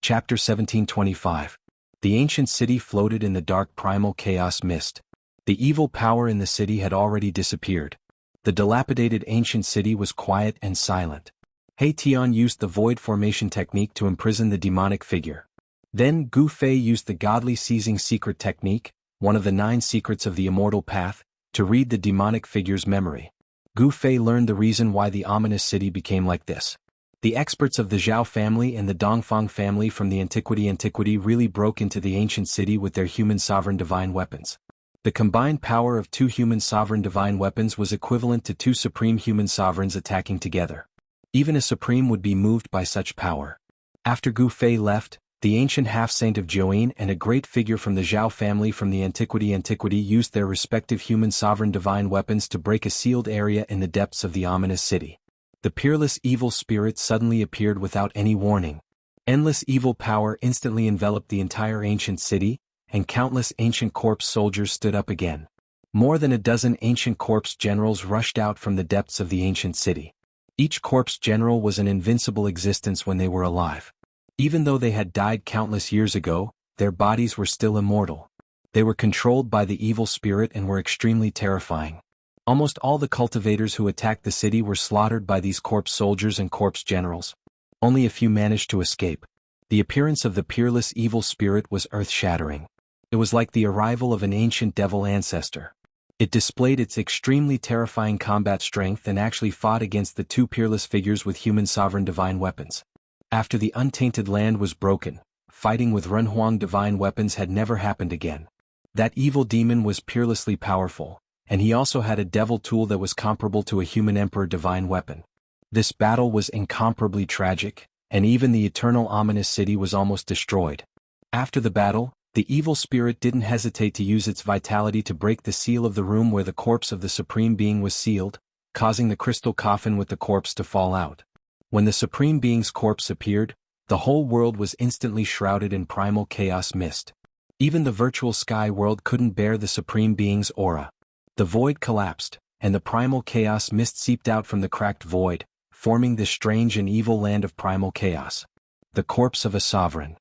Chapter 1725. The ancient city floated in the dark primal chaos mist. The evil power in the city had already disappeared. The dilapidated ancient city was quiet and silent. He Tian used the void formation technique to imprison the demonic figure. Then Gu Fei used the godly seizing secret technique, one of the 9 secrets of the immortal path, to read the demonic figure's memory. Gu Fei learned the reason why the ominous city became like this. The experts of the Zhao family and the Dongfang family from the antiquity really broke into the ancient city with their human sovereign divine weapons. The combined power of 2 human sovereign divine weapons was equivalent to 2 supreme human sovereigns attacking together. Even a supreme would be moved by such power. After Gu Fei left, the ancient half-saint of Jianghu and a great figure from the Zhao family from the antiquity used their respective human sovereign divine weapons to break a sealed area in the depths of the ominous city. The peerless evil spirit suddenly appeared without any warning. Endless evil power instantly enveloped the entire ancient city, and countless ancient corpse soldiers stood up again. More than a dozen ancient corpse generals rushed out from the depths of the ancient city. Each corpse general was an invincible existence when they were alive. Even though they had died countless years ago, their bodies were still immortal. They were controlled by the evil spirit and were extremely terrifying. Almost all the cultivators who attacked the city were slaughtered by these corpse soldiers and corpse generals. Only a few managed to escape. The appearance of the peerless evil spirit was earth-shattering. It was like the arrival of an ancient devil ancestor. It displayed its extremely terrifying combat strength and actually fought against the 2 peerless figures with human sovereign divine weapons. After the untainted land was broken, fighting with Renhuang divine weapons had never happened again. That evil demon was peerlessly powerful, and he also had a devil tool that was comparable to a human emperor divine weapon. This battle was incomparably tragic, and even the eternal ominous city was almost destroyed. After the battle, the evil spirit didn't hesitate to use its vitality to break the seal of the room where the corpse of the supreme being was sealed, causing the crystal coffin with the corpse to fall out. When the supreme being's corpse appeared, the whole world was instantly shrouded in primal chaos mist. Even the virtual sky world couldn't bear the supreme being's aura. The void collapsed, and the primal chaos mist seeped out from the cracked void, forming this strange and evil land of primal chaos. The corpse of a sovereign.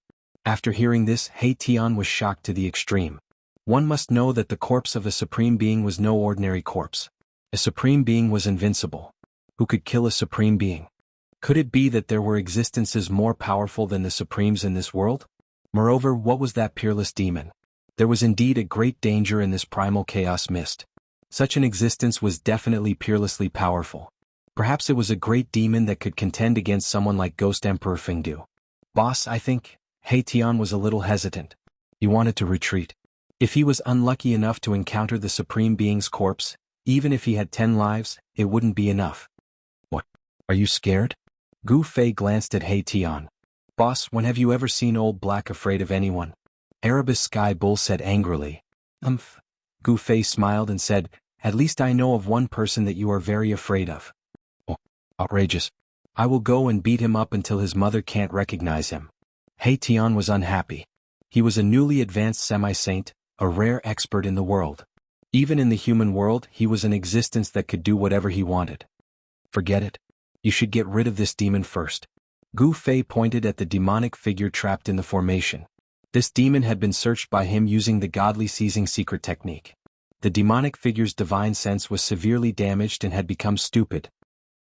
After hearing this, He Tian was shocked to the extreme. One must know that the corpse of a supreme being was no ordinary corpse. A supreme being was invincible. Who could kill a supreme being? Could it be that there were existences more powerful than the supremes in this world? Moreover, what was that peerless demon? There was indeed a great danger in this primal chaos mist. Such an existence was definitely peerlessly powerful. Perhaps it was a great demon that could contend against someone like Ghost Emperor Fengdu. Boss, I think. He Tian was a little hesitant. He wanted to retreat. If he was unlucky enough to encounter the Supreme Being's corpse, even if he had 10 lives, it wouldn't be enough. What? Are you scared? Gu Fei glanced at He Tian. Boss, when have you ever seen Old Black afraid of anyone? Erebus Sky Bull said angrily. Gu Fei smiled and said, at least I know of one person that you are very afraid of. Oh, outrageous. I will go and beat him up until his mother can't recognize him. He Tian was unhappy. He was a newly advanced semi-saint, a rare expert in the world. Even in the human world, he was an existence that could do whatever he wanted. Forget it. You should get rid of this demon first. Gu Fei pointed at the demonic figure trapped in the formation. This demon had been searched by him using the godly seizing secret technique. The demonic figure's divine sense was severely damaged and had become stupid.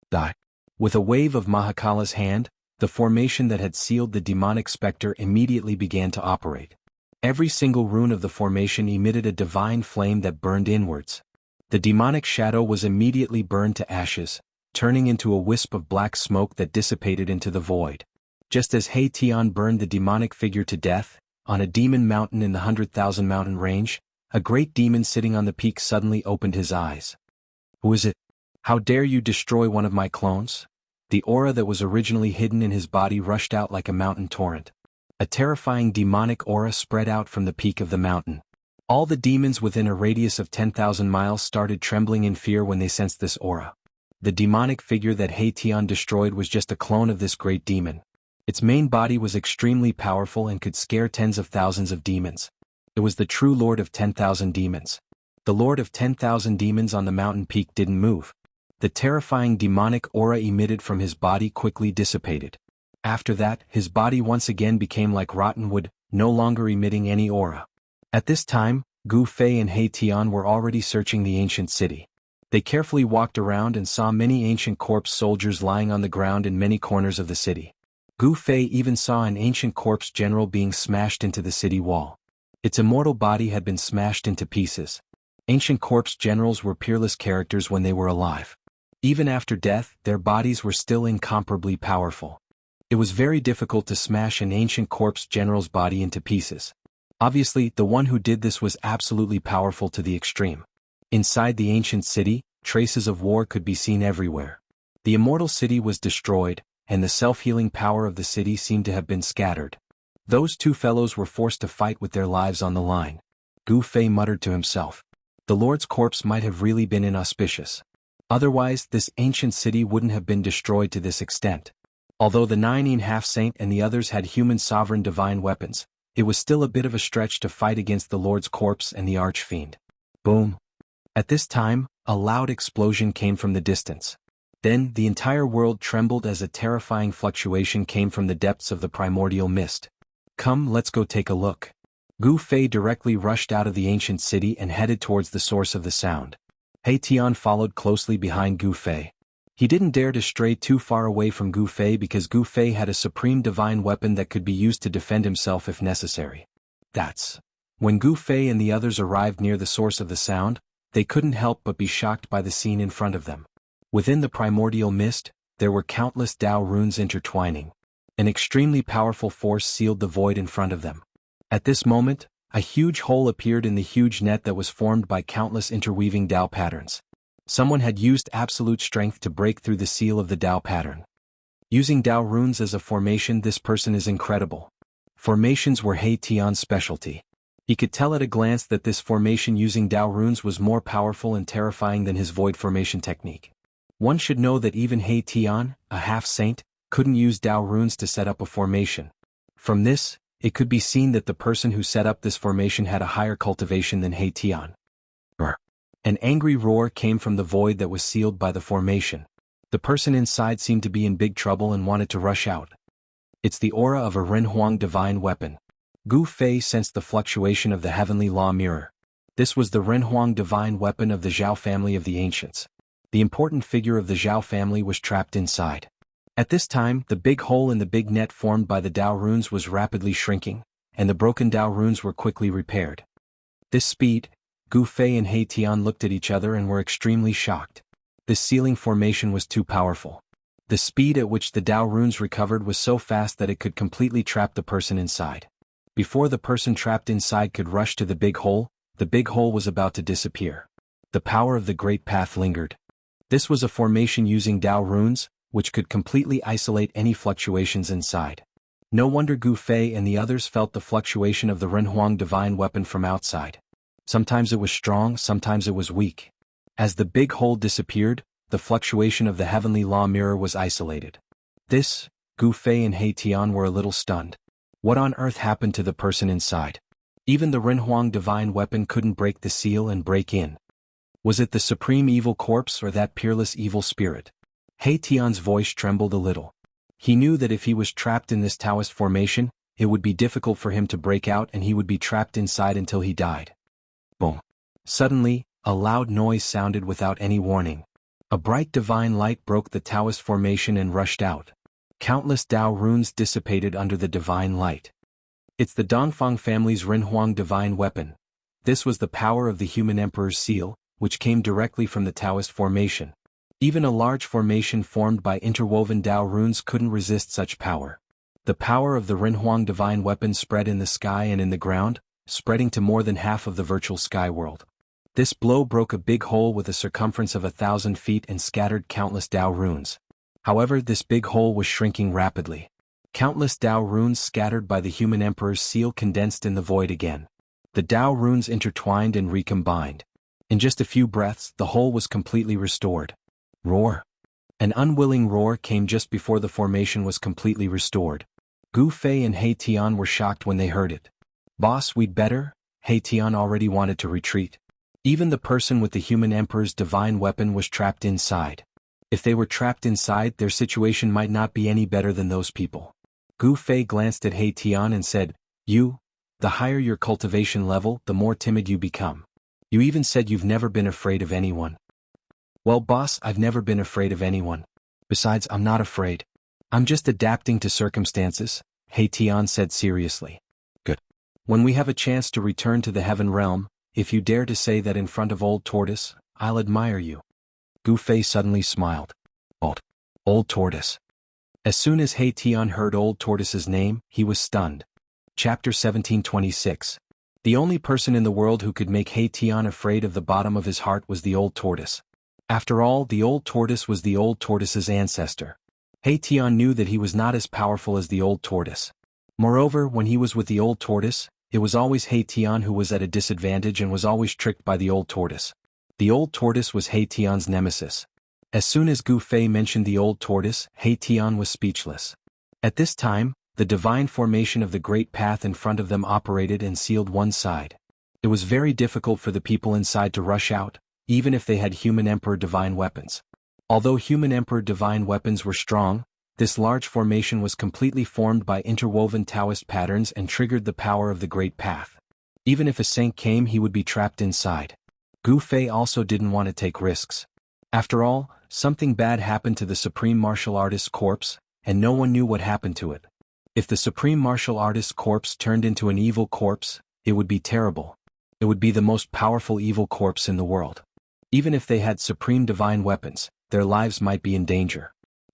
Die. With a wave of Mahakala's hand, the formation that had sealed the demonic specter immediately began to operate. Every single rune of the formation emitted a divine flame that burned inwards. The demonic shadow was immediately burned to ashes, turning into a wisp of black smoke that dissipated into the void. Just as He Tian burned the demonic figure to death, on a demon mountain in the 100,000 mountain range, a great demon sitting on the peak suddenly opened his eyes. Who is it? How dare you destroy one of my clones? The aura that was originally hidden in his body rushed out like a mountain torrent. A terrifying demonic aura spread out from the peak of the mountain. All the demons within a radius of 10,000 miles started trembling in fear when they sensed this aura. The demonic figure that He Tian destroyed was just a clone of this great demon. Its main body was extremely powerful and could scare tens of thousands of demons. It was the true Lord of 10,000 demons. The Lord of 10,000 demons on the mountain peak didn't move. The terrifying demonic aura emitted from his body quickly dissipated. After that, his body once again became like rotten wood, no longer emitting any aura. At this time, Gu Fei and He Tian were already searching the ancient city. They carefully walked around and saw many ancient corpse soldiers lying on the ground in many corners of the city. Gu Fei even saw an ancient corpse general being smashed into the city wall. Its immortal body had been smashed into pieces. Ancient corpse generals were peerless characters when they were alive. Even after death, their bodies were still incomparably powerful. It was very difficult to smash an ancient corpse general's body into pieces. Obviously, the one who did this was absolutely powerful to the extreme. Inside the ancient city, traces of war could be seen everywhere. The immortal city was destroyed, and the self-healing power of the city seemed to have been scattered. Those two fellows were forced to fight with their lives on the line. Gu Fei muttered to himself. The Lord's corpse might have really been inauspicious. Otherwise, this ancient city wouldn't have been destroyed to this extent. Although the 9 half-saint and the others had human sovereign divine weapons, it was still a bit of a stretch to fight against the Lord's corpse and the archfiend. Boom. At this time, a loud explosion came from the distance. Then, the entire world trembled as a terrifying fluctuation came from the depths of the primordial mist. Come, let's go take a look. Gu Fei directly rushed out of the ancient city and headed towards the source of the sound. He Tian followed closely behind Gu Fei. He didn't dare to stray too far away from Gu Fei because Gu Fei had a supreme divine weapon that could be used to defend himself if necessary. When Gu Fei and the others arrived near the source of the sound, they couldn't help but be shocked by the scene in front of them. Within the primordial mist, there were countless Tao runes intertwining. An extremely powerful force sealed the void in front of them. At this moment, a huge hole appeared in the huge net that was formed by countless interweaving Tao patterns. Someone had used absolute strength to break through the seal of the Tao pattern. Using Tao runes as a formation, this person is incredible. Formations were He Tian's specialty. He could tell at a glance that this formation using Tao runes was more powerful and terrifying than his void formation technique. One should know that even He Tian, a half-saint, couldn't use Tao runes to set up a formation. From this, it could be seen that the person who set up this formation had a higher cultivation than He Tian. An angry roar came from the void that was sealed by the formation. The person inside seemed to be in big trouble and wanted to rush out. It's the aura of a Renhuang divine weapon. Gu Fei sensed the fluctuation of the heavenly law mirror. This was the Renhuang divine weapon of the Zhao family of the ancients. The important figure of the Zhao family was trapped inside. At this time, the big hole in the big net formed by the Tao runes was rapidly shrinking, and the broken Tao runes were quickly repaired. This speed, Gu Fei and He Tian looked at each other and were extremely shocked. This sealing formation was too powerful. The speed at which the Tao runes recovered was so fast that it could completely trap the person inside. Before the person trapped inside could rush to the big hole was about to disappear. The power of the Great Path lingered. This was a formation using Tao runes, which could completely isolate any fluctuations inside. No wonder Gu Fei and the others felt the fluctuation of the Renhuang divine weapon from outside. Sometimes it was strong, sometimes it was weak. As the big hole disappeared, the fluctuation of the heavenly law mirror was isolated. Gu Fei and He Tian were a little stunned. What on earth happened to the person inside? Even the Renhuang divine weapon couldn't break the seal and break in. Was it the supreme evil corpse or that peerless evil spirit? He Tian's voice trembled a little. He knew that if he was trapped in this Taoist formation, it would be difficult for him to break out and he would be trapped inside until he died. Boom. Suddenly, a loud noise sounded without any warning. A bright divine light broke the Taoist formation and rushed out. Countless Tao runes dissipated under the divine light. It's the Dongfang family's Renhuang divine weapon. This was the power of the human emperor's seal, which came directly from the Taoist formation. Even a large formation formed by interwoven Tao runes couldn't resist such power. The power of the Renhuang divine weapon spread in the sky and in the ground, spreading to more than half of the virtual sky world. This blow broke a big hole with a circumference of 1,000 feet and scattered countless Tao runes. However, this big hole was shrinking rapidly. Countless Tao runes scattered by the human emperor's seal condensed in the void again. The Tao runes intertwined and recombined. In just a few breaths, the hole was completely restored. Roar. An unwilling roar came just before the formation was completely restored. Gu Fei and He Tian were shocked when they heard it. Boss, we'd better? He Tian already wanted to retreat. Even the person with the human emperor's divine weapon was trapped inside. If they were trapped inside, their situation might not be any better than those people. Gu Fei glanced at He Tian and said, the higher your cultivation level, the more timid you become. You even said you've never been afraid of anyone. Well, boss, I've never been afraid of anyone. Besides, I'm not afraid. I'm just adapting to circumstances, He Tian said seriously. Good. When we have a chance to return to the heaven realm, if you dare to say that in front of Old Tortoise, I'll admire you. Gu Fei suddenly smiled. Old Tortoise. As soon as He Tian heard Old Tortoise's name, he was stunned. Chapter 1726. The only person in the world who could make He Tian afraid of the bottom of his heart was the Old Tortoise. After all, the Old Tortoise was the Old Tortoise's ancestor. He Tian knew that he was not as powerful as the Old Tortoise. Moreover, when he was with the Old Tortoise, it was always He Tian who was at a disadvantage and was always tricked by the Old Tortoise. The Old Tortoise was He Tian's nemesis. As soon as Gu Fei mentioned the Old Tortoise, He Tian was speechless. At this time, the divine formation of the great path in front of them operated and sealed one side. It was very difficult for the people inside to rush out, even if they had Human Emperor divine weapons. Although Human Emperor divine weapons were strong, this large formation was completely formed by interwoven Taoist patterns and triggered the power of the great path. Even if a saint came, he would be trapped inside. Gu Fei also didn't want to take risks. After all, something bad happened to the Supreme Martial Artist's corpse, and no one knew what happened to it. If the Supreme Martial Artist's corpse turned into an evil corpse, it would be terrible. It would be the most powerful evil corpse in the world. Even if they had supreme divine weapons, their lives might be in danger.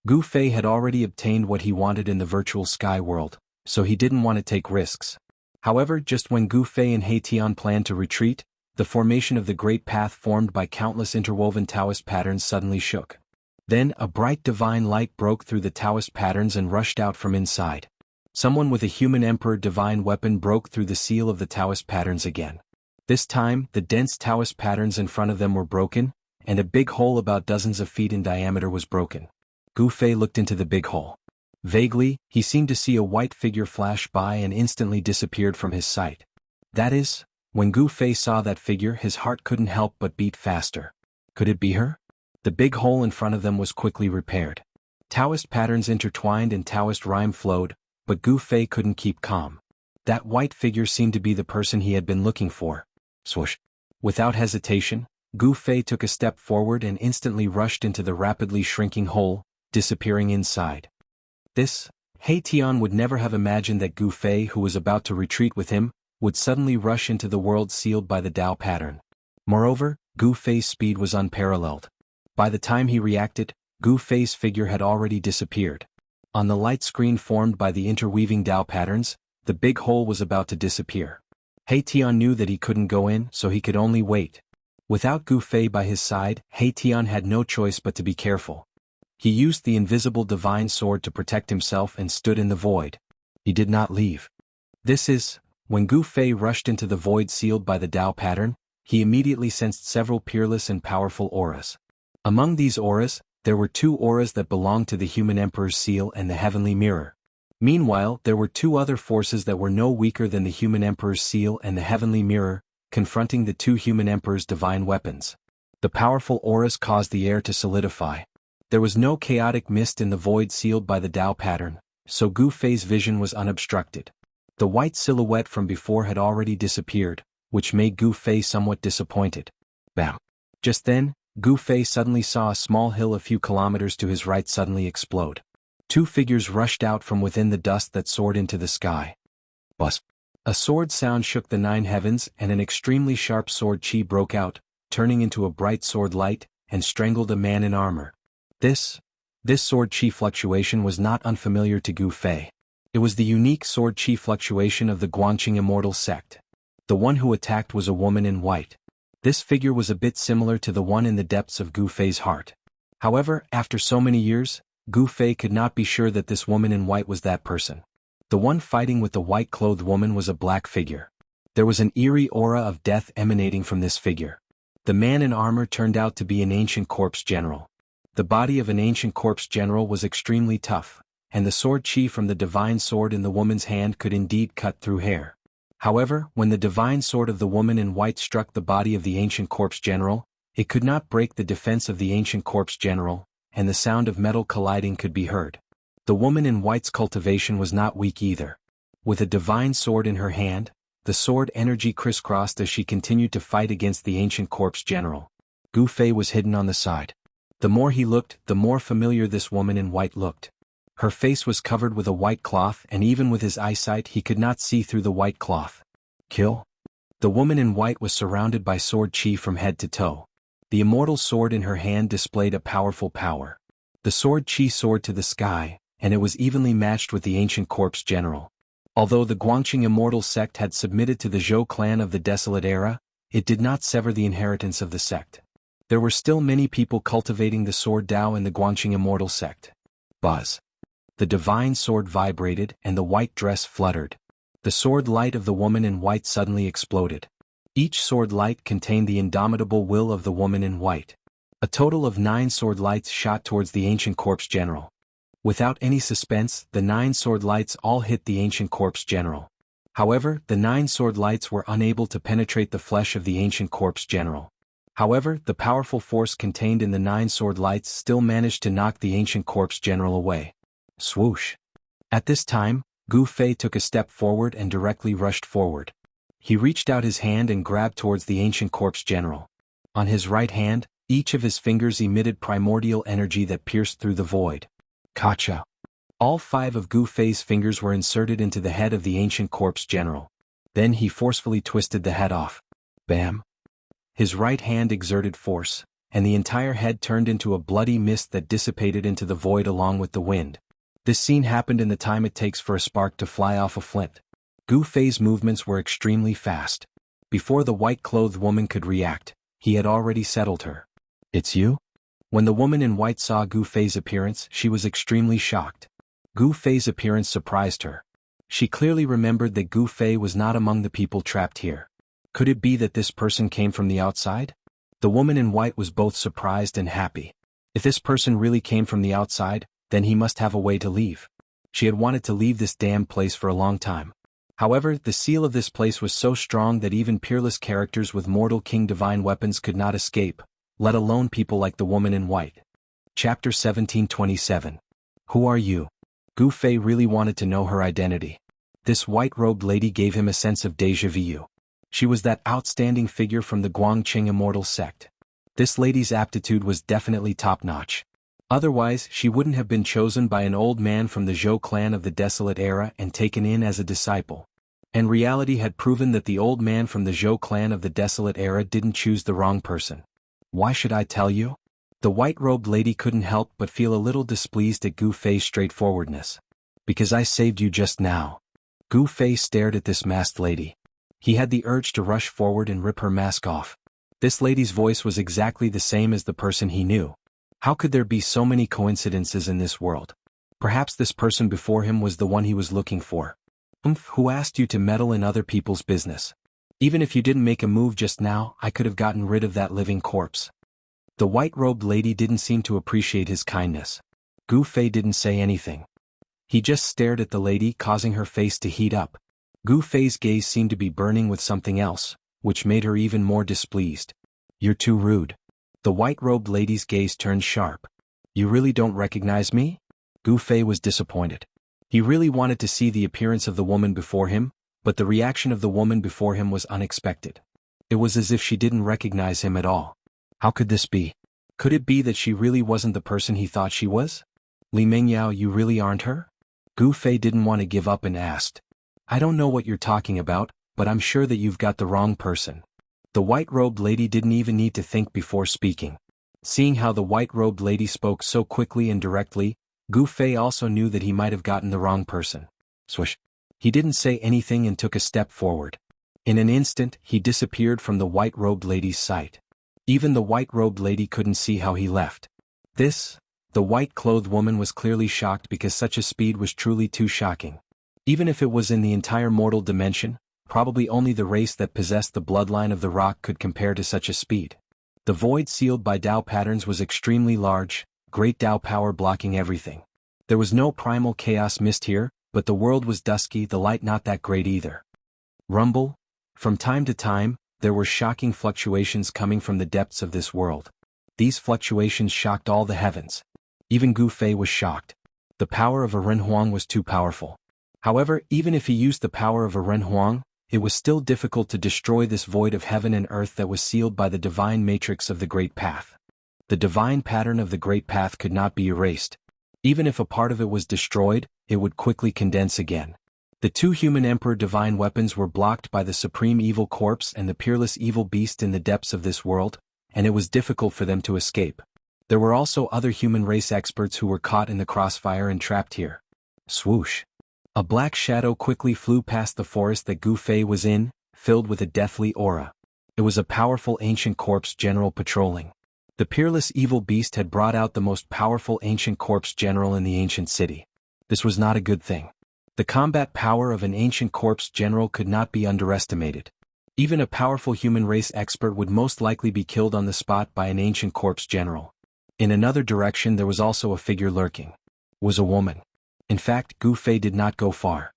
Gu Fei had already obtained what he wanted in the virtual sky world, so he didn't want to take risks. However, just when Gu Fei and He Tian planned to retreat, the formation of the great path formed by countless interwoven Taoist patterns suddenly shook. Then, a bright divine light broke through the Taoist patterns and rushed out from inside. Someone with a Human Emperor divine weapon broke through the seal of the Taoist patterns again. This time, the dense Taoist patterns in front of them were broken, and a big hole about dozens of feet in diameter was broken. Gu Fei looked into the big hole. Vaguely, he seemed to see a white figure flash by and instantly disappeared from his sight. That is, when Gu Fei saw that figure, his heart couldn't help but beat faster. Could it be her? The big hole in front of them was quickly repaired. Taoist patterns intertwined and Taoist rhyme flowed, but Gu Fei couldn't keep calm. That white figure seemed to be the person he had been looking for. Swoosh. Without hesitation, Gu Fei took a step forward and instantly rushed into the rapidly shrinking hole, disappearing inside. He Tian would never have imagined that Gu Fei, who was about to retreat with him, would suddenly rush into the world sealed by the Tao pattern. Moreover, Gu Fei's speed was unparalleled. By the time he reacted, Gu Fei's figure had already disappeared. On the light screen formed by the interweaving Tao patterns, the big hole was about to disappear. He Tian knew that he couldn't go in, so he could only wait. Without Gu Fei by his side, He Tian had no choice but to be careful. He used the invisible divine sword to protect himself and stood in the void. He did not leave. When Gu Fei rushed into the void sealed by the Tao pattern, he immediately sensed several peerless and powerful auras. Among these auras, there were two auras that belonged to the Human Emperor's seal and the Heavenly Mirror. Meanwhile, there were two other forces that were no weaker than the Human Emperor's seal and the Heavenly Mirror, confronting the two Human Emperor's divine weapons. The powerful auras caused the air to solidify. There was no chaotic mist in the void sealed by the Tao pattern, so Gu Fei's vision was unobstructed. The white silhouette from before had already disappeared, which made Gu Fei somewhat disappointed. Bam! Just then, Gu Fei suddenly saw a small hill a few kilometers to his right suddenly explode. Two figures rushed out from within the dust that soared into the sky. Buzz! A sword sound shook the nine heavens and an extremely sharp sword chi broke out, turning into a bright sword light, and strangled a man in armor. This sword chi fluctuation was not unfamiliar to Gu Fei. It was the unique sword chi fluctuation of the Guangqing Immortal sect. The one who attacked was a woman in white. This figure was a bit similar to the one in the depths of Gu Fei's heart. However, after so many years, Gu Fei could not be sure that this woman in white was that person. The one fighting with the white-clothed woman was a black figure. There was an eerie aura of death emanating from this figure. The man in armor turned out to be an ancient corpse general. The body of an ancient corpse general was extremely tough, and the sword chi from the divine sword in the woman's hand could indeed cut through hair. However, when the divine sword of the woman in white struck the body of the ancient corpse general, it could not break the defense of the ancient corpse general, and the sound of metal colliding could be heard. The woman in white's cultivation was not weak either. With a divine sword in her hand, the sword energy crisscrossed as she continued to fight against the ancient corpse general. Gu Fei was hidden on the side. The more he looked, the more familiar this woman in white looked. Her face was covered with a white cloth, and even with his eyesight he could not see through the white cloth. Kill? The woman in white was surrounded by sword chi from head to toe. The immortal sword in her hand displayed a powerful power. The sword chi soared to the sky, and it was evenly matched with the ancient corpse general. Although the Guangqing immortal sect had submitted to the Zhou clan of the Desolate Era, it did not sever the inheritance of the sect. There were still many people cultivating the sword Dao in the Guangqing immortal sect. Buzz. The divine sword vibrated and the white dress fluttered. The sword light of the woman in white suddenly exploded. Each sword light contained the indomitable will of the woman in white. A total of 9 sword lights shot towards the ancient corpse general. Without any suspense, the 9 sword lights all hit the ancient corpse general. However, the 9 sword lights were unable to penetrate the flesh of the ancient corpse general. However, the powerful force contained in the 9 sword lights still managed to knock the ancient corpse general away. Swoosh! At this time, Gu Fei took a step forward and directly rushed forward. He reached out his hand and grabbed towards the ancient corpse general. On his right hand, each of his fingers emitted primordial energy that pierced through the void. Kacha! All 5 of Gu Fei's fingers were inserted into the head of the ancient corpse general. Then he forcefully twisted the head off. Bam! His right hand exerted force, and the entire head turned into a bloody mist that dissipated into the void along with the wind. This scene happened in the time it takes for a spark to fly off a flint. Gu Fei's movements were extremely fast. Before the white-clothed woman could react, he had already settled her. It's you? When the woman in white saw Gu Fei's appearance, she was extremely shocked. Gu Fei's appearance surprised her. She clearly remembered that Gu Fei was not among the people trapped here. Could it be that this person came from the outside? The woman in white was both surprised and happy. If this person really came from the outside, then he must have a way to leave. She had wanted to leave this damned place for a long time. However, the seal of this place was so strong that even peerless characters with mortal king divine weapons could not escape, let alone people like the woman in white. Chapter 1727. Who are you? Gu Fei really wanted to know her identity. This white-robed lady gave him a sense of déjà vu. She was that outstanding figure from the Guangqing immortal sect. This lady's aptitude was definitely top-notch. Otherwise, she wouldn't have been chosen by an old man from the Zhou clan of the Desolate Era and taken in as a disciple. And reality had proven that the old man from the Zhou clan of the Desolate Era didn't choose the wrong person. Why should I tell you? The white-robed lady couldn't help but feel a little displeased at Gu Fei's straightforwardness. Because I saved you just now. Gu Fei stared at this masked lady. He had the urge to rush forward and rip her mask off. This lady's voice was exactly the same as the person he knew. How could there be so many coincidences in this world? Perhaps this person before him was the one he was looking for. Who asked you to meddle in other people's business? Even if you didn't make a move just now, I could have gotten rid of that living corpse. The white-robed lady didn't seem to appreciate his kindness. Gu Fei didn't say anything. He just stared at the lady, causing her face to heat up. Gu Fei's gaze seemed to be burning with something else, which made her even more displeased. You're too rude. The white-robed lady's gaze turned sharp. You really don't recognize me? Gu Fei was disappointed. He really wanted to see the appearance of the woman before him, but the reaction of the woman before him was unexpected. It was as if she didn't recognize him at all. How could this be? Could it be that she really wasn't the person he thought she was? Li Mengyao, you really aren't her? Gu Fei didn't want to give up and asked. I don't know what you're talking about, but I'm sure that you've got the wrong person. The white-robed lady didn't even need to think before speaking. Seeing how the white-robed lady spoke so quickly and directly, Gu Fei also knew that he might have gotten the wrong person. Swish. He didn't say anything and took a step forward. In an instant, he disappeared from the white-robed lady's sight. Even the white-robed lady couldn't see how he left. The white-clothed woman was clearly shocked because such a speed was truly too shocking. Even if it was in the entire mortal dimension, probably only the race that possessed the bloodline of the rock could compare to such a speed. The void sealed by Dao patterns was extremely large, great Dao power blocking everything. There was no primal chaos mist here, but the world was dusky, the light not that great either. Rumble? From time to time, there were shocking fluctuations coming from the depths of this world. These fluctuations shocked all the heavens. Even Gu Fei was shocked. The power of a Renhuang was too powerful. However, even if he used the power of a Renhuang, it was still difficult to destroy this void of heaven and earth that was sealed by the divine matrix of the Great Path. The divine pattern of the Great Path could not be erased. Even if a part of it was destroyed, it would quickly condense again. The two human emperor divine weapons were blocked by the supreme evil corpse and the peerless evil beast in the depths of this world, and it was difficult for them to escape. There were also other human race experts who were caught in the crossfire and trapped here. Swoosh! A black shadow quickly flew past the forest that Gu Fei was in, filled with a deathly aura. It was a powerful ancient corpse general patrolling. The peerless evil beast had brought out the most powerful ancient corpse general in the ancient city. This was not a good thing. The combat power of an ancient corpse general could not be underestimated. Even a powerful human race expert would most likely be killed on the spot by an ancient corpse general. In another direction there was also a figure lurking. It was a woman. In fact, Gu Fei did not go far.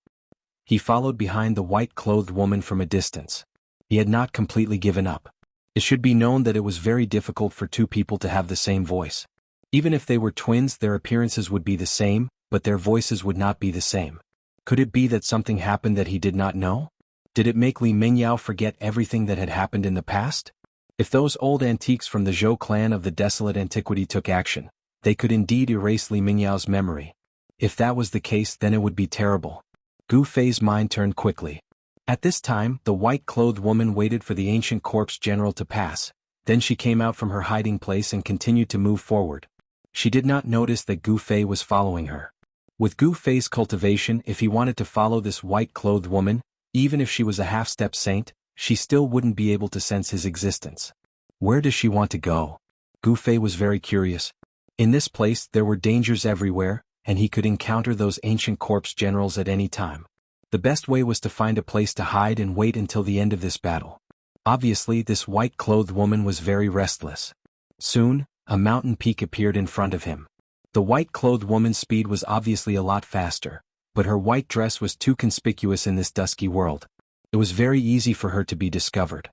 He followed behind the white-clothed woman from a distance. He had not completely given up. It should be known that it was very difficult for two people to have the same voice. Even if they were twins, their appearances would be the same, but their voices would not be the same. Could it be that something happened that he did not know? Did it make Li Mingyao forget everything that had happened in the past? If those old antiques from the Zhou clan of the desolate antiquity took action, they could indeed erase Li Mingyao's memory. If that was the case, then it would be terrible. Gu Fei's mind turned quickly. At this time, the white-clothed woman waited for the ancient corpse general to pass. Then she came out from her hiding place and continued to move forward. She did not notice that Gu Fei was following her. With Gu Fei's cultivation, if he wanted to follow this white-clothed woman, even if she was a half-step saint, she still wouldn't be able to sense his existence. Where does she want to go? Gu Fei was very curious. In this place there were dangers everywhere, and he could encounter those ancient corpse generals at any time. The best way was to find a place to hide and wait until the end of this battle. Obviously, this white-clothed woman was very restless. Soon, a mountain peak appeared in front of him. The white-clothed woman's speed was obviously a lot faster, but her white dress was too conspicuous in this dusky world. It was very easy for her to be discovered.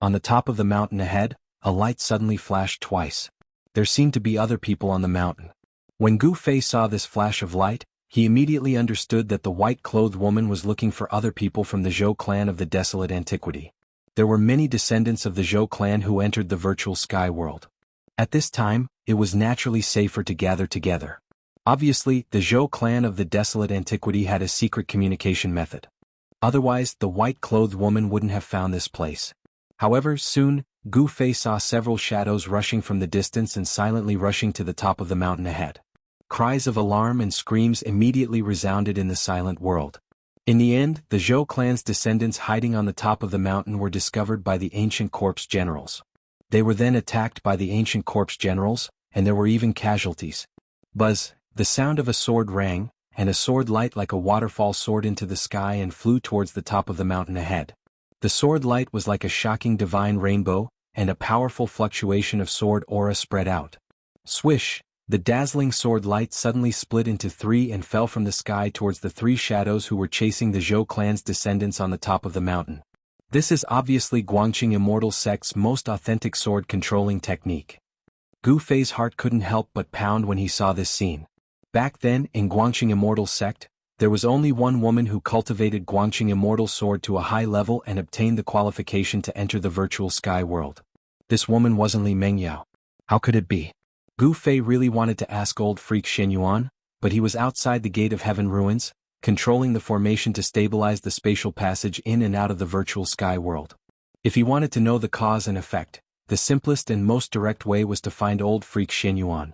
On the top of the mountain ahead, a light suddenly flashed twice. There seemed to be other people on the mountain. When Gu Fei saw this flash of light, he immediately understood that the white-clothed woman was looking for other people from the Zhou clan of the desolate antiquity. There were many descendants of the Zhou clan who entered the virtual sky world. At this time, it was naturally safer to gather together. Obviously, the Zhou clan of the desolate antiquity had a secret communication method. Otherwise, the white-clothed woman wouldn't have found this place. However, soon, Gu Fei saw several shadows rushing from the distance and silently rushing to the top of the mountain ahead. Cries of alarm and screams immediately resounded in the silent world. In the end, the Zhou clan's descendants hiding on the top of the mountain were discovered by the ancient corpse generals. They were then attacked by the ancient corpse generals, and there were even casualties. Buzz, the sound of a sword rang, and a sword light like a waterfall soared into the sky and flew towards the top of the mountain ahead. The sword light was like a shocking divine rainbow, and a powerful fluctuation of sword aura spread out. Swish! The dazzling sword light suddenly split into three and fell from the sky towards the three shadows who were chasing the Zhou clan's descendants on the top of the mountain. This is obviously Guangqing Immortal sect's most authentic sword controlling technique. Gu Fei's heart couldn't help but pound when he saw this scene. Back then, in Guangqing Immortal sect, there was only one woman who cultivated Guangqing Immortal sword to a high level and obtained the qualification to enter the virtual sky world. This woman wasn't Li Mingyao. How could it be? Gu Fei really wanted to ask old freak Xin Yuan, but he was outside the Gate of Heaven ruins, controlling the formation to stabilize the spatial passage in and out of the virtual sky world. If he wanted to know the cause and effect, the simplest and most direct way was to find old freak Xin Yuan.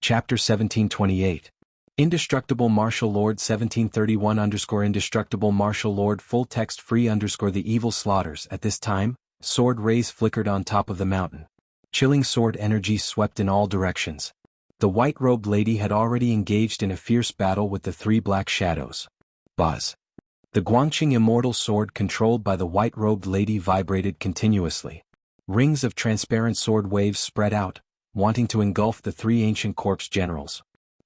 Chapter 1728. Indestructible Martial Lord 1731_Indestructible Martial Lord full text free_ The evil slaughters. At this time, sword rays flickered on top of the mountain. Chilling sword energy swept in all directions. The white-robed lady had already engaged in a fierce battle with the three black shadows. Buzz. The Guangqing Immortal sword controlled by the white-robed lady vibrated continuously. Rings of transparent sword waves spread out, wanting to engulf the three ancient corpse generals.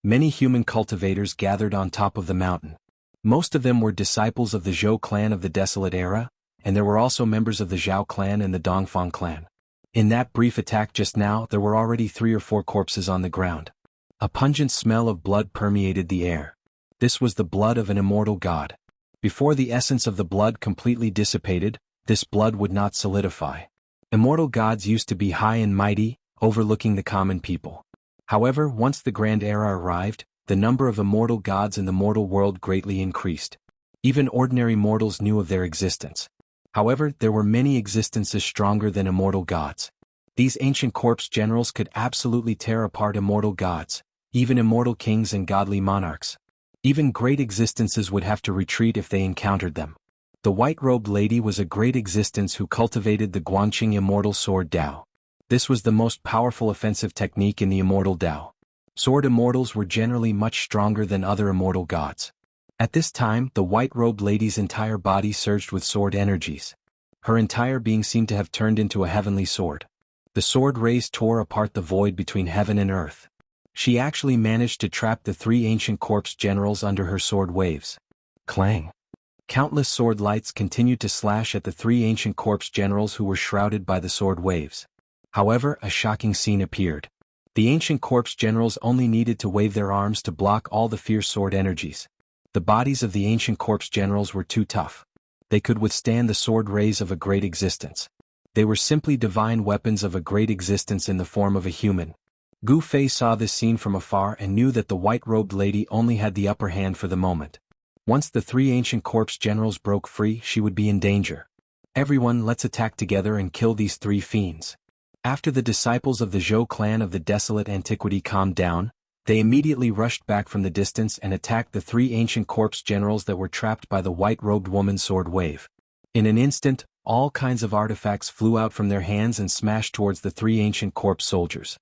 Many human cultivators gathered on top of the mountain. Most of them were disciples of the Zhou clan of the Desolate Era, and there were also members of the Zhao clan and the Dongfang clan. In that brief attack just now, there were already 3 or 4 corpses on the ground. A pungent smell of blood permeated the air. This was the blood of an immortal god. Before the essence of the blood completely dissipated, this blood would not solidify. Immortal gods used to be high and mighty, overlooking the common people. However, once the grand era arrived, the number of immortal gods in the mortal world greatly increased. Even ordinary mortals knew of their existence. However, there were many existences stronger than immortal gods. These ancient corpse generals could absolutely tear apart immortal gods, even immortal kings and godly monarchs. Even great existences would have to retreat if they encountered them. The white-robed lady was a great existence who cultivated the Guangqing immortal sword Dao. This was the most powerful offensive technique in the immortal Dao. Sword immortals were generally much stronger than other immortal gods. At this time, the white-robed lady's entire body surged with sword energies. Her entire being seemed to have turned into a heavenly sword. The sword rays tore apart the void between heaven and earth. She actually managed to trap the three ancient corpse generals under her sword waves. Clang! Countless sword lights continued to slash at the three ancient corpse generals who were shrouded by the sword waves. However, a shocking scene appeared. The ancient corpse generals only needed to wave their arms to block all the fierce sword energies. The bodies of the ancient corpse generals were too tough. They could withstand the sword rays of a great existence. They were simply divine weapons of a great existence in the form of a human. Gu Fei saw this scene from afar and knew that the white-robed lady only had the upper hand for the moment. Once the three ancient corpse generals broke free, she would be in danger. Everyone, let's attack together and kill these three fiends. After the disciples of the Zhou clan of the desolate antiquity calmed down, they immediately rushed back from the distance and attacked the three ancient corpse generals that were trapped by the white-robed woman's sword wave. In an instant, all kinds of artifacts flew out from their hands and smashed towards the three ancient corpse soldiers.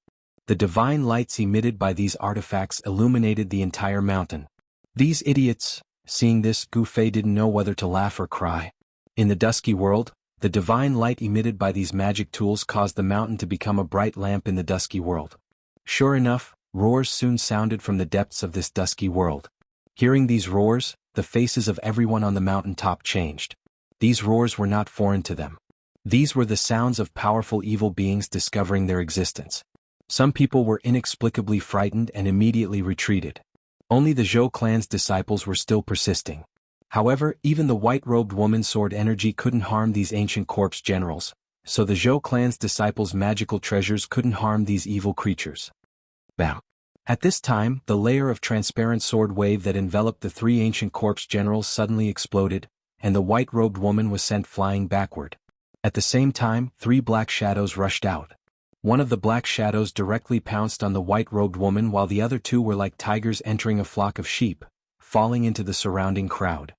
The divine lights emitted by these artifacts illuminated the entire mountain. These idiots! Seeing this, Gu Fei didn't know whether to laugh or cry. In the dusky world, the divine light emitted by these magic tools caused the mountain to become a bright lamp in the dusky world. Sure enough, roars soon sounded from the depths of this dusky world. Hearing these roars, the faces of everyone on the mountain top changed. These roars were not foreign to them. These were the sounds of powerful evil beings discovering their existence. Some people were inexplicably frightened and immediately retreated. Only the Zhou clan's disciples were still persisting. However, even the white-robed woman's sword energy couldn't harm these ancient corpse generals, so the Zhou clan's disciples' magical treasures couldn't harm these evil creatures. Bam! At this time, the layer of transparent sword wave that enveloped the three ancient corpse generals suddenly exploded, and the white-robed woman was sent flying backward. At the same time, three black shadows rushed out. One of the black shadows directly pounced on the white-robed woman while the other two were like tigers entering a flock of sheep, falling into the surrounding crowd.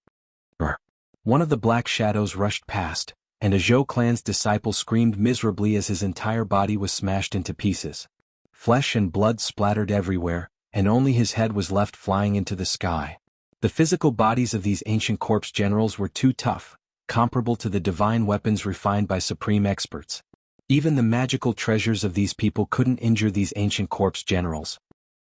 One of the black shadows rushed past, and a Zhou clan's disciple screamed miserably as his entire body was smashed into pieces. Flesh and blood splattered everywhere, and only his head was left flying into the sky. The physical bodies of these ancient corpse generals were too tough, comparable to the divine weapons refined by supreme experts. Even the magical treasures of these people couldn't injure these ancient corpse generals.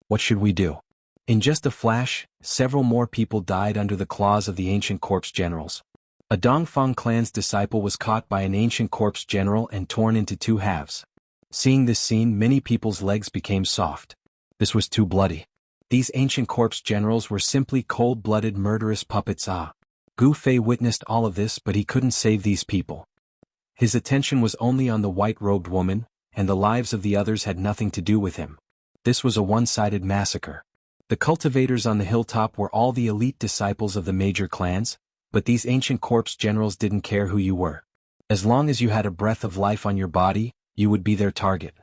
What should we do? In just a flash, several more people died under the claws of the ancient corpse generals. A Dongfang clan's disciple was caught by an ancient corpse general and torn into two halves. Seeing this scene, many people's legs became soft. This was too bloody. These ancient corpse generals were simply cold-blooded murderous puppets. Gu Fei witnessed all of this, but he couldn't save these people. His attention was only on the white-robed woman, and the lives of the others had nothing to do with him. This was a one-sided massacre. The cultivators on the hilltop were all the elite disciples of the major clans, but these ancient corpse generals didn't care who you were. As long as you had a breath of life on your body, you would be their target.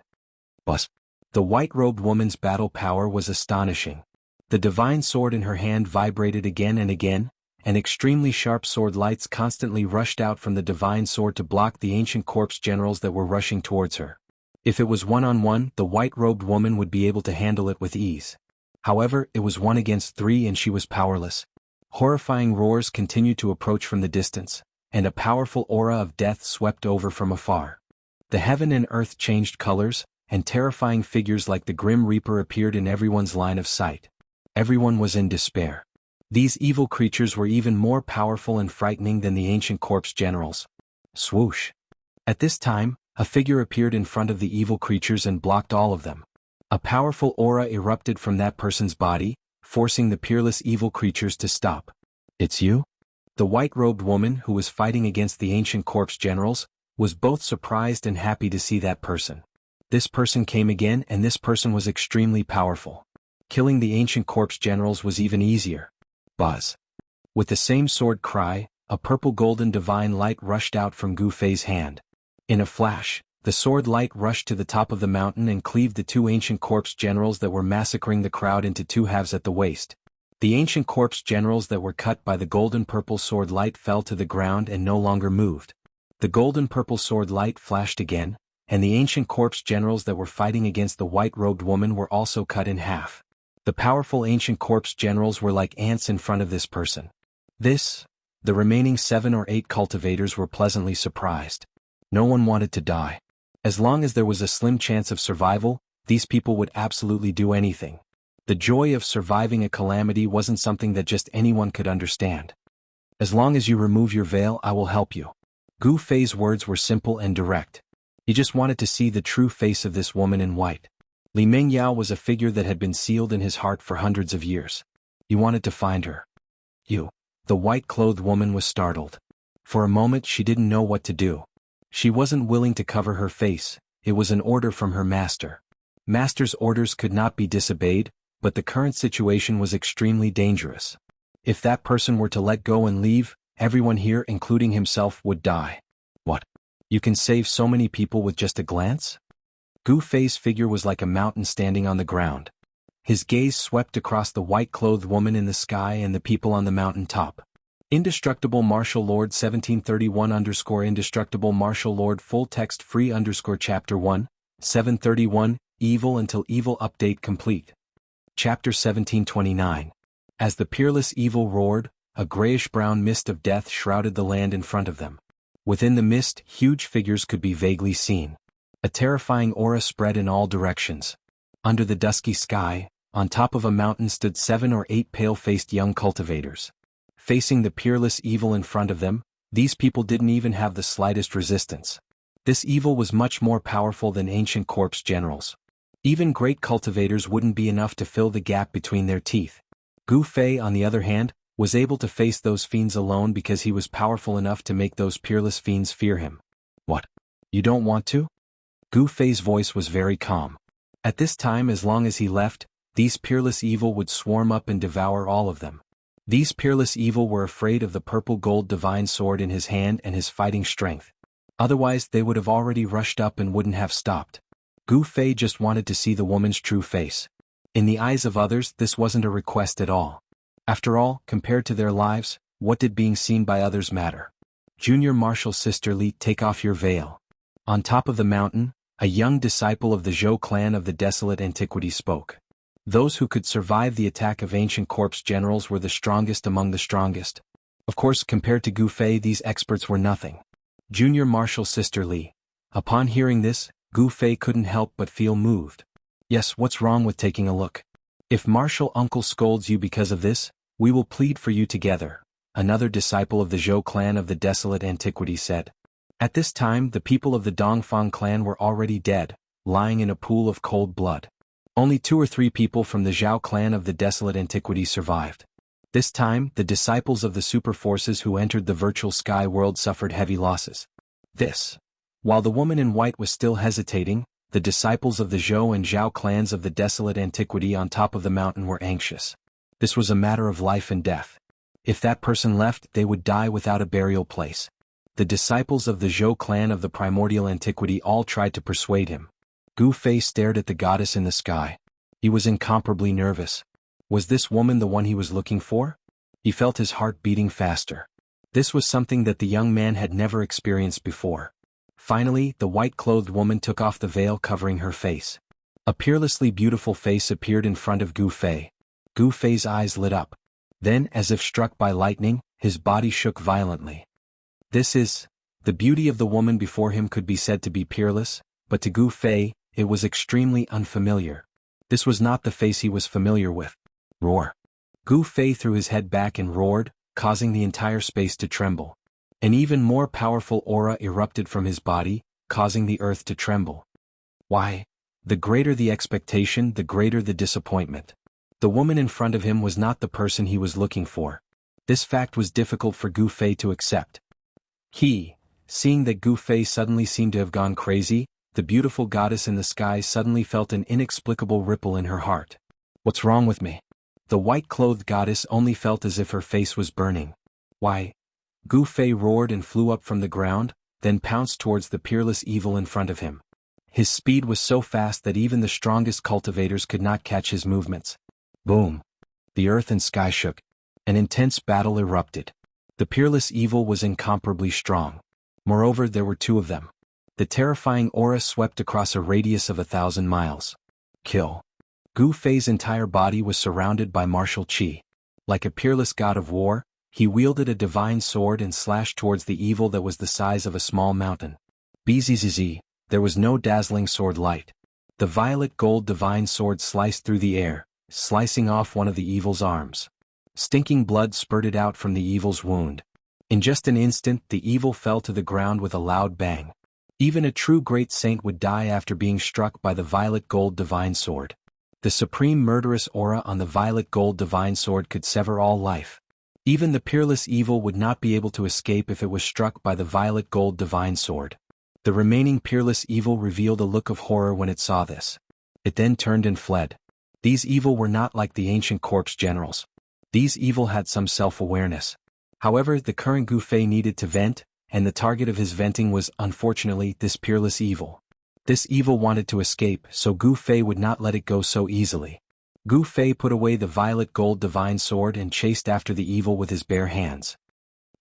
Bus. The white-robed woman's battle power was astonishing. The divine sword in her hand vibrated again and again, and extremely sharp sword lights constantly rushed out from the divine sword to block the ancient corpse generals that were rushing towards her. If it was one-on-one, the white-robed woman would be able to handle it with ease. However, it was 1 against 3 and she was powerless. Horrifying roars continued to approach from the distance, and a powerful aura of death swept over from afar. The heaven and earth changed colors, and terrifying figures like the Grim Reaper appeared in everyone's line of sight. Everyone was in despair. These evil creatures were even more powerful and frightening than the ancient corpse generals. Swoosh! At this time, a figure appeared in front of the evil creatures and blocked all of them. A powerful aura erupted from that person's body, forcing the peerless evil creatures to stop. "It's you?" The white-robed woman who was fighting against the ancient corpse generals was both surprised and happy to see that person. This person came again, and this person was extremely powerful. Killing the ancient corpse generals was even easier. Buzz. With the same sword cry, a purple golden divine light rushed out from Gu Fei's hand. In a flash, the sword light rushed to the top of the mountain and cleaved the two ancient corpse generals that were massacring the crowd into two halves at the waist. The ancient corpse generals that were cut by the golden-purple sword light fell to the ground and no longer moved. The golden-purple sword light flashed again, and the ancient corpse generals that were fighting against the white-robed woman were also cut in half. The powerful ancient corpse generals were like ants in front of this person. The remaining 7 or 8 cultivators were pleasantly surprised. No one wanted to die. As long as there was a slim chance of survival, these people would absolutely do anything. The joy of surviving a calamity wasn't something that just anyone could understand. "As long as you remove your veil, I will help you." Gu Fei's words were simple and direct. He just wanted to see the true face of this woman in white. Li Mengyao was a figure that had been sealed in his heart for hundreds of years. He wanted to find her. "You." The white-clothed woman was startled. For a moment she didn't know what to do. She wasn't willing to cover her face. It was an order from her master. Master's orders could not be disobeyed, but the current situation was extremely dangerous. If that person were to let go and leave, everyone here, including himself, would die. "What? You can save so many people with just a glance?" Gu Fei's figure was like a mountain standing on the ground. His gaze swept across the white-clothed woman in the sky and the people on the mountain top. Indestructible Martial Lord 1731_Indestructible Martial Lord Full Text Free Chapter 1, 731, Evil Until Evil Update Complete. Chapter 1729. As the peerless evil roared, a grayish-brown mist of death shrouded the land in front of them. Within the mist, huge figures could be vaguely seen. A terrifying aura spread in all directions. Under the dusky sky, on top of a mountain stood 7 or 8 pale-faced young cultivators. Facing the peerless evil in front of them, these people didn't even have the slightest resistance. This evil was much more powerful than ancient corpse generals. Even great cultivators wouldn't be enough to fill the gap between their teeth. Gu Fei, on the other hand, was able to face those fiends alone because he was powerful enough to make those peerless fiends fear him. "What? You don't want to?" Gu Fei's voice was very calm. At this time, as long as he left, these peerless evil would swarm up and devour all of them. These peerless evil were afraid of the purple gold divine sword in his hand and his fighting strength. Otherwise they would have already rushed up and wouldn't have stopped. Gu Fei just wanted to see the woman's true face. In the eyes of others, this wasn't a request at all. After all, compared to their lives, what did being seen by others matter? "Junior Martial Sister Li, take off your veil." On top of the mountain, a young disciple of the Zhou clan of the Desolate Antiquity spoke. Those who could survive the attack of ancient corpse generals were the strongest among the strongest. Of course, compared to Gu Fei, these experts were nothing. Junior Martial Sister Li. Upon hearing this, Gu Fei couldn't help but feel moved. "Yes, what's wrong with taking a look? If Martial Uncle scolds you because of this, we will plead for you together," another disciple of the Zhou clan of the Desolate Antiquity said. At this time, the people of the Dongfang clan were already dead, lying in a pool of cold blood. Only 2 or 3 people from the Zhao clan of the Desolate Antiquity survived. This time, the disciples of the super forces who entered the virtual sky world suffered heavy losses. While the woman in white was still hesitating, the disciples of the Zhou and Zhao clans of the Desolate Antiquity on top of the mountain were anxious. This was a matter of life and death. If that person left, they would die without a burial place. The disciples of the Zhou clan of the Primordial Antiquity all tried to persuade him. Gu Fei stared at the goddess in the sky. He was incomparably nervous. Was this woman the one he was looking for? He felt his heart beating faster. This was something that the young man had never experienced before. Finally, the white-clothed woman took off the veil covering her face. A peerlessly beautiful face appeared in front of Gu Fei. Gu Fei's eyes lit up. Then, as if struck by lightning, his body shook violently. The beauty of the woman before him could be said to be peerless, but to Gu Fei, it was extremely unfamiliar. This was not the face he was familiar with. Roar. Gu Fei threw his head back and roared, causing the entire space to tremble. An even more powerful aura erupted from his body, causing the earth to tremble. "Why The greater the expectation, the greater the disappointment. The woman in front of him was not the person he was looking for. This fact was difficult for Gu Fei to accept. Seeing that Gu Fei suddenly seemed to have gone crazy, the beautiful goddess in the sky suddenly felt an inexplicable ripple in her heart. What's wrong with me? The white-clothed goddess only felt as if her face was burning. Why? Gu Fei roared and flew up from the ground, then pounced towards the peerless evil in front of him. His speed was so fast that even the strongest cultivators could not catch his movements. Boom! The earth and sky shook. An intense battle erupted. The peerless evil was incomparably strong. Moreover, there were two of them. The terrifying aura swept across a radius of 1,000 miles. Kill. Gu Fei's entire body was surrounded by martial qi. Like a peerless god of war, he wielded a divine sword and slashed towards the evil that was the size of a small mountain. Bzzz, there was no dazzling sword light. The violet gold divine sword sliced through the air, slicing off one of the evil's arms. Stinking blood spurted out from the evil's wound. In just an instant, the evil fell to the ground with a loud bang. Even a true great saint would die after being struck by the violet gold divine sword. The supreme murderous aura on the violet gold divine sword could sever all life. Even the peerless evil would not be able to escape if it was struck by the violet gold divine sword. The remaining peerless evil revealed a look of horror when it saw this. It then turned and fled. These evil were not like the ancient corpse generals. These evil had some self-awareness. However, the current Gu Fei needed to vent, and the target of his venting was, unfortunately, this peerless evil. This evil wanted to escape, so Gu Fei would not let it go so easily. Gu Fei put away the violet gold divine sword and chased after the evil with his bare hands.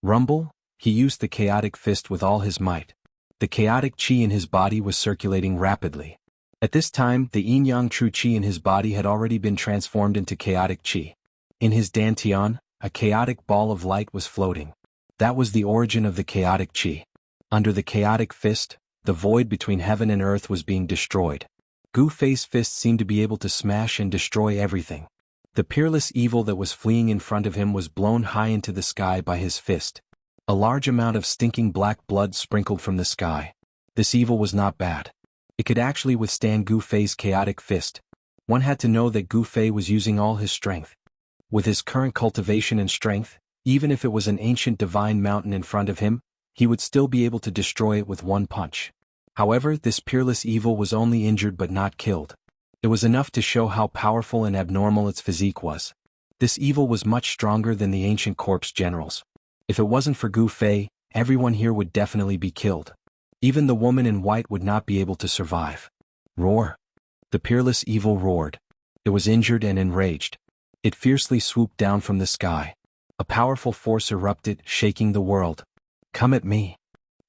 Rumble, he used the chaotic fist with all his might. The chaotic qi in his body was circulating rapidly. At this time, the yin-yang true qi in his body had already been transformed into chaotic qi. In his dantian, a chaotic ball of light was floating. That was the origin of the chaotic qi. Under the chaotic fist, the void between heaven and earth was being destroyed. Gu Fei's fist seemed to be able to smash and destroy everything. The peerless evil that was fleeing in front of him was blown high into the sky by his fist. A large amount of stinking black blood sprinkled from the sky. This evil was not bad. It could actually withstand Gu Fei's chaotic fist. One had to know that Gu Fei was using all his strength. With his current cultivation and strength, even if it was an ancient divine mountain in front of him, he would still be able to destroy it with one punch. However, this peerless evil was only injured but not killed. It was enough to show how powerful and abnormal its physique was. This evil was much stronger than the ancient corpse generals. If it wasn't for Gu Fei, everyone here would definitely be killed. Even the woman in white would not be able to survive. Roar! The peerless evil roared. It was injured and enraged. It fiercely swooped down from the sky. A powerful force erupted, shaking the world. Come at me!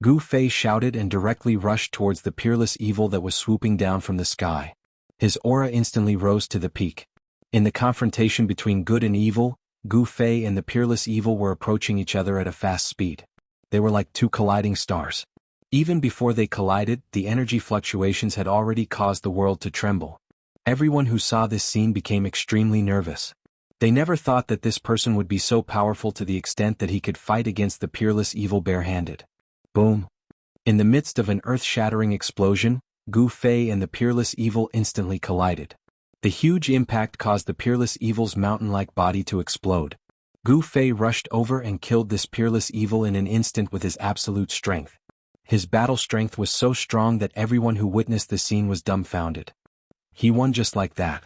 Gu Fei shouted and directly rushed towards the peerless evil that was swooping down from the sky. His aura instantly rose to the peak. In the confrontation between good and evil, Gu Fei and the peerless evil were approaching each other at a fast speed. They were like two colliding stars. Even before they collided, the energy fluctuations had already caused the world to tremble. Everyone who saw this scene became extremely nervous. They never thought that this person would be so powerful to the extent that he could fight against the peerless evil barehanded. Boom! In the midst of an earth-shattering explosion, Gu Fei and the peerless evil instantly collided. The huge impact caused the peerless evil's mountain-like body to explode. Gu Fei rushed over and killed this peerless evil in an instant with his absolute strength. His battle strength was so strong that everyone who witnessed the scene was dumbfounded. He won just like that.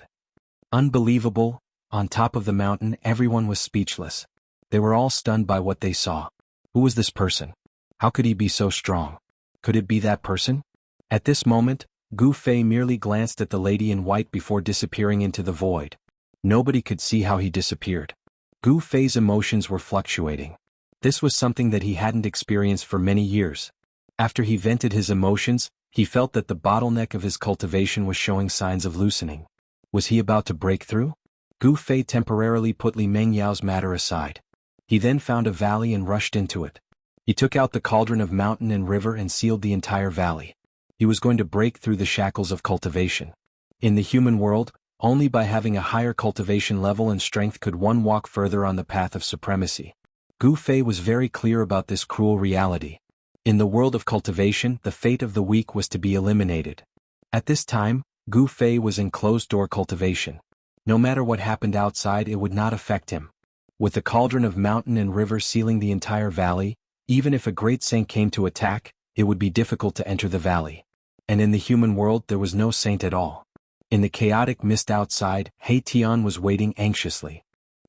Unbelievable! On top of the mountain, everyone was speechless. They were all stunned by what they saw. Who was this person? How could he be so strong? Could it be that person? At this moment, Gu Fei merely glanced at the lady in white before disappearing into the void. Nobody could see how he disappeared. Gu Fei's emotions were fluctuating. This was something that he hadn't experienced for many years. After he vented his emotions, he felt that the bottleneck of his cultivation was showing signs of loosening. Was he about to break through? Gu Fei temporarily put Li Mengyao's matter aside. He then found a valley and rushed into it. He took out the cauldron of mountain and river and sealed the entire valley. He was going to break through the shackles of cultivation. In the human world, only by having a higher cultivation level and strength could one walk further on the path of supremacy. Gu Fei was very clear about this cruel reality. In the world of cultivation, the fate of the weak was to be eliminated. At this time, Gu Fei was in closed-door cultivation. No matter what happened outside, it would not affect him. With the cauldron of mountain and river sealing the entire valley, even if a great saint came to attack, it would be difficult to enter the valley. And in the human world there was no saint at all. In the chaotic mist outside, He Tian was waiting anxiously.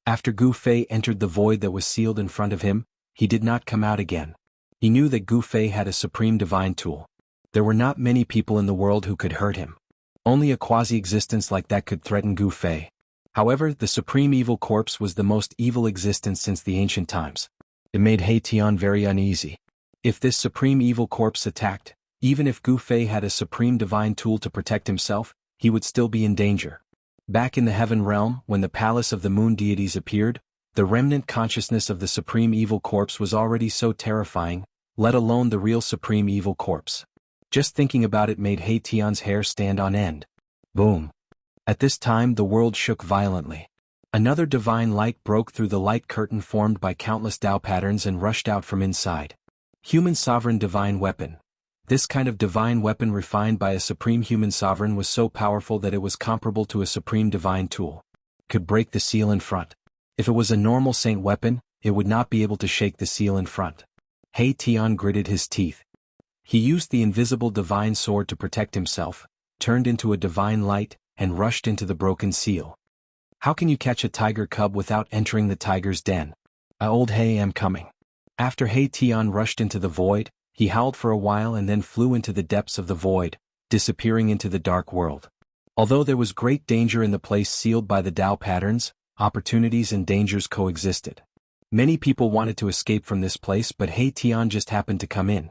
After Gu Fei entered the void that was sealed in front of him, he did not come out again. He knew that Gu Fei had a supreme divine tool. There were not many people in the world who could hurt him. Only a quasi-existence like that could threaten Gu Fei. However, the supreme evil corpse was the most evil existence since the ancient times. It made He Tian very uneasy. If this supreme evil corpse attacked, even if Gu Fei had a supreme divine tool to protect himself, he would still be in danger. Back in the heaven realm, when the palace of the moon deities appeared, the remnant consciousness of the supreme evil corpse was already so terrifying, let alone the real supreme evil corpse. Just thinking about it made He Tian's hair stand on end. Boom. At this time the world shook violently. Another divine light broke through the light curtain formed by countless Dao patterns and rushed out from inside. Human sovereign divine weapon. This kind of divine weapon refined by a supreme human sovereign was so powerful that it was comparable to a supreme divine tool. Could break the seal in front. If it was a normal saint weapon, it would not be able to shake the seal in front. He Tian gritted his teeth. He used the invisible divine sword to protect himself, turned into a divine light, and rushed into the broken seal. How can you catch a tiger cub without entering the tiger's den? Old He am coming. After He Tian rushed into the void, he howled for a while and then flew into the depths of the void, disappearing into the dark world. Although there was great danger in the place sealed by the Dao patterns, opportunities and dangers coexisted. Many people wanted to escape from this place, but He Tian just happened to come in.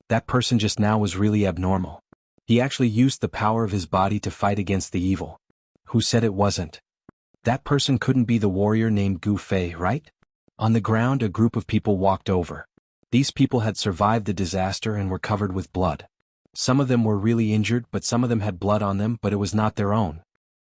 That person just now was really abnormal. He actually used the power of his body to fight against the evil. Who said it wasn't? That person couldn't be the warrior named Gu Fei, right? On the ground a group of people walked over. These people had survived the disaster and were covered with blood. Some of them were really injured, but some of them had blood on them, but it was not their own.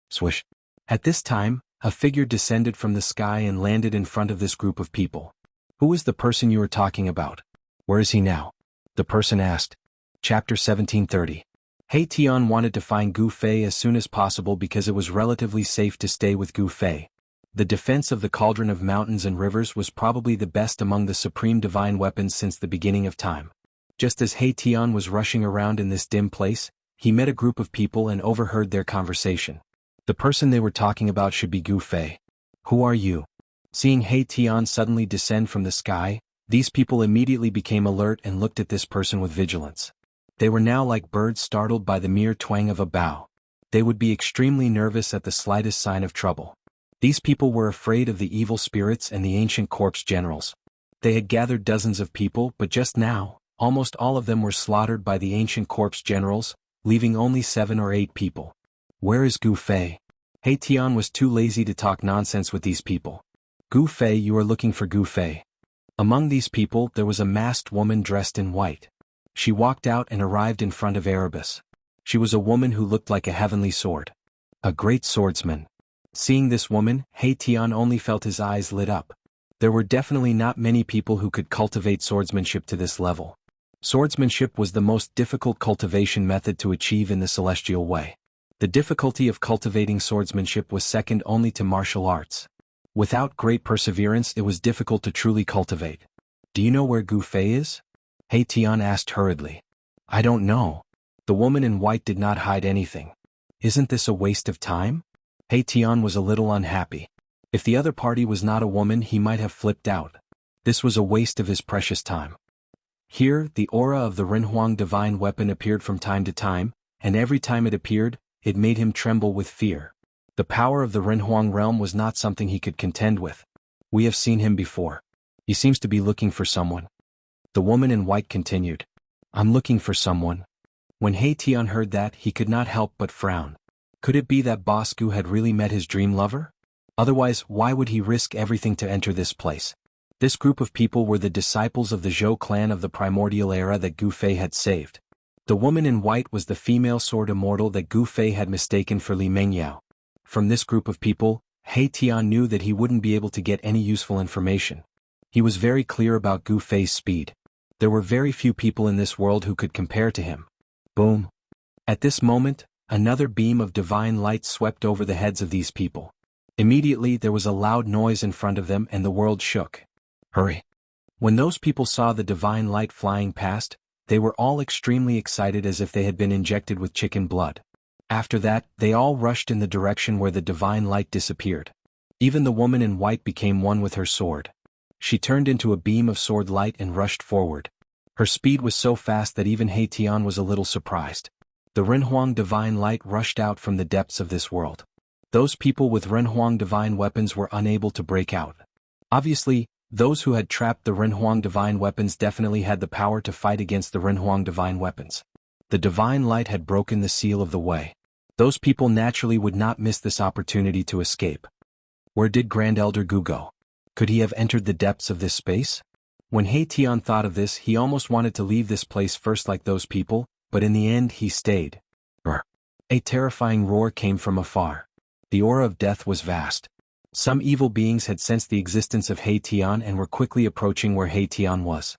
Swish. At this time, a figure descended from the sky and landed in front of this group of people. Who is the person you are talking about? Where is he now? The person asked. Chapter 1730. He Tian wanted to find Gu Fei as soon as possible because it was relatively safe to stay with Gu Fei. The defense of the cauldron of mountains and rivers was probably the best among the supreme divine weapons since the beginning of time. Just as He Tian was rushing around in this dim place, he met a group of people and overheard their conversation. The person they were talking about should be Gu Fei. Who are you? Seeing He Tian suddenly descend from the sky, these people immediately became alert and looked at this person with vigilance. They were now like birds startled by the mere twang of a bow. They would be extremely nervous at the slightest sign of trouble. These people were afraid of the evil spirits and the ancient corpse generals. They had gathered dozens of people, but just now, almost all of them were slaughtered by the ancient corpse generals, leaving only 7 or 8 people. Where is Gu Fei? He Tian was too lazy to talk nonsense with these people. Gu Fei, you are looking for Gu Fei. Among these people there was a masked woman dressed in white. She walked out and arrived in front of Erebus. She was a woman who looked like a heavenly sword. A great swordsman. Seeing this woman, He Tian only felt his eyes lit up. There were definitely not many people who could cultivate swordsmanship to this level. Swordsmanship was the most difficult cultivation method to achieve in the celestial way. The difficulty of cultivating swordsmanship was second only to martial arts. Without great perseverance it was difficult to truly cultivate. Do you know where Gu Fei is? He Tian asked hurriedly. I don't know. The woman in white did not hide anything. Isn't this a waste of time? He Tian was a little unhappy. If the other party was not a woman he might have flipped out. This was a waste of his precious time. Here, the aura of the Renhuang divine weapon appeared from time to time, and every time it appeared, it made him tremble with fear. The power of the Renhuang realm was not something he could contend with. We have seen him before. He seems to be looking for someone. The woman in white continued. I'm looking for someone. When He Tian heard that, he could not help but frown. Could it be that Boss Gu had really met his dream lover? Otherwise, why would he risk everything to enter this place? This group of people were the disciples of the Zhou clan of the primordial era that Gu Fei had saved. The woman in white was the female sword immortal that Gu Fei had mistaken for Li Mengyao. From this group of people, He Tian knew that he wouldn't be able to get any useful information. He was very clear about Gu Fei's speed. There were very few people in this world who could compare to him. Boom. At this moment, Another beam of divine light swept over the heads of these people. Immediately there was a loud noise in front of them and the world shook. Hurry! When those people saw the divine light flying past, they were all extremely excited as if they had been injected with chicken blood. After that, they all rushed in the direction where the divine light disappeared. Even the woman in white became one with her sword. She turned into a beam of sword light and rushed forward. Her speed was so fast that even He Tian was a little surprised. The Renhuang divine light rushed out from the depths of this world. Those people with Renhuang divine weapons were unable to break out. Obviously, those who had trapped the Renhuang divine weapons definitely had the power to fight against the Renhuang divine weapons. The divine light had broken the seal of the way. Those people naturally would not miss this opportunity to escape. Where did Grand Elder Gu go? Could he have entered the depths of this space? When He Tian thought of this, he almost wanted to leave this place first like those people, but in the end he stayed. Brr! A terrifying roar came from afar. The aura of death was vast. Some evil beings had sensed the existence of He Tian and were quickly approaching where He Tian was.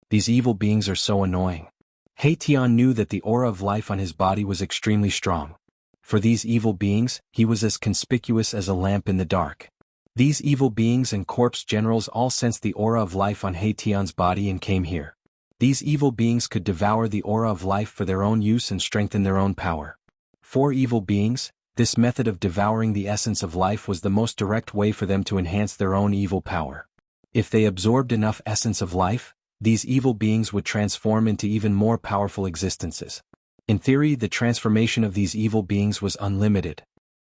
These evil beings are so annoying. He Tian knew that the aura of life on his body was extremely strong. For these evil beings, he was as conspicuous as a lamp in the dark. These evil beings and corpse generals all sensed the aura of life on He Tian's body and came here. These evil beings could devour the aura of life for their own use and strengthen their own power. For evil beings, this method of devouring the essence of life was the most direct way for them to enhance their own evil power. If they absorbed enough essence of life, these evil beings would transform into even more powerful existences. In theory, the transformation of these evil beings was unlimited.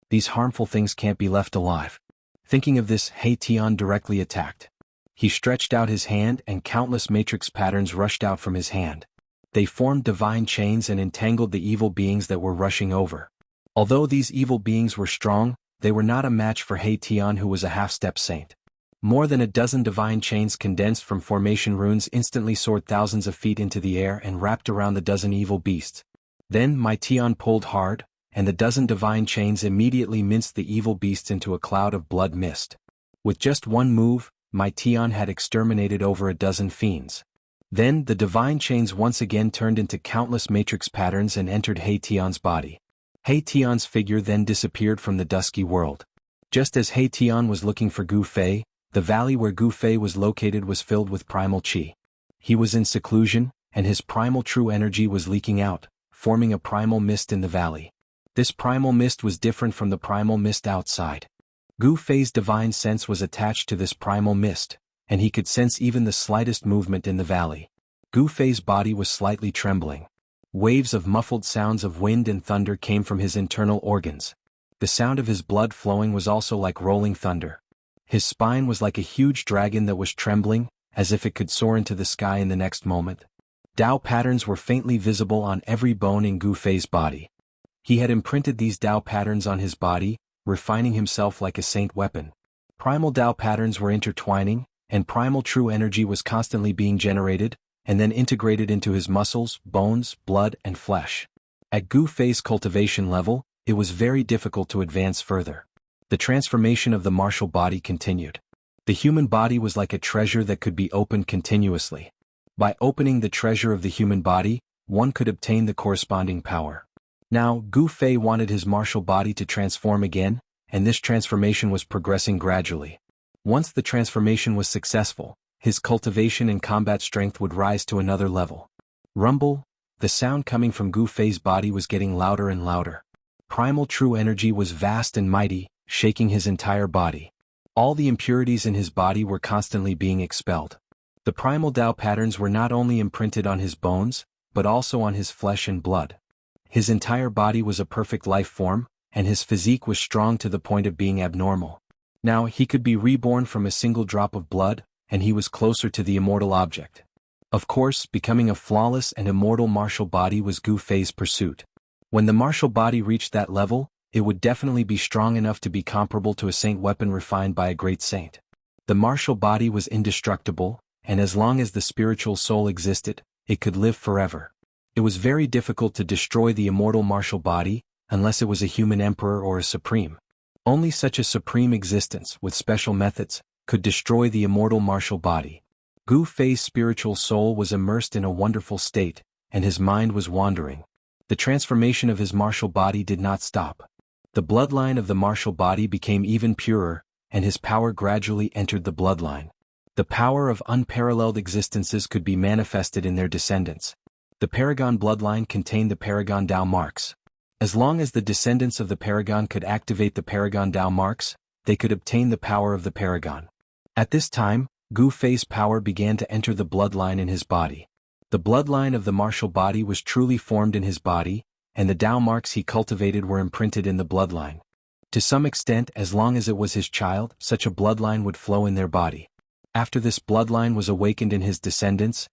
These harmful things can't be left alive. Thinking of this, He Tian directly attacked. He stretched out his hand and countless matrix patterns rushed out from his hand. They formed divine chains and entangled the evil beings that were rushing over. Although these evil beings were strong, they were not a match for He Tian, who was a half-step saint. More than a dozen divine chains condensed from formation runes instantly soared thousands of feet into the air and wrapped around the dozen evil beasts. Then Mai Tian pulled hard, and the dozen divine chains immediately minced the evil beasts into a cloud of blood mist. With just one move, Mai Tian had exterminated over a dozen fiends. Then the divine chains once again turned into countless matrix patterns and entered He Tian's body. He Tian's figure then disappeared from the dusky world. Just as He Tian was looking for Gu Fei, the valley where Gu Fei was located was filled with primal qi. He was in seclusion, and his primal true energy was leaking out, forming a primal mist in the valley. This primal mist was different from the primal mist outside. Gu Fei's divine sense was attached to this primal mist, and he could sense even the slightest movement in the valley. Gu Fei's body was slightly trembling. Waves of muffled sounds of wind and thunder came from his internal organs. The sound of his blood flowing was also like rolling thunder. His spine was like a huge dragon that was trembling, as if it could soar into the sky in the next moment. Dao patterns were faintly visible on every bone in Gu Fei's body. He had imprinted these Dao patterns on his body, refining himself like a saint weapon. Primal Dao patterns were intertwining, and primal true energy was constantly being generated, and then integrated into his muscles, bones, blood, and flesh. At Gu Fei's cultivation level, it was very difficult to advance further. The transformation of the martial body continued. The human body was like a treasure that could be opened continuously. By opening the treasure of the human body, one could obtain the corresponding power. Now, Gu Fei wanted his martial body to transform again, and this transformation was progressing gradually. Once the transformation was successful, his cultivation and combat strength would rise to another level. Rumble, the sound coming from Gu Fei's body was getting louder and louder. Primal true energy was vast and mighty, shaking his entire body. All the impurities in his body were constantly being expelled. The primal Dao patterns were not only imprinted on his bones, but also on his flesh and blood. His entire body was a perfect life form, and his physique was strong to the point of being abnormal. Now he could be reborn from a single drop of blood, and he was closer to the immortal object. Of course, becoming a flawless and immortal martial body was Gu Fei's pursuit. When the martial body reached that level, it would definitely be strong enough to be comparable to a saint weapon refined by a great saint. The martial body was indestructible, and as long as the spiritual soul existed, it could live forever. It was very difficult to destroy the immortal martial body, unless it was a human emperor or a supreme. Only such a supreme existence, with special methods, could destroy the immortal martial body. Gu Fei's spiritual soul was immersed in a wonderful state, and his mind was wandering. The transformation of his martial body did not stop. The bloodline of the martial body became even purer, and his power gradually entered the bloodline. The power of unparalleled existences could be manifested in their descendants. The Paragon bloodline contained the Paragon Dao marks. As long as the descendants of the Paragon could activate the Paragon Dao marks, they could obtain the power of the Paragon. At this time, Gu Fei's power began to enter the bloodline in his body. The bloodline of the martial body was truly formed in his body, and the Dao marks he cultivated were imprinted in the bloodline. To some extent, as long as it was his child, such a bloodline would flow in their body. After this bloodline was awakened in his descendants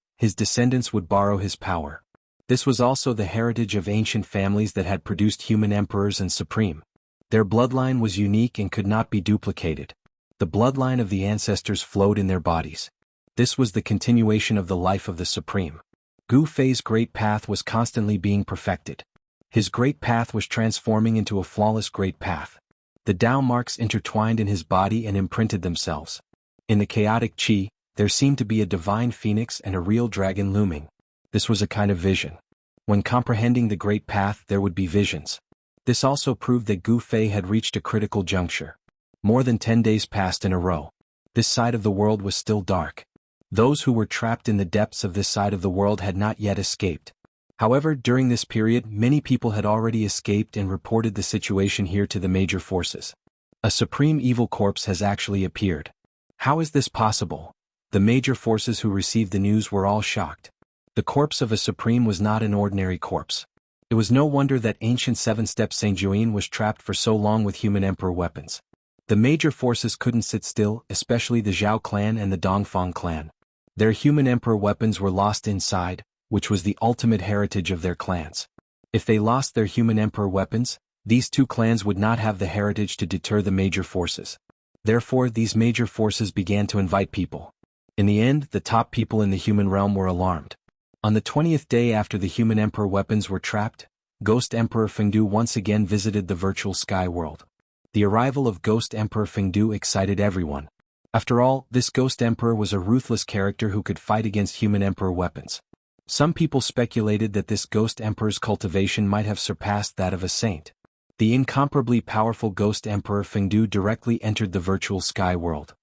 would borrow his power. This was also the heritage of ancient families that had produced human emperors and supreme. Their bloodline was unique and could not be duplicated. The bloodline of the ancestors flowed in their bodies. This was the continuation of the life of the supreme. Gu Fei's great path was constantly being perfected. His great path was transforming into a flawless great path. The Dao marks intertwined in his body and imprinted themselves. In the chaotic qi, there seemed to be a divine phoenix and a real dragon looming. This was a kind of vision. When comprehending the great path, there would be visions. This also proved that Gu Fei had reached a critical juncture. More than 10 days passed in a row. This side of the world was still dark. Those who were trapped in the depths of this side of the world had not yet escaped. However, during this period, many people had already escaped and reported the situation here to the major forces. A supreme evil corpse has actually appeared. How is this possible? The major forces who received the news were all shocked. The corpse of a supreme was not an ordinary corpse. It was no wonder that ancient seven-step Saint Juin was trapped for so long with human emperor weapons. The major forces couldn't sit still, especially the Zhao clan and the Dongfang clan. Their human emperor weapons were lost inside, which was the ultimate heritage of their clans. If they lost their human emperor weapons, these two clans would not have the heritage to deter the major forces. Therefore, these major forces began to invite people. In the end, the top people in the human realm were alarmed. On the 20th day after the human emperor weapons were trapped, Ghost Emperor Fengdu once again visited the virtual sky world. The arrival of Ghost Emperor Fengdu excited everyone. After all, this Ghost Emperor was a ruthless character who could fight against human emperor weapons. Some people speculated that this Ghost Emperor's cultivation might have surpassed that of a saint. The incomparably powerful Ghost Emperor Fengdu directly entered the virtual sky world.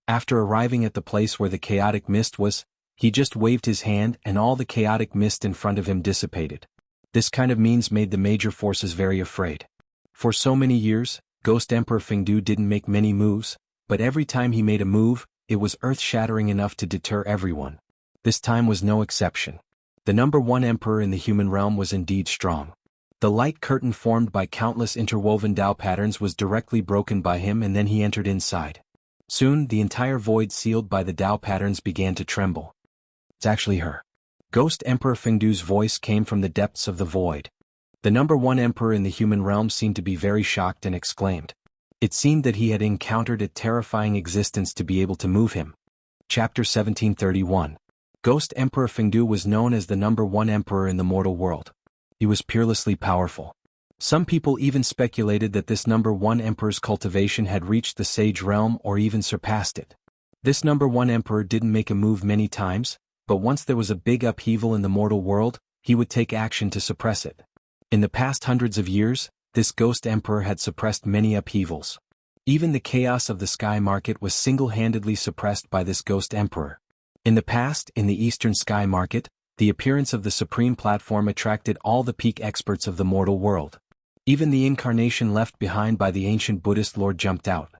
After arriving at the place where the chaotic mist was, he just waved his hand and all the chaotic mist in front of him dissipated. This kind of means made the major forces very afraid. For so many years, Ghost Emperor Fengdu didn't make many moves, but every time he made a move, it was earth-shattering enough to deter everyone. This time was no exception. The number one emperor in the human realm was indeed strong. The light curtain formed by countless interwoven Dao patterns was directly broken by him, and then he entered inside. Soon, the entire void sealed by the Dao patterns began to tremble. It's actually her. Ghost Emperor Fengdu's voice came from the depths of the void. The number one emperor in the human realm seemed to be very shocked and exclaimed. It seemed that he had encountered a terrifying existence to be able to move him. Chapter 1731. Ghost Emperor Fengdu was known as the number one emperor in the mortal world. He was peerlessly powerful. Some people even speculated that this number one emperor's cultivation had reached the sage realm or even surpassed it. This number one emperor didn't make a move many times, but once there was a big upheaval in the mortal world, he would take action to suppress it. In the past hundreds of years, this ghost emperor had suppressed many upheavals. Even the chaos of the sky market was single-handedly suppressed by this ghost emperor. In the past, in the eastern sky market, the appearance of the supreme platform attracted all the peak experts of the mortal world. Even the incarnation left behind by the ancient Buddhist lord jumped out.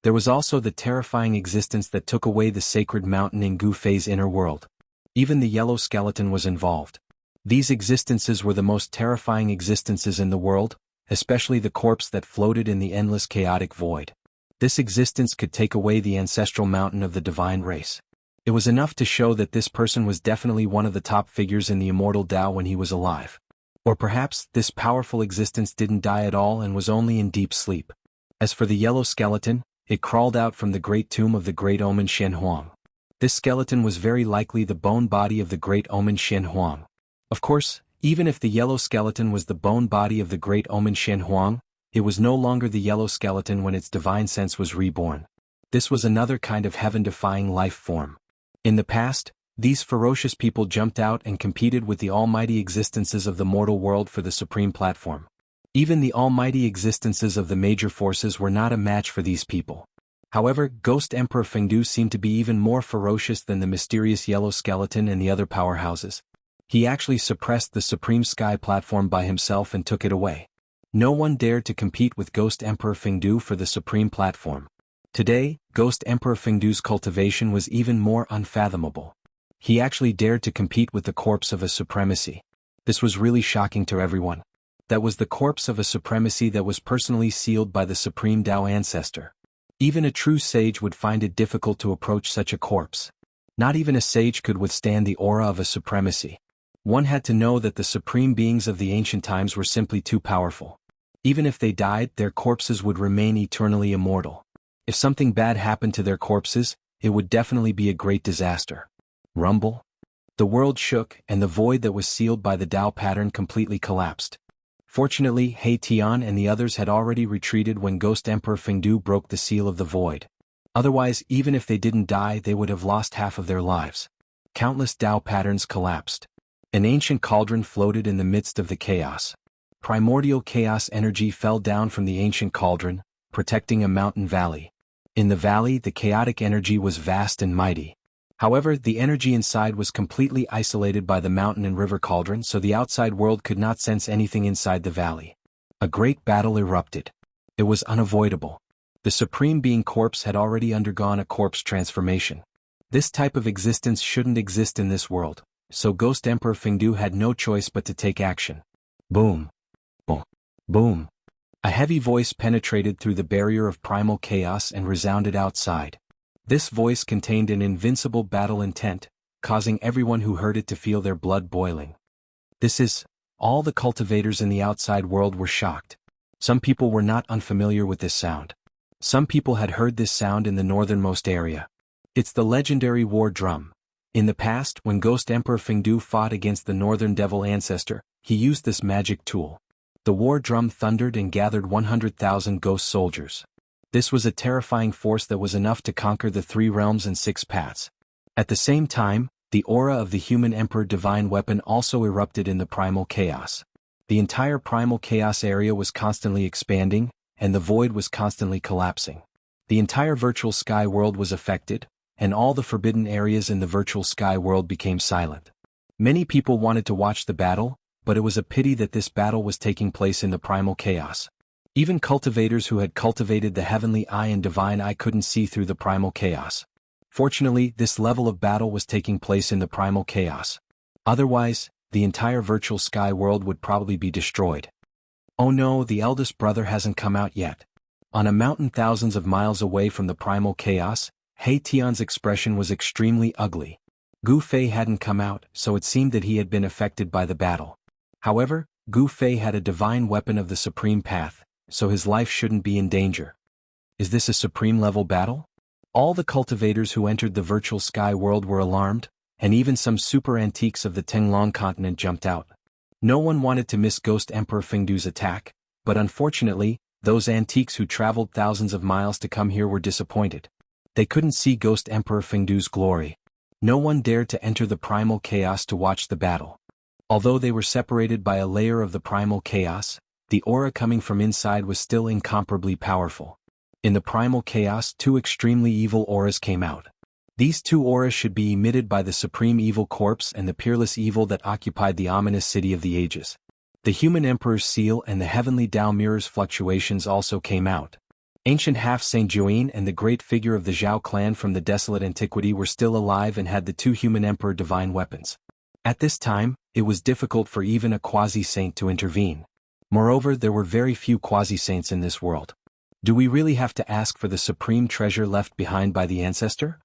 There was also the terrifying existence that took away the sacred mountain in Gu Fei's inner world. Even the yellow skeleton was involved. These existences were the most terrifying existences in the world, especially the corpse that floated in the endless chaotic void. This existence could take away the ancestral mountain of the divine race. It was enough to show that this person was definitely one of the top figures in the immortal Tao when he was alive. Or perhaps, this powerful existence didn't die at all and was only in deep sleep. As for the yellow skeleton, it crawled out from the great tomb of the great omen Shen Huang. This skeleton was very likely the bone body of the great omen Shen Huang. Of course, even if the yellow skeleton was the bone body of the great omen Shen Huang, it was no longer the yellow skeleton when its divine sense was reborn. This was another kind of heaven-defying life form. In the past, These ferocious people jumped out and competed with the almighty existences of the mortal world for the supreme platform. Even the almighty existences of the major forces were not a match for these people. However, Ghost Emperor Fengdu seemed to be even more ferocious than the mysterious yellow skeleton and the other powerhouses. He actually suppressed the supreme sky platform by himself and took it away. No one dared to compete with Ghost Emperor Fengdu for the supreme platform. Today, Ghost Emperor Fengdu's cultivation was even more unfathomable. He actually dared to compete with the corpse of a supremacy. This was really shocking to everyone. That was the corpse of a supremacy that was personally sealed by the supreme Tao ancestor. Even a true sage would find it difficult to approach such a corpse. Not even a sage could withstand the aura of a supremacy. One had to know that the supreme beings of the ancient times were simply too powerful. Even if they died, their corpses would remain eternally immortal. If something bad happened to their corpses, it would definitely be a great disaster. Rumble? The world shook, and the void that was sealed by the Tao pattern completely collapsed. Fortunately, He Tian and the others had already retreated when Ghost Emperor Fengdu broke the seal of the void. Otherwise, even if they didn't die, they would have lost half of their lives. Countless Tao patterns collapsed. An ancient cauldron floated in the midst of the chaos. Primordial chaos energy fell down from the ancient cauldron, protecting a mountain valley. In the valley, the chaotic energy was vast and mighty. However, the energy inside was completely isolated by the mountain and river cauldron, so the outside world could not sense anything inside the valley. A great battle erupted. It was unavoidable. The Supreme Being corpse had already undergone a corpse transformation. This type of existence shouldn't exist in this world, so Ghost Emperor Fengdu had no choice but to take action. Boom. Boom. Boom. A heavy voice penetrated through the barrier of primal chaos and resounded outside. This voice contained an invincible battle intent, causing everyone who heard it to feel their blood boiling. All the cultivators in the outside world were shocked. Some people were not unfamiliar with this sound. Some people had heard this sound in the northernmost area. It's the legendary war drum. In the past, when Ghost Emperor Fengdu fought against the Northern Devil ancestor, he used this magic tool. The war drum thundered and gathered 100,000 ghost soldiers. This was a terrifying force that was enough to conquer the 3 realms and 6 paths. At the same time, the aura of the human emperor divine weapon also erupted in the primal chaos. The entire primal chaos area was constantly expanding, and the void was constantly collapsing. The entire virtual sky world was affected, and all the forbidden areas in the virtual sky world became silent. Many people wanted to watch the battle, but it was a pity that this battle was taking place in the primal chaos. Even cultivators who had cultivated the heavenly eye and divine eye couldn't see through the primal chaos. Fortunately, this level of battle was taking place in the primal chaos. Otherwise, the entire virtual sky world would probably be destroyed. Oh no, the eldest brother hasn't come out yet. On a mountain thousands of miles away from the primal chaos, He Tian's expression was extremely ugly. Gu Fei hadn't come out, so it seemed that he had been affected by the battle. However, Gu Fei had a divine weapon of the supreme path, so his life shouldn't be in danger. Is this a supreme level battle? All the cultivators who entered the virtual sky world were alarmed, and even some super antiques of the Tenglong continent jumped out. No one wanted to miss Ghost Emperor Fengdu's attack, but unfortunately, those antiques who traveled thousands of miles to come here were disappointed. They couldn't see Ghost Emperor Fengdu's glory. No one dared to enter the primal chaos to watch the battle. Although they were separated by a layer of the primal chaos, the aura coming from inside was still incomparably powerful. In the primal chaos, 2 extremely evil auras came out. These 2 auras should be emitted by the supreme evil corpse and the peerless evil that occupied the ominous city of the ages. The human emperor's seal and the heavenly Tao mirror's fluctuations also came out. Ancient half-Saint Juin and the great figure of the Zhao clan from the desolate antiquity were still alive and had the 2 human emperor divine weapons. At this time, it was difficult for even a quasi-saint to intervene. Moreover, there were very few quasi-saints in this world. Do we really have to ask for the supreme treasure left behind by the ancestor?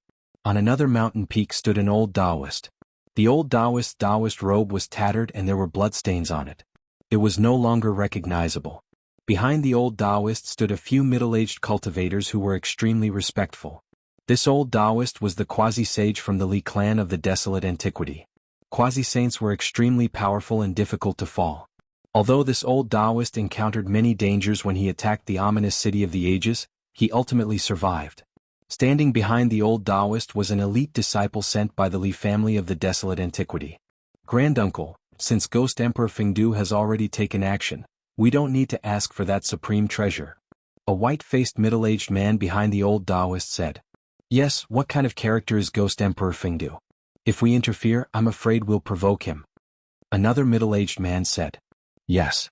On another mountain peak stood an old Taoist. The old Taoist robe was tattered and there were bloodstains on it. It was no longer recognizable. Behind the old Taoist stood a few middle-aged cultivators who were extremely respectful. This old Taoist was the quasi-sage from the Li clan of the desolate antiquity. Quasi-saints were extremely powerful and difficult to fall. Although this old Taoist encountered many dangers when he attacked the ominous city of the ages, he ultimately survived. Standing behind the old Taoist was an elite disciple sent by the Li family of the desolate antiquity. Granduncle, since Ghost Emperor Fengdu has already taken action, we don't need to ask for that supreme treasure. A white-faced middle-aged man behind the old Taoist said. Yes, what kind of character is Ghost Emperor Fengdu? If we interfere, I'm afraid we'll provoke him. Another middle-aged man said. Yes.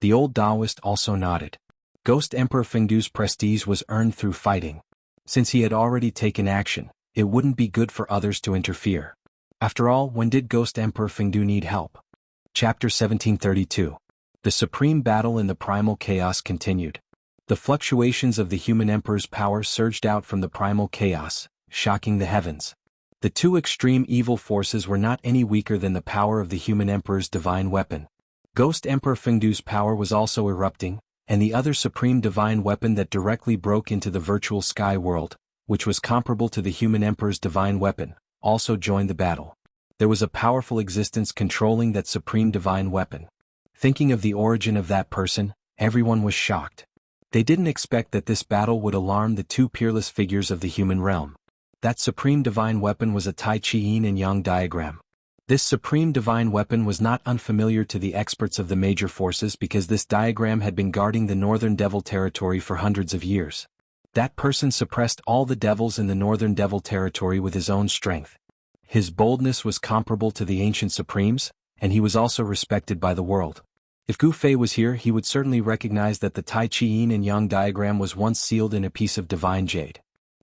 The old Taoist also nodded. Ghost Emperor Fengdu's prestige was earned through fighting. Since he had already taken action, it wouldn't be good for others to interfere. After all, when did Ghost Emperor Fengdu need help? Chapter 1732. The supreme battle in the primal chaos continued. The fluctuations of the human emperor's power surged out from the primal chaos, shocking the heavens. The two extreme evil forces were not any weaker than the power of the human emperor's divine weapon. Ghost Emperor Fengdu's power was also erupting, and the other supreme divine weapon that directly broke into the virtual sky world, which was comparable to the human emperor's divine weapon, also joined the battle. There was a powerful existence controlling that supreme divine weapon. Thinking of the origin of that person, everyone was shocked. They didn't expect that this battle would alarm the two peerless figures of the human realm. That supreme divine weapon was a Tai Chi Yin and Yang diagram. This supreme divine weapon was not unfamiliar to the experts of the major forces because this diagram had been guarding the Northern Devil Territory for hundreds of years. That person suppressed all the devils in the Northern Devil Territory with his own strength. His boldness was comparable to the ancient supremes, and he was also respected by the world. If Gu Fei was here, he would certainly recognize that the Tai Chi Yin and Yang diagram was once sealed in a piece of divine jade.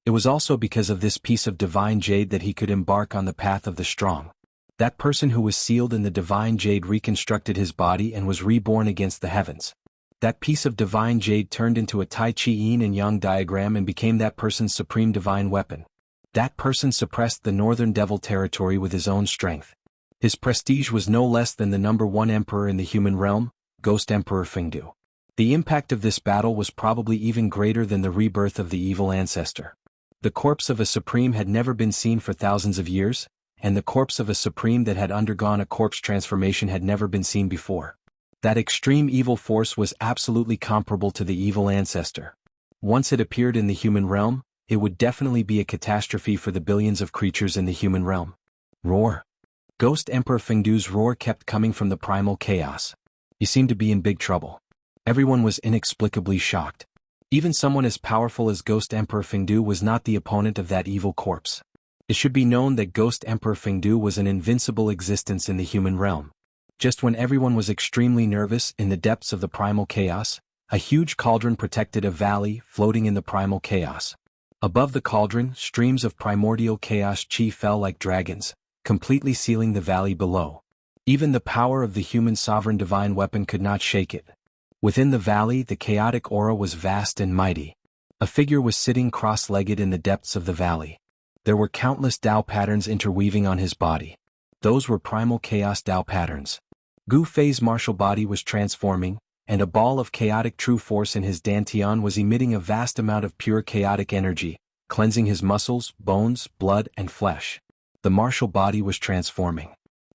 It was also because of this piece of divine jade that he could embark on the path of the strong. That person who was sealed in the divine jade reconstructed his body and was reborn against the heavens. That piece of divine jade turned into a Tai Chi Yin and Yang diagram and became that person's supreme divine weapon. That person suppressed the Northern Devil Territory with his own strength. His prestige was no less than the number one emperor in the human realm, Ghost Emperor Fengdu. The impact of this battle was probably even greater than the rebirth of the evil ancestor. The corpse of a supreme had never been seen for thousands of years, and the corpse of a supreme that had undergone a corpse transformation had never been seen before. That extreme evil force was absolutely comparable to the evil ancestor. Once it appeared in the human realm, it would definitely be a catastrophe for the billions of creatures in the human realm. Roar. Ghost Emperor Fengdu's roar kept coming from the primal chaos. He seemed to be in big trouble. Everyone was inexplicably shocked. Even someone as powerful as Ghost Emperor Fengdu was not the opponent of that evil corpse. It should be known that Ghost Emperor Fengdu was an invincible existence in the human realm. Just when everyone was extremely nervous in the depths of the primal chaos, a huge cauldron protected a valley floating in the primal chaos. Above the cauldron, streams of primordial chaos chi fell like dragons, completely sealing the valley below. Even the power of the human sovereign divine weapon could not shake it. Within the valley, the chaotic aura was vast and mighty. A figure was sitting cross-legged in the depths of the valley. There were countless Tao patterns interweaving on his body. Those were primal chaos Tao patterns. Gu Fei's martial body was transforming, and a ball of chaotic true force in his dantian was emitting a vast amount of pure chaotic energy, cleansing his muscles, bones, blood, and flesh. The martial body was transforming.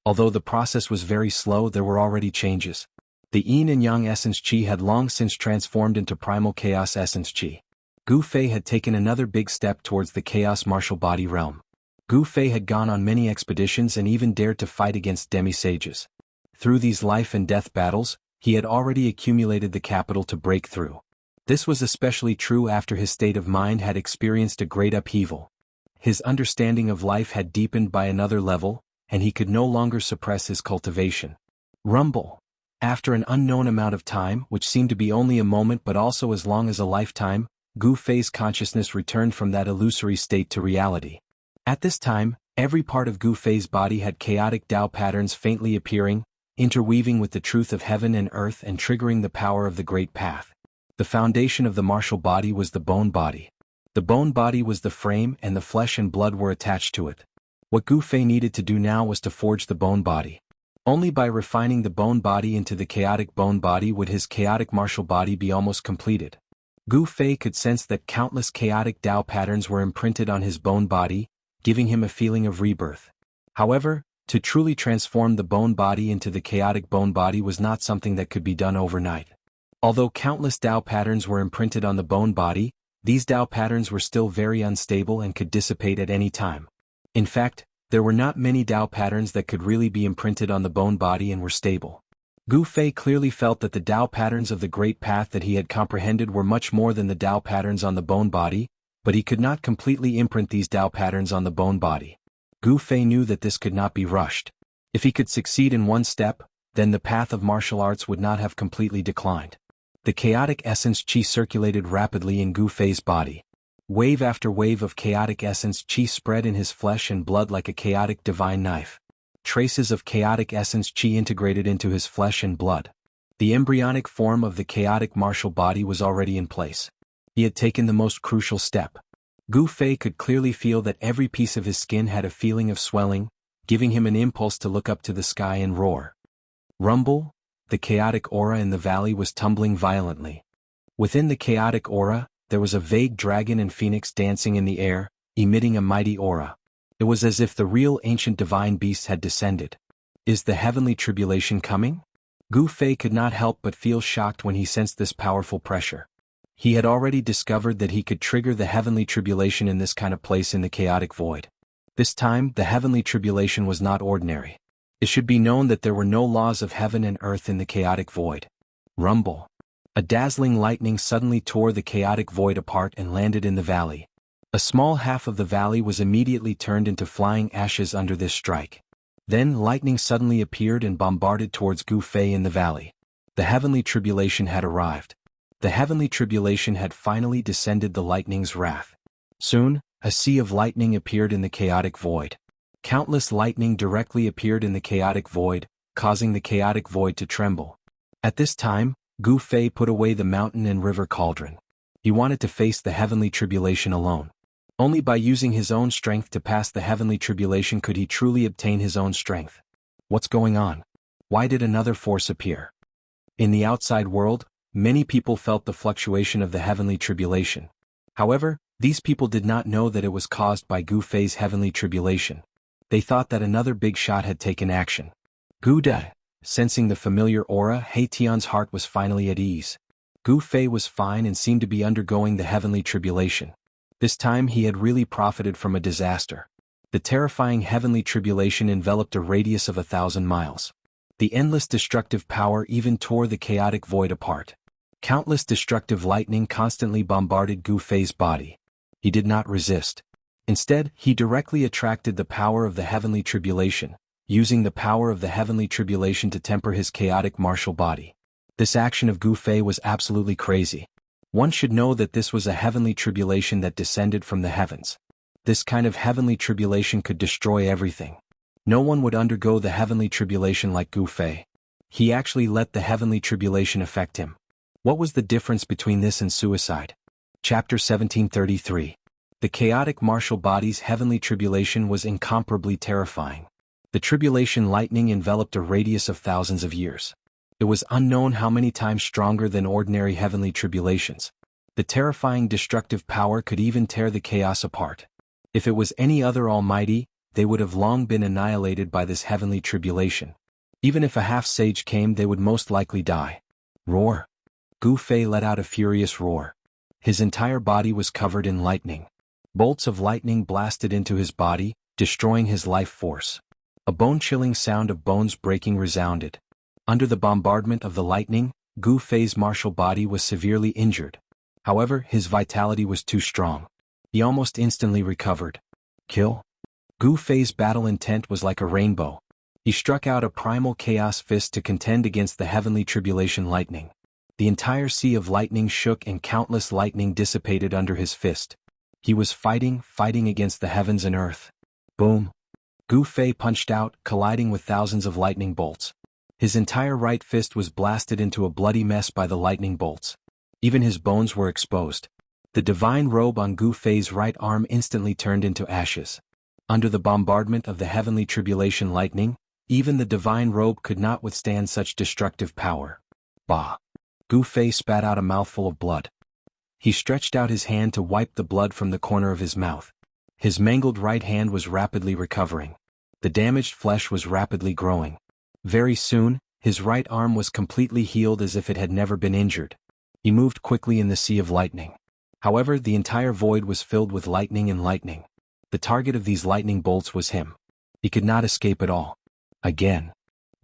Although the process was very slow, there were already changes. The Yin and Yang essence chi had long since transformed into primal chaos essence chi. Gu Fei had taken another big step towards the chaos martial body realm. Gu Fei had gone on many expeditions and even dared to fight against demi-sages. Through these life and death battles, he had already accumulated the capital to break through. This was especially true after his state of mind had experienced a great upheaval. His understanding of life had deepened by another level, and he could no longer suppress his cultivation. Rumble. After an unknown amount of time, which seemed to be only a moment but also as long as a lifetime, Gu Fei's consciousness returned from that illusory state to reality. At this time, every part of Gu Fei's body had chaotic Tao patterns faintly appearing, interweaving with the truth of heaven and earth and triggering the power of the Great Path. The foundation of the martial body was the bone body. The bone body was the frame and the flesh and blood were attached to it. What Gu Fei needed to do now was to forge the bone body. Only by refining the bone body into the chaotic bone body would his chaotic martial body be almost completed. Gu Fei could sense that countless chaotic Tao patterns were imprinted on his bone body, giving him a feeling of rebirth. However, to truly transform the bone body into the chaotic bone body was not something that could be done overnight. Although countless Tao patterns were imprinted on the bone body, these Dao patterns were still very unstable and could dissipate at any time. In fact, there were not many Dao patterns that could really be imprinted on the bone body and were stable. Gu Fei clearly felt that the Dao patterns of the Great Path that he had comprehended were much more than the Dao patterns on the bone body, but he could not completely imprint these Dao patterns on the bone body. Gu Fei knew that this could not be rushed. If he could succeed in one step, then the path of martial arts would not have completely declined. The chaotic essence Qi circulated rapidly in Gu Fei's body. Wave after wave of chaotic essence Qi spread in his flesh and blood like a chaotic divine knife. Traces of chaotic essence Qi integrated into his flesh and blood. The embryonic form of the chaotic martial body was already in place. He had taken the most crucial step. Gu Fei could clearly feel that every piece of his skin had a feeling of swelling, giving him an impulse to look up to the sky and roar. Rumble, the chaotic aura in the valley was tumbling violently. Within the chaotic aura, there was a vague dragon and phoenix dancing in the air, emitting a mighty aura. It was as if the real ancient divine beast had descended. Is the heavenly tribulation coming? Gu Fei could not help but feel shocked when he sensed this powerful pressure. He had already discovered that he could trigger the heavenly tribulation in this kind of place in the chaotic void. This time, the heavenly tribulation was not ordinary. It should be known that there were no laws of heaven and earth in the chaotic void. Rumble. A dazzling lightning suddenly tore the chaotic void apart and landed in the valley. A small half of the valley was immediately turned into flying ashes under this strike. Then lightning suddenly appeared and bombarded towards Gu Fei in the valley. The heavenly tribulation had arrived. The heavenly tribulation had finally descended the lightning's wrath. Soon, a sea of lightning appeared in the chaotic void. Countless lightning directly appeared in the chaotic void, causing the chaotic void to tremble. At this time, Gu Fei put away the mountain and river cauldron. He wanted to face the heavenly tribulation alone. Only by using his own strength to pass the heavenly tribulation could he truly obtain his own strength. What's going on? Why did another force appear? In the outside world, many people felt the fluctuation of the heavenly tribulation. However, these people did not know that it was caused by Gu Fei's heavenly tribulation. They thought that another big shot had taken action. Gu Dai. Sensing the familiar aura, He Tian's heart was finally at ease. Gu Fei was fine and seemed to be undergoing the heavenly tribulation. This time he had really profited from a disaster. The terrifying heavenly tribulation enveloped a radius of 1,000 miles. The endless destructive power even tore the chaotic void apart. Countless destructive lightning constantly bombarded Gu Fei's body. He did not resist. Instead, he directly attracted the power of the heavenly tribulation, using the power of the heavenly tribulation to temper his chaotic martial body. This action of Gu Fei was absolutely crazy. One should know that this was a heavenly tribulation that descended from the heavens. This kind of heavenly tribulation could destroy everything. No one would undergo the heavenly tribulation like Gu Fei. He actually let the heavenly tribulation affect him. What was the difference between this and suicide? Chapter 1733. The chaotic martial body's heavenly tribulation was incomparably terrifying. The tribulation lightning enveloped a radius of thousands of years. It was unknown how many times stronger than ordinary heavenly tribulations. The terrifying destructive power could even tear the chaos apart. If it was any other almighty, they would have long been annihilated by this heavenly tribulation. Even if a half-sage came, they would most likely die. Roar. Gu Fei let out a furious roar. His entire body was covered in lightning. Bolts of lightning blasted into his body, destroying his life force. A bone-chilling sound of bones breaking resounded. Under the bombardment of the lightning, Gu Fei's martial body was severely injured. However, his vitality was too strong. He almost instantly recovered. Kill? Gu Fei's battle intent was like a rainbow. He struck out a primal chaos fist to contend against the heavenly tribulation lightning. The entire sea of lightning shook and countless lightning dissipated under his fist. He was fighting against the heavens and earth. Boom. Gu Fei punched out, colliding with thousands of lightning bolts. His entire right fist was blasted into a bloody mess by the lightning bolts. Even his bones were exposed. The divine robe on Gu Fei's right arm instantly turned into ashes. Under the bombardment of the heavenly tribulation lightning, even the divine robe could not withstand such destructive power. Bah! Gu Fei spat out a mouthful of blood. He stretched out his hand to wipe the blood from the corner of his mouth. His mangled right hand was rapidly recovering. The damaged flesh was rapidly growing. Very soon, his right arm was completely healed as if it had never been injured. He moved quickly in the sea of lightning. However, the entire void was filled with lightning and lightning. The target of these lightning bolts was him. He could not escape at all. Again.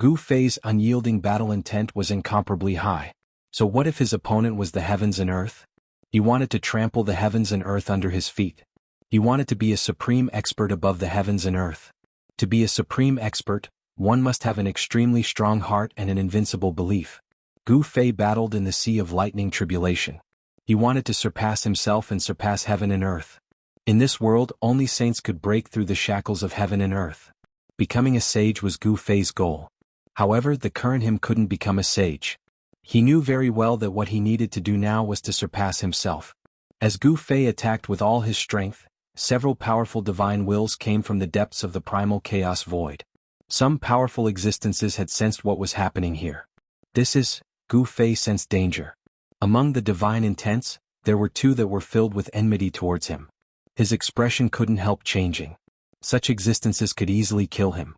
Gu Fei's unyielding battle intent was incomparably high. So what if his opponent was the heavens and earth? He wanted to trample the heavens and earth under his feet. He wanted to be a supreme expert above the heavens and earth. To be a supreme expert, one must have an extremely strong heart and an invincible belief. Gu Fei battled in the sea of lightning tribulation. He wanted to surpass himself and surpass heaven and earth. In this world, only saints could break through the shackles of heaven and earth. Becoming a sage was Gu Fei's goal. However, the current him couldn't become a sage. He knew very well that what he needed to do now was to surpass himself. As Gu Fei attacked with all his strength, several powerful divine wills came from the depths of the primal chaos void. Some powerful existences had sensed what was happening here. Gu Fei sensed danger. Among the divine intents, there were two that were filled with enmity towards him. His expression couldn't help changing. Such existences could easily kill him.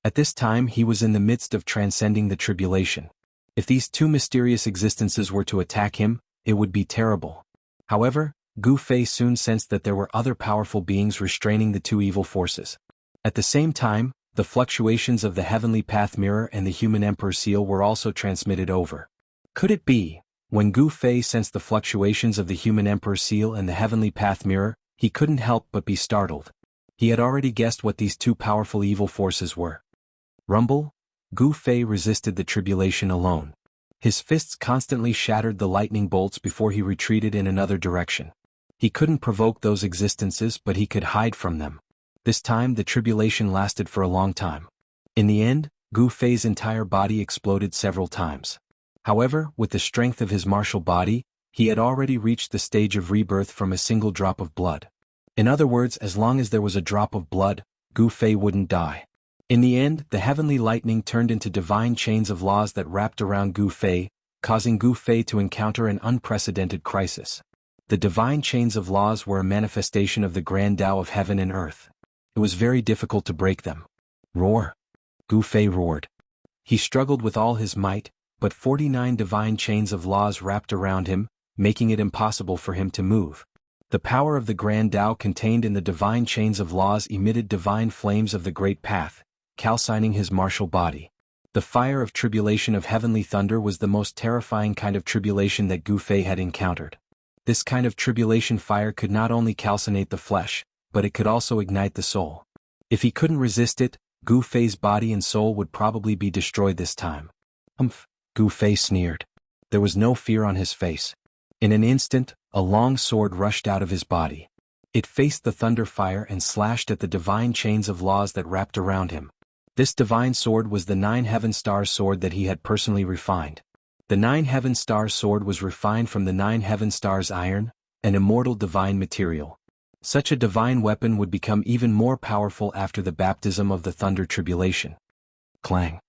At this time he was in the midst of transcending the tribulation. If these two mysterious existences were to attack him, it would be terrible. However, Gu Fei soon sensed that there were other powerful beings restraining the two evil forces. At the same time, the fluctuations of the heavenly path mirror and the human emperor seal were also transmitted over. Could it be? When Gu Fei sensed the fluctuations of the human emperor seal and the heavenly path mirror, he couldn't help but be startled. He had already guessed what these two powerful evil forces were. Rumble? Gu Fei resisted the tribulation alone. His fists constantly shattered the lightning bolts before he retreated in another direction. He couldn't provoke those existences, but he could hide from them. This time the tribulation lasted for a long time. In the end, Gu Fei's entire body exploded several times. However, with the strength of his martial body, he had already reached the stage of rebirth from a single drop of blood. In other words, as long as there was a drop of blood, Gu Fei wouldn't die. In the end, the heavenly lightning turned into divine chains of laws that wrapped around Gu Fei, causing Gu Fei to encounter an unprecedented crisis. The divine chains of laws were a manifestation of the grand Tao of heaven and earth. It was very difficult to break them. Roar! Gu Fei roared. He struggled with all his might, but 49 divine chains of laws wrapped around him, making it impossible for him to move. The power of the grand Tao contained in the divine chains of laws emitted divine flames of the great path, calcining his martial body. The fire of tribulation of heavenly thunder was the most terrifying kind of tribulation that Gu Fei had encountered. This kind of tribulation fire could not only calcinate the flesh, but it could also ignite the soul. If he couldn't resist it, Gu Fei's body and soul would probably be destroyed this time. Gu Fei sneered. There was no fear on his face. In an instant, a long sword rushed out of his body. It faced the thunder fire and slashed at the divine chains of laws that wrapped around him. This divine sword was the 9 Heaven Star sword that he had personally refined. The 9 Heaven Star sword was refined from the 9 Heaven Stars iron, an immortal divine material. Such a divine weapon would become even more powerful after the baptism of the thunder tribulation. Clang.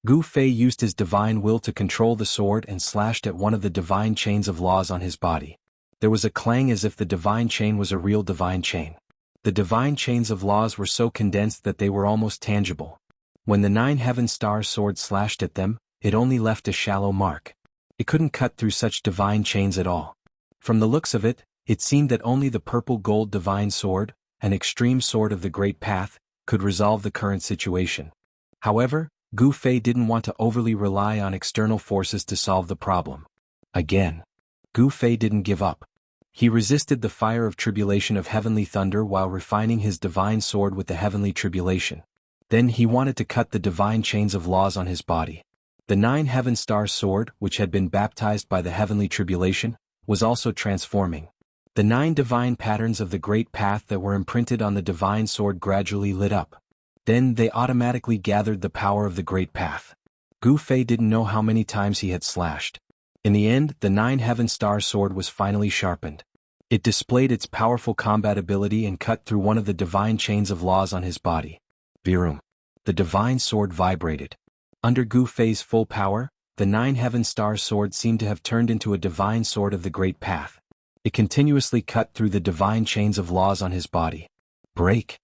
Gu Fei used his divine will to control the sword and slashed at one of the divine chains of laws on his body. There was a clang as if the divine chain was a real divine chain. The divine chains of laws were so condensed that they were almost tangible. When the 9 Heaven Star sword slashed at them, it only left a shallow mark. It couldn't cut through such divine chains at all. From the looks of it, it seemed that only the purple gold divine sword, an extreme sword of the great path, could resolve the current situation. However, Gu Fei didn't want to overly rely on external forces to solve the problem. Again, Gu Fei didn't give up. He resisted the fire of tribulation of heavenly thunder while refining his divine sword with the heavenly tribulation. Then he wanted to cut the divine chains of laws on his body. The 9 Heaven Star sword, which had been baptized by the heavenly tribulation, was also transforming. The 9 divine patterns of the great path that were imprinted on the divine sword gradually lit up. Then they automatically gathered the power of the great path. Gu Fei didn't know how many times he had slashed. In the end, the 9 Heaven Star sword was finally sharpened. It displayed its powerful combat ability and cut through one of the divine chains of laws on his body. Virum. The divine sword vibrated. Under Gu Fei's full power, the 9 Heaven Star sword seemed to have turned into a divine sword of the great path. It continuously cut through the divine chains of laws on his body. Break!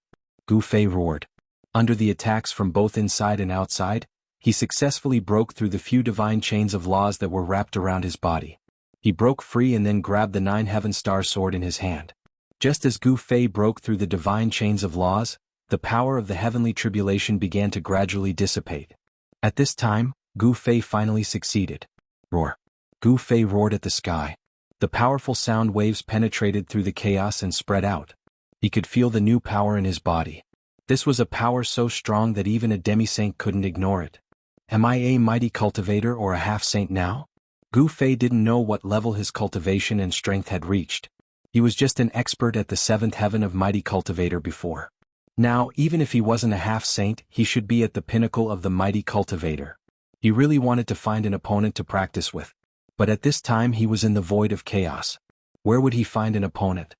Gu Fei roared. Under the attacks from both inside and outside, he successfully broke through the few divine chains of laws that were wrapped around his body. He broke free and then grabbed the 9 Heaven Star sword in his hand. Just as Gu Fei broke through the divine chains of laws, the power of the heavenly tribulation began to gradually dissipate. At this time, Gu Fei finally succeeded. Roar! Gu Fei roared at the sky. The powerful sound waves penetrated through the chaos and spread out. He could feel the new power in his body. This was a power so strong that even a demi-saint couldn't ignore it. Am I a mighty cultivator or a half-saint now? Gu Fei didn't know what level his cultivation and strength had reached. He was just an expert at the 7th heaven of mighty cultivator before. Now, even if he wasn't a half-saint, he should be at the pinnacle of the mighty cultivator. He really wanted to find an opponent to practice with. But at this time he was in the void of chaos. Where would he find an opponent?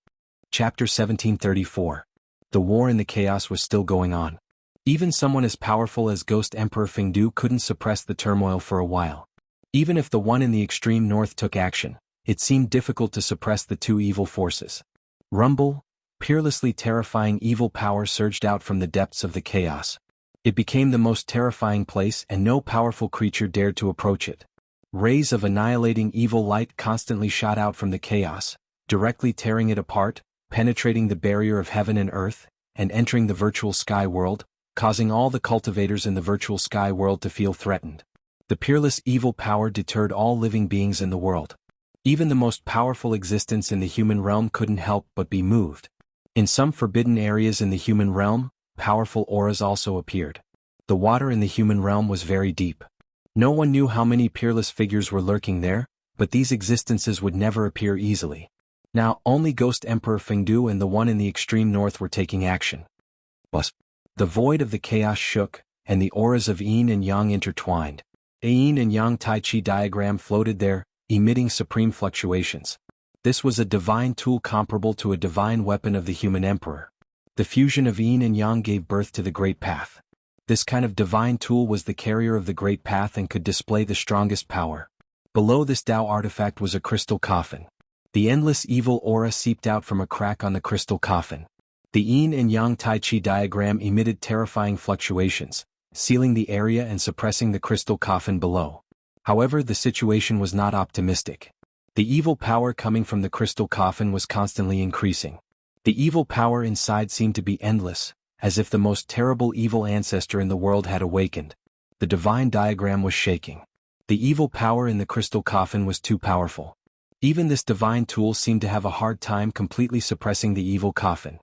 Chapter 1734. The war in the chaos was still going on. Even someone as powerful as Ghost Emperor Fengdu couldn't suppress the turmoil for a while. Even if the one in the extreme north took action, it seemed difficult to suppress the two evil forces. Rumble, peerlessly terrifying evil power surged out from the depths of the chaos. It became the most terrifying place and no powerful creature dared to approach it. Rays of annihilating evil light constantly shot out from the chaos, directly tearing it apart, penetrating the barrier of heaven and earth, and entering the virtual sky world, causing all the cultivators in the virtual sky world to feel threatened. The peerless evil power deterred all living beings in the world. Even the most powerful existence in the human realm couldn't help but be moved. In some forbidden areas in the human realm, powerful auras also appeared. The water in the human realm was very deep. No one knew how many peerless figures were lurking there, but these existences would never appear easily. Now, only Ghost Emperor Fengdu and the one in the extreme north were taking action. But the void of the chaos shook, and the auras of yin and yang intertwined. A yin and yang Tai Chi diagram floated there, emitting supreme fluctuations. This was a divine tool comparable to a divine weapon of the human emperor. The fusion of yin and yang gave birth to the Great Path. This kind of divine tool was the carrier of the Great Path and could display the strongest power. Below this Tao artifact was a crystal coffin. The endless evil aura seeped out from a crack on the crystal coffin. The yin and yang Tai Chi diagram emitted terrifying fluctuations, sealing the area and suppressing the crystal coffin below. However, the situation was not optimistic. The evil power coming from the crystal coffin was constantly increasing. The evil power inside seemed to be endless, as if the most terrible evil ancestor in the world had awakened. The divine diagram was shaking. The evil power in the crystal coffin was too powerful. Even this divine tool seemed to have a hard time completely suppressing the evil coffin.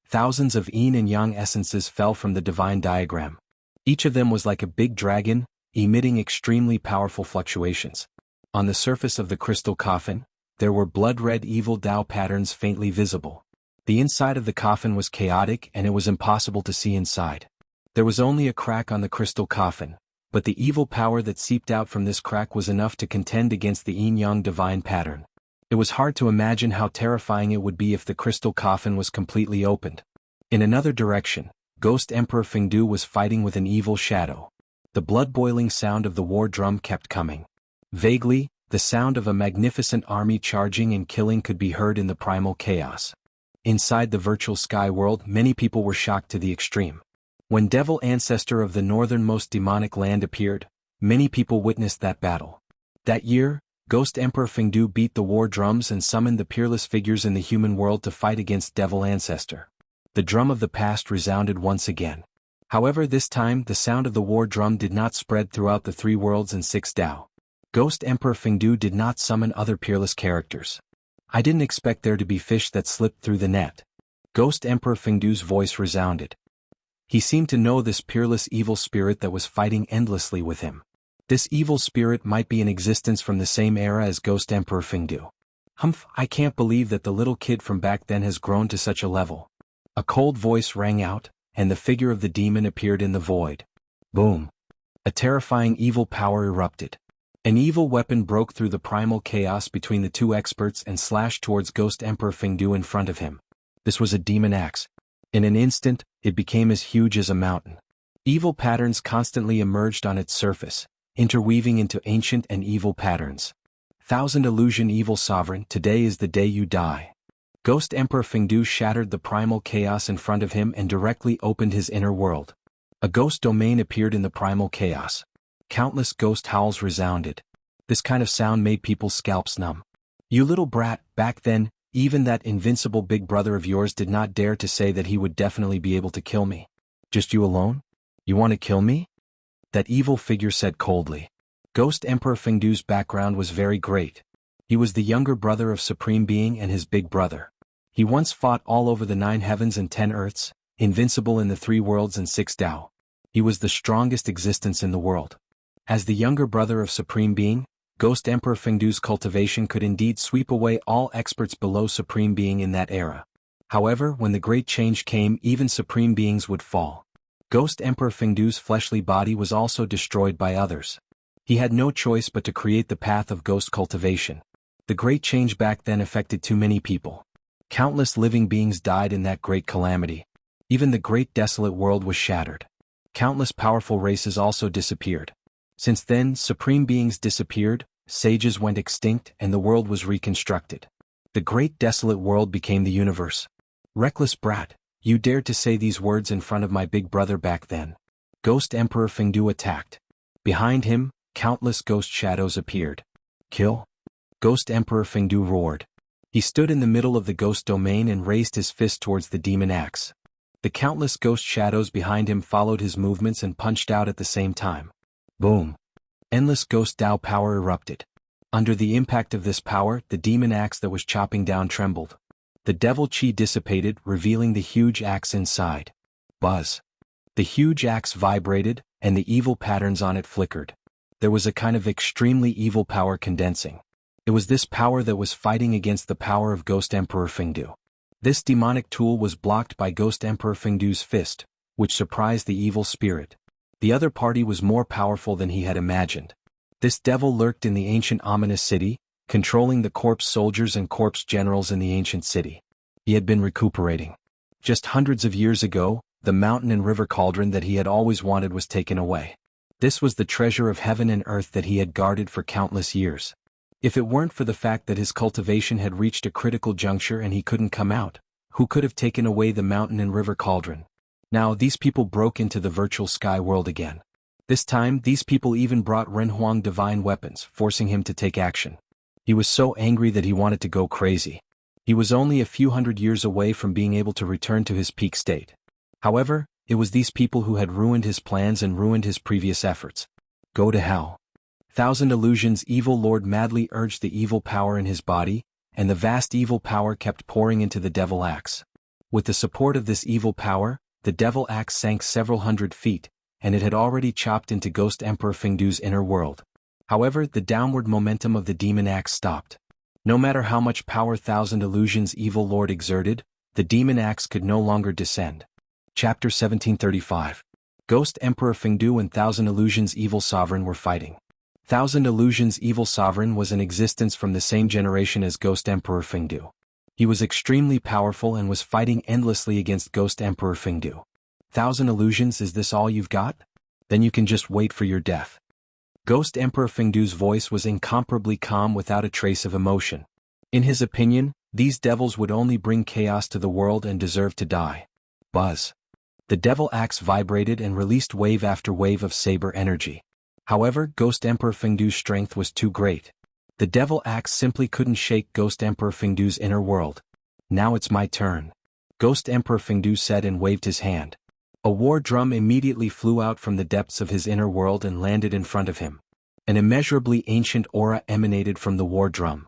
Thousands of yin and yang essences fell from the divine diagram. Each of them was like a big dragon, emitting extremely powerful fluctuations. On the surface of the crystal coffin, there were blood-red evil Tao patterns faintly visible. The inside of the coffin was chaotic and it was impossible to see inside. There was only a crack on the crystal coffin, but the evil power that seeped out from this crack was enough to contend against the yin-yang divine pattern. It was hard to imagine how terrifying it would be if the crystal coffin was completely opened. In another direction, Ghost Emperor Fengdu was fighting with an evil shadow. The blood-boiling sound of the war drum kept coming. Vaguely, the sound of a magnificent army charging and killing could be heard in the primal chaos. Inside the virtual sky world, many people were shocked to the extreme. When Devil Ancestor of the northernmost demonic land appeared, many people witnessed that battle. That year, Ghost Emperor Fengdu beat the war drums and summoned the peerless figures in the human world to fight against Devil Ancestor. The drum of the past resounded once again. However, this time the sound of the war drum did not spread throughout the 3 worlds and 6 Tao. Ghost Emperor Fengdu did not summon other peerless characters. I didn't expect there to be fish that slipped through the net. Ghost Emperor Fengdu's voice resounded. He seemed to know this peerless evil spirit that was fighting endlessly with him. This evil spirit might be in existence from the same era as Ghost Emperor Fengdu. Humph, I can't believe that the little kid from back then has grown to such a level. A cold voice rang out, and the figure of the demon appeared in the void. Boom! A terrifying evil power erupted. An evil weapon broke through the primal chaos between the 2 experts and slashed towards Ghost Emperor Fengdu in front of him. This was a demon axe. In an instant, it became as huge as a mountain. Evil patterns constantly emerged on its surface, interweaving into ancient and evil patterns. Thousand Illusion Evil Sovereign, today is the day you die. Ghost Emperor Fengdu shattered the primal chaos in front of him and directly opened his inner world. A ghost domain appeared in the primal chaos. Countless ghost howls resounded. This kind of sound made people's scalps numb. You little brat, back then, even that invincible big brother of yours did not dare to say that he would definitely be able to kill me. Just you alone? You want to kill me? That evil figure said coldly. Ghost Emperor Fengdu's background was very great. He was the younger brother of Supreme Being and his big brother. He once fought all over the 9 heavens and 10 earths, invincible in the 3 worlds and 6 Tao. He was the strongest existence in the world. As the younger brother of Supreme Being, Ghost Emperor Fengdu's cultivation could indeed sweep away all experts below Supreme Being in that era. However, when the Great Change came, even Supreme Beings would fall. Ghost Emperor Fengdu's fleshly body was also destroyed by others. He had no choice but to create the path of ghost cultivation. The Great Change back then affected too many people. Countless living beings died in that great calamity. Even the great desolate world was shattered. Countless powerful races also disappeared. Since then, Supreme Beings disappeared, sages went extinct, and the world was reconstructed. The great desolate world became the universe. Reckless brat, you dared to say these words in front of my big brother back then. Ghost Emperor Fengdu attacked. Behind him, countless ghost shadows appeared. Kill? Ghost Emperor Fengdu roared. He stood in the middle of the ghost domain and raised his fist towards the demon axe. The countless ghost shadows behind him followed his movements and punched out at the same time. Boom! Endless ghost Tao power erupted. Under the impact of this power, the demon axe that was chopping down trembled. The devil chi dissipated, revealing the huge axe inside. Buzz! The huge axe vibrated, and the evil patterns on it flickered. There was a kind of extremely evil power condensing. It was this power that was fighting against the power of Ghost Emperor Fengdu. This demonic tool was blocked by Ghost Emperor Fengdu's fist, which surprised the evil spirit. The other party was more powerful than he had imagined. This devil lurked in the ancient ominous city, controlling the corpse soldiers and corpse generals in the ancient city. He had been recuperating. Just hundreds of years ago, the mountain and river cauldron that he had always wanted was taken away. This was the treasure of heaven and earth that he had guarded for countless years. If it weren't for the fact that his cultivation had reached a critical juncture and he couldn't come out, who could have taken away the mountain and river cauldron? Now these people broke into the virtual sky world again. This time, these people even brought Renhuang divine weapons, forcing him to take action. He was so angry that he wanted to go crazy. He was only a few hundred years away from being able to return to his peak state. However, it was these people who had ruined his plans and ruined his previous efforts. Go to hell. Thousand Illusions Evil Lord madly urged the evil power in his body, and the vast evil power kept pouring into the devil axe. With the support of this evil power, the devil axe sank several hundred feet, and it had already chopped into Ghost Emperor Fengdu's inner world. However, the downward momentum of the demon axe stopped. No matter how much power Thousand Illusions Evil Lord exerted, the demon axe could no longer descend. Chapter 1735. Ghost Emperor Fengdu and Thousand Illusions Evil Sovereign were fighting. Thousand Illusions Evil Sovereign was in existence from the same generation as Ghost Emperor Fengdu. He was extremely powerful and was fighting endlessly against Ghost Emperor Fengdu. Thousand Illusions, is this all you've got? Then you can just wait for your death. Ghost Emperor Fengdu's voice was incomparably calm without a trace of emotion. In his opinion, these devils would only bring chaos to the world and deserve to die. Buzz. The devil axe vibrated and released wave after wave of saber energy. However, Ghost Emperor Fengdu's strength was too great. The devil axe simply couldn't shake Ghost Emperor Fengdu's inner world. Now it's my turn. Ghost Emperor Fengdu said and waved his hand. A war drum immediately flew out from the depths of his inner world and landed in front of him. An immeasurably ancient aura emanated from the war drum.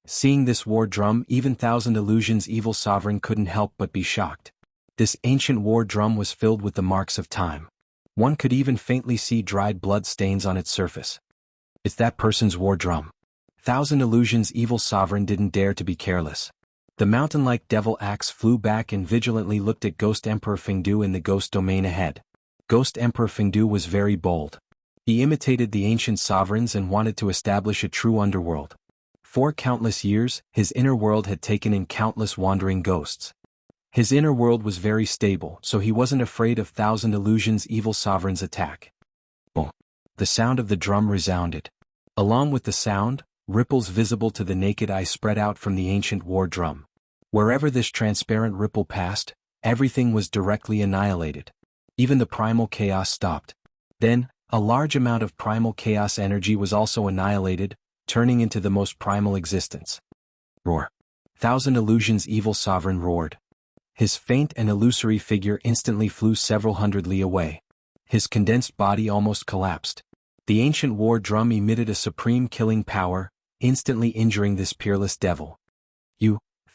Seeing this war drum, even Thousand Illusions Evil Sovereign couldn't help but be shocked. This ancient war drum was filled with the marks of time. One could even faintly see dried blood stains on its surface. It's that person's war drum. Thousand Illusions Evil Sovereign didn't dare to be careless. The mountain-like devil axe flew back and vigilantly looked at Ghost Emperor Fengdu in the ghost domain ahead. Ghost Emperor Fengdu was very bold. He imitated the ancient sovereigns and wanted to establish a true underworld. For countless years, his inner world had taken in countless wandering ghosts. His inner world was very stable, so he wasn't afraid of Thousand Illusions Evil Sovereign's attack. Boom! The sound of the drum resounded. Along with the sound, ripples visible to the naked eye spread out from the ancient war drum. Wherever this transparent ripple passed, everything was directly annihilated. Even the primal chaos stopped. Then, a large amount of primal chaos energy was also annihilated, turning into the most primal existence. Roar. Thousand Illusions' evil sovereign roared. His faint and illusory figure instantly flew several hundred li away. His condensed body almost collapsed. The ancient war drum emitted a supreme killing power, instantly injuring this peerless devil.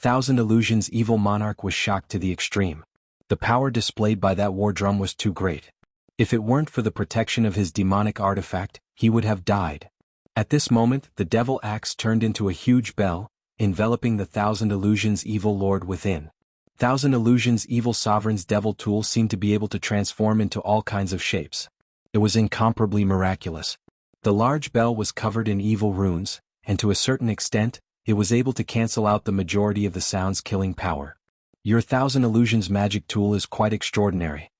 Thousand Illusions' evil monarch was shocked to the extreme. The power displayed by that war drum was too great. If it weren't for the protection of his demonic artifact, he would have died. At this moment, the devil axe turned into a huge bell, enveloping the Thousand Illusions' evil lord within. Thousand Illusions' evil sovereign's devil tool seemed to be able to transform into all kinds of shapes. It was incomparably miraculous. The large bell was covered in evil runes, and to a certain extent, it was able to cancel out the majority of the sound's killing power. Your Thousand Illusions magic tool is quite extraordinary.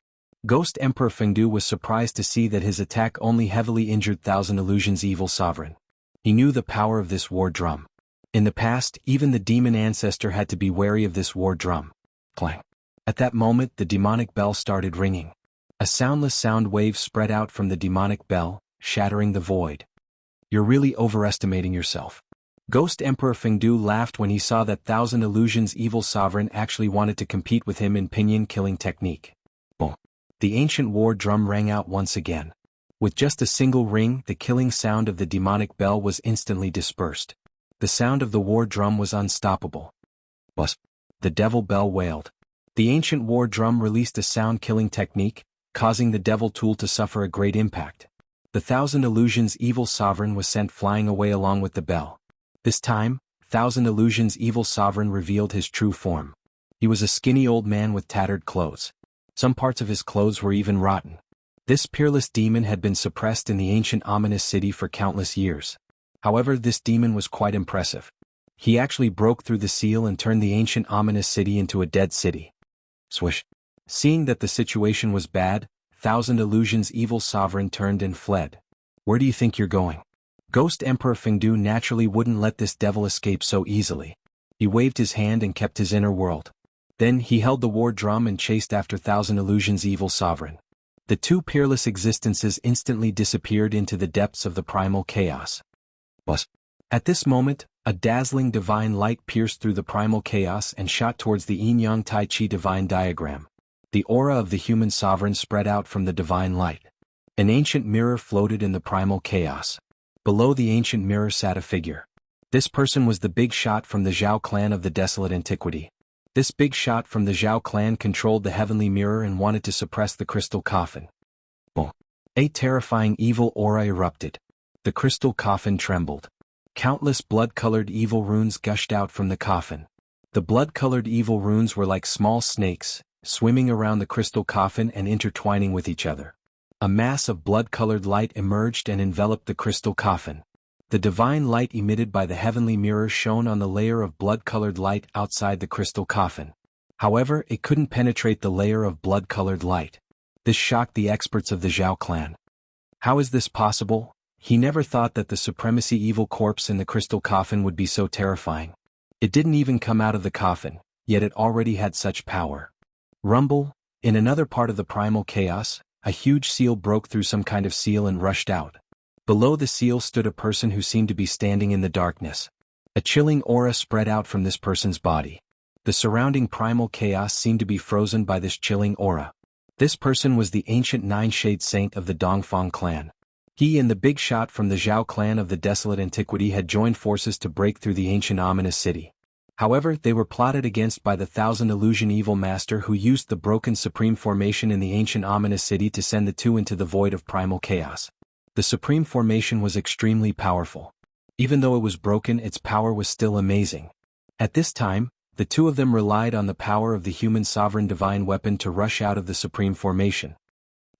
Ghost Emperor Fengdu was surprised to see that his attack only heavily injured Thousand Illusions' evil sovereign. He knew the power of this war drum. In the past, even the demon ancestor had to be wary of this war drum. Clang. At that moment, the demonic bell started ringing. A soundless sound wave spread out from the demonic bell, shattering the void. You're really overestimating yourself. Ghost Emperor Fengdu laughed when he saw that Thousand Illusions' evil sovereign actually wanted to compete with him in pinyin killing technique. Boom. The ancient war drum rang out once again. With just a single ring, the killing sound of the demonic bell was instantly dispersed. The sound of the war drum was unstoppable. Buzz. The devil bell wailed. The ancient war drum released a sound-killing technique, causing the devil tool to suffer a great impact. The Thousand Illusions' evil sovereign was sent flying away along with the bell. This time, Thousand Illusions' evil sovereign revealed his true form. He was a skinny old man with tattered clothes. Some parts of his clothes were even rotten. This peerless demon had been suppressed in the ancient ominous city for countless years. However, this demon was quite impressive. He actually broke through the seal and turned the ancient ominous city into a dead city. Swish. Seeing that the situation was bad, Thousand Illusions' evil sovereign turned and fled. Where do you think you're going? Ghost Emperor Fengdu naturally wouldn't let this devil escape so easily. He waved his hand and kept his inner world. Then he held the war drum and chased after Thousand Illusions' evil sovereign. The two peerless existences instantly disappeared into the depths of the primal chaos. Buzz. At this moment, a dazzling divine light pierced through the primal chaos and shot towards the Yin-Yang Tai Chi divine diagram. The aura of the human sovereign spread out from the divine light. An ancient mirror floated in the primal chaos. Below the ancient mirror sat a figure. This person was the big shot from the Zhao clan of the desolate antiquity. This big shot from the Zhao clan controlled the heavenly mirror and wanted to suppress the crystal coffin. Boom. A terrifying evil aura erupted. The crystal coffin trembled. Countless blood-colored evil runes gushed out from the coffin. The blood-colored evil runes were like small snakes, swimming around the crystal coffin and intertwining with each other. A mass of blood-colored light emerged and enveloped the crystal coffin. The divine light emitted by the heavenly mirror shone on the layer of blood-colored light outside the crystal coffin. However, it couldn't penetrate the layer of blood-colored light. This shocked the experts of the Zhao clan. How is this possible? He never thought that the supremacy evil corpse in the crystal coffin would be so terrifying. It didn't even come out of the coffin, yet it already had such power. Rumble. In another part of the primal chaos, a huge seal broke through some kind of seal and rushed out. Below the seal stood a person who seemed to be standing in the darkness. A chilling aura spread out from this person's body. The surrounding primal chaos seemed to be frozen by this chilling aura. This person was the ancient Nine-Shade Saint of the Dongfang clan. He and the big shot from the Zhao clan of the desolate antiquity had joined forces to break through the ancient ominous city. However, they were plotted against by the Thousand Illusion Evil Master who used the broken Supreme Formation in the ancient ominous city to send the two into the void of primal chaos. The Supreme Formation was extremely powerful. Even though it was broken, its power was still amazing. At this time, the two of them relied on the power of the human sovereign divine weapon to rush out of the Supreme Formation.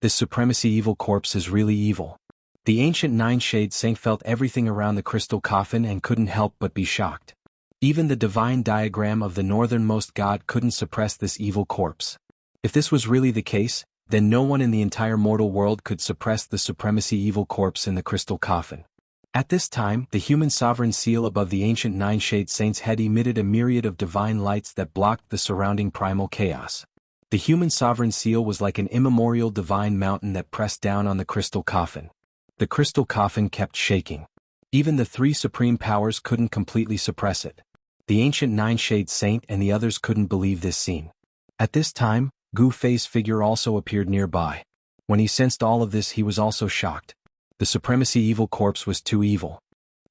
This supremacy evil corpse is really evil. The ancient Nine-Shade Saint felt everything around the crystal coffin and couldn't help but be shocked. Even the divine diagram of the northernmost god couldn't suppress this evil corpse. If this was really the case, then no one in the entire mortal world could suppress the supremacy evil corpse in the crystal coffin. At this time, the human sovereign seal above the ancient Nine-Shade Saint's head emitted a myriad of divine lights that blocked the surrounding primal chaos. The human sovereign seal was like an immemorial divine mountain that pressed down on the crystal coffin. The crystal coffin kept shaking. Even the three supreme powers couldn't completely suppress it. The ancient Nine-Shade Saint and the others couldn't believe this scene. At this time, Gu Fei's figure also appeared nearby. When he sensed all of this, he was also shocked. The Supremacy Evil Corpse was too evil.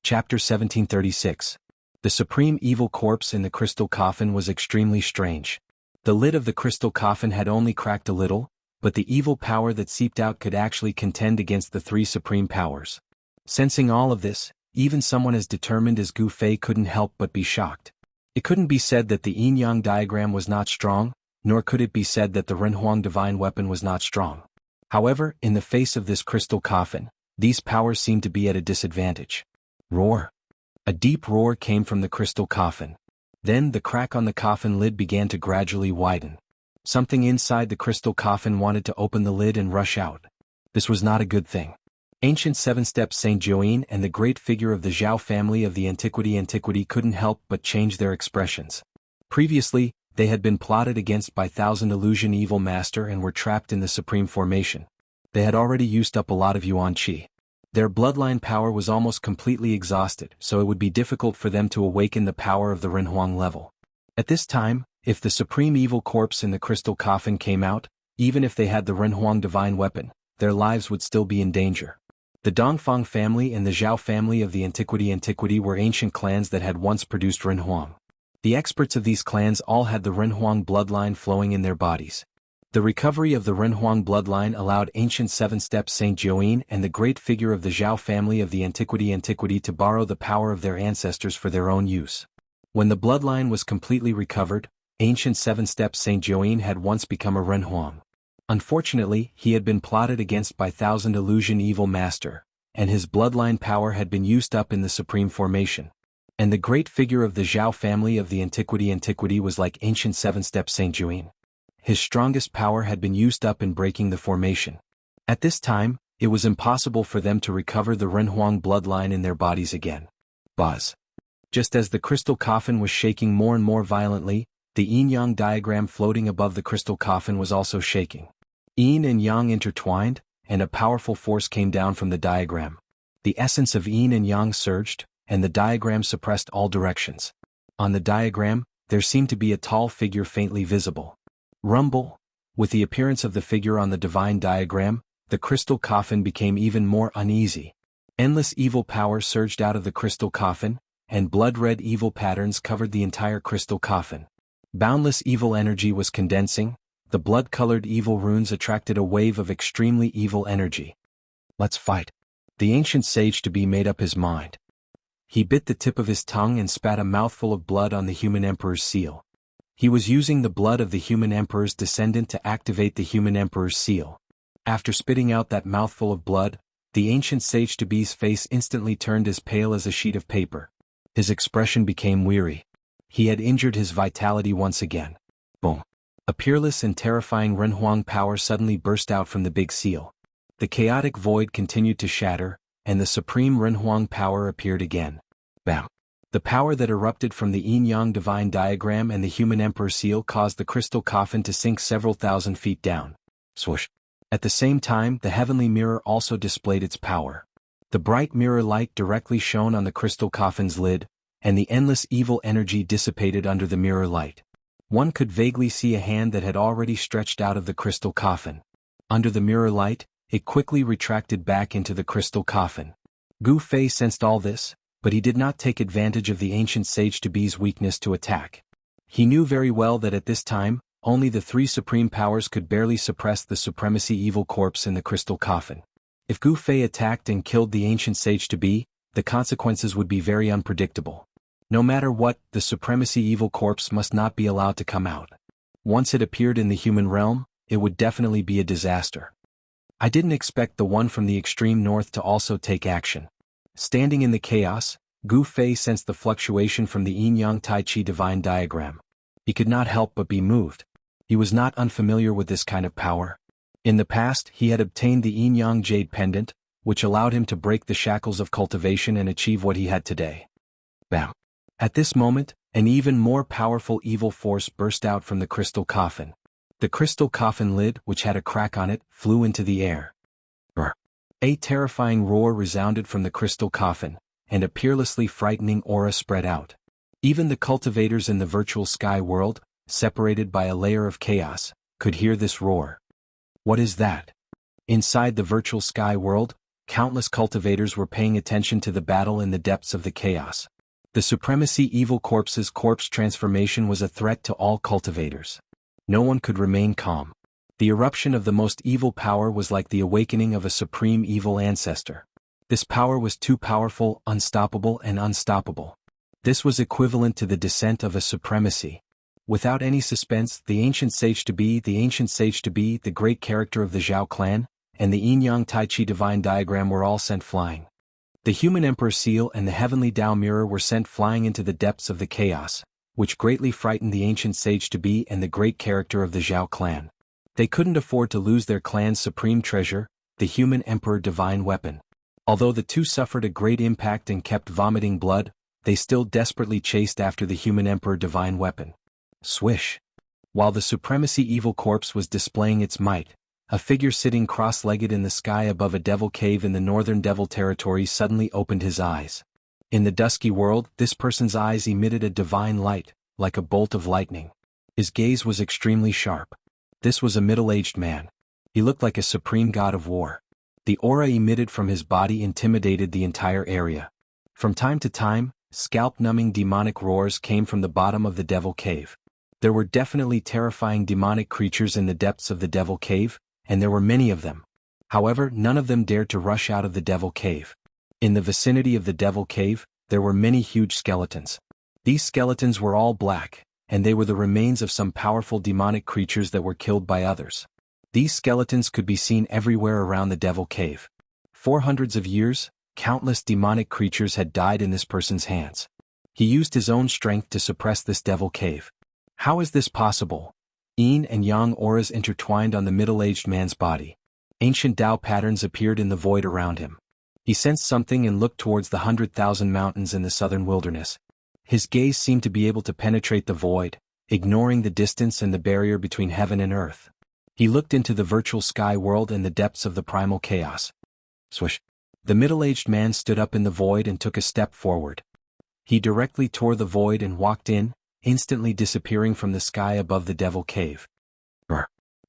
Chapter 1736. The Supreme Evil Corpse in the Crystal Coffin was extremely strange. The lid of the crystal coffin had only cracked a little, but the evil power that seeped out could actually contend against the three supreme powers. Sensing all of this, even someone as determined as Gu Fei couldn't help but be shocked. It couldn't be said that the yin-yang diagram was not strong, nor could it be said that the Renhuang divine weapon was not strong. However, in the face of this crystal coffin, these powers seemed to be at a disadvantage. Roar! A deep roar came from the crystal coffin. Then the crack on the coffin lid began to gradually widen. Something inside the crystal coffin wanted to open the lid and rush out. This was not a good thing. Ancient Seven-Step Saint Jianghu and the great figure of the Zhao family of the antiquity couldn't help but change their expressions. Previously, they had been plotted against by Thousand Illusion Evil Master and were trapped in the Supreme Formation. They had already used up a lot of Yuan Qi. Their bloodline power was almost completely exhausted, so it would be difficult for them to awaken the power of the Renhuang level. At this time, if the Supreme Evil Corpse in the crystal coffin came out, even if they had the Renhuang divine weapon, their lives would still be in danger. The Dongfang family and the Zhao family of the antiquity were ancient clans that had once produced Renhuang. The experts of these clans all had the Renhuang bloodline flowing in their bodies. The recovery of the Renhuang bloodline allowed ancient Seven-Step Saint Jianghu and the great figure of the Zhao family of the antiquity to borrow the power of their ancestors for their own use. When the bloodline was completely recovered, ancient Seven-Step Saint Jianghu had once become a Renhuang. Unfortunately, he had been plotted against by Thousand Illusion Evil Master, and his bloodline power had been used up in the Supreme Formation. And the great figure of the Zhao family of the antiquity was like ancient Seven-Step Saint Jianghu. His strongest power had been used up in breaking the formation. At this time, it was impossible for them to recover the Renhuang bloodline in their bodies again. Buzz. Just as the crystal coffin was shaking more and more violently, the yin-yang diagram floating above the crystal coffin was also shaking. Yin and yang intertwined, and a powerful force came down from the diagram. The essence of yin and yang surged, and the diagram suppressed all directions. On the diagram, there seemed to be a tall figure faintly visible. Rumble. With the appearance of the figure on the divine diagram, the crystal coffin became even more uneasy. Endless evil power surged out of the crystal coffin, and blood-red evil patterns covered the entire crystal coffin. Boundless evil energy was condensing. The blood-colored evil runes attracted a wave of extremely evil energy. Let's fight. The ancient sage-to-be made up his mind. He bit the tip of his tongue and spat a mouthful of blood on the human emperor's seal. He was using the blood of the human emperor's descendant to activate the human emperor's seal. After spitting out that mouthful of blood, the ancient sage-to-be's face instantly turned as pale as a sheet of paper. His expression became weary. He had injured his vitality once again. Boom. A peerless and terrifying Renhuang power suddenly burst out from the big seal. The chaotic void continued to shatter, and the supreme Renhuang power appeared again. Bam. The power that erupted from the yin-yang divine diagram and the human emperor seal caused the crystal coffin to sink several thousand feet down. Swoosh. At the same time, the heavenly mirror also displayed its power. The bright mirror light directly shone on the crystal coffin's lid, and the endless evil energy dissipated under the mirror light. One could vaguely see a hand that had already stretched out of the crystal coffin. Under the mirror light, it quickly retracted back into the crystal coffin. Gu Fei sensed all this, but he did not take advantage of the ancient sage-to-be's weakness to attack. He knew very well that at this time, only the three supreme powers could barely suppress the Supremacy Evil Corpse in the crystal coffin. If Gu Fei attacked and killed the ancient sage-to-be, the consequences would be very unpredictable. No matter what, the Supremacy Evil Corpse must not be allowed to come out. Once it appeared in the human realm, it would definitely be a disaster. I didn't expect the one from the extreme north to also take action. Standing in the chaos, Gu Fei sensed the fluctuation from the yin-yang tai chi divine diagram. He could not help but be moved. He was not unfamiliar with this kind of power. In the past, he had obtained the yin-yang jade pendant, which allowed him to break the shackles of cultivation and achieve what he had today. Bam. At this moment, an even more powerful evil force burst out from the crystal coffin. The crystal coffin lid, which had a crack on it, flew into the air. Brr. A terrifying roar resounded from the crystal coffin, and a peerlessly frightening aura spread out. Even the cultivators in the virtual sky world, separated by a layer of chaos, could hear this roar. What is that? Inside the virtual sky world, countless cultivators were paying attention to the battle in the depths of the chaos. The Supremacy Evil Corpse's corpse transformation was a threat to all cultivators. No one could remain calm. The eruption of the most evil power was like the awakening of a supreme evil ancestor. This power was too powerful, unstoppable, and unstoppable. This was equivalent to the descent of a supremacy. Without any suspense, the ancient sage to be, the great character of the Zhao clan, and the Yin-Yang Tai Chi divine diagram were all sent flying. The human emperor seal and the heavenly Tao mirror were sent flying into the depths of the chaos, which greatly frightened the ancient sage to be and the great character of the Zhao clan. They couldn't afford to lose their clan's supreme treasure, the human emperor divine weapon. Although the two suffered a great impact and kept vomiting blood, they still desperately chased after the human emperor divine weapon. Swish! While the Supremacy Evil Corpse was displaying its might, a figure sitting cross-legged in the sky above a devil cave in the northern devil territory suddenly opened his eyes. In the dusky world, this person's eyes emitted a divine light, like a bolt of lightning. His gaze was extremely sharp. This was a middle-aged man. He looked like a supreme god of war. The aura emitted from his body intimidated the entire area. From time to time, scalp-numbing demonic roars came from the bottom of the devil cave. There were definitely terrifying demonic creatures in the depths of the devil cave, and there were many of them. However, none of them dared to rush out of the devil cave. In the vicinity of the devil cave, there were many huge skeletons. These skeletons were all black, and they were the remains of some powerful demonic creatures that were killed by others. These skeletons could be seen everywhere around the devil cave. For hundreds of years, countless demonic creatures had died in this person's hands. He used his own strength to suppress this devil cave. How is this possible? Yin and Yang auras intertwined on the middle-aged man's body. Ancient Tao patterns appeared in the void around him. He sensed something and looked towards the 100,000 mountains in the southern wilderness. His gaze seemed to be able to penetrate the void, ignoring the distance and the barrier between heaven and earth. He looked into the virtual sky world and the depths of the primal chaos. Swish! The middle-aged man stood up in the void and took a step forward. He directly tore the void and walked in, instantly disappearing from the sky above the devil cave. Brr.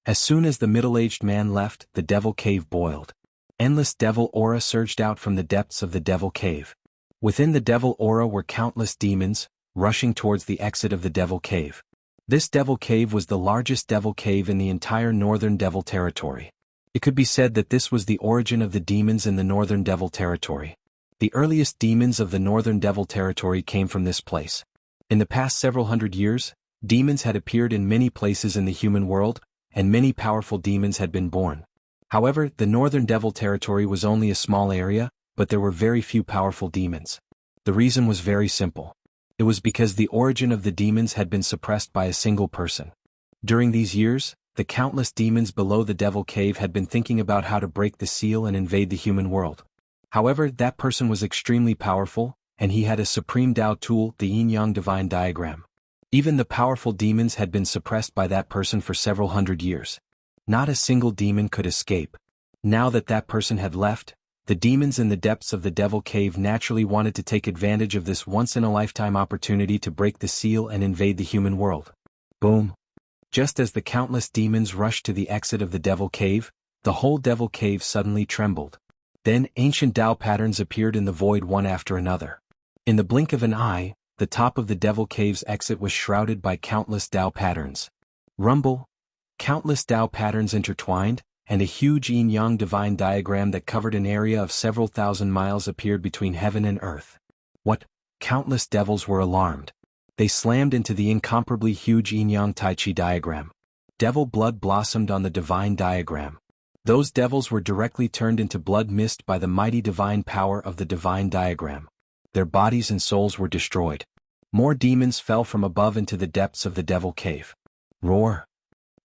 As soon as the middle-aged man left, the devil cave boiled. Endless devil aura surged out from the depths of the devil cave. Within the devil aura were countless demons, rushing towards the exit of the devil cave. This devil cave was the largest devil cave in the entire northern devil territory. It could be said that this was the origin of the demons in the northern devil territory. The earliest demons of the northern devil territory came from this place. In the past several hundred years, demons had appeared in many places in the human world, and many powerful demons had been born. However, the northern devil territory was only a small area, but there were very few powerful demons. The reason was very simple. It was because the origin of the demons had been suppressed by a single person. During these years, the countless demons below the devil cave had been thinking about how to break the seal and invade the human world. However, that person was extremely powerful, and he had a supreme Tao tool, the Yin-Yang divine diagram. Even the powerful demons had been suppressed by that person for several hundred years. Not a single demon could escape. Now that that person had left, the demons in the depths of the devil cave naturally wanted to take advantage of this once-in-a-lifetime opportunity to break the seal and invade the human world. Boom! Just as the countless demons rushed to the exit of the devil cave, the whole devil cave suddenly trembled. Then ancient Tao patterns appeared in the void one after another. In the blink of an eye, the top of the devil cave's exit was shrouded by countless Tao patterns. Rumble! Countless Tao patterns intertwined, and a huge Yin-Yang divine diagram that covered an area of several thousand miles appeared between heaven and earth. What? Countless devils were alarmed. They slammed into the incomparably huge Yin-Yang Tai Chi diagram. Devil blood blossomed on the divine diagram. Those devils were directly turned into blood mist by the mighty divine power of the divine diagram. Their bodies and souls were destroyed. More demons fell from above into the depths of the devil cave. Roar!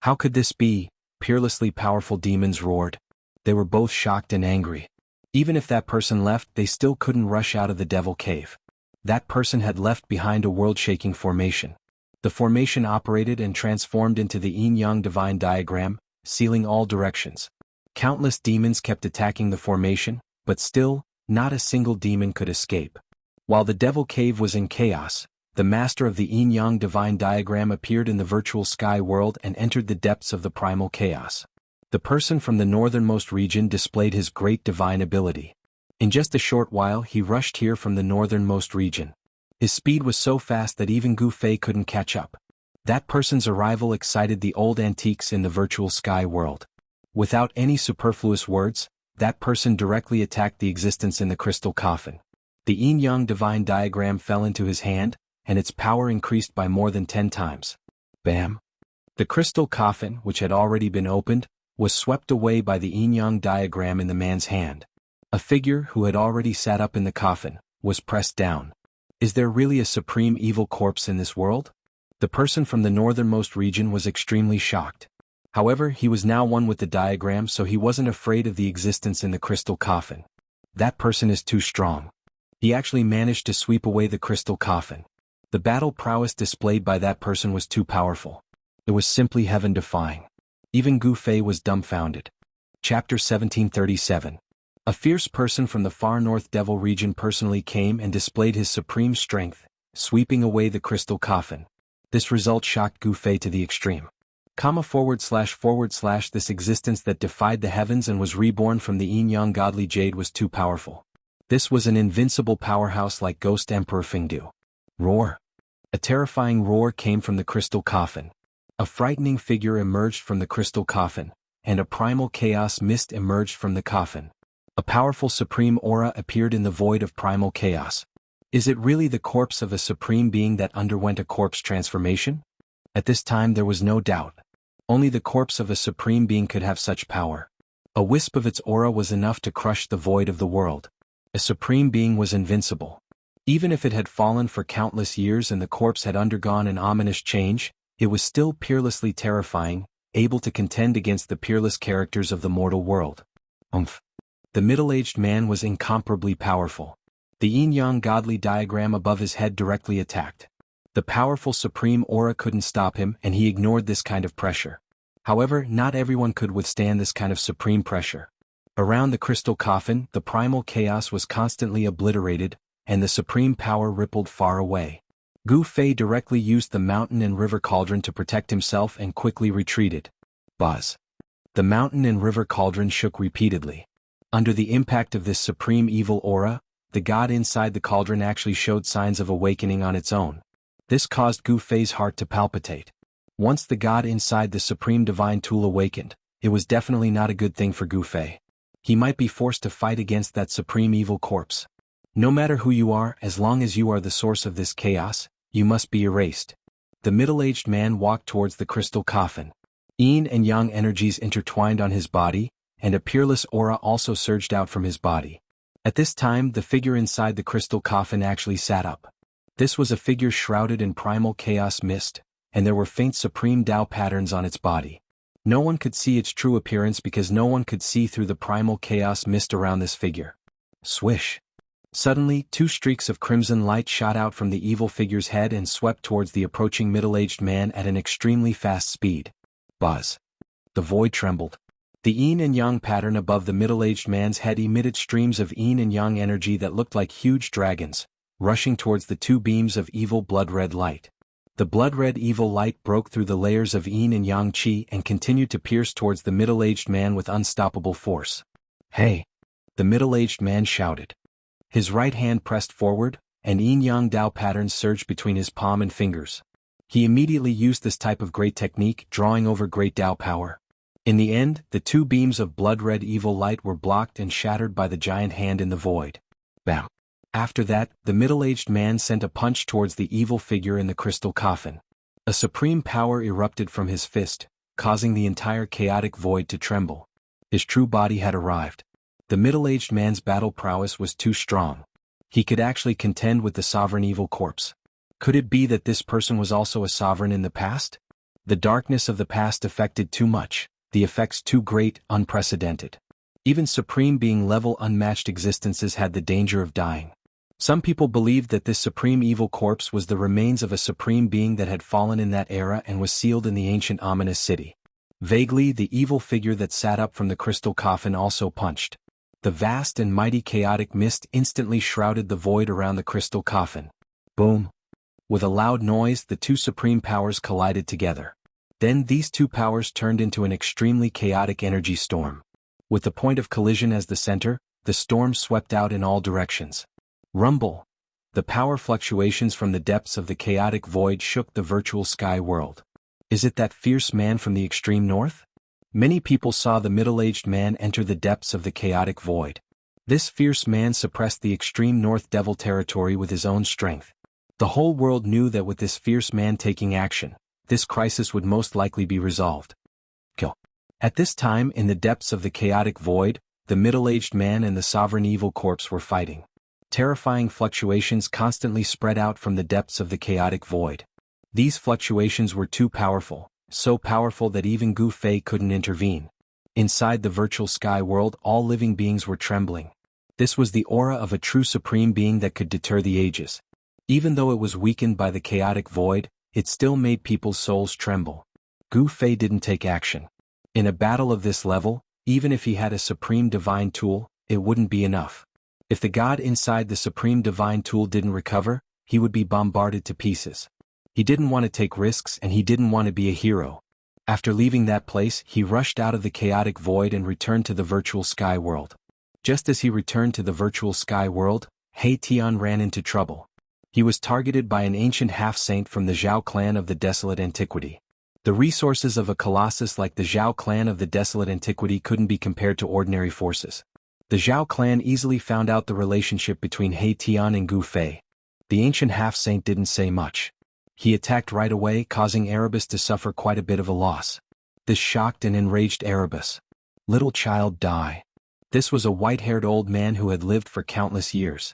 How could this be? Peerlessly powerful demons roared. They were both shocked and angry. Even if that person left, they still couldn't rush out of the devil cave. That person had left behind a world-shaking formation. The formation operated and transformed into the Yin-Yang divine diagram, sealing all directions. Countless demons kept attacking the formation, but still, not a single demon could escape. While the Devil Cave was in chaos, the master of the yin-yang divine diagram appeared in the virtual sky world and entered the depths of the primal chaos. The person from the northernmost region displayed his great divine ability. In just a short while he rushed here from the northernmost region. His speed was so fast that even Gu Fei couldn't catch up. That person's arrival excited the old antiques in the virtual sky world. Without any superfluous words, that person directly attacked the existence in the crystal coffin. The yin-yang divine diagram fell into his hand, and its power increased by more than 10 times. Bam! The crystal coffin, which had already been opened, was swept away by the yin-yang diagram in the man's hand. A figure who had already sat up in the coffin was pressed down. Is there really a supreme evil corpse in this world? The person from the northernmost region was extremely shocked. However, he was now one with the diagram, so he wasn't afraid of the existence in the crystal coffin. That person is too strong. He actually managed to sweep away the crystal coffin. The battle prowess displayed by that person was too powerful. It was simply heaven-defying. Even Gu Fei was dumbfounded. Chapter 1737. A fierce person from the far north devil region personally came and displayed his supreme strength, sweeping away the crystal coffin. This result shocked Gu Fei to the extreme. / this existence that defied the heavens and was reborn from the yin-yang godly jade was too powerful. This was an invincible powerhouse like Ghost Emperor Fengdu. Roar! A terrifying roar came from the crystal coffin. A frightening figure emerged from the crystal coffin, and a primal chaos mist emerged from the coffin. A powerful supreme aura appeared in the void of primal chaos. Is it really the corpse of a supreme being that underwent a corpse transformation? At this time there was no doubt. Only the corpse of a supreme being could have such power. A wisp of its aura was enough to crush the void of the world. A supreme being was invincible. Even if it had fallen for countless years and the corpse had undergone an ominous change, it was still peerlessly terrifying, able to contend against the peerless characters of the mortal world. The middle-aged man was incomparably powerful. The yin-yang godly diagram above his head directly attacked. The powerful supreme aura couldn't stop him, and he ignored this kind of pressure. However, not everyone could withstand this kind of supreme pressure. Around the crystal coffin, the primal chaos was constantly obliterated, and the supreme power rippled far away. Gu Fei directly used the mountain and river cauldron to protect himself and quickly retreated. Buzz! The mountain and river cauldron shook repeatedly. Under the impact of this supreme evil aura, the god inside the cauldron actually showed signs of awakening on its own. This caused Gu Fei's heart to palpitate. Once the god inside the supreme divine tool awakened, it was definitely not a good thing for Gu Fei. He might be forced to fight against that supreme evil corpse. No matter who you are, as long as you are the source of this chaos, you must be erased. The middle-aged man walked towards the crystal coffin. Yin and yang energies intertwined on his body, and a peerless aura also surged out from his body. At this time, the figure inside the crystal coffin actually sat up. This was a figure shrouded in primal chaos mist, and there were faint supreme Tao patterns on its body. No one could see its true appearance because no one could see through the primal chaos mist around this figure. Swish! Suddenly, 2 streaks of crimson light shot out from the evil figure's head and swept towards the approaching middle-aged man at an extremely fast speed. Buzz! The void trembled. The yin and yang pattern above the middle-aged man's head emitted streams of yin and yang energy that looked like huge dragons, rushing towards the 2 beams of evil blood-red light. The blood-red evil light broke through the layers of yin and yang qi and continued to pierce towards the middle-aged man with unstoppable force. Hey! The middle-aged man shouted. His right hand pressed forward, and yin-yang Tao patterns surged between his palm and fingers. He immediately used this type of great technique, drawing over great Tao power. In the end, the 2 beams of blood-red evil light were blocked and shattered by the giant hand in the void. Bam! After that, the middle-aged man sent a punch towards the evil figure in the crystal coffin. A supreme power erupted from his fist, causing the entire chaotic void to tremble. His true body had arrived. The middle-aged man's battle prowess was too strong. He could actually contend with the sovereign evil corpse. Could it be that this person was also a sovereign in the past? The darkness of the past affected too much, the effects too great, unprecedented. Even supreme being level unmatched existences had the danger of dying. Some people believed that this supreme evil corpse was the remains of a supreme being that had fallen in that era and was sealed in the ancient ominous city. Vaguely, the evil figure that sat up from the crystal coffin also punched. The vast and mighty chaotic mist instantly shrouded the void around the crystal coffin. Boom! With a loud noise, the two supreme powers collided together. Then these two powers turned into an extremely chaotic energy storm. With the point of collision as the center, the storm swept out in all directions. Rumble! The power fluctuations from the depths of the chaotic void shook the virtual sky world. Is it that fierce man from the extreme north? Many people saw the middle-aged man enter the depths of the chaotic void. This fierce man suppressed the extreme north devil territory with his own strength. The whole world knew that with this fierce man taking action, this crisis would most likely be resolved. Kill. At this time, in the depths of the chaotic void, the middle-aged man and the sovereign evil corpse were fighting. Terrifying fluctuations constantly spread out from the depths of the chaotic void. These fluctuations were too powerful, so powerful that even Gu Fei couldn't intervene. Inside the virtual sky world, all living beings were trembling. This was the aura of a true supreme being that could deter the ages. Even though it was weakened by the chaotic void, it still made people's souls tremble. Gu Fei didn't take action. In a battle of this level, even if he had a supreme divine tool, it wouldn't be enough. If the god inside the supreme divine tool didn't recover, he would be bombarded to pieces. He didn't want to take risks and he didn't want to be a hero. After leaving that place, he rushed out of the chaotic void and returned to the virtual sky world. Just as he returned to the virtual sky world, He Tian ran into trouble. He was targeted by an ancient half-saint from the Zhao clan of the Desolate Antiquity. The resources of a colossus like the Zhao clan of the Desolate Antiquity couldn't be compared to ordinary forces. The Zhao clan easily found out the relationship between He Tian and Gu Fei. The ancient half-saint didn't say much. He attacked right away, causing Erebus to suffer quite a bit of a loss. This shocked and enraged Erebus. Little child, die. This was a white-haired old man who had lived for countless years.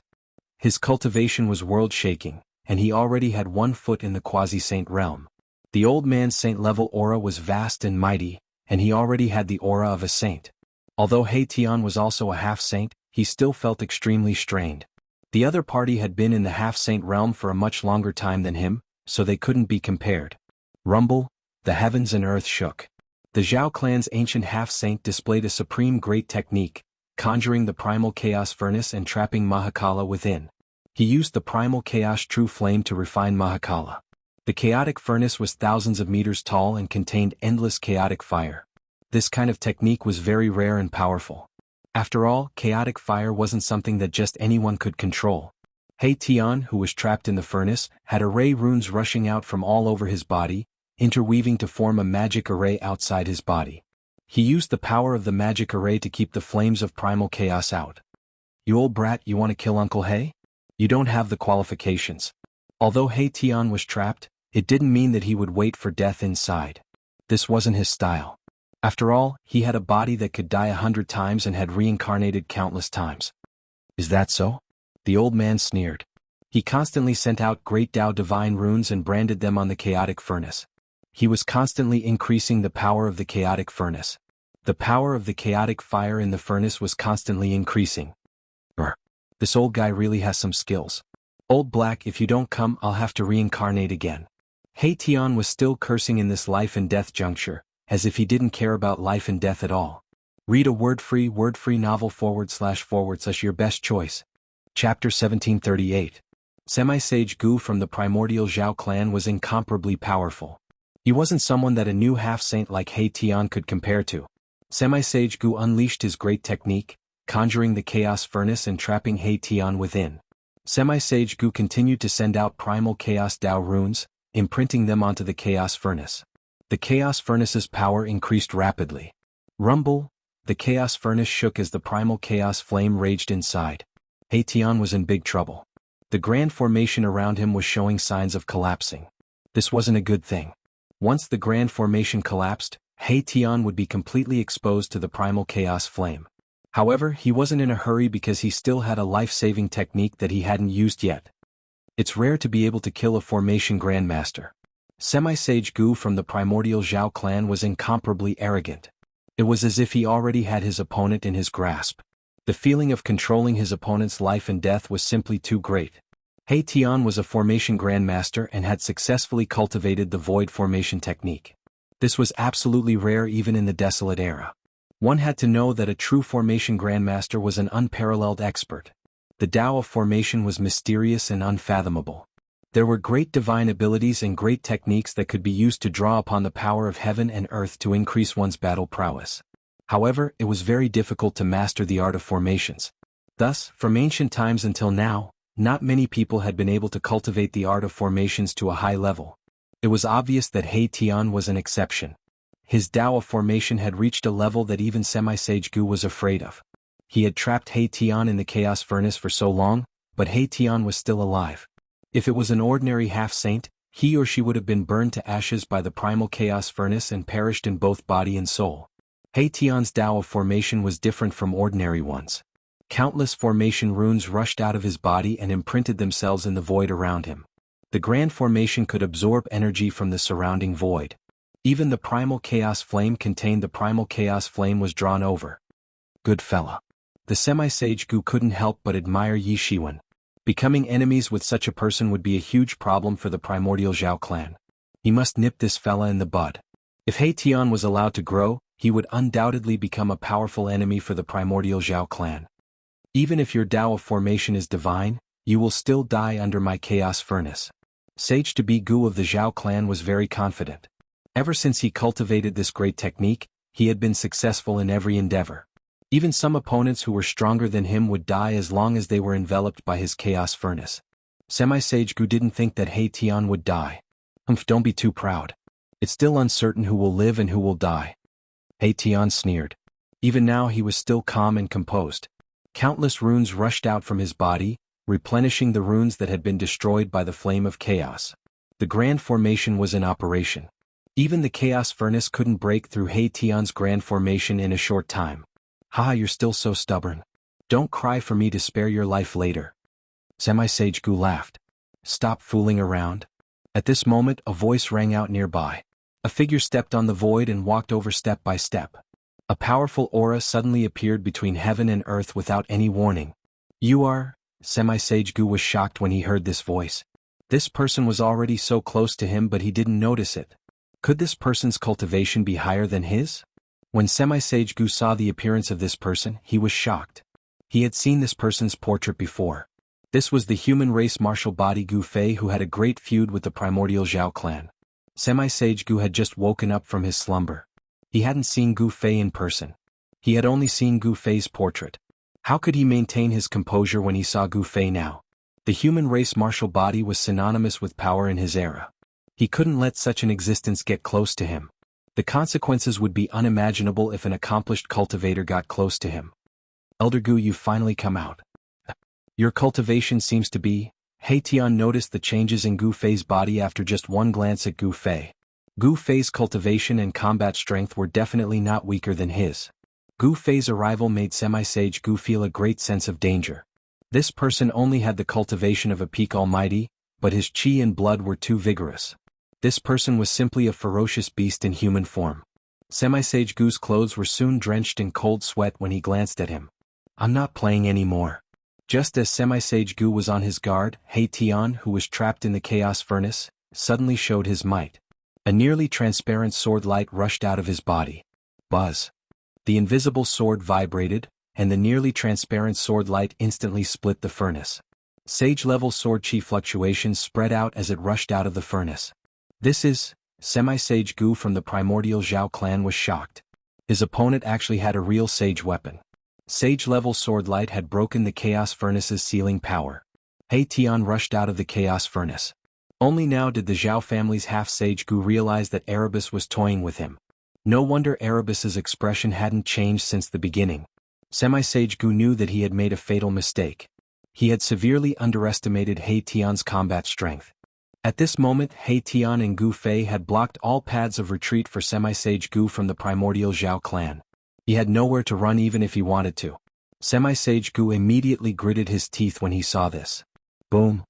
His cultivation was world-shaking, and he already had 1 foot in the quasi-saint realm. The old man's saint-level aura was vast and mighty, and he already had the aura of a saint. Although He Tian was also a half-saint, he still felt extremely strained. The other party had been in the half-saint realm for a much longer time than him, so they couldn't be compared. Rumble! The heavens and earth shook. The Zhao clan's ancient half-saint displayed a supreme great technique, conjuring the primal chaos furnace and trapping Mahakala within. He used the primal chaos true flame to refine Mahakala. The chaotic furnace was thousands of meters tall and contained endless chaotic fire. This kind of technique was very rare and powerful. After all, chaotic fire wasn't something that just anyone could control. He Tian, who was trapped in the furnace, had array runes rushing out from all over his body, interweaving to form a magic array outside his body. He used the power of the magic array to keep the flames of primal chaos out. You old brat, you want to kill Uncle He? You don't have the qualifications. Although He Tian was trapped, it didn't mean that he would wait for death inside. This wasn't his style. After all, he had a body that could die 100 times and had reincarnated countless times. Is that so? The old man sneered. He constantly sent out great Tao divine runes and branded them on the chaotic furnace. He was constantly increasing the power of the chaotic furnace. The power of the chaotic fire in the furnace was constantly increasing. This old guy really has some skills. Old Black, if you don't come, I'll have to reincarnate again. He Tian was still cursing in this life and death juncture, as if he didn't care about life and death at all. Read a word-free novel / your best choice. Chapter 1738. Semi-Sage Gu from the primordial Zhao clan was incomparably powerful. He wasn't someone that a new half-saint like He Tian could compare to. Semi-Sage Gu unleashed his great technique, conjuring the chaos furnace and trapping He Tian within. Semi-Sage Gu continued to send out primal chaos Tao runes, imprinting them onto the chaos furnace. The chaos furnace's power increased rapidly. Rumble! The chaos furnace shook as the primal chaos flame raged inside. He Tian was in big trouble. The grand formation around him was showing signs of collapsing. This wasn't a good thing. Once the grand formation collapsed, He Tian would be completely exposed to the primal chaos flame. However, he wasn't in a hurry because he still had a life-saving technique that he hadn't used yet. It's rare to be able to kill a formation grandmaster. Semi-Sage Gu from the primordial Zhao clan was incomparably arrogant. It was as if he already had his opponent in his grasp. The feeling of controlling his opponent's life and death was simply too great. He Tian was a formation grandmaster and had successfully cultivated the void formation technique. This was absolutely rare even in the Desolate era. One had to know that a true formation grandmaster was an unparalleled expert. The Tao of formation was mysterious and unfathomable. There were great divine abilities and great techniques that could be used to draw upon the power of heaven and earth to increase one's battle prowess. However, it was very difficult to master the art of formations. Thus, from ancient times until now, not many people had been able to cultivate the art of formations to a high level. It was obvious that He Tian was an exception. His Tao of formation had reached a level that even Semi-Sage Gu was afraid of. He had trapped He Tian in the chaos furnace for so long, but He Tian was still alive. If it was an ordinary half-saint, he or she would have been burned to ashes by the primal chaos furnace and perished in both body and soul. He Tian's Tao of formation was different from ordinary ones. Countless formation runes rushed out of his body and imprinted themselves in the void around him. The grand formation could absorb energy from the surrounding void. Even the primal chaos flame contained the primal chaos flame was drawn over. Good fella. The Semi-Sage Gu couldn't help but admire Yi Shiwen. Becoming enemies with such a person would be a huge problem for the primordial Zhao clan. He must nip this fella in the bud. If He Tian was allowed to grow, he would undoubtedly become a powerful enemy for the primordial Zhao clan. Even if your Tao of formation is divine, you will still die under my chaos furnace. Sage-to-be Gu of the Zhao clan was very confident. Ever since he cultivated this great technique, he had been successful in every endeavor. Even some opponents who were stronger than him would die as long as they were enveloped by his chaos furnace. Semi-Sage Gu didn't think that He Tian would die. Don't be too proud. It's still uncertain who will live and who will die. He Tian sneered. Even now he was still calm and composed. Countless runes rushed out from his body, replenishing the runes that had been destroyed by the flame of chaos. The grand formation was in operation. Even the chaos furnace couldn't break through He Tian's grand formation in a short time. Haha, you're still so stubborn. Don't cry for me to spare your life later. Semi-Sage Gu laughed. Stop fooling around. At this moment a voice rang out nearby. A figure stepped on the void and walked over step by step. A powerful aura suddenly appeared between heaven and earth without any warning. You are? Semi-Sage Gu was shocked when he heard this voice. This person was already so close to him but he didn't notice it. Could this person's cultivation be higher than his? When Semi-Sage Gu saw the appearance of this person, he was shocked. He had seen this person's portrait before. This was the human race martial body Gu Fei who had a great feud with the primordial Zhao clan. Semi-Sage Gu had just woken up from his slumber. He hadn't seen Gu Fei in person. He had only seen Gu Fei's portrait. How could he maintain his composure when he saw Gu Fei now? The human race martial body was synonymous with power in his era. He couldn't let such an existence get close to him. The consequences would be unimaginable if an accomplished cultivator got close to him. Elder Gu, you've finally come out. Your cultivation seems to be... He Tian noticed the changes in Gu Fei's body after just one glance at Gu Fei. Gu Fei's cultivation and combat strength were definitely not weaker than his. Gu Fei's arrival made Semi-Sage Gu feel a great sense of danger. This person only had the cultivation of a peak almighty, but his qi and blood were too vigorous. This person was simply a ferocious beast in human form. Semi-Sage Gu's clothes were soon drenched in cold sweat when he glanced at him. I'm not playing anymore. Just as Semi-Sage Gu was on his guard, He Tian, who was trapped in the chaos furnace, suddenly showed his might. A nearly transparent sword light rushed out of his body. Buzz. The invisible sword vibrated, and the nearly transparent sword light instantly split the furnace. Sage-level sword chi fluctuations spread out as it rushed out of the furnace. This is... Semi-Sage Gu from the primordial Zhao clan was shocked. His opponent actually had a real sage weapon. Sage-level sword light had broken the chaos furnace's sealing power. He Tian rushed out of the chaos furnace. Only now did the Zhao family's half-Sage Gu realize that Erebus was toying with him. No wonder Erebus's expression hadn't changed since the beginning. Semi-Sage Gu knew that he had made a fatal mistake. He had severely underestimated He Tian's combat strength. At this moment, He Tian and Gu Fei had blocked all paths of retreat for Semi-Sage Gu from the primordial Zhao clan. He had nowhere to run even if he wanted to. Semi-Sage Gu immediately gritted his teeth when he saw this. Boom!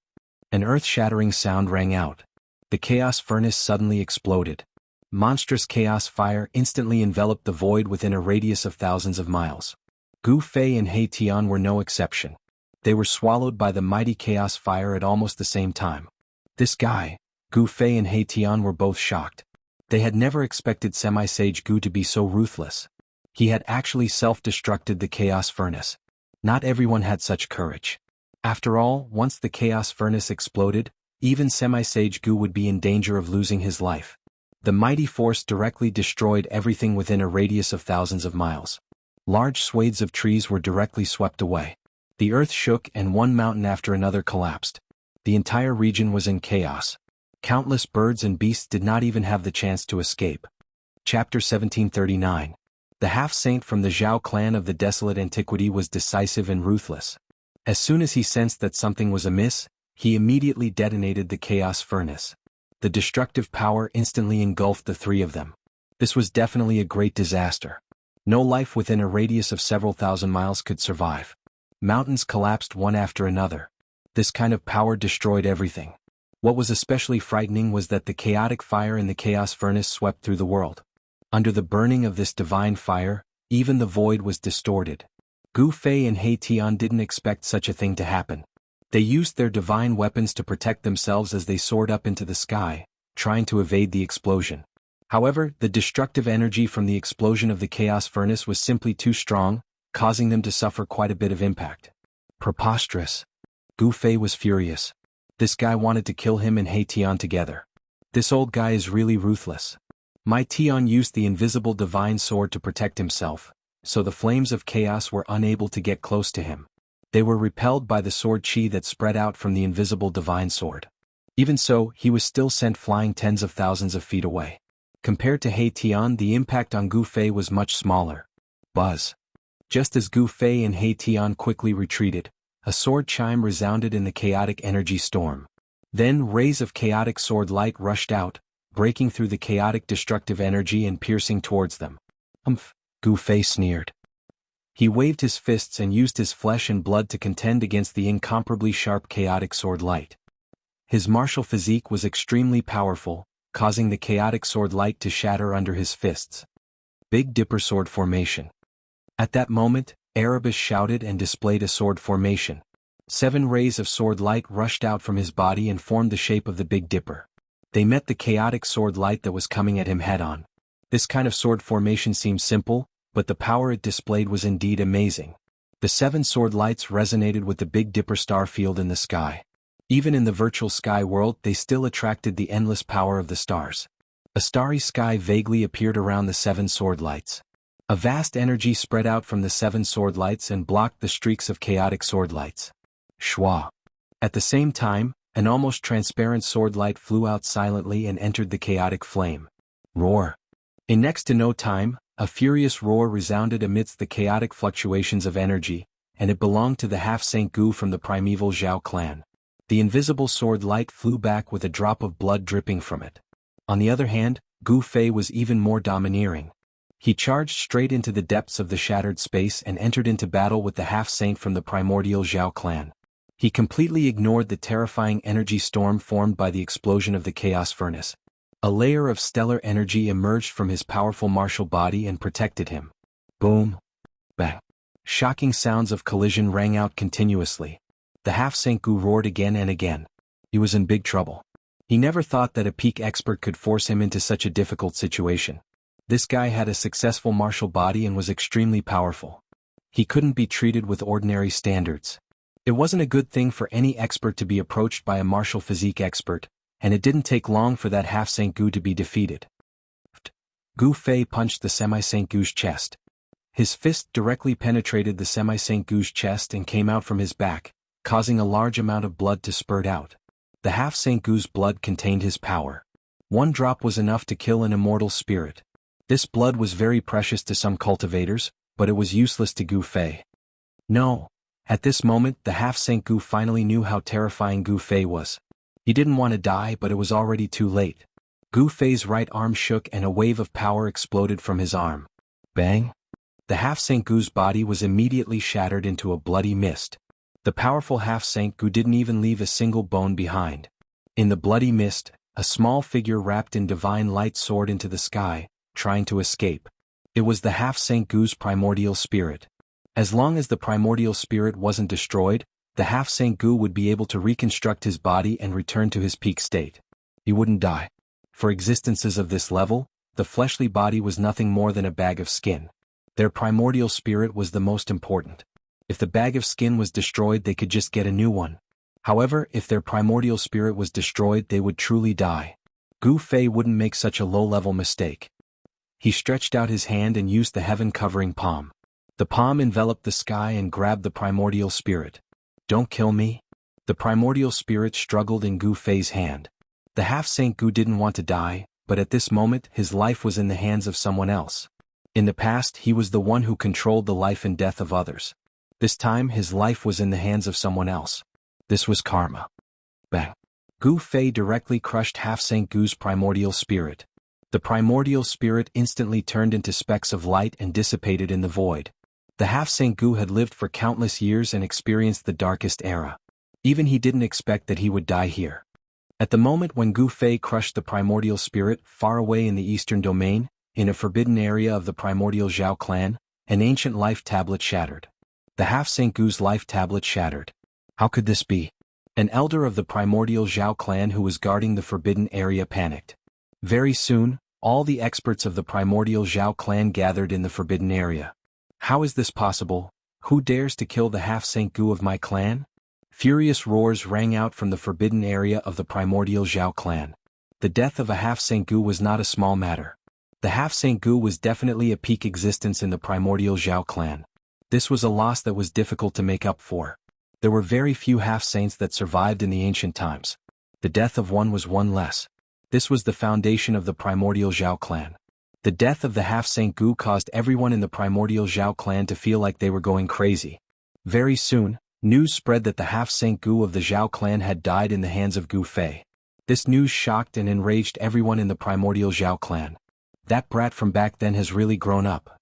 An earth-shattering sound rang out. The chaos furnace suddenly exploded. Monstrous chaos fire instantly enveloped the void within a radius of thousands of miles. Gu Fei and He Tian were no exception. They were swallowed by the mighty chaos fire at almost the same time. This guy, Gu Fei and He Tian were both shocked. They had never expected Semi-Sage Gu to be so ruthless. He had actually self-destructed the Chaos Furnace. Not everyone had such courage. After all, once the Chaos Furnace exploded, even Semi-Sage Gu would be in danger of losing his life. The mighty force directly destroyed everything within a radius of thousands of miles. Large swathes of trees were directly swept away. The earth shook and one mountain after another collapsed. The entire region was in chaos. Countless birds and beasts did not even have the chance to escape. Chapter 1739. The half-saint from the Zhao clan of the desolate antiquity was decisive and ruthless. As soon as he sensed that something was amiss, he immediately detonated the Chaos Furnace. The destructive power instantly engulfed the three of them. This was definitely a great disaster. No life within a radius of several thousand miles could survive. Mountains collapsed one after another. This kind of power destroyed everything. What was especially frightening was that the chaotic fire in the Chaos Furnace swept through the world. Under the burning of this divine fire, even the void was distorted. Gu Fei and He Tian didn't expect such a thing to happen. They used their divine weapons to protect themselves as they soared up into the sky, trying to evade the explosion. However, the destructive energy from the explosion of the Chaos Furnace was simply too strong, causing them to suffer quite a bit of impact. Preposterous. Gu Fei was furious. This guy wanted to kill him and He Tian together. This old guy is really ruthless. My Tian used the invisible divine sword to protect himself, so the flames of chaos were unable to get close to him. They were repelled by the sword chi that spread out from the invisible divine sword. Even so, he was still sent flying tens of thousands of feet away. Compared to He Tian, the impact on Gu Fei was much smaller. Buzz. Just as Gu Fei and He Tian quickly retreated, a sword chime resounded in the chaotic energy storm. Then rays of chaotic sword light rushed out, breaking through the chaotic destructive energy and piercing towards them. Gu Fei sneered. He waved his fists and used his flesh and blood to contend against the incomparably sharp chaotic sword light. His martial physique was extremely powerful, causing the chaotic sword light to shatter under his fists. Big Dipper Sword Formation. At that moment, Erebus shouted and displayed a sword formation. 7 rays of sword light rushed out from his body and formed the shape of the Big Dipper. They met the chaotic sword light that was coming at him head-on. This kind of sword formation seemed simple, but the power it displayed was indeed amazing. The 7 sword lights resonated with the Big Dipper star field in the sky. Even in the virtual sky world, they still attracted the endless power of the stars. A starry sky vaguely appeared around the 7 sword lights. A vast energy spread out from the 7 sword lights and blocked the streaks of chaotic sword lights. Shwa. At the same time, an almost transparent sword light flew out silently and entered the chaotic flame. Roar. In next to no time, a furious roar resounded amidst the chaotic fluctuations of energy, and it belonged to the half-Saint Gu from the primeval Zhao clan. The invisible sword light flew back with a drop of blood dripping from it. On the other hand, Gu Fei was even more domineering. He charged straight into the depths of the shattered space and entered into battle with the half-saint from the primordial Zhao clan. He completely ignored the terrifying energy storm formed by the explosion of the Chaos Furnace. A layer of stellar energy emerged from his powerful martial body and protected him. Boom. Bang. Shocking sounds of collision rang out continuously. The half-saint Gu roared again and again. He was in big trouble. He never thought that a peak expert could force him into such a difficult situation. This guy had a successful martial body and was extremely powerful. He couldn't be treated with ordinary standards. It wasn't a good thing for any expert to be approached by a martial physique expert, and it didn't take long for that half-Saint Gu to be defeated. Gu Fei punched the semi-Saint Gu's chest. His fist directly penetrated the semi-Saint Gu's chest and came out from his back, causing a large amount of blood to spurt out. The half-Saint Gu's blood contained his power. 1 drop was enough to kill an immortal spirit. This blood was very precious to some cultivators, but it was useless to Gu Fei. No. At this moment, the half-Saint Gu finally knew how terrifying Gu Fei was. He didn't want to die, but it was already too late. Gu Fei's right arm shook and a wave of power exploded from his arm. Bang! The half-Saint Gu's body was immediately shattered into a bloody mist. The powerful half-Saint Gu didn't even leave a single bone behind. In the bloody mist, a small figure wrapped in divine light soared into the sky, trying to escape. It was the half-Saint Gu's primordial spirit. As long as the primordial spirit wasn't destroyed, the half-Saint Gu would be able to reconstruct his body and return to his peak state. He wouldn't die. For existences of this level, the fleshly body was nothing more than a bag of skin. Their primordial spirit was the most important. If the bag of skin was destroyed, they could just get a new one. However, if their primordial spirit was destroyed, they would truly die. Gu Fei wouldn't make such a low-level mistake. He stretched out his hand and used the heaven-covering palm. The palm enveloped the sky and grabbed the primordial spirit. "Don't kill me." The primordial spirit struggled in Gu Fei's hand. The half-Saint Gu didn't want to die, but at this moment his life was in the hands of someone else. In the past he was the one who controlled the life and death of others. This time his life was in the hands of someone else. This was karma. Bang! Gu Fei directly crushed half-Saint Gu's primordial spirit. The primordial spirit instantly turned into specks of light and dissipated in the void. The half-Saint Gu had lived for countless years and experienced the darkest era. Even he didn't expect that he would die here. At the moment when Gu Fei crushed the primordial spirit far away in the eastern domain, in a forbidden area of the primordial Zhao clan, an ancient life tablet shattered. The half-Saint Gu's life tablet shattered. How could this be? An elder of the primordial Zhao clan who was guarding the forbidden area panicked. Very soon, all the experts of the primordial Zhao clan gathered in the forbidden area. How is this possible? Who dares to kill the half-Saint Gu of my clan? Furious roars rang out from the forbidden area of the primordial Zhao clan. The death of a half-Saint Gu was not a small matter. The half-Saint Gu was definitely a peak existence in the primordial Zhao clan. This was a loss that was difficult to make up for. There were very few half-saints that survived in the ancient times. The death of one was one less. This was the foundation of the primordial Zhao clan. The death of the half-Saint Gu caused everyone in the primordial Zhao clan to feel like they were going crazy. Very soon, news spread that the half-Saint Gu of the Zhao clan had died in the hands of Gu Fei. This news shocked and enraged everyone in the primordial Zhao clan. That brat from back then has really grown up.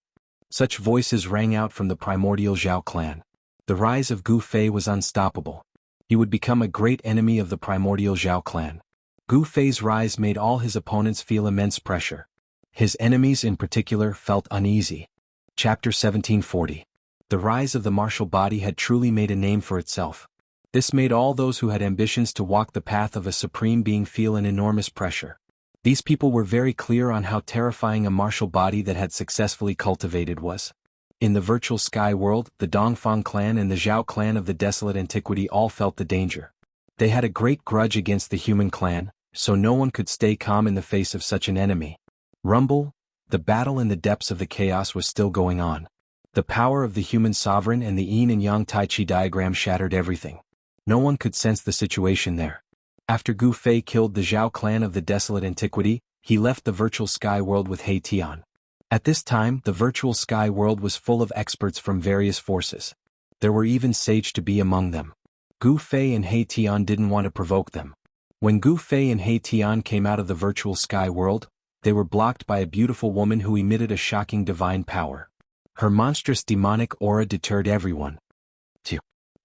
Such voices rang out from the primordial Zhao clan. The rise of Gu Fei was unstoppable. He would become a great enemy of the primordial Zhao clan. Gu Fei's rise made all his opponents feel immense pressure. His enemies in particular felt uneasy. Chapter 1740. The rise of the martial body had truly made a name for itself. This made all those who had ambitions to walk the path of a supreme being feel an enormous pressure. These people were very clear on how terrifying a martial body that had successfully cultivated was. In the virtual sky world, the Dongfang clan and the Zhao clan of the desolate antiquity all felt the danger. They had a great grudge against the human clan, so no one could stay calm in the face of such an enemy. Rumble, the battle in the depths of the chaos was still going on. The power of the human sovereign and the yin and yang tai chi diagram shattered everything. No one could sense the situation there. After Gu Fei killed the Zhao clan of the desolate antiquity, he left the virtual sky world with He Tian. At this time, the virtual sky world was full of experts from various forces. There were even sage to be among them. Gu Fei and He Tian didn't want to provoke them. When Gu Fei and He Tian came out of the virtual sky world, they were blocked by a beautiful woman who emitted a shocking divine power. Her monstrous demonic aura deterred everyone.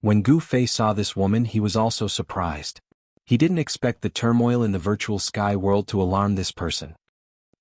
When Gu Fei saw this woman, he was also surprised. He didn't expect the turmoil in the virtual sky world to alarm this person.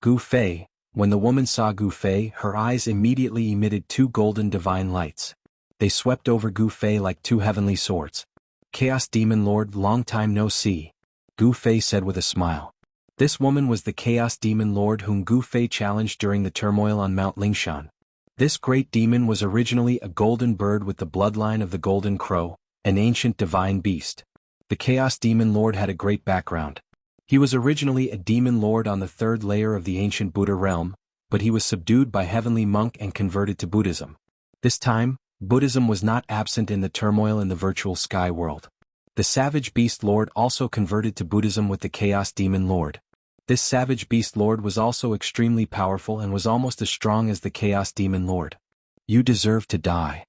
Gu Fei, when the woman saw Gu Fei, her eyes immediately emitted two golden divine lights. They swept over Gu Fei like two heavenly swords. "Chaos Demon Lord, long time no see," Gu Fei said with a smile. This woman was the Chaos Demon Lord whom Gu Fei challenged during the turmoil on Mount Lingshan. This great demon was originally a golden bird with the bloodline of the golden crow, an ancient divine beast. The Chaos Demon Lord had a great background. He was originally a demon lord on the third layer of the ancient Buddha realm, but he was subdued by heavenly monk and converted to Buddhism. This time, Buddhism was not absent in the turmoil in the virtual sky world. The Savage Beast Lord also converted to Buddhism with the Chaos Demon Lord. This Savage Beast Lord was also extremely powerful and was almost as strong as the Chaos Demon Lord. "You deserve to die."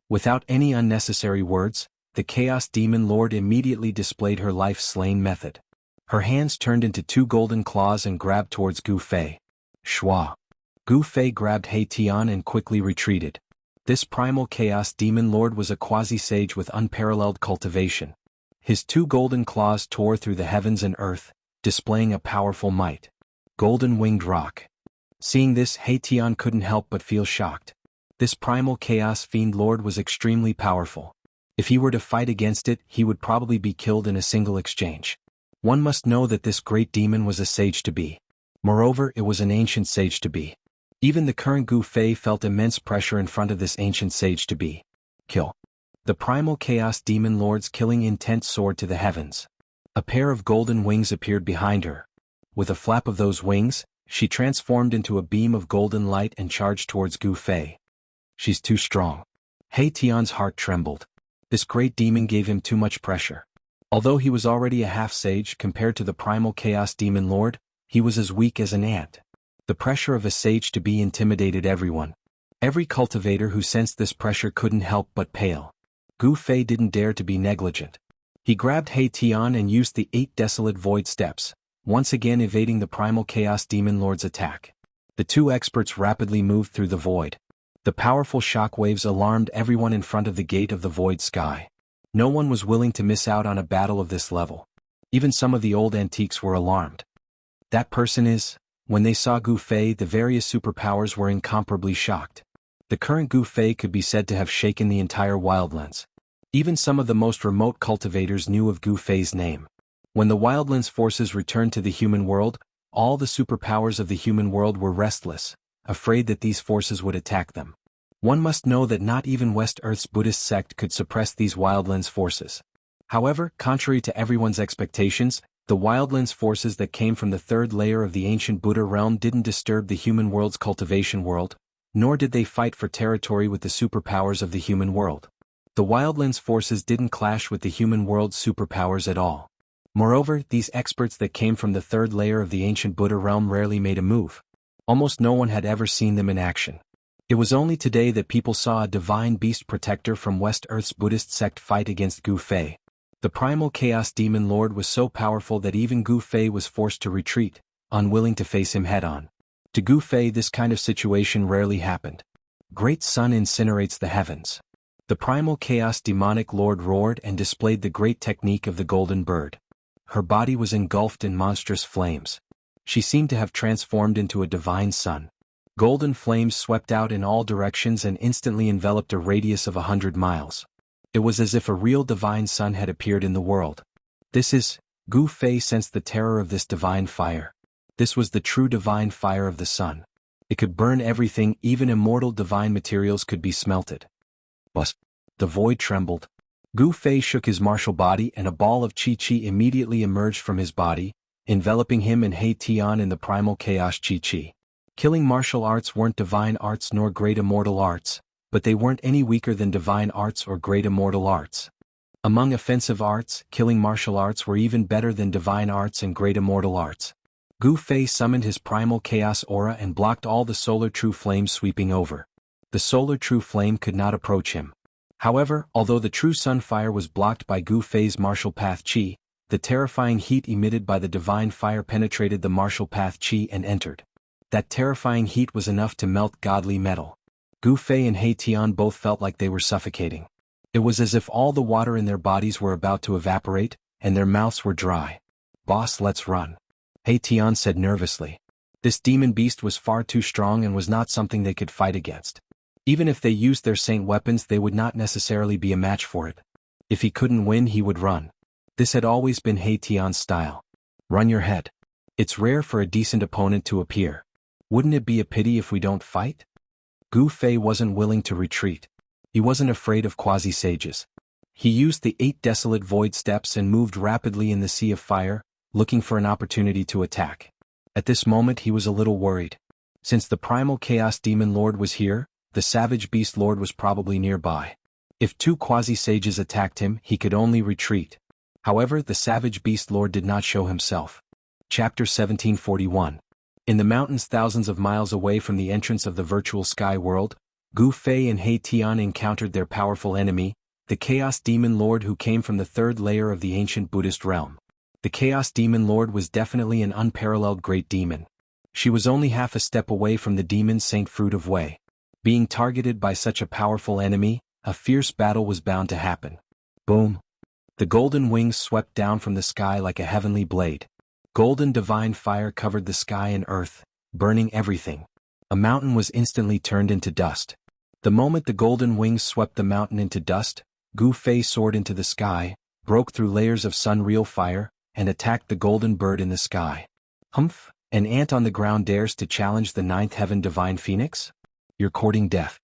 Without any unnecessary words, the Chaos Demon Lord immediately displayed her life-slaying method. Her hands turned into two golden claws and grabbed towards Gu Fei. Shua. Gu Fei grabbed He Tian and quickly retreated. This primal Chaos Demon Lord was a quasi-sage with unparalleled cultivation. His two golden claws tore through the heavens and earth, displaying a powerful might. Golden Winged Rock. Seeing this, He Tian couldn't help but feel shocked. This primal Chaos Fiend Lord was extremely powerful. If he were to fight against it, he would probably be killed in a single exchange. One must know that this great demon was a sage to be. Moreover, it was an ancient sage to be. Even the current Gu Fei felt immense pressure in front of this ancient sage to be. Kill. The primal chaos demon lord's killing intent soared to the heavens. A pair of golden wings appeared behind her. With a flap of those wings, she transformed into a beam of golden light and charged towards Gu Fei. She's too strong. He Tian's heart trembled. This great demon gave him too much pressure. Although he was already a half-sage compared to the primal chaos demon lord, he was as weak as an ant. The pressure of a sage to be intimidated everyone. Every cultivator who sensed this pressure couldn't help but pale. Gu Fei didn't dare to be negligent. He grabbed He Tian and used the 8 desolate void steps, once again evading the primal chaos demon lord's attack. The two experts rapidly moved through the void. The powerful shock waves alarmed everyone in front of the gate of the void sky. No one was willing to miss out on a battle of this level. Even some of the old antiques were alarmed. That person is... When they saw Gu Fei, the various superpowers were incomparably shocked. The current Gu Fei could be said to have shaken the entire Wildlands. Even some of the most remote cultivators knew of Gu Fei's name. When the Wildlands forces returned to the human world, all the superpowers of the human world were restless, afraid that these forces would attack them. One must know that not even West Earth's Buddhist sect could suppress these Wildlands forces. However, contrary to everyone's expectations, the Wildlands forces that came from the third layer of the ancient Buddha realm didn't disturb the human world's cultivation world, nor did they fight for territory with the superpowers of the human world. The Wildlands forces didn't clash with the human world's superpowers at all. Moreover, these experts that came from the third layer of the ancient Buddha realm rarely made a move. Almost no one had ever seen them in action. It was only today that people saw a divine beast protector from West Earth's Buddhist sect fight against Gu Fei. The primal chaos demon lord was so powerful that even Gu Fei was forced to retreat, unwilling to face him head-on. To Gu Fei, this kind of situation rarely happened. Great sun incinerates the heavens. The primal chaos demonic lord roared and displayed the great technique of the golden bird. Her body was engulfed in monstrous flames. She seemed to have transformed into a divine sun. Golden flames swept out in all directions and instantly enveloped a radius of 100 miles. It was as if a real divine sun had appeared in the world. Gu Fei sensed the terror of this divine fire. This was the true divine fire of the sun. It could burn everything, even immortal divine materials could be smelted. But the void trembled. Gu Fei shook his martial body and a ball of Qi immediately emerged from his body, enveloping him and He Tian in the primal chaos Qi. Killing martial arts weren't divine arts nor great immortal arts, but they weren't any weaker than divine arts or great immortal arts. Among offensive arts, killing martial arts were even better than divine arts and great immortal arts. Gu Fei summoned his primal chaos aura and blocked all the solar true flames sweeping over. The solar true flame could not approach him. However, although the true sun fire was blocked by Gu Fei's martial path Qi, the terrifying heat emitted by the divine fire penetrated the martial path Qi and entered. That terrifying heat was enough to melt godly metal. Gu Fei and He Tian both felt like they were suffocating. It was as if all the water in their bodies were about to evaporate, and their mouths were dry. "Boss, let's run," He Tian said nervously. This demon beast was far too strong and was not something they could fight against. Even if they used their saint weapons, they would not necessarily be a match for it. If he couldn't win, he would run. This had always been He Tian's style. Run your head. It's rare for a decent opponent to appear. Wouldn't it be a pity if we don't fight? Gu Fei wasn't willing to retreat. He wasn't afraid of quasi-sages. He used the 8 desolate void steps and moved rapidly in the sea of fire, looking for an opportunity to attack. At this moment he was a little worried. Since the primal chaos demon lord was here, the savage beast lord was probably nearby. If 2 quasi-sages attacked him, he could only retreat. However, the savage beast lord did not show himself. Chapter 1741. In the mountains thousands of miles away from the entrance of the virtual sky world, Gu Fei and He Tian encountered their powerful enemy, the Chaos Demon Lord who came from the third layer of the ancient Buddhist realm. The Chaos Demon Lord was definitely an unparalleled great demon. She was only half a step away from the demon Saint Fruit of Wei. Being targeted by such a powerful enemy, a fierce battle was bound to happen. Boom! The golden wings swept down from the sky like a heavenly blade. Golden divine fire covered the sky and earth, burning everything. A mountain was instantly turned into dust. The moment the golden wings swept the mountain into dust, Gu Fei soared into the sky, broke through layers of sun-real fire, and attacked the golden bird in the sky. Humph! An ant on the ground dares to challenge the ninth heaven divine phoenix? You're courting death.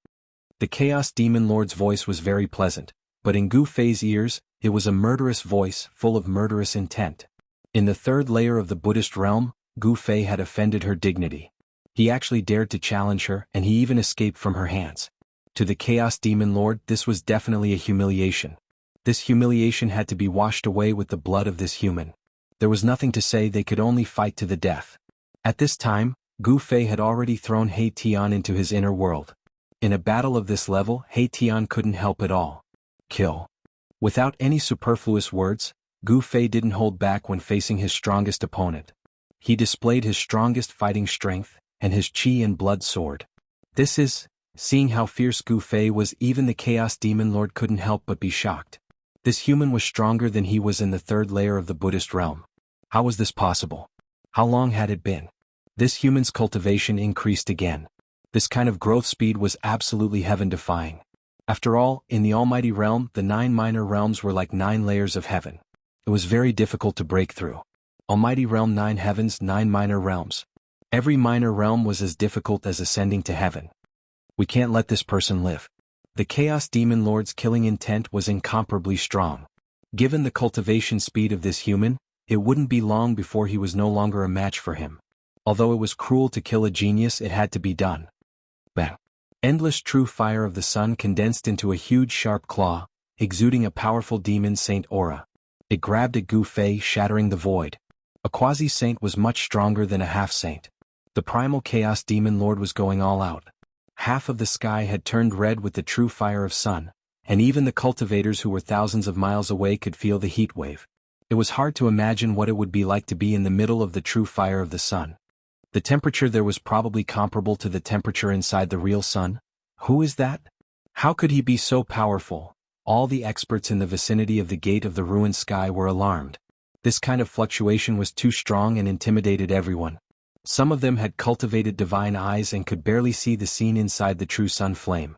The Chaos Demon Lord's voice was very pleasant, but in Gu Fei's ears, it was a murderous voice full of murderous intent. In the third layer of the Buddhist realm, Gu Fei had offended her dignity. He actually dared to challenge her, and he even escaped from her hands. To the Chaos Demon Lord, this was definitely a humiliation. This humiliation had to be washed away with the blood of this human. There was nothing to say, they could only fight to the death. At this time, Gu Fei had already thrown He Tian into his inner world. In a battle of this level, He Tian couldn't help at all. Kill. Without any superfluous words, Gu Fei didn't hold back when facing his strongest opponent. He displayed his strongest fighting strength, and his chi and blood sword. Seeing how fierce Gu Fei was, even the Chaos Demon Lord couldn't help but be shocked. This human was stronger than he was in the third layer of the Buddhist realm. How was this possible? How long had it been? This human's cultivation increased again. This kind of growth speed was absolutely heaven-defying. After all, in the Almighty Realm, the 9 minor realms were like 9 layers of heaven. It was very difficult to break through. Almighty Realm, 9 heavens, 9 minor realms. Every minor realm was as difficult as ascending to heaven. We can't let this person live. The Chaos Demon Lord's killing intent was incomparably strong. Given the cultivation speed of this human, it wouldn't be long before he was no longer a match for him. Although it was cruel to kill a genius, it had to be done. Bang! Endless true fire of the sun condensed into a huge sharp claw, exuding a powerful demon saint aura. It grabbed at Gu Fei, shattering the void. A quasi-saint was much stronger than a half-saint. The primal Chaos Demon Lord was going all out. Half of the sky had turned red with the true fire of sun, and even the cultivators who were thousands of miles away could feel the heat wave. It was hard to imagine what it would be like to be in the middle of the true fire of the sun. The temperature there was probably comparable to the temperature inside the real sun. Who is that? How could he be so powerful? All the experts in the vicinity of the gate of the ruined sky were alarmed. This kind of fluctuation was too strong and intimidated everyone. Some of them had cultivated divine eyes and could barely see the scene inside the true sun flame.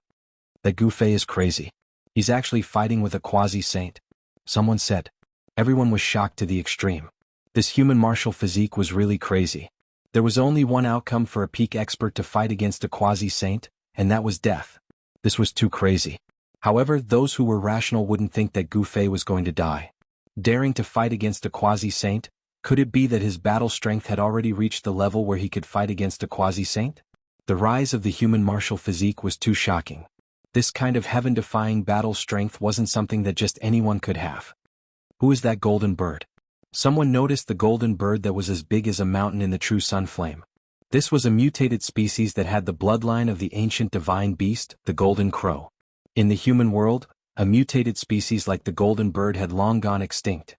That Gu Fei is crazy. He's actually fighting with a quasi-saint. Someone said. Everyone was shocked to the extreme. This human martial physique was really crazy. There was only one outcome for a peak expert to fight against a quasi-saint, and that was death. This was too crazy. However, those who were rational wouldn't think that Gu Fei was going to die. Daring to fight against a quasi-saint, could it be that his battle strength had already reached the level where he could fight against a quasi-saint? The rise of the human martial physique was too shocking. This kind of heaven-defying battle strength wasn't something that just anyone could have. Who is that golden bird? Someone noticed the golden bird that was as big as a mountain in the true sun flame. This was a mutated species that had the bloodline of the ancient divine beast, the golden crow. In the human world, a mutated species like the golden bird had long gone extinct.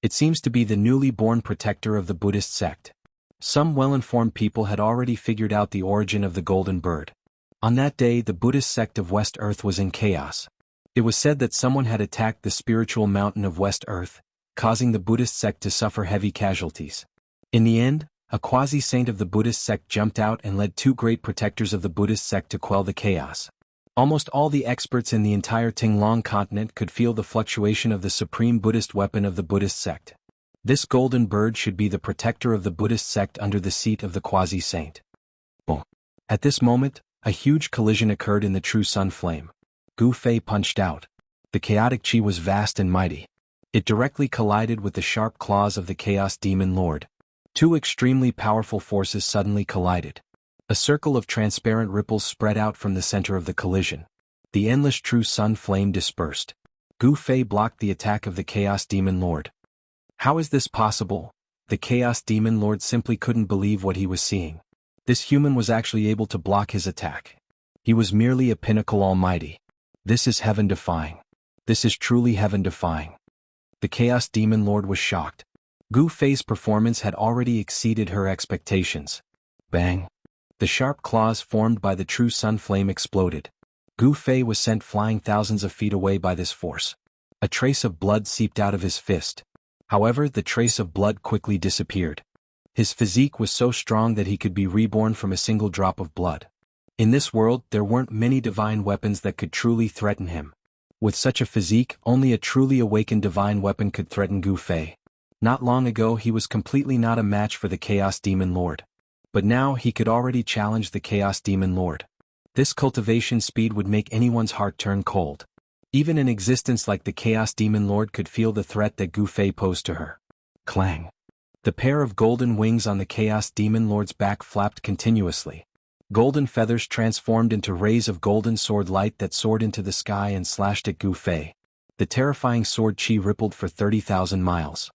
It seems to be the newly born protector of the Buddhist sect. Some well-informed people had already figured out the origin of the golden bird. On that day, the Buddhist sect of West Earth was in chaos. It was said that someone had attacked the spiritual mountain of West Earth, causing the Buddhist sect to suffer heavy casualties. In the end, a quasi-saint of the Buddhist sect jumped out and led 2 great protectors of the Buddhist sect to quell the chaos. Almost all the experts in the entire Tinglong continent could feel the fluctuation of the supreme Buddhist weapon of the Buddhist sect. This golden bird should be the protector of the Buddhist sect under the seat of the quasi-saint. Boom. At this moment, a huge collision occurred in the true sun flame. Gu Fei punched out. The chaotic chi was vast and mighty. It directly collided with the sharp claws of the Chaos Demon Lord. 2 extremely powerful forces suddenly collided. A circle of transparent ripples spread out from the center of the collision. The endless true sun flame dispersed. Gu Fei blocked the attack of the Chaos Demon Lord. How is this possible? The Chaos Demon Lord simply couldn't believe what he was seeing. This human was actually able to block his attack. He was merely a pinnacle almighty. This is heaven-defying. This is truly heaven-defying. The Chaos Demon Lord was shocked. Gu Fei's performance had already exceeded her expectations. Bang! The sharp claws formed by the true sun flame exploded. Gu Fei was sent flying thousands of feet away by this force. A trace of blood seeped out of his fist. However, the trace of blood quickly disappeared. His physique was so strong that he could be reborn from a single drop of blood. In this world, there weren't many divine weapons that could truly threaten him. With such a physique, only a truly awakened divine weapon could threaten Gu Fei. Not long ago he was completely not a match for the Chaos Demon Lord. But now he could already challenge the Chaos Demon Lord. This cultivation speed would make anyone's heart turn cold. Even an existence like the Chaos Demon Lord could feel the threat that Gu Fei posed to her. Clang. The pair of golden wings on the Chaos Demon Lord's back flapped continuously. Golden feathers transformed into rays of golden sword light that soared into the sky and slashed at Gu Fei. The terrifying sword chi rippled for 30,000 miles.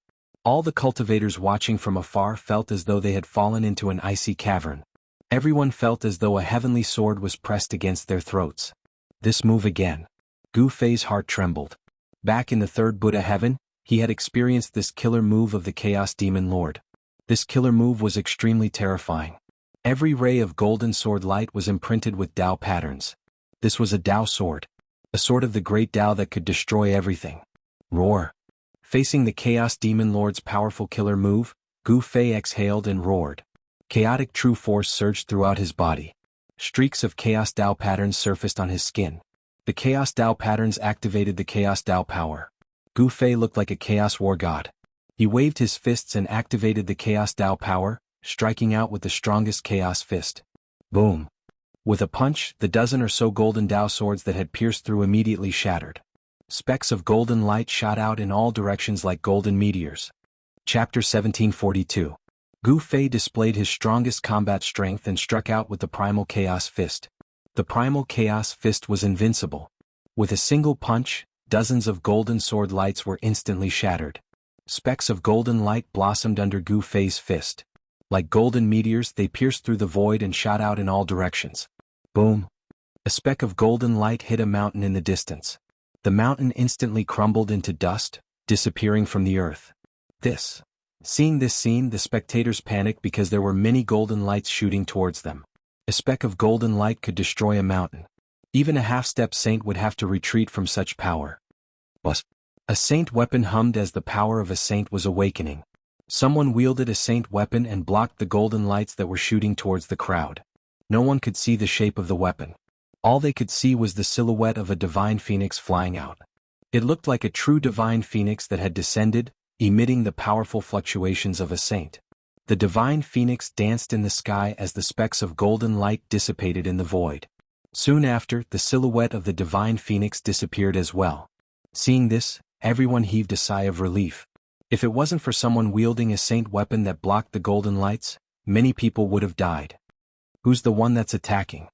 All the cultivators watching from afar felt as though they had fallen into an icy cavern. Everyone felt as though a heavenly sword was pressed against their throats. This move again. Gu Fei's heart trembled. Back in the third Buddha heaven, he had experienced this killer move of the Chaos Demon Lord. This killer move was extremely terrifying. Every ray of golden sword light was imprinted with Dao patterns. This was a Dao sword. A sword of the great Dao that could destroy everything. Roar. Facing the Chaos Demon Lord's powerful killer move, Gu Fei exhaled and roared. Chaotic true force surged throughout his body. Streaks of Chaos Dao patterns surfaced on his skin. The Chaos Dao patterns activated the Chaos Dao power. Gu Fei looked like a Chaos War God. He waved his fists and activated the Chaos Dao power, striking out with the strongest Chaos Fist. Boom. With a punch, the dozen or so golden Dao swords that had pierced through immediately shattered. Specks of golden light shot out in all directions like golden meteors. Chapter 1742. Gu Fei displayed his strongest combat strength and struck out with the Primal Chaos Fist. The Primal Chaos Fist was invincible. With a single punch, dozens of golden sword lights were instantly shattered. Specks of golden light blossomed under Gu Fei's fist. Like golden meteors, they pierced through the void and shot out in all directions. Boom. A speck of golden light hit a mountain in the distance. The mountain instantly crumbled into dust, disappearing from the earth. Seeing this scene, the spectators panicked because there were many golden lights shooting towards them. A speck of golden light could destroy a mountain. Even a half-step saint would have to retreat from such power. A saint weapon hummed as the power of a saint was awakening. Someone wielded a saint weapon and blocked the golden lights that were shooting towards the crowd. No one could see the shape of the weapon. All they could see was the silhouette of a divine phoenix flying out. It looked like a true divine phoenix that had descended, emitting the powerful fluctuations of a saint. The divine phoenix danced in the sky as the specks of golden light dissipated in the void. Soon after, the silhouette of the divine phoenix disappeared as well. Seeing this, everyone heaved a sigh of relief. If it wasn't for someone wielding a saint weapon that blocked the golden lights, many people would have died. Who's the one that's attacking?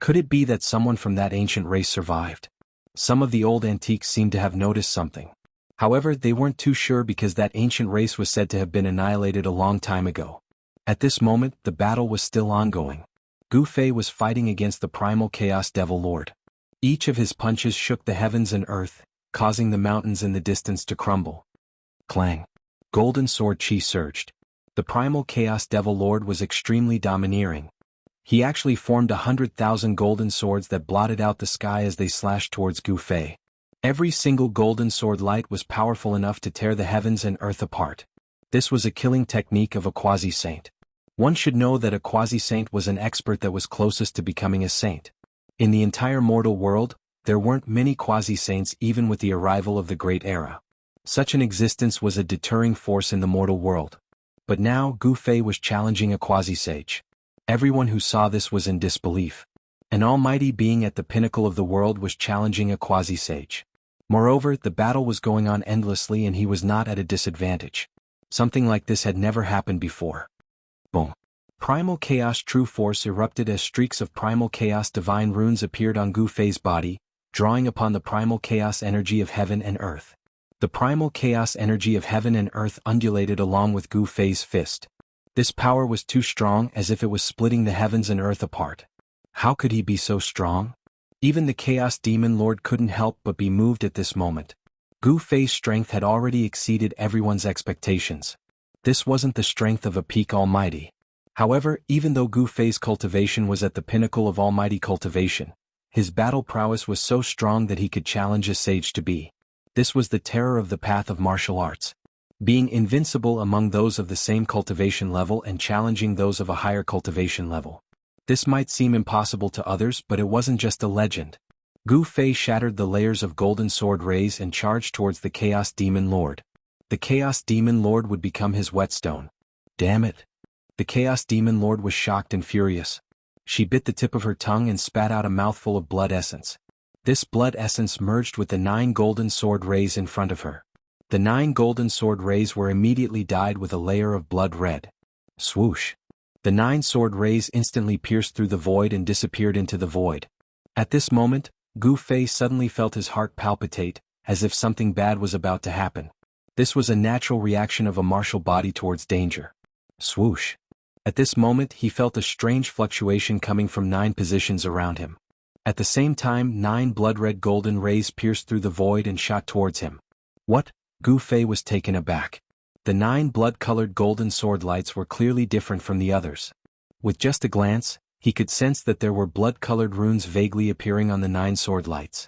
Could it be that someone from that ancient race survived? Some of the old antiques seemed to have noticed something. However, they weren't too sure because that ancient race was said to have been annihilated a long time ago. At this moment, the battle was still ongoing. Gu Fei was fighting against the Primal Chaos Devil Lord. Each of his punches shook the heavens and earth, causing the mountains in the distance to crumble. Clang. Golden sword chi surged. The Primal Chaos Devil Lord was extremely domineering. He actually formed 100,000 golden swords that blotted out the sky as they slashed towards Gu Fei. Every single golden sword light was powerful enough to tear the heavens and earth apart. This was a killing technique of a quasi-saint. One should know that a quasi-saint was an expert that was closest to becoming a saint. In the entire mortal world, there weren't many quasi-saints even with the arrival of the Great Era. Such an existence was a deterring force in the mortal world. But now Gu Fei was challenging a quasi-sage. Everyone who saw this was in disbelief. An almighty being at the pinnacle of the world was challenging a quasi-sage. Moreover, the battle was going on endlessly and he was not at a disadvantage. Something like this had never happened before. Boom. Primal Chaos True Force erupted as streaks of Primal Chaos Divine Runes appeared on Gu Fei's body, drawing upon the Primal Chaos energy of heaven and earth. The Primal Chaos energy of heaven and earth undulated along with Gu Fei's fist. This power was too strong, as if it was splitting the heavens and earth apart. How could he be so strong? Even the Chaos Demon Lord couldn't help but be moved at this moment. Gu Fei's strength had already exceeded everyone's expectations. This wasn't the strength of a peak almighty. However, even though Gu Fei's cultivation was at the pinnacle of almighty cultivation, his battle prowess was so strong that he could challenge a sage to be. This was the terror of the path of martial arts. Being invincible among those of the same cultivation level and challenging those of a higher cultivation level. This might seem impossible to others, but it wasn't just a legend. Gu Fei shattered the layers of golden sword rays and charged towards the Chaos Demon Lord. The Chaos Demon Lord would become his whetstone. Damn it. The Chaos Demon Lord was shocked and furious. She bit the tip of her tongue and spat out a mouthful of blood essence. This blood essence merged with the 9 golden sword rays in front of her. The 9 golden sword rays were immediately dyed with a layer of blood red. Swoosh. The 9 sword rays instantly pierced through the void and disappeared into the void. At this moment, Gu Fei suddenly felt his heart palpitate, as if something bad was about to happen. This was a natural reaction of a martial body towards danger. Swoosh. At this moment he felt a strange fluctuation coming from 9 positions around him. At the same time 9 blood-red golden rays pierced through the void and shot towards him. What? Gu Fei was taken aback. The 9 blood-colored golden sword lights were clearly different from the others. With just a glance, he could sense that there were blood-colored runes vaguely appearing on the 9 sword lights.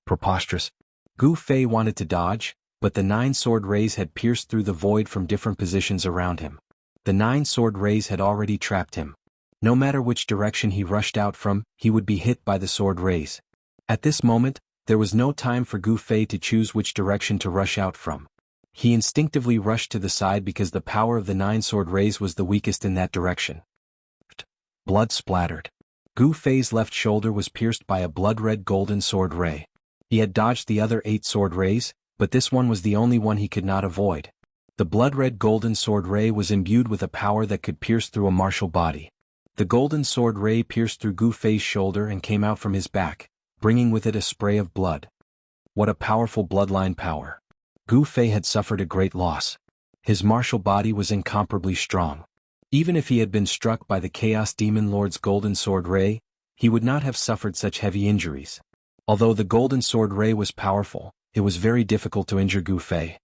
Preposterous. Gu Fei wanted to dodge, but the 9 sword rays had pierced through the void from different positions around him. The 9 sword rays had already trapped him. No matter which direction he rushed out from, he would be hit by the sword rays. At this moment, there was no time for Gu Fei to choose which direction to rush out from. He instinctively rushed to the side because the power of the 9 sword rays was the weakest in that direction. Blood splattered. Gu Fei's left shoulder was pierced by a blood-red golden sword ray. He had dodged the other 8 sword rays, but this one was the only one he could not avoid. The blood-red golden sword ray was imbued with a power that could pierce through a martial body. The golden sword ray pierced through Gu Fei's shoulder and came out from his back, bringing with it a spray of blood. What a powerful bloodline power. Gu Fei had suffered a great loss. His martial body was incomparably strong. Even if he had been struck by the Chaos Demon Lord's golden sword ray, he would not have suffered such heavy injuries. Although the golden sword ray was powerful, it was very difficult to injure Gu Fei.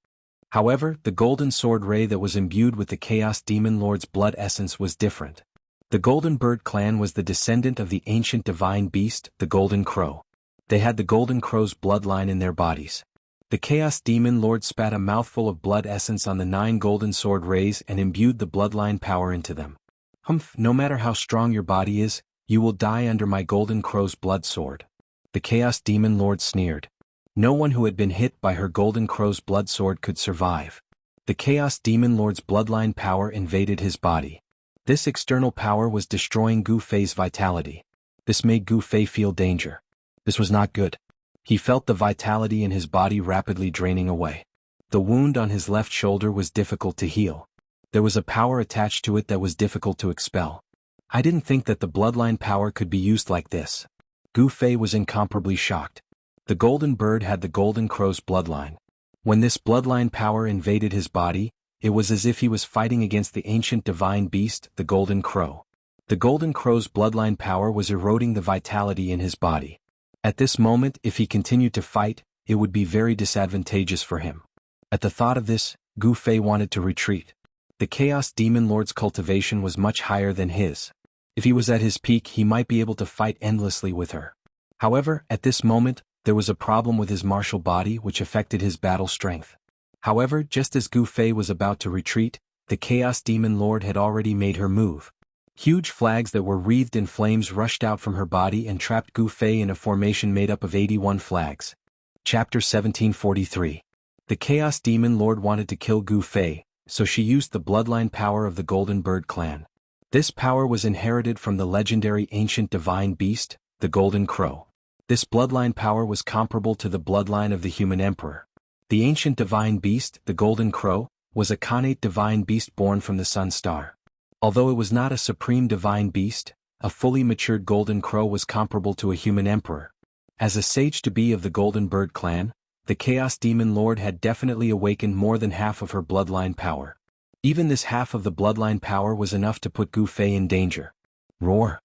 However, the golden sword ray that was imbued with the Chaos Demon Lord's blood essence was different. The Golden Bird clan was the descendant of the ancient divine beast, the Golden Crow. They had the Golden Crow's bloodline in their bodies. The Chaos Demon Lord spat a mouthful of blood essence on the 9 golden sword rays and imbued the bloodline power into them. Humph, no matter how strong your body is, you will die under my Golden Crow's blood sword. The Chaos Demon Lord sneered. No one who had been hit by her Golden Crow's blood sword could survive. The Chaos Demon Lord's bloodline power invaded his body. This external power was destroying Gu Fei's vitality. This made Gu Fei feel danger. This was not good. He felt the vitality in his body rapidly draining away. The wound on his left shoulder was difficult to heal. There was a power attached to it that was difficult to expel. I didn't think that the bloodline power could be used like this. Gu Fei was incomparably shocked. The Golden Bird had the Golden Crow's bloodline. When this bloodline power invaded his body, it was as if he was fighting against the ancient divine beast, the Golden Crow. The Golden Crow's bloodline power was eroding the vitality in his body. At this moment, if he continued to fight, it would be very disadvantageous for him. At the thought of this, Gu Fei wanted to retreat. The Chaos Demon Lord's cultivation was much higher than his. If he was at his peak, he might be able to fight endlessly with her. However, at this moment, there was a problem with his martial body which affected his battle strength. However, just as Gu Fei was about to retreat, the Chaos Demon Lord had already made her move. Huge flags that were wreathed in flames rushed out from her body and trapped Gu Fei in a formation made up of 81 flags. Chapter 1743. The Chaos Demon Lord wanted to kill Gu Fei, so she used the bloodline power of the Golden Bird clan. This power was inherited from the legendary ancient divine beast, the Golden Crow. This bloodline power was comparable to the bloodline of the human emperor. The ancient divine beast, the Golden Crow, was a connate divine beast born from the sun star. Although it was not a supreme divine beast, a fully matured Golden Crow was comparable to a human emperor. As a sage-to-be of the Golden Bird clan, the Chaos Demon Lord had definitely awakened more than half of her bloodline power. Even this half of the bloodline power was enough to put Gu Fei in danger. Roar!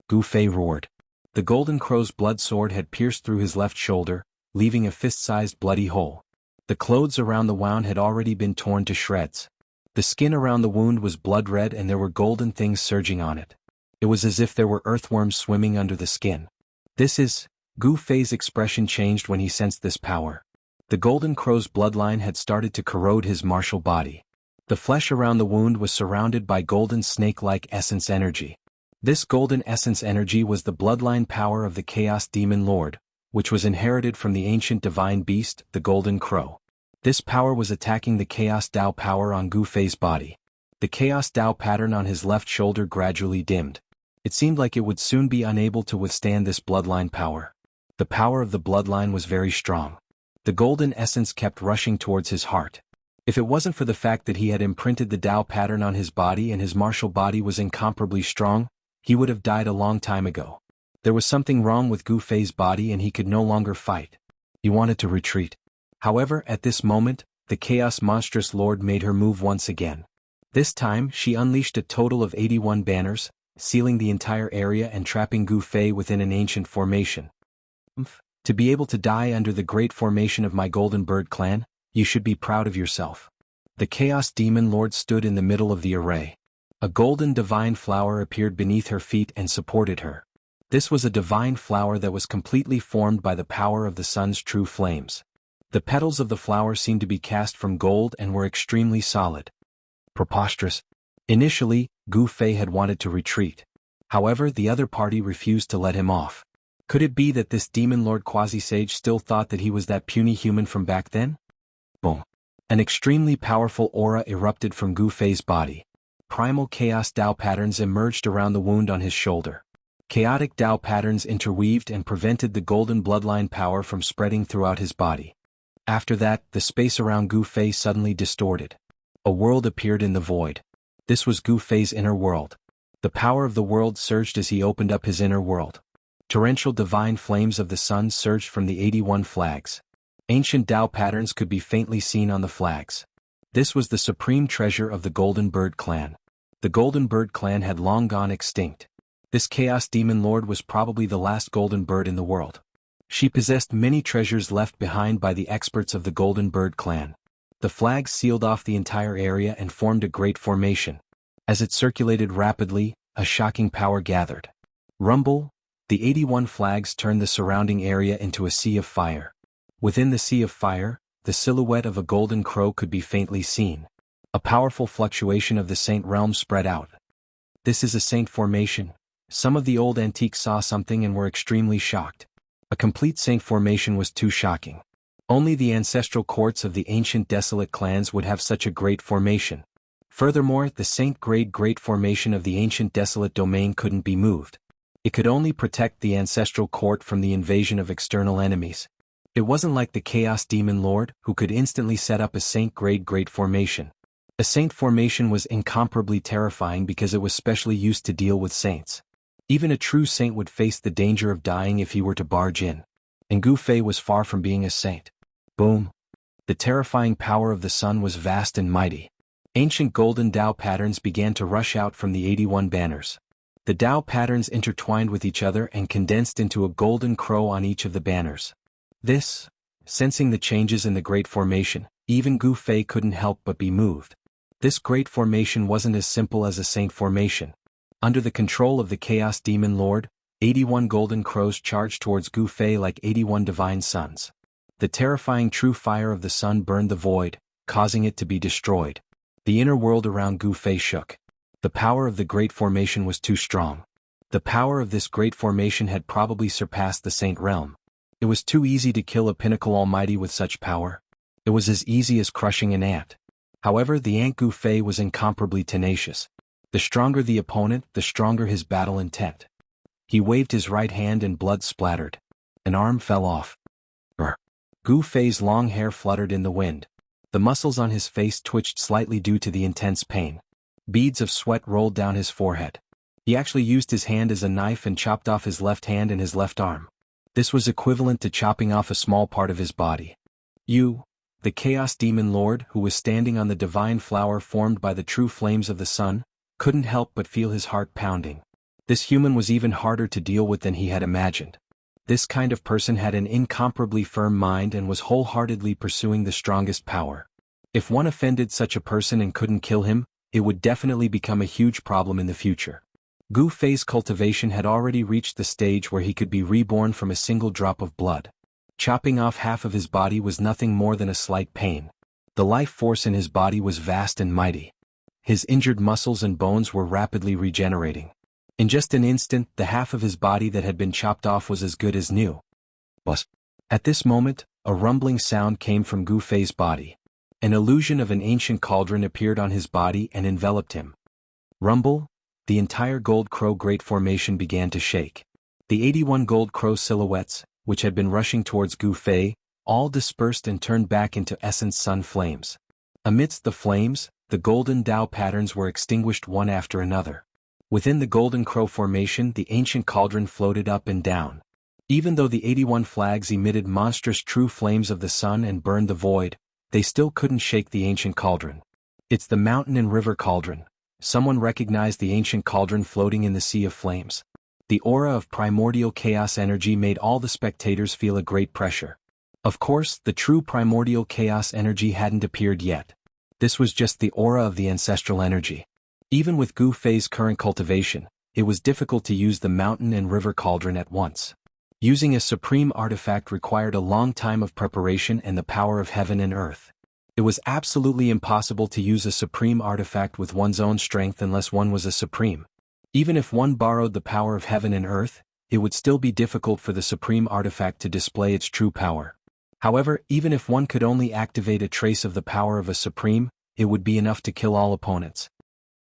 Gu Fei roared. The Golden Crow's blood sword had pierced through his left shoulder, leaving a fist-sized bloody hole. The clothes around the wound had already been torn to shreds. The skin around the wound was blood-red and there were golden things surging on it. It was as if there were earthworms swimming under the skin. Gu Fei's expression changed when he sensed this power. The Golden Crow's bloodline had started to corrode his martial body. The flesh around the wound was surrounded by golden snake-like essence energy. This golden essence energy was the bloodline power of the Chaos Demon Lord, which was inherited from the ancient divine beast, the Golden Crow. This power was attacking the Chaos Dao power on Gu Fei's body. The Chaos Dao pattern on his left shoulder gradually dimmed. It seemed like it would soon be unable to withstand this bloodline power. The power of the bloodline was very strong. The golden essence kept rushing towards his heart. If it wasn't for the fact that he had imprinted the Dao pattern on his body and his martial body was incomparably strong, he would have died a long time ago. There was something wrong with Gu Fei's body and he could no longer fight. He wanted to retreat. However, at this moment, the Chaos Monstrous Lord made her move once again. This time, she unleashed a total of 81 banners, sealing the entire area and trapping Gu Fei within an ancient formation. To be able to die under the great formation of my Golden Bird clan, you should be proud of yourself. The Chaos Demon Lord stood in the middle of the array. A golden divine flower appeared beneath her feet and supported her. This was a divine flower that was completely formed by the power of the sun's true flames. The petals of the flower seemed to be cast from gold and were extremely solid. Preposterous. Initially, Gu Fei had wanted to retreat. However, the other party refused to let him off. Could it be that this Demon Lord Quasi-Sage still thought that he was that puny human from back then? Boom. An extremely powerful aura erupted from Gu Fei's body. Primal Chaos Dao patterns emerged around the wound on his shoulder. Chaotic Dao patterns interweaved and prevented the golden bloodline power from spreading throughout his body. After that, the space around Gu Fei suddenly distorted. A world appeared in the void. This was Gu Fei's inner world. The power of the world surged as he opened up his inner world. Torrential divine flames of the sun surged from the 81 flags. Ancient Dao patterns could be faintly seen on the flags. This was the supreme treasure of the Golden Bird clan. The Golden Bird clan had long gone extinct. This Chaos Demon Lord was probably the last Golden Bird in the world. She possessed many treasures left behind by the experts of the Golden Bird clan. The flags sealed off the entire area and formed a great formation. As it circulated rapidly, a shocking power gathered. Rumble! The 81 flags turned the surrounding area into a sea of fire. Within the sea of fire, the silhouette of a golden crow could be faintly seen. A powerful fluctuation of the saint realm spread out. This is a saint formation. Some of the old antiques saw something and were extremely shocked. A complete saint formation was too shocking. Only the ancestral courts of the ancient desolate clans would have such a great formation. Furthermore, the saint-grade great formation of the ancient desolate domain couldn't be moved. It could only protect the ancestral court from the invasion of external enemies. It wasn't like the Chaos Demon Lord, who could instantly set up a saint-grade great formation. A saint formation was incomparably terrifying because it was specially used to deal with saints. Even a true saint would face the danger of dying if he were to barge in. And Gu Fei was far from being a saint. Boom! The terrifying power of the sun was vast and mighty. Ancient golden Dao patterns began to rush out from the 81 banners. The Dao patterns intertwined with each other and condensed into a golden crow on each of the banners. Sensing the changes in the great formation, even Gu Fei couldn't help but be moved. This great formation wasn't as simple as a saint formation. Under the control of the Chaos Demon Lord, 81 golden crows charged towards Gu Fei like 81 divine suns. The terrifying true fire of the sun burned the void, causing it to be destroyed. The inner world around Gu Fei shook. The power of the great formation was too strong. The power of this great formation had probably surpassed the saint realm. It was too easy to kill a pinnacle almighty with such power. It was as easy as crushing an ant. However, the ant Gu Fei was incomparably tenacious. The stronger the opponent, the stronger his battle intent. He waved his right hand and blood splattered. An arm fell off. Gu Fei's long hair fluttered in the wind. The muscles on his face twitched slightly due to the intense pain. Beads of sweat rolled down his forehead. He actually used his hand as a knife and chopped off his left hand and his left arm. This was equivalent to chopping off a small part of his body. The Chaos Demon Lord, who was standing on the divine flower formed by the true flames of the sun, couldn't help but feel his heart pounding. This human was even harder to deal with than he had imagined. This kind of person had an incomparably firm mind and was wholeheartedly pursuing the strongest power. If one offended such a person and couldn't kill him, it would definitely become a huge problem in the future. Gu Fei's cultivation had already reached the stage where he could be reborn from a single drop of blood. Chopping off half of his body was nothing more than a slight pain. The life force in his body was vast and mighty. His injured muscles and bones were rapidly regenerating. In just an instant, the half of his body that had been chopped off was as good as new. At this moment, A rumbling sound came from Gu Fei's body. An illusion of an ancient cauldron appeared on his body and enveloped him. Rumble, the entire Gold Crow Great Formation began to shake. The 81 Gold Crow silhouettes, which had been rushing towards Gu Fei, all dispersed and turned back into Essence Sun flames. Amidst the flames, the golden Tao patterns were extinguished one after another. Within the Golden Crow Formation, the ancient cauldron floated up and down. Even though the 81 flags emitted monstrous true flames of the sun and burned the void, they still couldn't shake the ancient cauldron. It's the mountain and river cauldron. Someone recognized the ancient cauldron floating in the sea of flames. The aura of primordial chaos energy made all the spectators feel a great pressure. Of course, the true primordial chaos energy hadn't appeared yet. This was just the aura of the ancestral energy. Even with Gu Fei's current cultivation, it was difficult to use the mountain and river cauldron at once. Using a supreme artifact required a long time of preparation and the power of heaven and earth. It was absolutely impossible to use a supreme artifact with one's own strength unless one was a supreme. Even if one borrowed the power of heaven and earth, it would still be difficult for the supreme artifact to display its true power. However, even if one could only activate a trace of the power of a supreme, it would be enough to kill all opponents.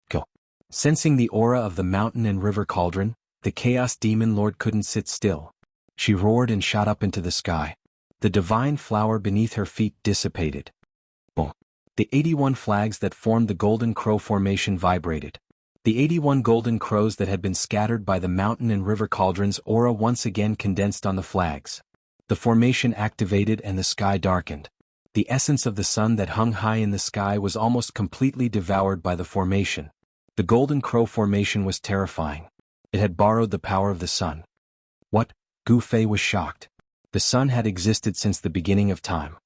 Go. Sensing the aura of the mountain and river cauldron, the Chaos Demon Lord couldn't sit still. She roared and shot up into the sky. The divine flower beneath her feet dissipated. Boom. The 81 flags that formed the Golden Crow Formation vibrated. The 81 golden crows that had been scattered by the mountain and river cauldron's aura once again condensed on the flags. The formation activated and the sky darkened. The essence of the sun that hung high in the sky was almost completely devoured by the formation. The Golden Crow Formation was terrifying. It had borrowed the power of the sun. What? Gu Fei was shocked. The sun had existed since the beginning of time.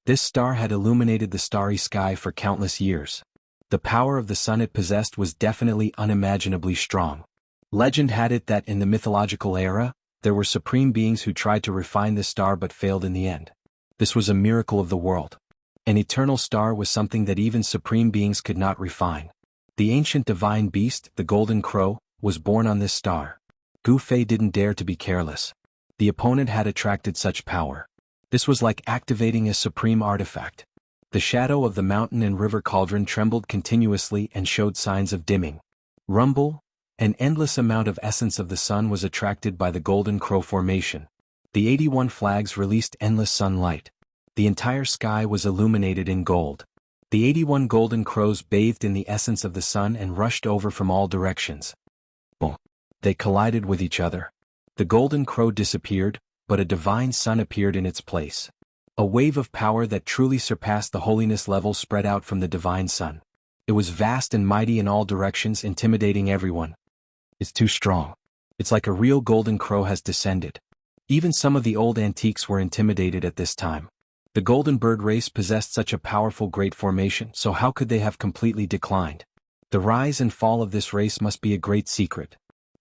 This star had illuminated the starry sky for countless years. The power of the sun it possessed was definitely unimaginably strong. Legend had it that in the mythological era, there were supreme beings who tried to refine this star but failed in the end. This was a miracle of the world. An eternal star was something that even supreme beings could not refine. The ancient divine beast, the Golden Crow, was born on this star. Gu Fei didn't dare to be careless. The opponent had attracted such power. This was like activating a supreme artifact. The shadow of the mountain and river cauldron trembled continuously and showed signs of dimming. Rumble. An endless amount of essence of the sun was attracted by the Golden Crow Formation. The 81 flags released endless sunlight. The entire sky was illuminated in gold. The 81 golden crows bathed in the essence of the sun and rushed over from all directions. Boom. They collided with each other. The Golden Crow disappeared, but a divine sun appeared in its place. A wave of power that truly surpassed the holiness level spread out from the divine sun. It was vast and mighty in all directions, intimidating everyone. It's too strong. It's like a real Golden Crow has descended. Even some of the old antiques were intimidated at this time. The Golden Bird race possessed such a powerful great formation, so how could they have completely declined? The rise and fall of this race must be a great secret.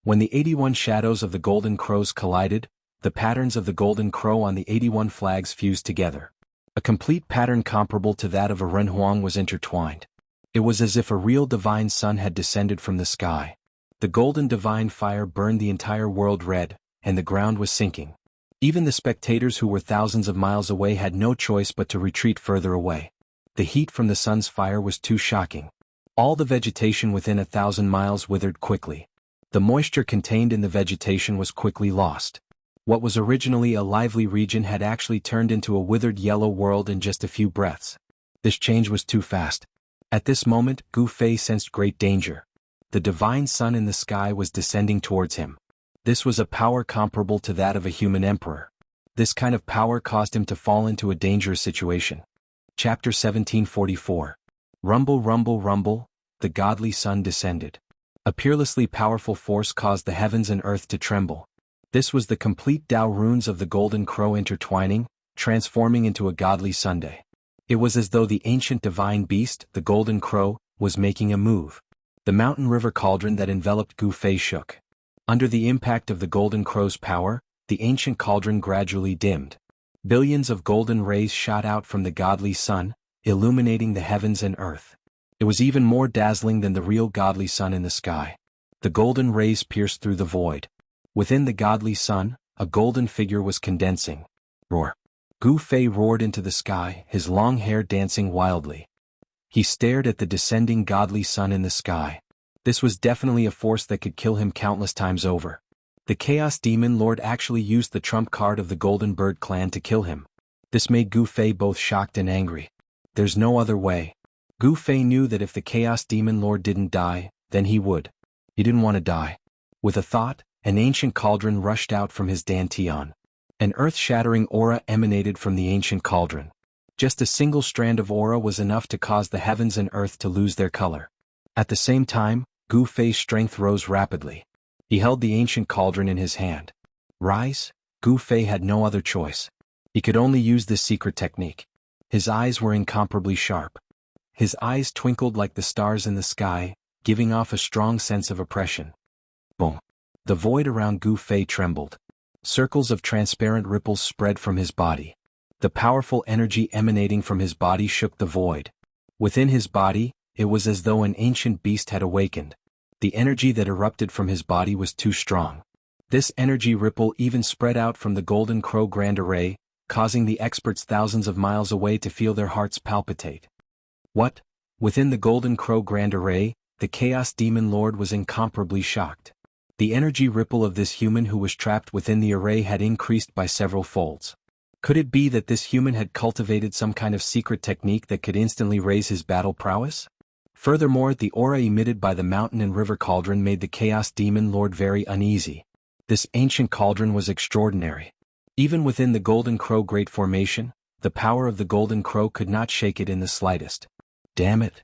When the 81 shadows of the Golden Crows collided, the patterns of the Golden Crow on the 81 flags fused together. A complete pattern comparable to that of a renhuang was intertwined. It was as if a real divine sun had descended from the sky. The golden divine fire burned the entire world red, and the ground was sinking. Even the spectators who were thousands of miles away had no choice but to retreat further away. The heat from the sun's fire was too shocking. All the vegetation within 1,000 miles withered quickly. The moisture contained in the vegetation was quickly lost. What was originally a lively region had actually turned into a withered yellow world in just a few breaths. This change was too fast. At this moment, Gu Fei sensed great danger. The divine sun in the sky was descending towards him. This was a power comparable to that of a human emperor. This kind of power caused him to fall into a dangerous situation. Chapter 1744. Rumble, rumble, rumble, the godly sun descended. A peerlessly powerful force caused the heavens and earth to tremble. This was the complete Tao runes of the Golden Crow intertwining, transforming into a godly Sunday. It was as though the ancient divine beast, the Golden Crow, was making a move. The mountain river cauldron that enveloped Gu Fei shook. Under the impact of the Golden Crow's power, the ancient cauldron gradually dimmed. Billions of golden rays shot out from the godly sun, illuminating the heavens and earth. It was even more dazzling than the real godly sun in the sky. The golden rays pierced through the void. Within the godly sun, a golden figure was condensing. Roar. Gu Fei roared into the sky, his long hair dancing wildly. He stared at the descending godly sun in the sky. This was definitely a force that could kill him countless times over. The Chaos Demon Lord actually used the trump card of the Golden Bird clan to kill him. This made Gu Fei both shocked and angry. There's no other way. Gu Fei knew that if the Chaos Demon Lord didn't die, then he would. He didn't want to die. With a thought, an ancient cauldron rushed out from his dantian. An earth-shattering aura emanated from the ancient cauldron. Just a single strand of aura was enough to cause the heavens and earth to lose their color. At the same time, Gu Fei's strength rose rapidly. He held the ancient cauldron in his hand. Rise? Gu Fei had no other choice. He could only use this secret technique. His eyes were incomparably sharp. His eyes twinkled like the stars in the sky, giving off a strong sense of oppression. Boom. The void around Gu Fei trembled. Circles of transparent ripples spread from his body. The powerful energy emanating from his body shook the void. Within his body, it was as though an ancient beast had awakened. The energy that erupted from his body was too strong. This energy ripple even spread out from the Golden Crow Grand Array, causing the experts thousands of miles away to feel their hearts palpitate. What? Within the Golden Crow Grand Array, the Chaos Demon Lord was incomparably shocked. The energy ripple of this human who was trapped within the array had increased by several folds. Could it be that this human had cultivated some kind of secret technique that could instantly raise his battle prowess? Furthermore, the aura emitted by the mountain and river cauldron made the Chaos Demon Lord very uneasy. This ancient cauldron was extraordinary. Even within the Golden Crow Great Formation, the power of the Golden Crow could not shake it in the slightest. Damn it.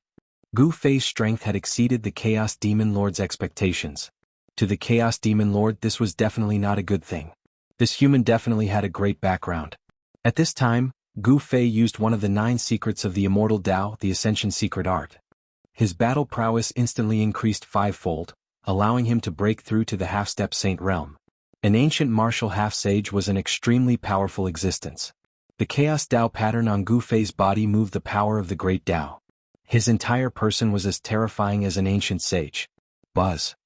Gu Fei's strength had exceeded the Chaos Demon Lord's expectations. To the Chaos Demon Lord, this was definitely not a good thing. This human definitely had a great background. At this time, Gu Fei used one of the 9 secrets of the Immortal Tao, the Ascension Secret Art. His battle prowess instantly increased 5-fold, allowing him to break through to the half-step saint realm. An ancient martial half-sage was an extremely powerful existence. The Chaos Tao pattern on Gu Fei's body moved the power of the Great Tao. His entire person was as terrifying as an ancient sage. Buzz.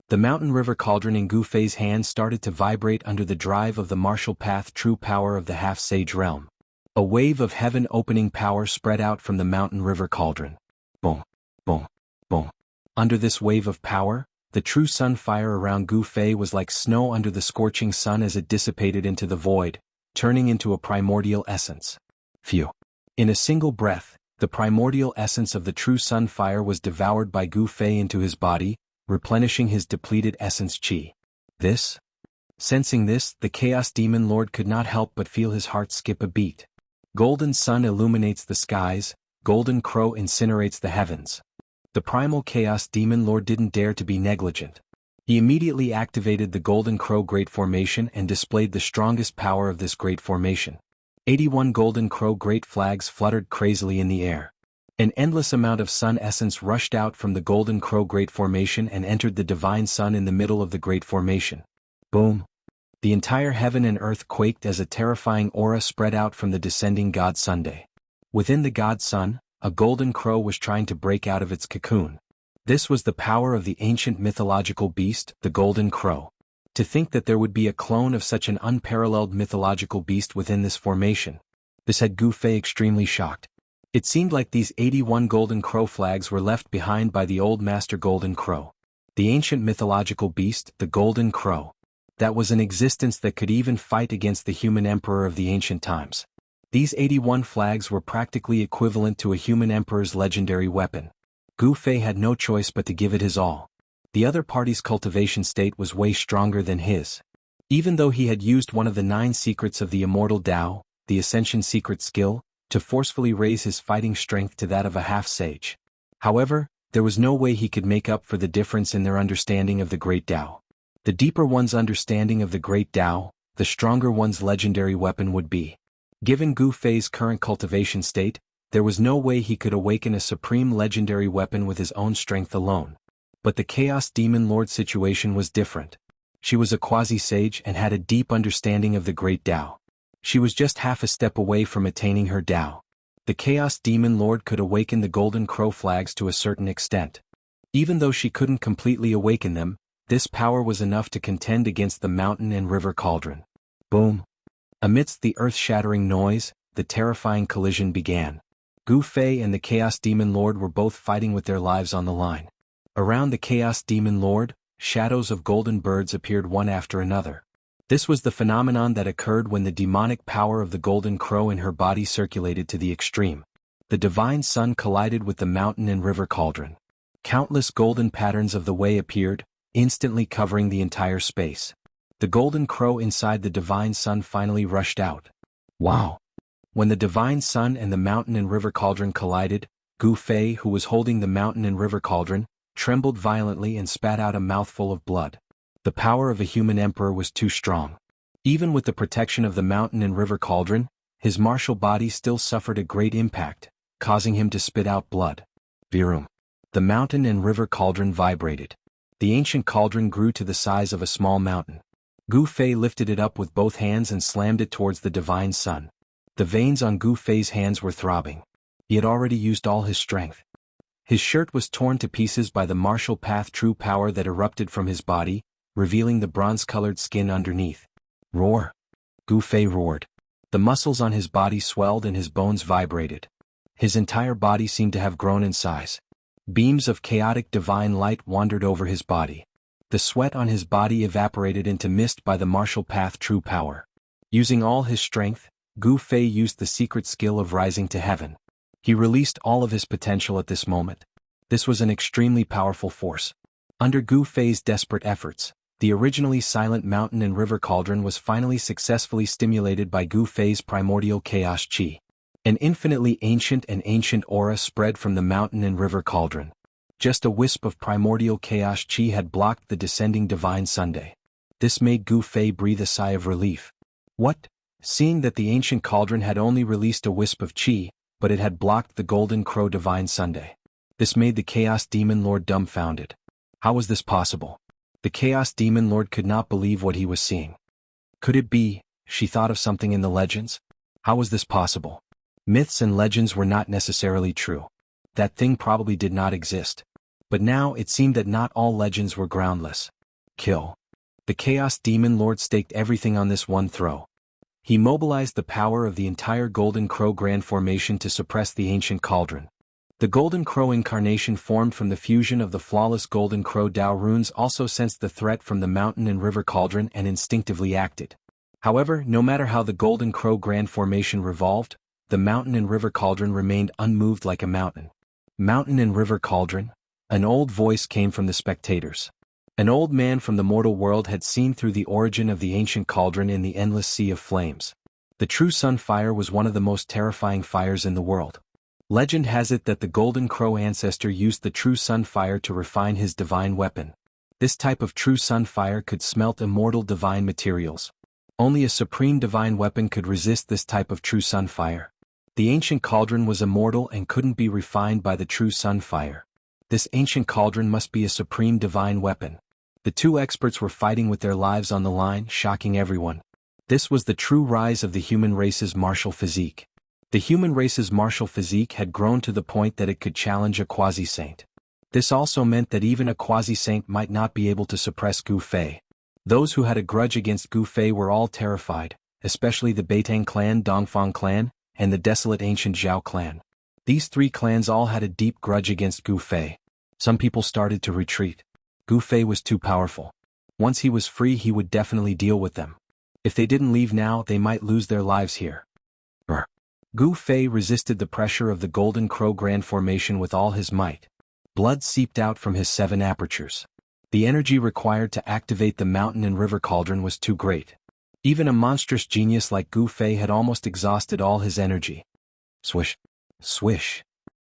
The mountain river cauldron in Gu Fei's hand started to vibrate under the drive of the martial path true power of the half-sage realm. A wave of heaven-opening power spread out from the mountain river cauldron. Boom, boom, boom. Under this wave of power, the true sun fire around Gu Fei was like snow under the scorching sun as it dissipated into the void, turning into a primordial essence. Phew. In a single breath, the primordial essence of the true sun fire was devoured by Gu Fei into his body, replenishing his depleted essence chi. Sensing this, the Chaos Demon Lord could not help but feel his heart skip a beat. Golden sun illuminates the skies, Golden Crow incinerates the heavens. The primal Chaos Demon Lord didn't dare to be negligent. He immediately activated the Golden Crow Great Formation and displayed the strongest power of this Great Formation. 81 Golden Crow Great Flags fluttered crazily in the air. An endless amount of sun essence rushed out from the Golden Crow Great Formation and entered the Divine Sun in the middle of the Great Formation. Boom. The entire heaven and earth quaked as a terrifying aura spread out from the descending God Sunday. Within the God Sun, a golden crow was trying to break out of its cocoon. This was the power of the ancient mythological beast, the Golden Crow. To think that there would be a clone of such an unparalleled mythological beast within this formation. This had Gu Fei extremely shocked. It seemed like these 81 Golden Crow flags were left behind by the old Master Golden Crow. The ancient mythological beast, the Golden Crow. That was an existence that could even fight against the human emperor of the ancient times. These 81 flags were practically equivalent to a human emperor's legendary weapon. Gu Fei had no choice but to give it his all. The other party's cultivation state was way stronger than his. Even though he had used one of the 9 secrets of the Immortal Tao, the Ascension Secret skill, to forcefully raise his fighting strength to that of a half-sage. However, there was no way he could make up for the difference in their understanding of the Great Tao. The deeper one's understanding of the Great Tao, the stronger one's legendary weapon would be. Given Gu Fei's current cultivation state, there was no way he could awaken a supreme legendary weapon with his own strength alone. But the Chaos Demon Lord's situation was different. She was a quasi-sage and had a deep understanding of the Great Tao. She was just half a step away from attaining her Tao. The Chaos Demon Lord could awaken the Golden Crow flags to a certain extent. Even though she couldn't completely awaken them, this power was enough to contend against the mountain and river cauldron. Boom. Amidst the earth-shattering noise, the terrifying collision began. Gu Fei and the Chaos Demon Lord were both fighting with their lives on the line. Around the Chaos Demon Lord, shadows of golden birds appeared one after another. This was the phenomenon that occurred when the demonic power of the golden crow in her body circulated to the extreme. The divine sun collided with the mountain and river cauldron. Countless golden patterns of the way appeared, instantly covering the entire space. The golden crow inside the divine sun finally rushed out. Wow! When the divine sun and the mountain and river cauldron collided, Gu Fei, who was holding the mountain and river cauldron, trembled violently and spat out a mouthful of blood. The power of a human emperor was too strong. Even with the protection of the mountain and river cauldron, his martial body still suffered a great impact, causing him to spit out blood. Virum. The mountain and river cauldron vibrated. The ancient cauldron grew to the size of a small mountain. Gu Fei lifted it up with both hands and slammed it towards the divine sun. The veins on Gu Fei's hands were throbbing. He had already used all his strength. His shirt was torn to pieces by the martial path true power that erupted from his body, revealing the bronze-colored skin underneath. Roar! Gu Fei roared. The muscles on his body swelled and his bones vibrated. His entire body seemed to have grown in size. Beams of chaotic divine light wandered over his body. The sweat on his body evaporated into mist by the martial path true power. Using all his strength, Gu Fei used the secret skill of rising to heaven. He released all of his potential at this moment. This was an extremely powerful force. Under Gu Fei's desperate efforts, the originally silent mountain and river cauldron was finally successfully stimulated by Gu Fei's primordial chaos chi. An infinitely ancient aura spread from the mountain and river cauldron. Just a wisp of primordial chaos chi had blocked the descending divine sunday. This made Gu Fei breathe a sigh of relief. What? Seeing that the ancient cauldron had only released a wisp of chi, but it had blocked the golden crow divine sunday. This made the Chaos Demon Lord dumbfounded. How was this possible? The Chaos Demon Lord could not believe what he was seeing. Could it be, she thought of something in the legends? How was this possible? Myths and legends were not necessarily true. That thing probably did not exist. But now it seemed that not all legends were groundless. Kill. The Chaos Demon Lord staked everything on this one throw. He mobilized the power of the entire Golden Crow Grand Formation to suppress the ancient cauldron. The Golden Crow incarnation formed from the fusion of the flawless Golden Crow Dao runes also sensed the threat from the mountain and river cauldron and instinctively acted. However, no matter how the Golden Crow Grand Formation revolved, the mountain and river cauldron remained unmoved like a mountain. Mountain and river cauldron? An old voice came from the spectators. An old man from the mortal world had seen through the origin of the ancient cauldron in the endless sea of flames. The true sun fire was one of the most terrifying fires in the world. Legend has it that the Golden Crow ancestor used the true sun fire to refine his divine weapon. This type of true sun fire could smelt immortal divine materials. Only a supreme divine weapon could resist this type of true sun fire. The ancient cauldron was immortal and couldn't be refined by the true sun fire. This ancient cauldron must be a supreme divine weapon. The two experts were fighting with their lives on the line, shocking everyone. This was the true rise of the human race's martial physique. The human race's martial physique had grown to the point that it could challenge a quasi-saint. This also meant that even a quasi-saint might not be able to suppress Gu Fei. Those who had a grudge against Gu Fei were all terrified, especially the Beitang clan, Dongfang clan, and the desolate ancient Zhao clan. These three clans all had a deep grudge against Gu Fei. Some people started to retreat. Gu Fei was too powerful. Once he was free, he would definitely deal with them. If they didn't leave now, they might lose their lives here. Gu Fei resisted the pressure of the Golden Crow Grand Formation with all his might. Blood seeped out from his 7 apertures. The energy required to activate the mountain and river cauldron was too great. Even a monstrous genius like Gu Fei had almost exhausted all his energy. Swish. Swish.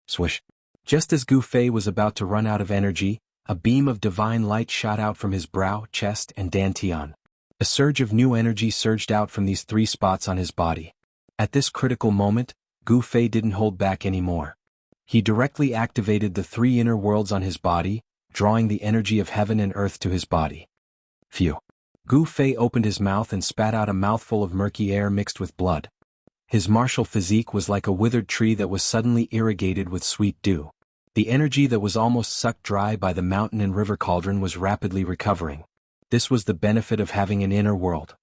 Swish. Just as Gu Fei was about to run out of energy, a beam of divine light shot out from his brow, chest, and dantian. A surge of new energy surged out from these 3 spots on his body. At this critical moment, Gu Fei didn't hold back anymore. He directly activated the 3 inner worlds on his body, drawing the energy of heaven and earth to his body. Phew. Gu Fei opened his mouth and spat out a mouthful of murky air mixed with blood. His martial physique was like a withered tree that was suddenly irrigated with sweet dew. The energy that was almost sucked dry by the mountain and river cauldron was rapidly recovering. This was the benefit of having an inner world.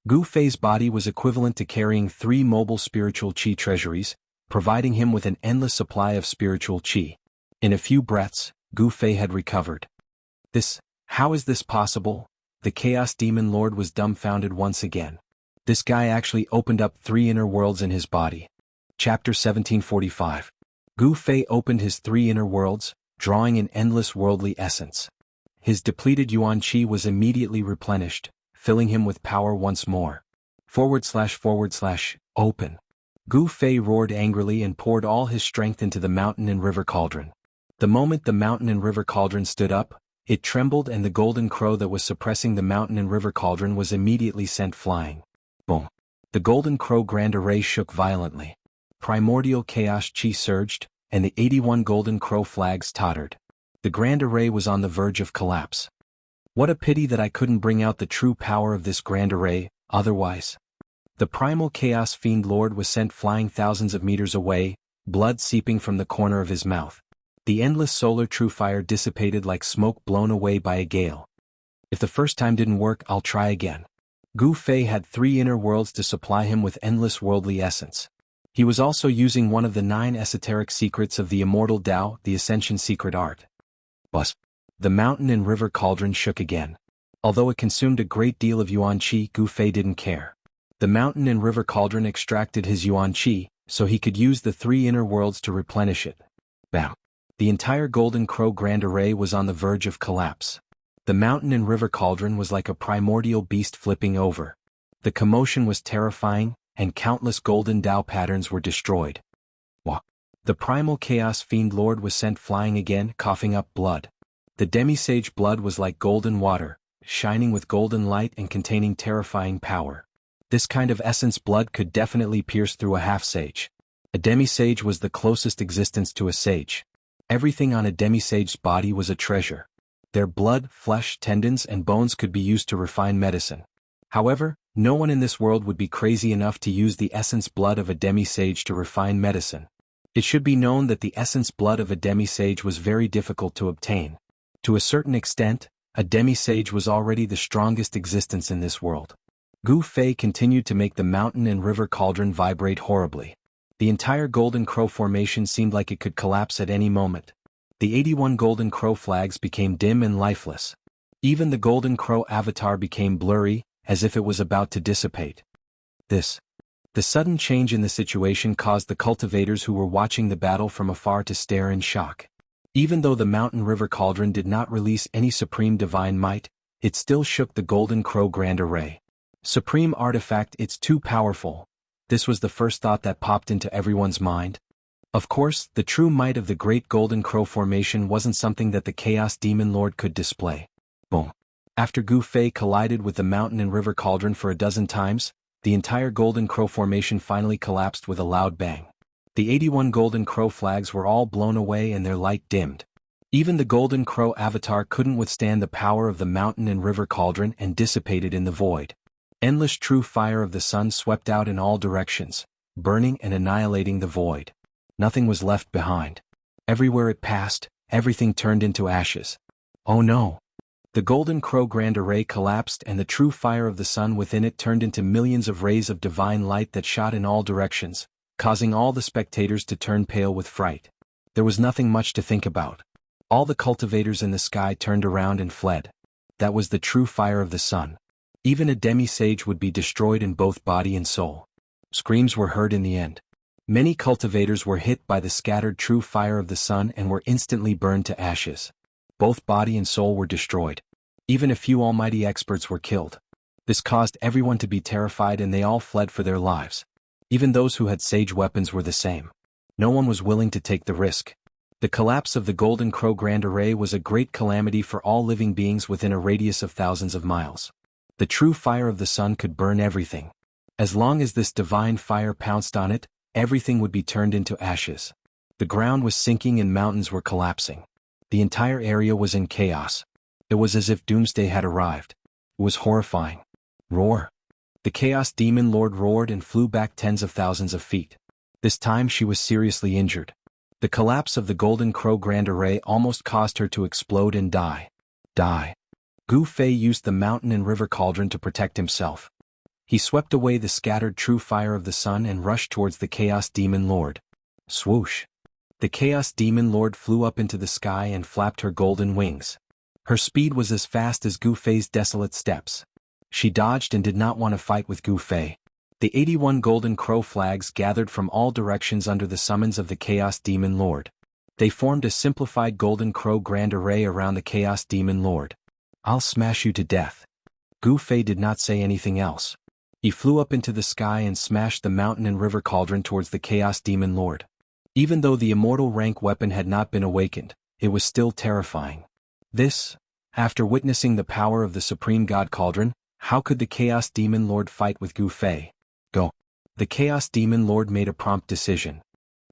Gu Fei's body was equivalent to carrying 3 mobile spiritual qi treasuries, providing him with an endless supply of spiritual qi. In a few breaths, Gu Fei had recovered. How is this possible? The Chaos Demon Lord was dumbfounded once again. This guy actually opened up 3 inner worlds in his body. Chapter 1745. Gu Fei opened his 3 inner worlds, drawing an endless worldly essence. His depleted yuan qi was immediately replenished, filling him with power once more. / open. Gu Fei roared angrily and poured all his strength into the mountain and river cauldron. The moment the mountain and river cauldron stood up, it trembled and the golden crow that was suppressing the mountain and river cauldron was immediately sent flying. Boom. The golden crow grand array shook violently. Primordial chaos qi surged, and the 81 golden crow flags tottered. The grand array was on the verge of collapse. What a pity that I couldn't bring out the true power of this grand array, otherwise. The primal chaos fiend lord was sent flying thousands of meters away, blood seeping from the corner of his mouth. The endless solar true fire dissipated like smoke blown away by a gale. If the first time didn't work, I'll try again. Gu Fei had 3 inner worlds to supply him with endless worldly essence. He was also using one of the 9 esoteric secrets of the Immortal Tao, the Ascension secret art. Buzz. The mountain and river cauldron shook again. Although it consumed a great deal of yuan qi, Gu Fei didn't care. The mountain and river cauldron extracted his yuan qi, so he could use the 3 inner worlds to replenish it. Bam. The entire golden crow grand array was on the verge of collapse. The mountain and river cauldron was like a primordial beast flipping over. The commotion was terrifying, and countless golden Tao patterns were destroyed. Wah. The primal chaos fiend lord was sent flying again, coughing up blood. The demisage blood was like golden water, shining with golden light and containing terrifying power. This kind of essence blood could definitely pierce through a half-sage. A demisage was the closest existence to a sage. Everything on a demisage's body was a treasure. Their blood, flesh, tendons, and bones could be used to refine medicine. However, no one in this world would be crazy enough to use the essence blood of a demisage to refine medicine. It should be known that the essence blood of a demisage was very difficult to obtain. To a certain extent, a demisage was already the strongest existence in this world. Gu Fei continued to make the mountain and river cauldron vibrate horribly. The entire golden crow formation seemed like it could collapse at any moment. The 81 golden crow flags became dim and lifeless. Even the golden crow avatar became blurry, as if it was about to dissipate. The sudden change in the situation caused the cultivators who were watching the battle from afar to stare in shock. Even though the mountain river cauldron did not release any supreme divine might, it still shook the golden crow grand array. Supreme artifact, it's too powerful. This was the first thought that popped into everyone's mind. Of course, the true might of the great golden crow formation wasn't something that the Chaos Demon Lord could display. Boom. After Gu Fei collided with the mountain and river cauldron for a dozen times, the entire golden crow formation finally collapsed with a loud bang. The 81 golden crow flags were all blown away and their light dimmed. Even the golden crow avatar couldn't withstand the power of the mountain and river cauldron and dissipated in the void. Endless true fire of the sun swept out in all directions, burning and annihilating the void. Nothing was left behind. Everywhere it passed, everything turned into ashes. Oh no! The golden crow grand array collapsed and the true fire of the sun within it turned into millions of rays of divine light that shot in all directions, causing all the spectators to turn pale with fright. There was nothing much to think about. All the cultivators in the sky turned around and fled. That was the true fire of the sun. Even a demi-sage would be destroyed in both body and soul. Screams were heard in the end. Many cultivators were hit by the scattered true fire of the sun and were instantly burned to ashes. Both body and soul were destroyed. Even a few almighty experts were killed. This caused everyone to be terrified and they all fled for their lives. Even those who had sage weapons were the same. No one was willing to take the risk. The collapse of the Golden Crow Grand Array was a great calamity for all living beings within a radius of thousands of miles. The true fire of the sun could burn everything. As long as this divine fire pounced on it, everything would be turned into ashes. The ground was sinking and mountains were collapsing. The entire area was in chaos. It was as if doomsday had arrived. It was horrifying. Roar! The Chaos Demon Lord roared and flew back tens of thousands of feet. This time she was seriously injured. The collapse of the Golden Crow Grand Array almost caused her to explode and die. Gu Fei used the mountain and river cauldron to protect himself. He swept away the scattered true fire of the sun and rushed towards the Chaos Demon Lord. Swoosh! The Chaos Demon Lord flew up into the sky and flapped her golden wings. Her speed was as fast as Gu Fei's desolate steps. She dodged and did not want to fight with Gu Fei. The 81 golden crow flags gathered from all directions under the summons of the Chaos Demon Lord. They formed a simplified golden crow grand array around the Chaos Demon Lord. "I'll smash you to death." Gu Fei did not say anything else. He flew up into the sky and smashed the mountain and river cauldron towards the Chaos Demon Lord. Even though the immortal rank weapon had not been awakened, it was still terrifying. After witnessing the power of the Supreme God Cauldron, how could the Chaos Demon Lord fight with Gu Fei? Go. The Chaos Demon Lord made a prompt decision.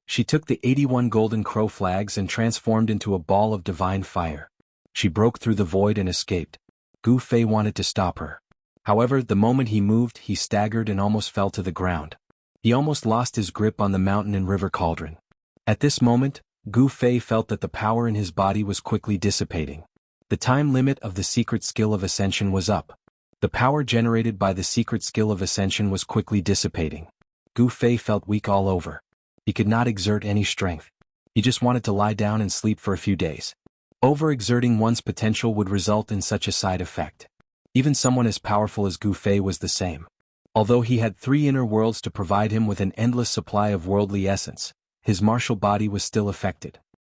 She took the 81 golden crow flags and transformed into a ball of divine fire. She broke through the void and escaped. Gu Fei wanted to stop her. However, the moment he moved, he staggered and almost fell to the ground. He almost lost his grip on the mountain and river cauldron. At this moment, Gu Fei felt that the power in his body was quickly dissipating. The time limit of the secret skill of ascension was up. The power generated by the secret skill of ascension was quickly dissipating. Gu Fei felt weak all over. He could not exert any strength. He just wanted to lie down and sleep for a few days. Overexerting one's potential would result in such a side effect. Even someone as powerful as Gu Fei was the same. Although he had 3 inner worlds to provide him with an endless supply of worldly essence, his martial body was still affected.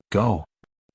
Go!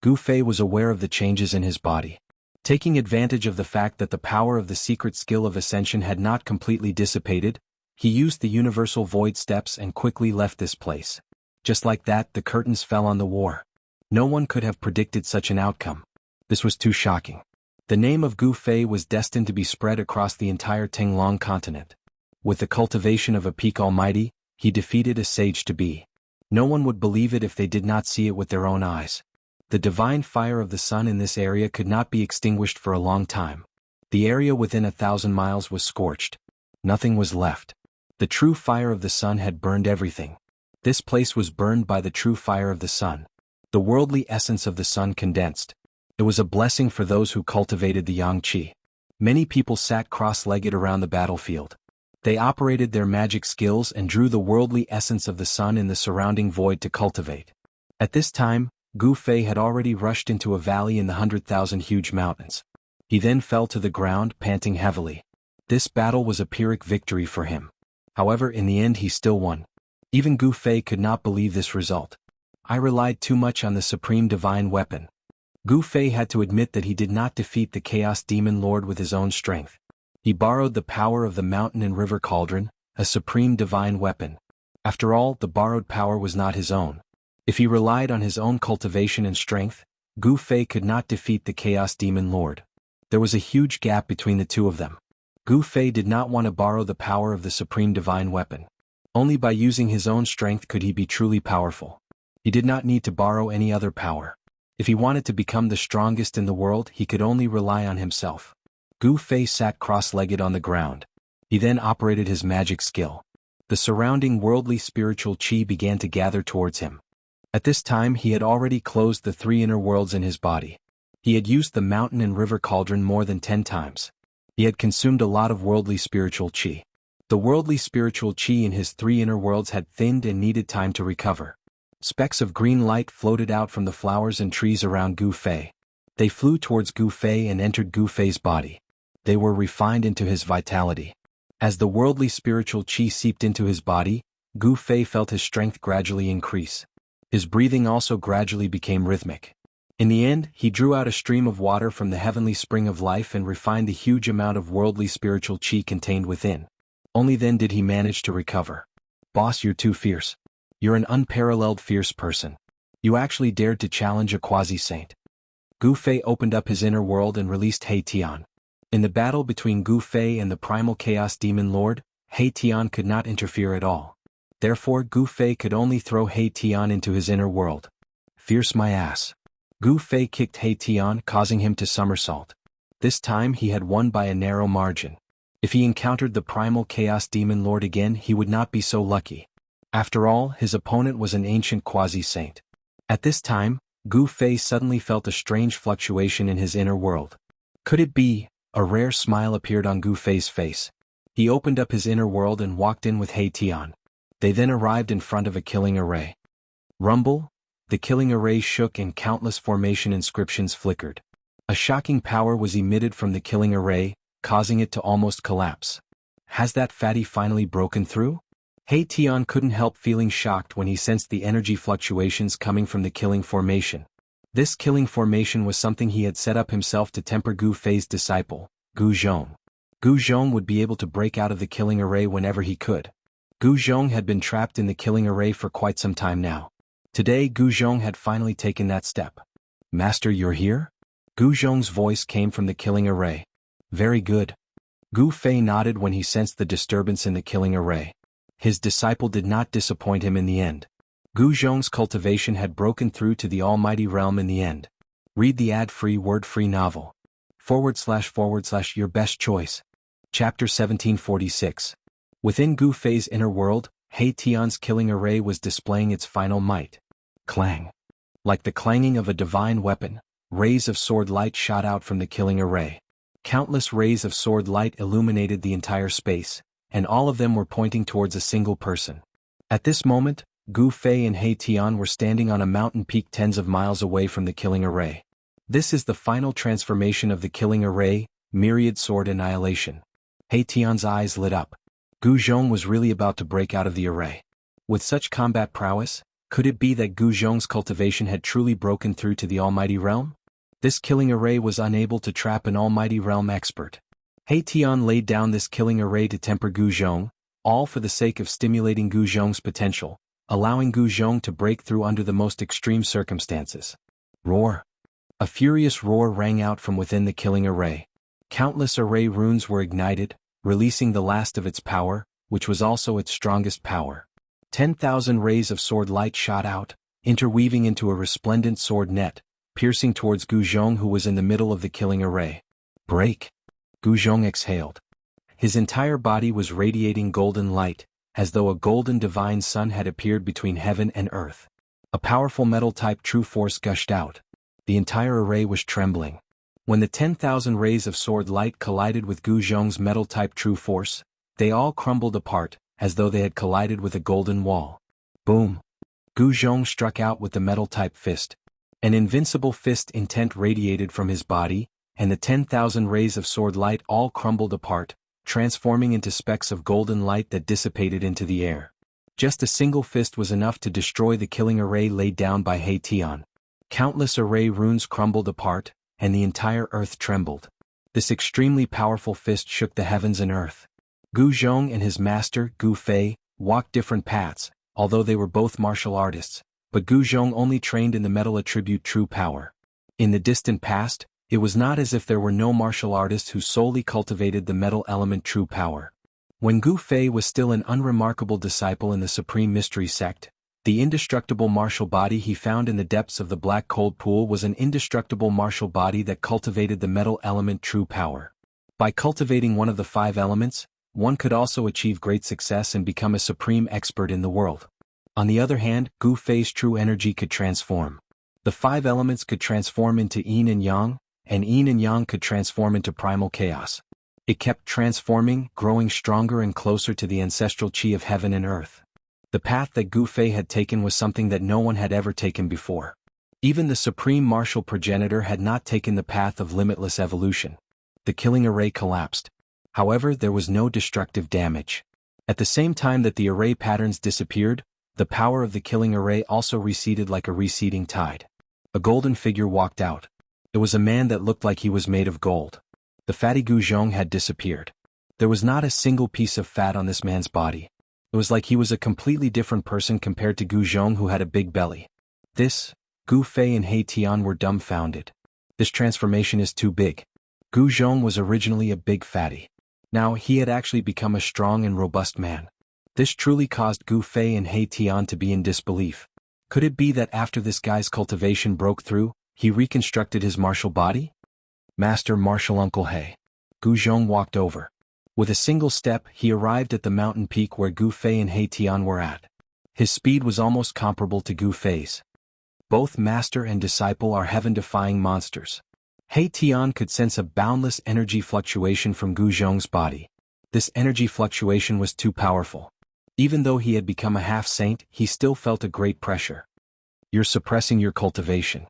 Gu Fei was aware of the changes in his body. Taking advantage of the fact that the power of the secret skill of ascension had not completely dissipated, he used the universal void steps and quickly left this place. Just like that, the curtains fell on the war. No one could have predicted such an outcome. This was too shocking. The name of Gu Fei was destined to be spread across the entire Tinglong continent. With the cultivation of a peak almighty, he defeated a sage-to-be. No one would believe it if they did not see it with their own eyes. The divine fire of the sun in this area could not be extinguished for a long time. The area within 1,000 miles was scorched. Nothing was left. The true fire of the sun had burned everything. This place was burned by the true fire of the sun. The worldly essence of the sun condensed. It was a blessing for those who cultivated the yang qi. Many people sat cross-legged around the battlefield. They operated their magic skills and drew the worldly essence of the sun in the surrounding void to cultivate. At this time, Gu Fei had already rushed into a valley in the 100,000 huge mountains. He then fell to the ground, panting heavily. This battle was a Pyrrhic victory for him. However, in the end he still won. Even Gu Fei could not believe this result. I relied too much on the supreme divine weapon. Gu Fei had to admit that he did not defeat the Chaos Demon Lord with his own strength. He borrowed the power of the mountain and river cauldron, a supreme divine weapon. After all, the borrowed power was not his own. If he relied on his own cultivation and strength, Gu Fei could not defeat the Chaos Demon Lord. There was a huge gap between the two of them. Gu Fei did not want to borrow the power of the supreme divine weapon. Only by using his own strength could he be truly powerful. He did not need to borrow any other power. If he wanted to become the strongest in the world, he could only rely on himself. Gu Fei sat cross-legged on the ground. He then operated his magic skill. The surrounding worldly spiritual qi began to gather towards him. At this time he had already closed the 3 inner worlds in his body. He had used the mountain and river cauldron more than 10 times. He had consumed a lot of worldly spiritual qi. The worldly spiritual qi in his 3 inner worlds had thinned and needed time to recover. Specks of green light floated out from the flowers and trees around Gu Fei. They flew towards Gu Fei and entered Gu Fei's body. They were refined into his vitality. As the worldly spiritual qi seeped into his body, Gu Fei felt his strength gradually increase. His breathing also gradually became rhythmic. In the end, he drew out a stream of water from the heavenly spring of life and refined the huge amount of worldly spiritual qi contained within. Only then did he manage to recover. "Boss, you're too fierce. You're an unparalleled fierce person. You actually dared to challenge a quasi-saint." Gu Fei opened up his inner world and released He Tian. In the battle between Gu Fei and the primal Chaos Demon Lord, He Tian could not interfere at all. Therefore Gu Fei could only throw He Tian into his inner world. "Fierce my ass." Gu Fei kicked He Tian, causing him to somersault. This time he had won by a narrow margin. If he encountered the primal Chaos Demon Lord again, he would not be so lucky. After all, his opponent was an ancient quasi-saint. At this time, Gu Fei suddenly felt a strange fluctuation in his inner world. Could it be? A rare smile appeared on Gu Fei's face. He opened up his inner world and walked in with He Tian. They then arrived in front of a killing array. Rumble, the killing array shook and countless formation inscriptions flickered. A shocking power was emitted from the killing array, causing it to almost collapse. Has that fatty finally broken through? He Tian couldn't help feeling shocked when he sensed the energy fluctuations coming from the killing formation. This killing formation was something he had set up himself to temper Gu Fei's disciple, Gu Zhong. Gu Zhong would be able to break out of the killing array whenever he could. Gu Zhong had been trapped in the killing array for quite some time now. Today Gu Zhong had finally taken that step. Master, you're here? Gu Zhong's voice came from the killing array. Very good. Gu Fei nodded when he sensed the disturbance in the killing array. His disciple did not disappoint him in the end. Gu Zhong's cultivation had broken through to the almighty realm in the end. Read the ad-free word-free novel. / your best choice. Chapter 1746. Within Gu Fei's inner world, He Tian's killing array was displaying its final might. Clang. Like the clanging of a divine weapon, rays of sword light shot out from the killing array. Countless rays of sword light illuminated the entire space, and all of them were pointing towards a single person. At this moment, Gu Fei and He Tian were standing on a mountain peak tens of miles away from the killing array. This is the final transformation of the killing array, myriad sword annihilation. He Tian's eyes lit up. Gu Zhong was really about to break out of the array. With such combat prowess, could it be that Gu Zhong's cultivation had truly broken through to the almighty realm? This killing array was unable to trap an almighty realm expert. He Tian laid down this killing array to temper Gu Zhong, all for the sake of stimulating Gu Zhong's potential, allowing Gu Zhong to break through under the most extreme circumstances. Roar! A furious roar rang out from within the killing array. Countless array runes were ignited, releasing the last of its power, which was also its strongest power. 10,000 rays of sword light shot out, interweaving into a resplendent sword net, piercing towards Gu Zhong, who was in the middle of the killing array. Break! Gu Zhong exhaled. His entire body was radiating golden light, as though a golden divine sun had appeared between heaven and earth. A powerful metal-type true force gushed out. The entire array was trembling. When the 10,000 rays of sword light collided with Gu Zhong's metal-type true force, they all crumbled apart, as though they had collided with a golden wall. Boom! Gu Zhong struck out with the metal-type fist. An invincible fist intent radiated from his body, and the 10,000 rays of sword light all crumbled apart, transforming into specks of golden light that dissipated into the air. Just a single fist was enough to destroy the killing array laid down by He Tian. Countless array runes crumbled apart, and the entire earth trembled. This extremely powerful fist shook the heavens and earth. Gu Zhong and his master, Gu Fei, walked different paths, although they were both martial artists, but Gu Zhong only trained in the metal attribute true power. In the distant past, it was not as if there were no martial artists who solely cultivated the metal element true power. When Gu Fei was still an unremarkable disciple in the Supreme Mystery Sect, the indestructible martial body he found in the depths of the black cold pool was an indestructible martial body that cultivated the metal element true power. By cultivating one of the 5 elements, one could also achieve great success and become a supreme expert in the world. On the other hand, Gu Fei's true energy could transform. The 5 elements could transform into yin and yang could transform into primal chaos. It kept transforming, growing stronger and closer to the ancestral chi of heaven and earth. The path that Gu Fei had taken was something that no one had ever taken before. Even the supreme martial progenitor had not taken the path of limitless evolution. The killing array collapsed. However, there was no destructive damage. At the same time that the array patterns disappeared, the power of the killing array also receded like a receding tide. A golden figure walked out. It was a man that looked like he was made of gold. The fatty Gu Zhong had disappeared. There was not a single piece of fat on this man's body. It was like he was a completely different person compared to Gu Zhong, who had a big belly. Gu Fei and He Tian were dumbfounded. This transformation is too big. Gu Zhong was originally a big fatty. Now he had actually become a strong and robust man. This truly caused Gu Fei and He Tian to be in disbelief. Could it be that after this guy's cultivation broke through, he reconstructed his martial body? Master Martial Uncle He. Gu Zhong walked over. With a single step, he arrived at the mountain peak where Gu Fei and He Tian were at. His speed was almost comparable to Gu Fei's. Both master and disciple are heaven-defying monsters. He Tian could sense a boundless energy fluctuation from Gu Zhong's body. This energy fluctuation was too powerful. Even though he had become a half-saint, he still felt a great pressure. You're suppressing your cultivation.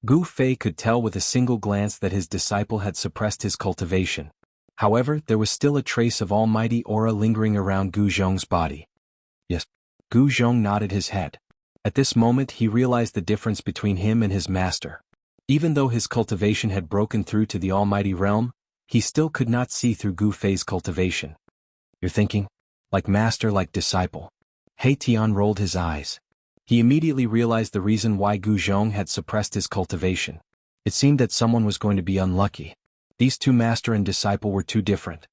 Gu Fei could tell with a single glance that his disciple had suppressed his cultivation. However, there was still a trace of almighty aura lingering around Gu Zhong's body. Yes. Gu Zhong nodded his head. At this moment he realized the difference between him and his master. Even though his cultivation had broken through to the almighty realm, he still could not see through Gu Fei's cultivation. You're thinking? Like master, like disciple. He Tian rolled his eyes. He immediately realized the reason why Gu Zhong had suppressed his cultivation. It seemed that someone was going to be unlucky. These two master and disciple were too different.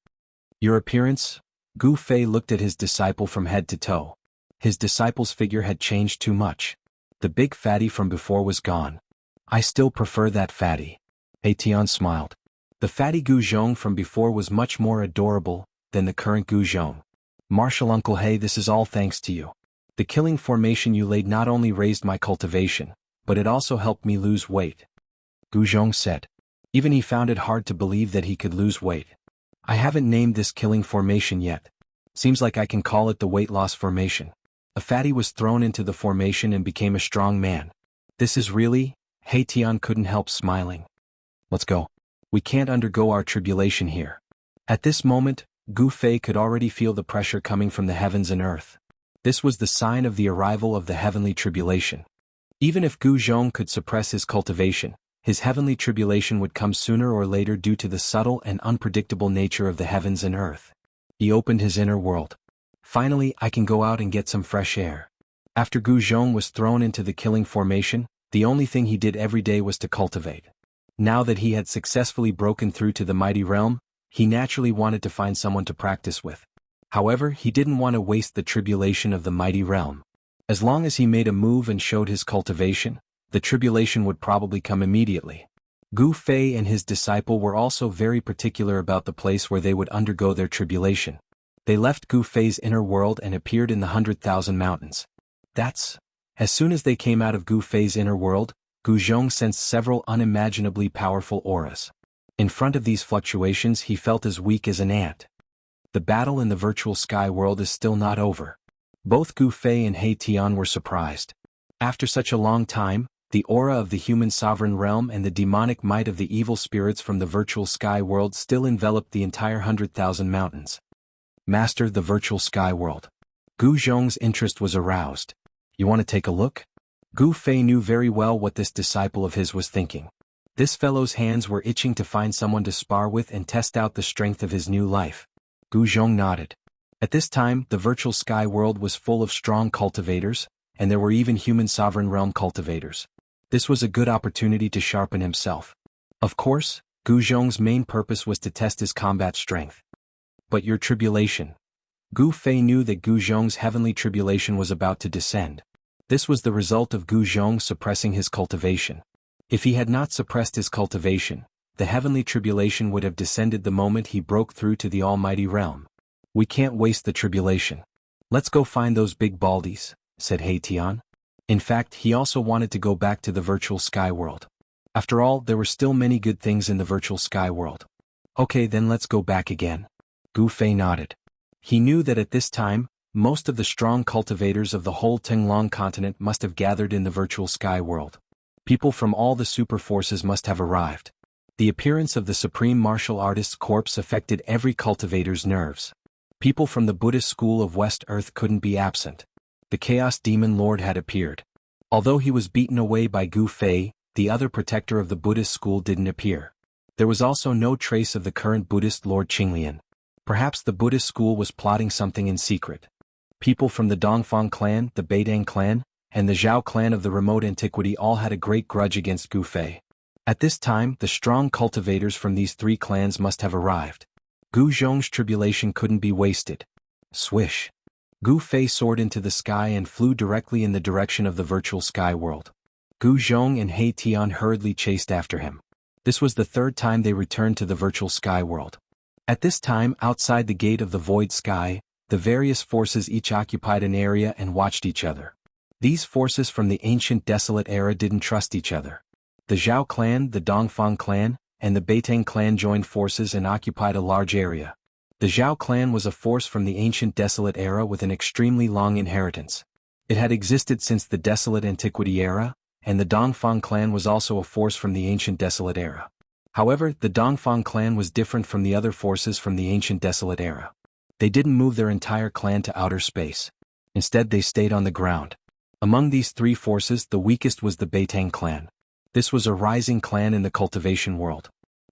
Your appearance? Gu Fei looked at his disciple from head to toe. His disciple's figure had changed too much. The big fatty from before was gone. I still prefer that fatty. He Tian smiled. The fatty Gu Zhong from before was much more adorable than the current Gu Zhong. Martial Uncle He, this is all thanks to you. The killing formation you laid not only raised my cultivation, but it also helped me lose weight. Gu Zhong said. Even he found it hard to believe that he could lose weight. I haven't named this killing formation yet. Seems like I can call it the weight loss formation. A fatty was thrown into the formation and became a strong man. This is really? He Tian couldn't help smiling. Let's go. We can't undergo our tribulation here. At this moment, Gu Fei could already feel the pressure coming from the heavens and earth. This was the sign of the arrival of the heavenly tribulation. Even if Gu Zhong could suppress his cultivation, his heavenly tribulation would come sooner or later due to the subtle and unpredictable nature of the heavens and earth. He opened his inner world. Finally, I can go out and get some fresh air. After Gu Zhong was thrown into the killing formation, the only thing he did every day was to cultivate. Now that he had successfully broken through to the mighty realm, he naturally wanted to find someone to practice with. However, he didn't want to waste the tribulation of the mighty realm. As long as he made a move and showed his cultivation, the tribulation would probably come immediately. Gu Fei and his disciple were also very particular about the place where they would undergo their tribulation. They left Gu Fei's inner world and appeared in the 100,000 mountains. As soon as they came out of Gu Fei's inner world, Gu Zhong sensed several unimaginably powerful auras. In front of these fluctuations he felt as weak as an ant. The battle in the virtual sky world is still not over. Both Gu Fei and He Tian were surprised. After such a long time, the aura of the human sovereign realm and the demonic might of the evil spirits from the virtual sky world still enveloped the entire 100,000 mountains. Master, the virtual sky world. Gu Zhong's interest was aroused. You want to take a look? Gu Fei knew very well what this disciple of his was thinking. This fellow's hands were itching to find someone to spar with and test out the strength of his new life. Gu Zhong nodded. At this time, the virtual sky world was full of strong cultivators, and there were even human sovereign realm cultivators. This was a good opportunity to sharpen himself. Of course, Gu Zhong's main purpose was to test his combat strength. But your tribulation. Gu Fei knew that Gu Zhong's heavenly tribulation was about to descend. This was the result of Gu Zhong suppressing his cultivation. If he had not suppressed his cultivation, the heavenly tribulation would have descended the moment he broke through to the almighty realm. We can't waste the tribulation. Let's go find those big baldies, said He Tian. In fact, he also wanted to go back to the virtual sky world. After all, there were still many good things in the virtual sky world. Okay, then let's go back again. Gu Fei nodded. He knew that at this time, most of the strong cultivators of the whole Tenglong continent must have gathered in the virtual sky world. People from all the super forces must have arrived. The appearance of the Supreme Martial Artist's corpse affected every cultivator's nerves. People from the Buddhist school of West Earth couldn't be absent. The Chaos Demon Lord had appeared. Although he was beaten away by Gu Fei, the other protector of the Buddhist school didn't appear. There was also no trace of the current Buddhist Lord Qinglian. Perhaps the Buddhist school was plotting something in secret. People from the Dongfang clan, the Beidang clan, and the Zhao clan of the remote antiquity all had a great grudge against Gu Fei. At this time, the strong cultivators from these three clans must have arrived. Gu Zhong's tribulation couldn't be wasted. Swish. Gu Fei soared into the sky and flew directly in the direction of the virtual sky world. Gu Zhong and He Tian hurriedly chased after him. This was the third time they returned to the virtual sky world. At this time, outside the gate of the void sky, the various forces each occupied an area and watched each other. These forces from the ancient desolate era didn't trust each other. The Zhao clan, the Dongfang clan, and the Beitang clan joined forces and occupied a large area. The Zhao clan was a force from the ancient Desolate era with an extremely long inheritance. It had existed since the Desolate Antiquity era, and the Dongfang clan was also a force from the ancient Desolate era. However, the Dongfang clan was different from the other forces from the ancient Desolate era. They didn't move their entire clan to outer space. Instead, they stayed on the ground. Among these three forces, the weakest was the Beitang clan. This was a rising clan in the cultivation world.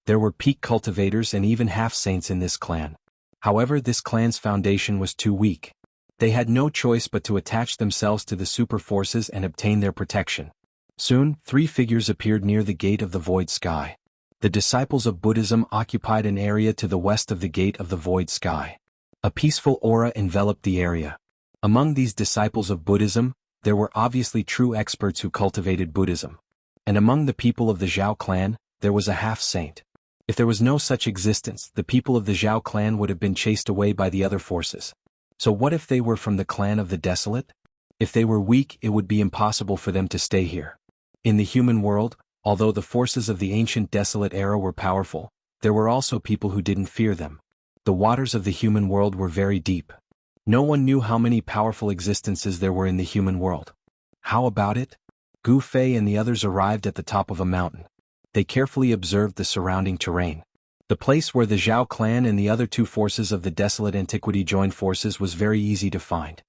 There were peak cultivators and even half-saints in this clan. However, this clan's foundation was too weak. They had no choice but to attach themselves to the super forces and obtain their protection. Soon, three figures appeared near the gate of the void sky. The disciples of Buddhism occupied an area to the west of the gate of the void sky. A peaceful aura enveloped the area. Among these disciples of Buddhism, there were obviously true experts who cultivated Buddhism. And among the people of the Zhao clan, there was a half-saint. If there was no such existence, the people of the Zhao clan would have been chased away by the other forces. So what if they were from the clan of the Desolate? If they were weak, it would be impossible for them to stay here. In the human world, although the forces of the ancient Desolate era were powerful, there were also people who didn't fear them. The waters of the human world were very deep. No one knew how many powerful existences there were in the human world. How about it? Gu Fei and the others arrived at the top of a mountain. They carefully observed the surrounding terrain. The place where the Zhao clan and the other two forces of the Desolate Antiquity joined forces was very easy to find.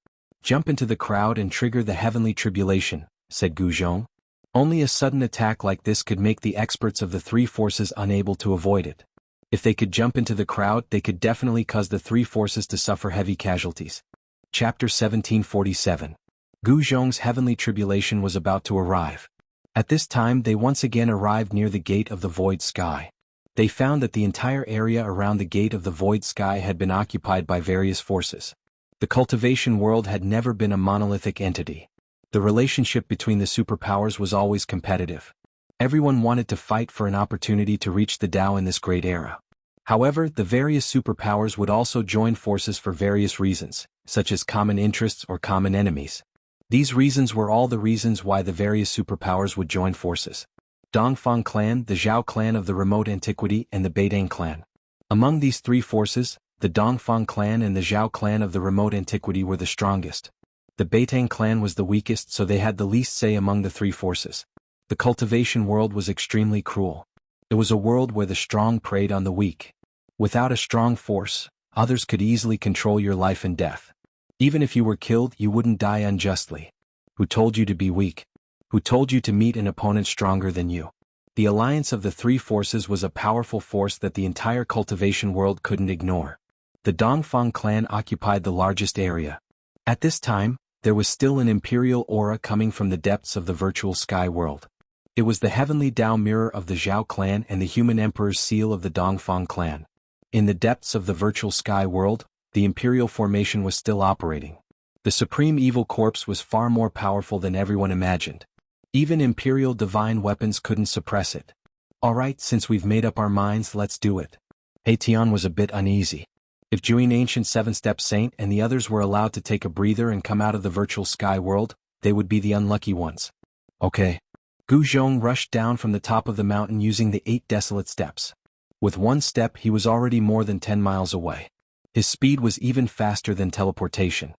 "Jump into the crowd and trigger the heavenly tribulation," said Gu Zhong. Only a sudden attack like this could make the experts of the three forces unable to avoid it. If they could jump into the crowd, they could definitely cause the three forces to suffer heavy casualties. Chapter 1747. Gu Zhong's heavenly tribulation was about to arrive. At this time they once again arrived near the gate of the void sky. They found that the entire area around the gate of the void sky had been occupied by various forces. The cultivation world had never been a monolithic entity. The relationship between the superpowers was always competitive. Everyone wanted to fight for an opportunity to reach the Tao in this great era. However, the various superpowers would also join forces for various reasons, such as common interests or common enemies. These reasons were all the reasons why the various superpowers would join forces. Dongfang clan, the Zhao clan of the remote antiquity, and the Beitang clan. Among these three forces, the Dongfang clan and the Zhao clan of the remote antiquity were the strongest. The Beitang clan was the weakest, so they had the least say among the three forces. The cultivation world was extremely cruel. It was a world where the strong preyed on the weak. Without a strong force, others could easily control your life and death. Even if you were killed, you wouldn't die unjustly. Who told you to be weak? Who told you to meet an opponent stronger than you? The alliance of the three forces was a powerful force that the entire cultivation world couldn't ignore. The Dongfang clan occupied the largest area. At this time, there was still an imperial aura coming from the depths of the virtual sky world. It was the heavenly Tao mirror of the Zhao clan and the human emperor's seal of the Dongfang clan. In the depths of the virtual sky world, the imperial formation was still operating. The supreme evil corpse was far more powerful than everyone imagined. Even imperial divine weapons couldn't suppress it. "Alright, since we've made up our minds, let's do it." Tian was a bit uneasy. If Juin Ancient Seven-Step Saint and the others were allowed to take a breather and come out of the virtual sky world, they would be the unlucky ones. Okay. Gu Zhong rushed down from the top of the mountain using the 8 desolate steps. With one step he was already more than 10 miles away. His speed was even faster than teleportation.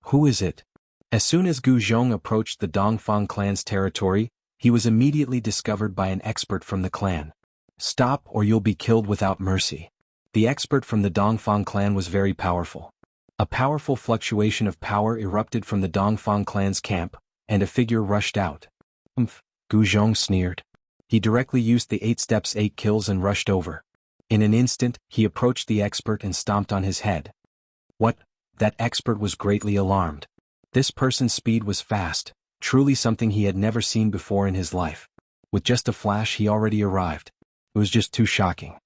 Who is it? As soon as Gu Zhong approached the Dongfang clan's territory, he was immediately discovered by an expert from the clan. "Stop or you'll be killed without mercy." The expert from the Dongfang clan was very powerful. A powerful fluctuation of power erupted from the Dongfang clan's camp, and a figure rushed out. Gu Zhong sneered. He directly used the 8 steps 8 kills and rushed over. In an instant, he approached the expert and stomped on his head. What? That expert was greatly alarmed. This person's speed was fast, truly something he had never seen before in his life. With just a flash he already arrived. It was just too shocking.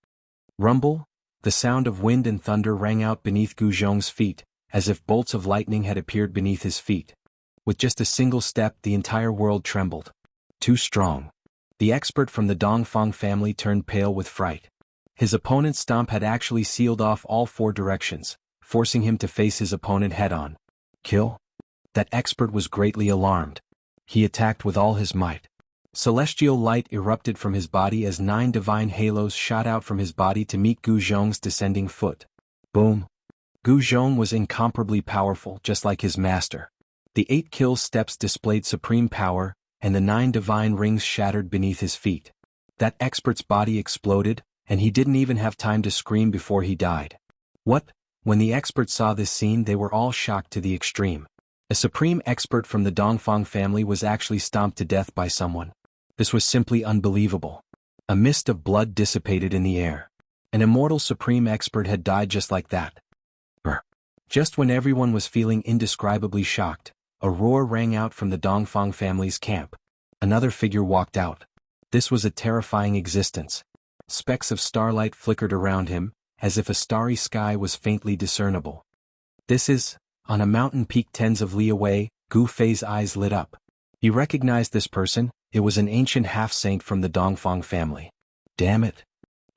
Rumble? The sound of wind and thunder rang out beneath Gu Zhong's feet, as if bolts of lightning had appeared beneath his feet. With just a single step the entire world trembled. Too strong. The expert from the Dongfang family turned pale with fright. His opponent's stomp had actually sealed off all 4 directions, forcing him to face his opponent head-on. Kill? That expert was greatly alarmed. He attacked with all his might. Celestial light erupted from his body as 9 divine halos shot out from his body to meet Gu Zhong's descending foot. Boom. Gu Zhong was incomparably powerful, just like his master. The 8 kill steps displayed supreme power, and the 9 divine rings shattered beneath his feet. That expert's body exploded, and he didn't even have time to scream before he died. What? When the experts saw this scene, they were all shocked to the extreme. A supreme expert from the Dongfang family was actually stomped to death by someone. This was simply unbelievable. A mist of blood dissipated in the air. An immortal supreme expert had died just like that. Just when everyone was feeling indescribably shocked, a roar rang out from the Dongfang family's camp. Another figure walked out. This was a terrifying existence. Specks of starlight flickered around him, as if a starry sky was faintly discernible. This is, on a mountain peak tens of li away. Gu Fei's eyes lit up. He recognized this person. It was an ancient half-saint from the Dongfang family. Damn it.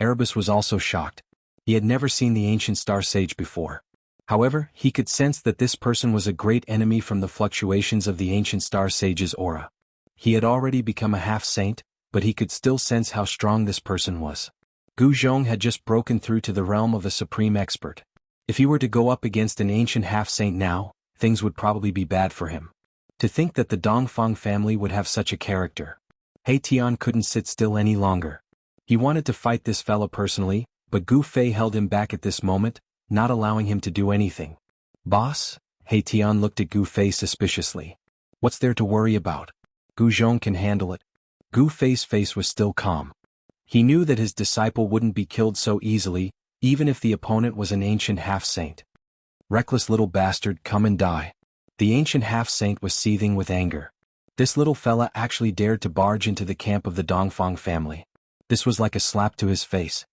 Erebus was also shocked. He had never seen the ancient star sage before. However, he could sense that this person was a great enemy from the fluctuations of the ancient star sage's aura. He had already become a half-saint, but he could still sense how strong this person was. Gu Zhong had just broken through to the realm of a supreme expert. If he were to go up against an ancient half-saint now, things would probably be bad for him. To think that the Dongfang family would have such a character. He Tian couldn't sit still any longer. He wanted to fight this fella personally, but Gu Fei held him back at this moment, not allowing him to do anything. Boss? He Tian looked at Gu Fei suspiciously. What's there to worry about? Gu Zhong can handle it. Gu Fei's face was still calm. He knew that his disciple wouldn't be killed so easily, even if the opponent was an ancient half-saint. Reckless little bastard, come and die. The ancient half-saint was seething with anger. This little fella actually dared to barge into the camp of the Dongfang family. This was like a slap to his face.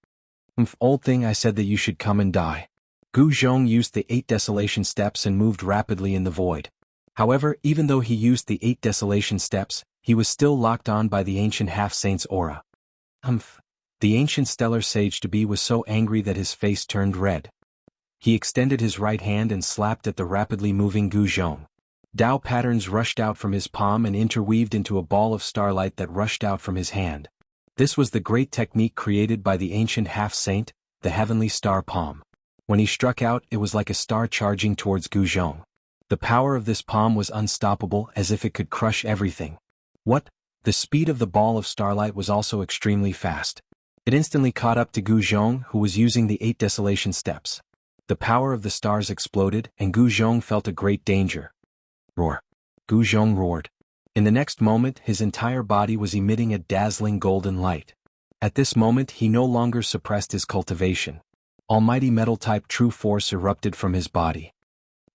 Old thing, I said that you should come and die. Gu Zhong used the 8 desolation steps and moved rapidly in the void. However, even though he used the 8 desolation steps, he was still locked on by the ancient half-saint's aura. The ancient stellar sage-to-be was so angry that his face turned red. He extended his right hand and slapped at the rapidly moving Gu Zhong. Dao patterns rushed out from his palm and interweaved into a ball of starlight that rushed out from his hand. This was the great technique created by the ancient half-saint, the heavenly star palm. When he struck out, it was like a star charging towards Gu Zhong. The power of this palm was unstoppable, as if it could crush everything. What? The speed of the ball of starlight was also extremely fast. It instantly caught up to Gu Zhong, who was using the 8 desolation steps. The power of the stars exploded, and Gu Zhong felt a great danger. Roar. Gu Zhong roared. In the next moment, his entire body was emitting a dazzling golden light. At this moment, he no longer suppressed his cultivation. Almighty metal-type true force erupted from his body.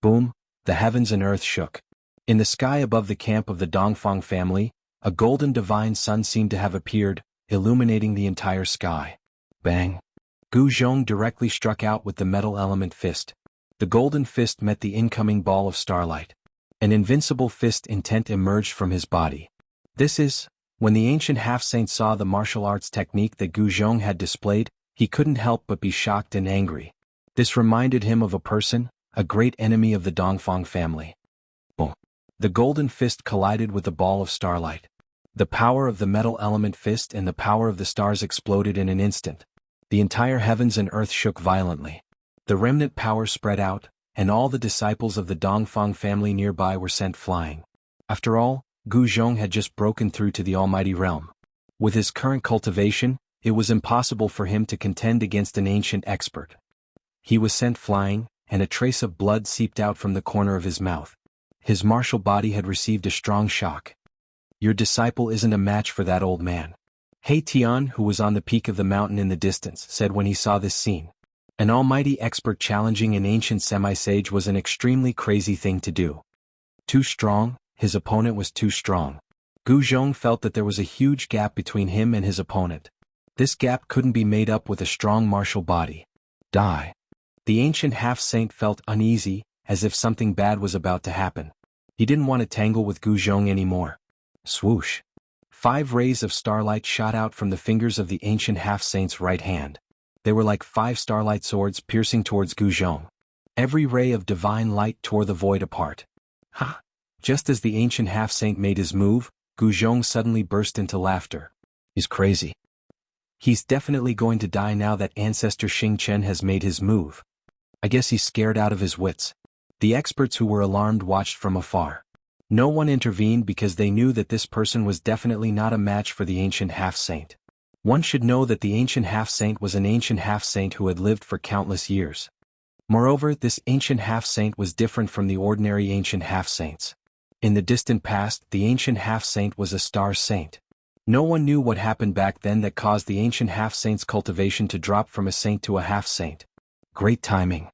Boom, the heavens and earth shook. In the sky above the camp of the Dongfang family, a golden divine sun seemed to have appeared, illuminating the entire sky. Bang! Gu Zhong directly struck out with the metal element fist. The golden fist met the incoming ball of starlight. An invincible fist intent emerged from his body. This is, when the ancient half-saint saw the martial arts technique that Gu Zhong had displayed, he couldn't help but be shocked and angry. This reminded him of a person, a great enemy of the Dongfang family. Boom! The golden fist collided with the ball of starlight. The power of the metal element fist and the power of the stars exploded in an instant. The entire heavens and earth shook violently. The remnant power spread out, and all the disciples of the Dongfang family nearby were sent flying. After all, Gu Zhong had just broken through to the almighty realm. With his current cultivation, it was impossible for him to contend against an ancient expert. He was sent flying, and a trace of blood seeped out from the corner of his mouth. His martial body had received a strong shock. Your disciple isn't a match for that old man. He Tian, who was on the peak of the mountain in the distance, said when he saw this scene. An almighty expert challenging an ancient semi-sage was an extremely crazy thing to do. Too strong, his opponent was too strong. Gu Zhong felt that there was a huge gap between him and his opponent. This gap couldn't be made up with a strong martial body. Die. The ancient half-saint felt uneasy, as if something bad was about to happen. He didn't want to tangle with Gu Zhong anymore. Swoosh. 5 rays of starlight shot out from the fingers of the ancient half-saint's right hand. They were like 5 starlight swords piercing towards Gu Zhong. Every ray of divine light tore the void apart. Ha! Just as the ancient half-saint made his move, Gu Zhong suddenly burst into laughter. He's crazy. He's definitely going to die now that Ancestor Xing Chen has made his move. I guess he's scared out of his wits. The experts who were alarmed watched from afar. No one intervened because they knew that this person was definitely not a match for the ancient half-saint. One should know that the ancient half-saint was an ancient half-saint who had lived for countless years. Moreover, this ancient half-saint was different from the ordinary ancient half-saints. In the distant past, the ancient half-saint was a star saint. No one knew what happened back then that caused the ancient half-saint's cultivation to drop from a saint to a half-saint. Great timing.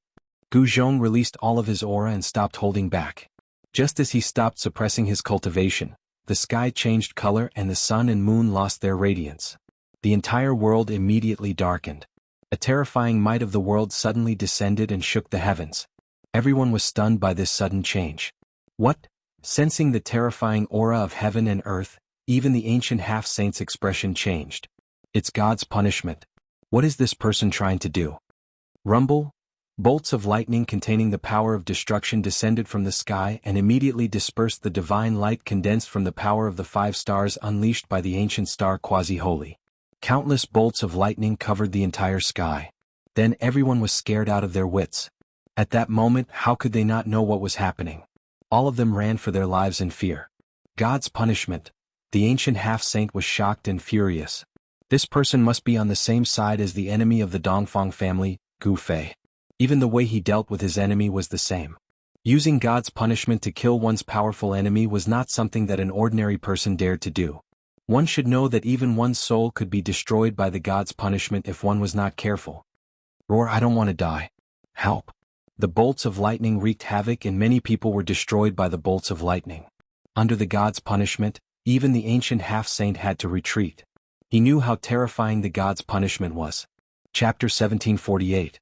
Gu Zhong released all of his aura and stopped holding back. Just as he stopped suppressing his cultivation, the sky changed color and the sun and moon lost their radiance. The entire world immediately darkened. A terrifying might of the world suddenly descended and shook the heavens. Everyone was stunned by this sudden change. What? Sensing the terrifying aura of heaven and earth, even the ancient half-saint's expression changed. It's God's punishment. What is this person trying to do? Rumble? Bolts of lightning containing the power of destruction descended from the sky and immediately dispersed the divine light condensed from the power of the 5 stars unleashed by the ancient star Quasi-Holy. Countless bolts of lightning covered the entire sky. Then everyone was scared out of their wits. At that moment, how could they not know what was happening? All of them ran for their lives in fear. God's punishment. The ancient half-saint was shocked and furious. This person must be on the same side as the enemy of the Dongfang family, Gu Fei. Even the way he dealt with his enemy was the same. Using God's punishment to kill one's powerful enemy was not something that an ordinary person dared to do. One should know that even one's soul could be destroyed by the God's punishment if one was not careful. Roar, I don't want to die. Help. The bolts of lightning wreaked havoc and many people were destroyed by the bolts of lightning. Under the God's punishment, even the ancient half-saint had to retreat. He knew how terrifying the God's punishment was. Chapter 1748.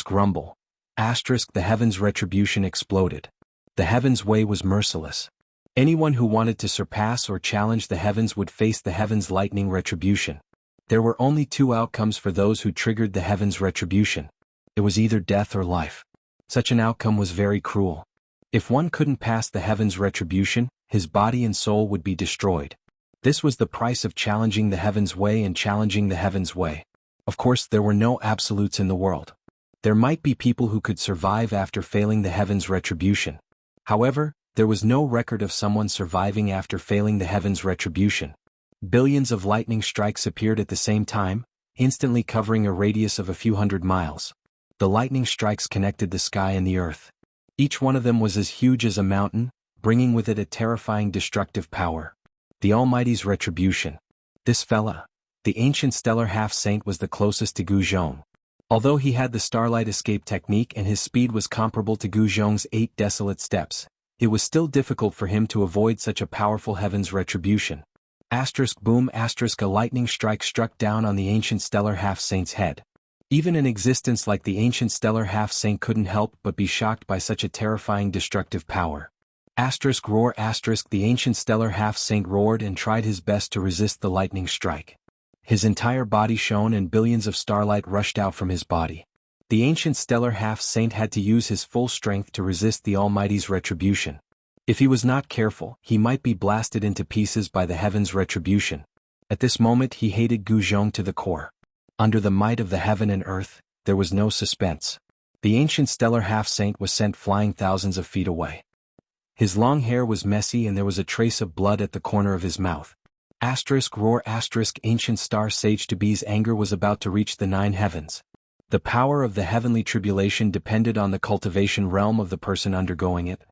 Rumble. The heavens' retribution exploded. The heavens' way was merciless. Anyone who wanted to surpass or challenge the heavens would face the heavens' lightning retribution. There were only 2 outcomes for those who triggered the heavens' retribution. It was either death or life. Such an outcome was very cruel. If one couldn't pass the heavens' retribution, his body and soul would be destroyed. This was the price of challenging the heavens' way and challenging the heavens' way. Of course, there were no absolutes in the world. There might be people who could survive after failing the heavens' retribution. However, there was no record of someone surviving after failing the heavens' retribution. Billions of lightning strikes appeared at the same time, instantly covering a radius of a few hundred miles. The lightning strikes connected the sky and the earth. Each one of them was as huge as a mountain, bringing with it a terrifying destructive power. The Almighty's retribution. This fella, the ancient stellar half-saint, was the closest to Gu Zhong. Although he had the starlight escape technique and his speed was comparable to Gu Zhong's 8 desolate steps, it was still difficult for him to avoid such a powerful heaven's retribution. Boom! A lightning strike struck down on the ancient stellar half-saint's head. Even an existence like the ancient stellar half-saint couldn't help but be shocked by such a terrifying destructive power. Roar! The ancient stellar half-saint roared and tried his best to resist the lightning strike. His entire body shone and billions of starlight rushed out from his body. The ancient stellar half-saint had to use his full strength to resist the Almighty's retribution. If he was not careful, he might be blasted into pieces by the heaven's retribution. At this moment he hated Gu Zhong to the core. Under the might of the heaven and earth, there was no suspense. The ancient stellar half-saint was sent flying thousands of feet away. His long hair was messy and there was a trace of blood at the corner of his mouth. Roar! Ancient star sage Tabi's anger was about to reach the 9 heavens. The power of the heavenly tribulation depended on the cultivation realm of the person undergoing it.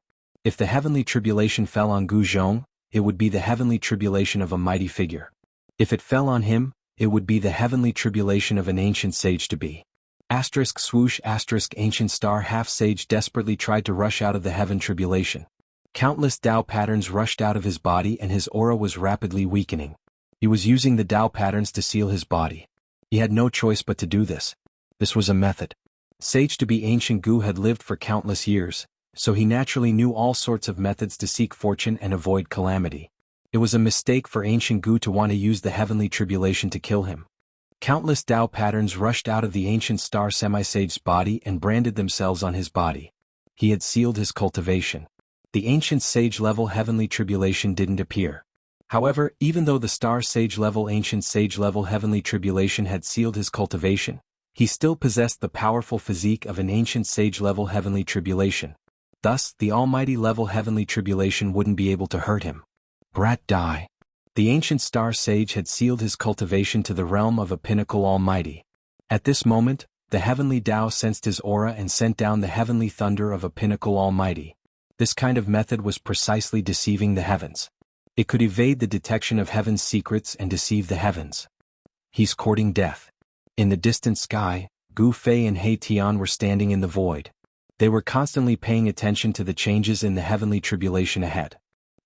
If the heavenly tribulation fell on Gu Zhong, it would be the heavenly tribulation of a mighty figure. If it fell on him, it would be the heavenly tribulation of an ancient sage Tabi. Swoosh! Ancient star half-sage desperately tried to rush out of the heaven tribulation. Countless Tao patterns rushed out of his body and his aura was rapidly weakening. He was using the Tao patterns to seal his body. He had no choice but to do this. This was a method. Sage Tabi ancient Gu had lived for countless years, so he naturally knew all sorts of methods to seek fortune and avoid calamity. It was a mistake for ancient Gu to want to use the heavenly tribulation to kill him. Countless Tao patterns rushed out of the ancient star semi-sage's body and branded themselves on his body. He had sealed his cultivation. The ancient sage-level heavenly tribulation didn't appear. However, even though the star sage-level ancient sage-level heavenly tribulation had sealed his cultivation, He still possessed the powerful physique of an ancient sage-level heavenly tribulation. Thus, the almighty-level heavenly tribulation wouldn't be able to hurt him. Brat die. The ancient star sage had sealed his cultivation to the realm of a pinnacle almighty. At this moment, the heavenly Tao sensed his aura and sent down the heavenly thunder of a pinnacle almighty. This kind of method was precisely deceiving the heavens. It could evade the detection of heaven's secrets and deceive the heavens. He's courting death. In the distant sky, Gu Fei and He Tian were standing in the void. They were constantly paying attention to the changes in the heavenly tribulation ahead.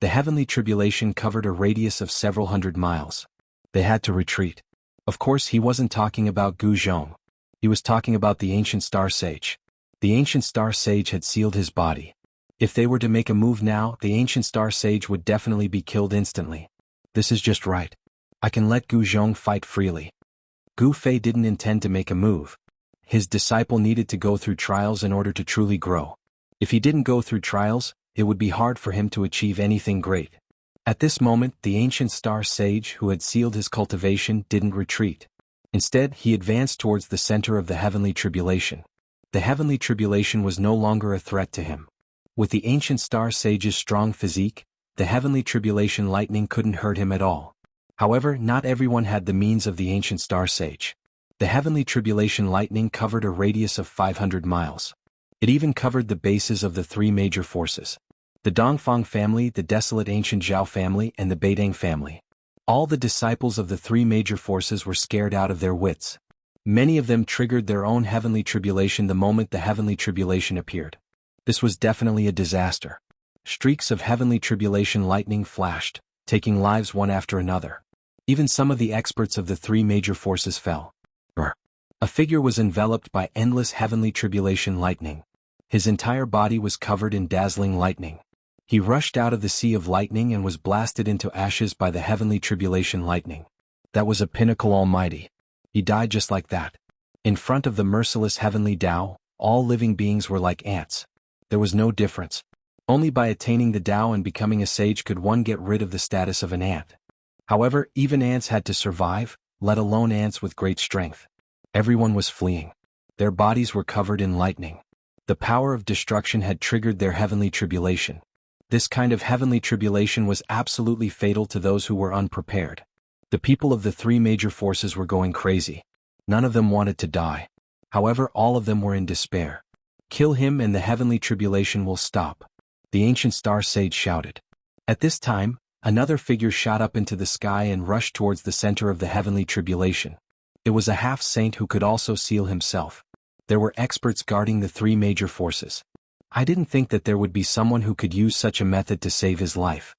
The heavenly tribulation covered a radius of several hundred miles. They had to retreat. Of course, he wasn't talking about Gu Zhong. He was talking about the ancient star sage. The ancient star sage had sealed his body. If they were to make a move now, the ancient star sage would definitely be killed instantly. This is just right. I can let Gu Zhong fight freely. Gu Fei didn't intend to make a move. His disciple needed to go through trials in order to truly grow. If he didn't go through trials, it would be hard for him to achieve anything great. At this moment, the ancient star sage who had sealed his cultivation didn't retreat. Instead, he advanced towards the center of the heavenly tribulation. The heavenly tribulation was no longer a threat to him. With the ancient star sage's strong physique, the heavenly tribulation lightning couldn't hurt him at all. However, not everyone had the means of the ancient star sage. The heavenly tribulation lightning covered a radius of 500 miles. It even covered the bases of the three major forces: the Dongfang family, the desolate ancient Zhao family, and the Beidang family. All the disciples of the three major forces were scared out of their wits. Many of them triggered their own heavenly tribulation the moment the heavenly tribulation appeared. This was definitely a disaster. Streaks of heavenly tribulation lightning flashed, taking lives one after another. Even some of the experts of the three major forces fell. A figure was enveloped by endless heavenly tribulation lightning. His entire body was covered in dazzling lightning. He rushed out of the sea of lightning and was blasted into ashes by the heavenly tribulation lightning. That was a pinnacle almighty. He died just like that. In front of the merciless heavenly Tao, all living beings were like ants. There was no difference. Only by attaining the Tao and becoming a sage could one get rid of the status of an ant. However, even ants had to survive, let alone ants with great strength. Everyone was fleeing. Their bodies were covered in lightning. The power of destruction had triggered their heavenly tribulation. This kind of heavenly tribulation was absolutely fatal to those who were unprepared. The people of the three major forces were going crazy. None of them wanted to die. However, all of them were in despair. Kill him and the heavenly tribulation will stop. The ancient star sage shouted. At this time, another figure shot up into the sky and rushed towards the center of the heavenly tribulation. It was a half-saint who could also seal himself. There were experts guarding the three major forces. I didn't think that there would be someone who could use such a method to save his life.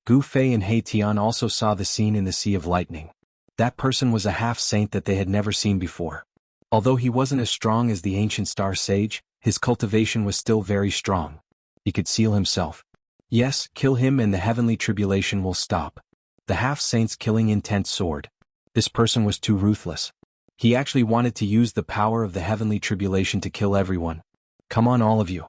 Gu Fei and He Tian also saw the scene in the Sea of Lightning. That person was a half-saint that they had never seen before. Although he wasn't as strong as the ancient star sage, his cultivation was still very strong. He could seal himself. Yes, kill him and the heavenly tribulation will stop. The half-saint's killing intent soared. This person was too ruthless. He actually wanted to use the power of the heavenly tribulation to kill everyone. Come on, all of you.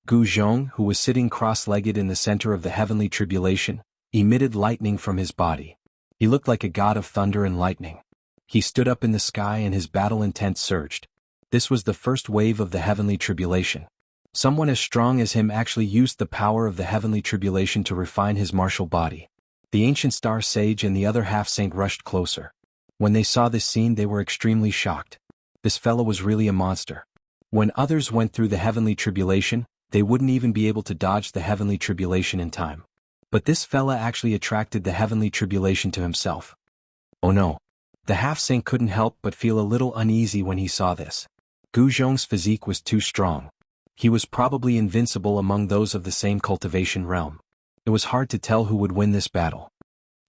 Gu Zhong, who was sitting cross-legged in the center of the heavenly tribulation, emitted lightning from his body. He looked like a god of thunder and lightning. He stood up in the sky and his battle intent surged. This was the first wave of the heavenly tribulation. Someone as strong as him actually used the power of the heavenly tribulation to refine his martial body. The ancient star sage and the other half-saint rushed closer. When they saw this scene, they were extremely shocked. This fellow was really a monster. When others went through the heavenly tribulation, they wouldn't even be able to dodge the heavenly tribulation in time. But this fella actually attracted the heavenly tribulation to himself. Oh no. The half-saint couldn't help but feel a little uneasy when he saw this. Gu Zhong's physique was too strong. He was probably invincible among those of the same cultivation realm. It was hard to tell who would win this battle.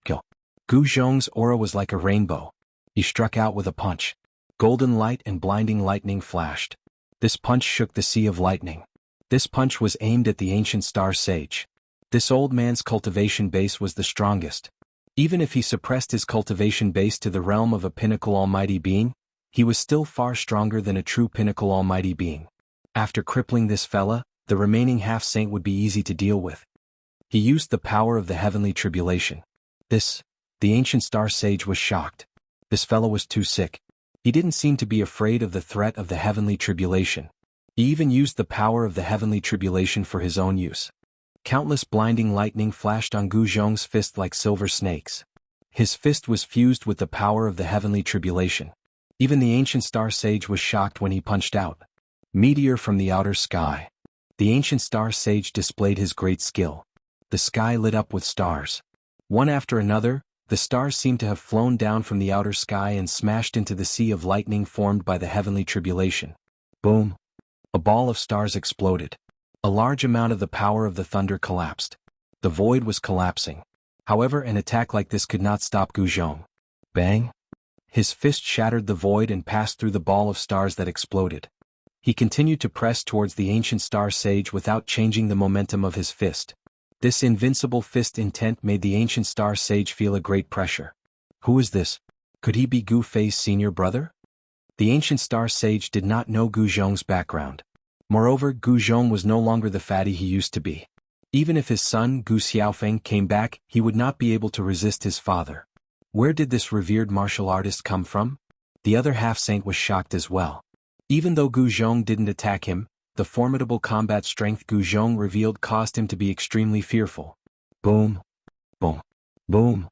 Kill. Gu Zhong's aura was like a rainbow. He struck out with a punch. Golden light and blinding lightning flashed. This punch shook the Sea of Lightning. This punch was aimed at the ancient star sage. This old man's cultivation base was the strongest. Even if he suppressed his cultivation base to the realm of a pinnacle almighty being, he was still far stronger than a true pinnacle almighty being. After crippling this fella, the remaining half-saint would be easy to deal with. He used the power of the heavenly tribulation. The ancient star sage was shocked. This fellow was too sick. He didn't seem to be afraid of the threat of the heavenly tribulation. He even used the power of the heavenly tribulation for his own use. Countless blinding lightning flashed on Gu Zhong's fist like silver snakes. His fist was fused with the power of the heavenly tribulation. Even the ancient star sage was shocked when he punched out. Meteor from the outer sky. The ancient star sage displayed his great skill. The sky lit up with stars. One after another, the stars seemed to have flown down from the outer sky and smashed into the sea of lightning formed by the heavenly tribulation. Boom! A ball of stars exploded. A large amount of the power of the thunder collapsed. The void was collapsing. However, an attack like this could not stop Gu Zhong. Bang! His fist shattered the void and passed through the ball of stars that exploded. He continued to press towards the ancient star sage without changing the momentum of his fist. This invincible fist intent made the ancient star sage feel a great pressure. Who is this? Could he be Gu Fei's senior brother? The ancient star sage did not know Gu Zhong's background. Moreover, Gu Zhong was no longer the fatty he used to be. Even if his son, Gu Xiaofeng, came back, he would not be able to resist his father. Where did this revered martial artist come from? The other half-saint was shocked as well. Even though Gu Zhong didn't attack him, the formidable combat strength Gu Zhong revealed caused him to be extremely fearful. Boom! Boom! Boom!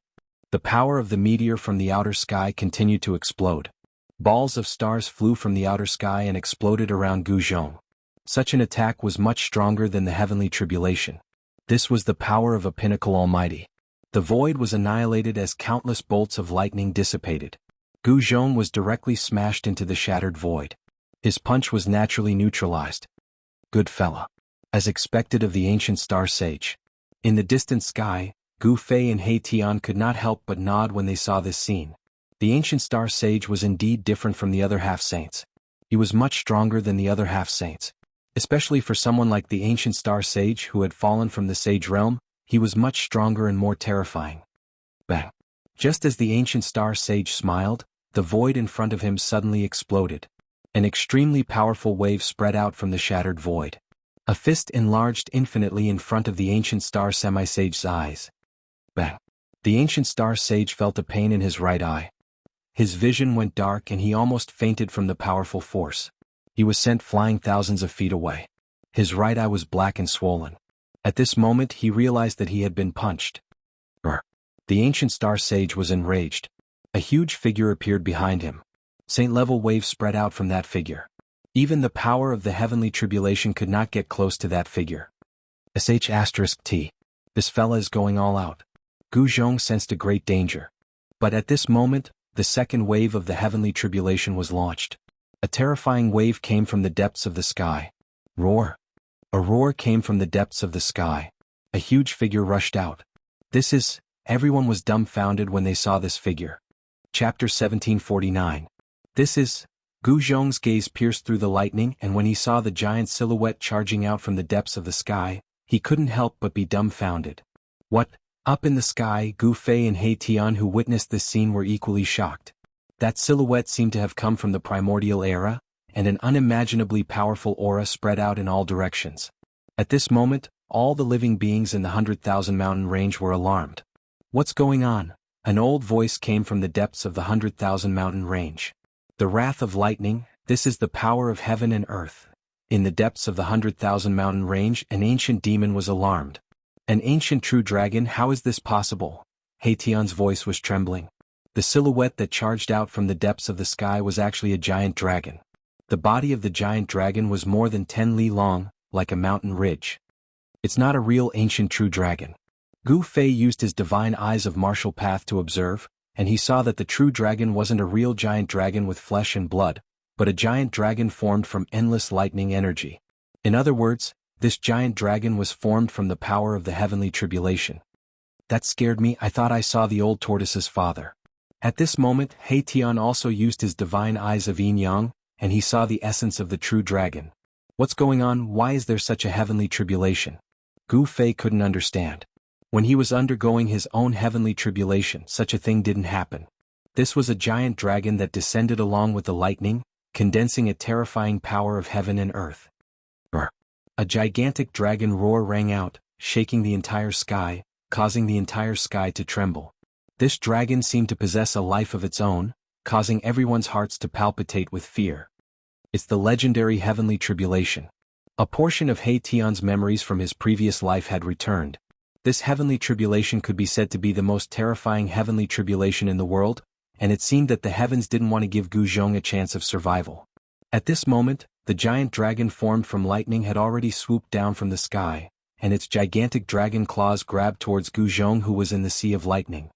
The power of the meteor from the outer sky continued to explode. Balls of stars flew from the outer sky and exploded around Gu Zhong. Such an attack was much stronger than the heavenly tribulation. This was the power of a pinnacle almighty. The void was annihilated as countless bolts of lightning dissipated. Gu Zhong was directly smashed into the shattered void. His punch was naturally neutralized. Good fella. As expected of the ancient star sage. In the distant sky, Gu Fei and He Tian could not help but nod when they saw this scene. The ancient star sage was indeed different from the other half-saints. He was much stronger than the other half-saints. Especially for someone like the ancient star sage who had fallen from the sage realm, he was much stronger and more terrifying. Bang! Just as the ancient star sage smiled, the void in front of him suddenly exploded. An extremely powerful wave spread out from the shattered void. A fist enlarged infinitely in front of the ancient star semi-sage's eyes. Bang! The ancient star sage felt a pain in his right eye. His vision went dark and he almost fainted from the powerful force. He was sent flying thousands of feet away. His right eye was black and swollen. At this moment he realized that he had been punched. Brr. The ancient star sage was enraged. A huge figure appeared behind him. Saint-level waves spread out from that figure. Even the power of the heavenly tribulation could not get close to that figure. *T. This fella is going all out. Gu Zhong sensed a great danger. But at this moment, the second wave of the heavenly tribulation was launched. A terrifying wave came from the depths of the sky. Roar! A roar came from the depths of the sky. A huge figure rushed out. Everyone was dumbfounded when they saw this figure. Chapter 1749. Gu Zhong's gaze pierced through the lightning, and when he saw the giant silhouette charging out from the depths of the sky, he couldn't help but be dumbfounded. What? Up in the sky, Gu Fei and He Tian who witnessed this scene were equally shocked. That silhouette seemed to have come from the primordial era, and an unimaginably powerful aura spread out in all directions. At this moment, all the living beings in the 100,000 mountain range were alarmed. What's going on? An old voice came from the depths of the 100,000 mountain range. The wrath of lightning, this is the power of heaven and earth. In the depths of the 100,000 mountain range, an ancient demon was alarmed. An ancient true dragon, how is this possible? He Tian's voice was trembling. The silhouette that charged out from the depths of the sky was actually a giant dragon. The body of the giant dragon was more than 10 li long, like a mountain ridge. It's not a real ancient true dragon. Gu Fei used his divine eyes of martial path to observe, and he saw that the true dragon wasn't a real giant dragon with flesh and blood, but a giant dragon formed from endless lightning energy. In other words, this giant dragon was formed from the power of the heavenly tribulation. That scared me. I thought I saw the old tortoise's father. At this moment, He Tian also used his divine eyes of yin-yang, and he saw the essence of the true dragon. What's going on? Why is there such a heavenly tribulation? Gu Fei couldn't understand. When he was undergoing his own heavenly tribulation, such a thing didn't happen. This was a giant dragon that descended along with the lightning, condensing a terrifying power of heaven and earth. Brr. A gigantic dragon roar rang out, shaking the entire sky, causing the entire sky to tremble. This dragon seemed to possess a life of its own, causing everyone's hearts to palpitate with fear. It's the legendary Heavenly Tribulation. A portion of He Tian's memories from his previous life had returned. This Heavenly Tribulation could be said to be the most terrifying Heavenly Tribulation in the world, and it seemed that the heavens didn't want to give Gu Zhong a chance of survival. At this moment, the giant dragon formed from lightning had already swooped down from the sky, and its gigantic dragon claws grabbed towards Gu Zhong, who was in the sea of lightning.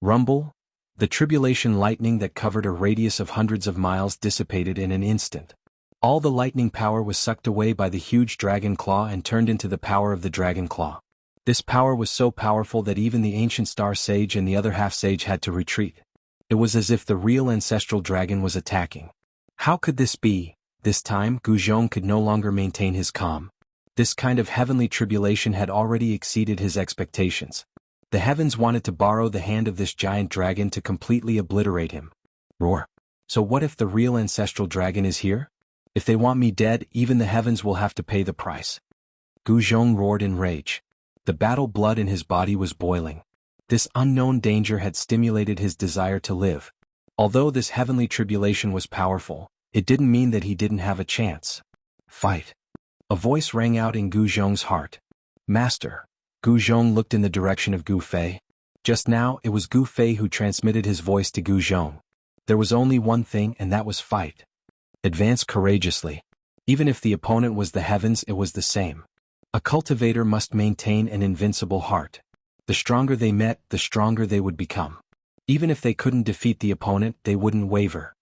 Rumble! The tribulation lightning that covered a radius of hundreds of miles dissipated in an instant. All the lightning power was sucked away by the huge dragon claw and turned into the power of the dragon claw. This power was so powerful that even the ancient star sage and the other half-sage had to retreat. It was as if the real ancestral dragon was attacking. How could this be? This time, Gu Zhong could no longer maintain his calm. This kind of heavenly tribulation had already exceeded his expectations. The heavens wanted to borrow the hand of this giant dragon to completely obliterate him. Roar. So what if the real ancestral dragon is here? If they want me dead, even the heavens will have to pay the price. Gu Zhong roared in rage. The battle blood in his body was boiling. This unknown danger had stimulated his desire to live. Although this heavenly tribulation was powerful, it didn't mean that he didn't have a chance. Fight. A voice rang out in Gu Zhong's heart. Master. Gu Zhong looked in the direction of Gu Fei. Just now, it was Gu Fei who transmitted his voice to Gu Zhong. There was only one thing, and that was fight. Advance courageously. Even if the opponent was the heavens, it was the same. A cultivator must maintain an invincible heart. The stronger they met, the stronger they would become. Even if they couldn't defeat the opponent, they wouldn't waver.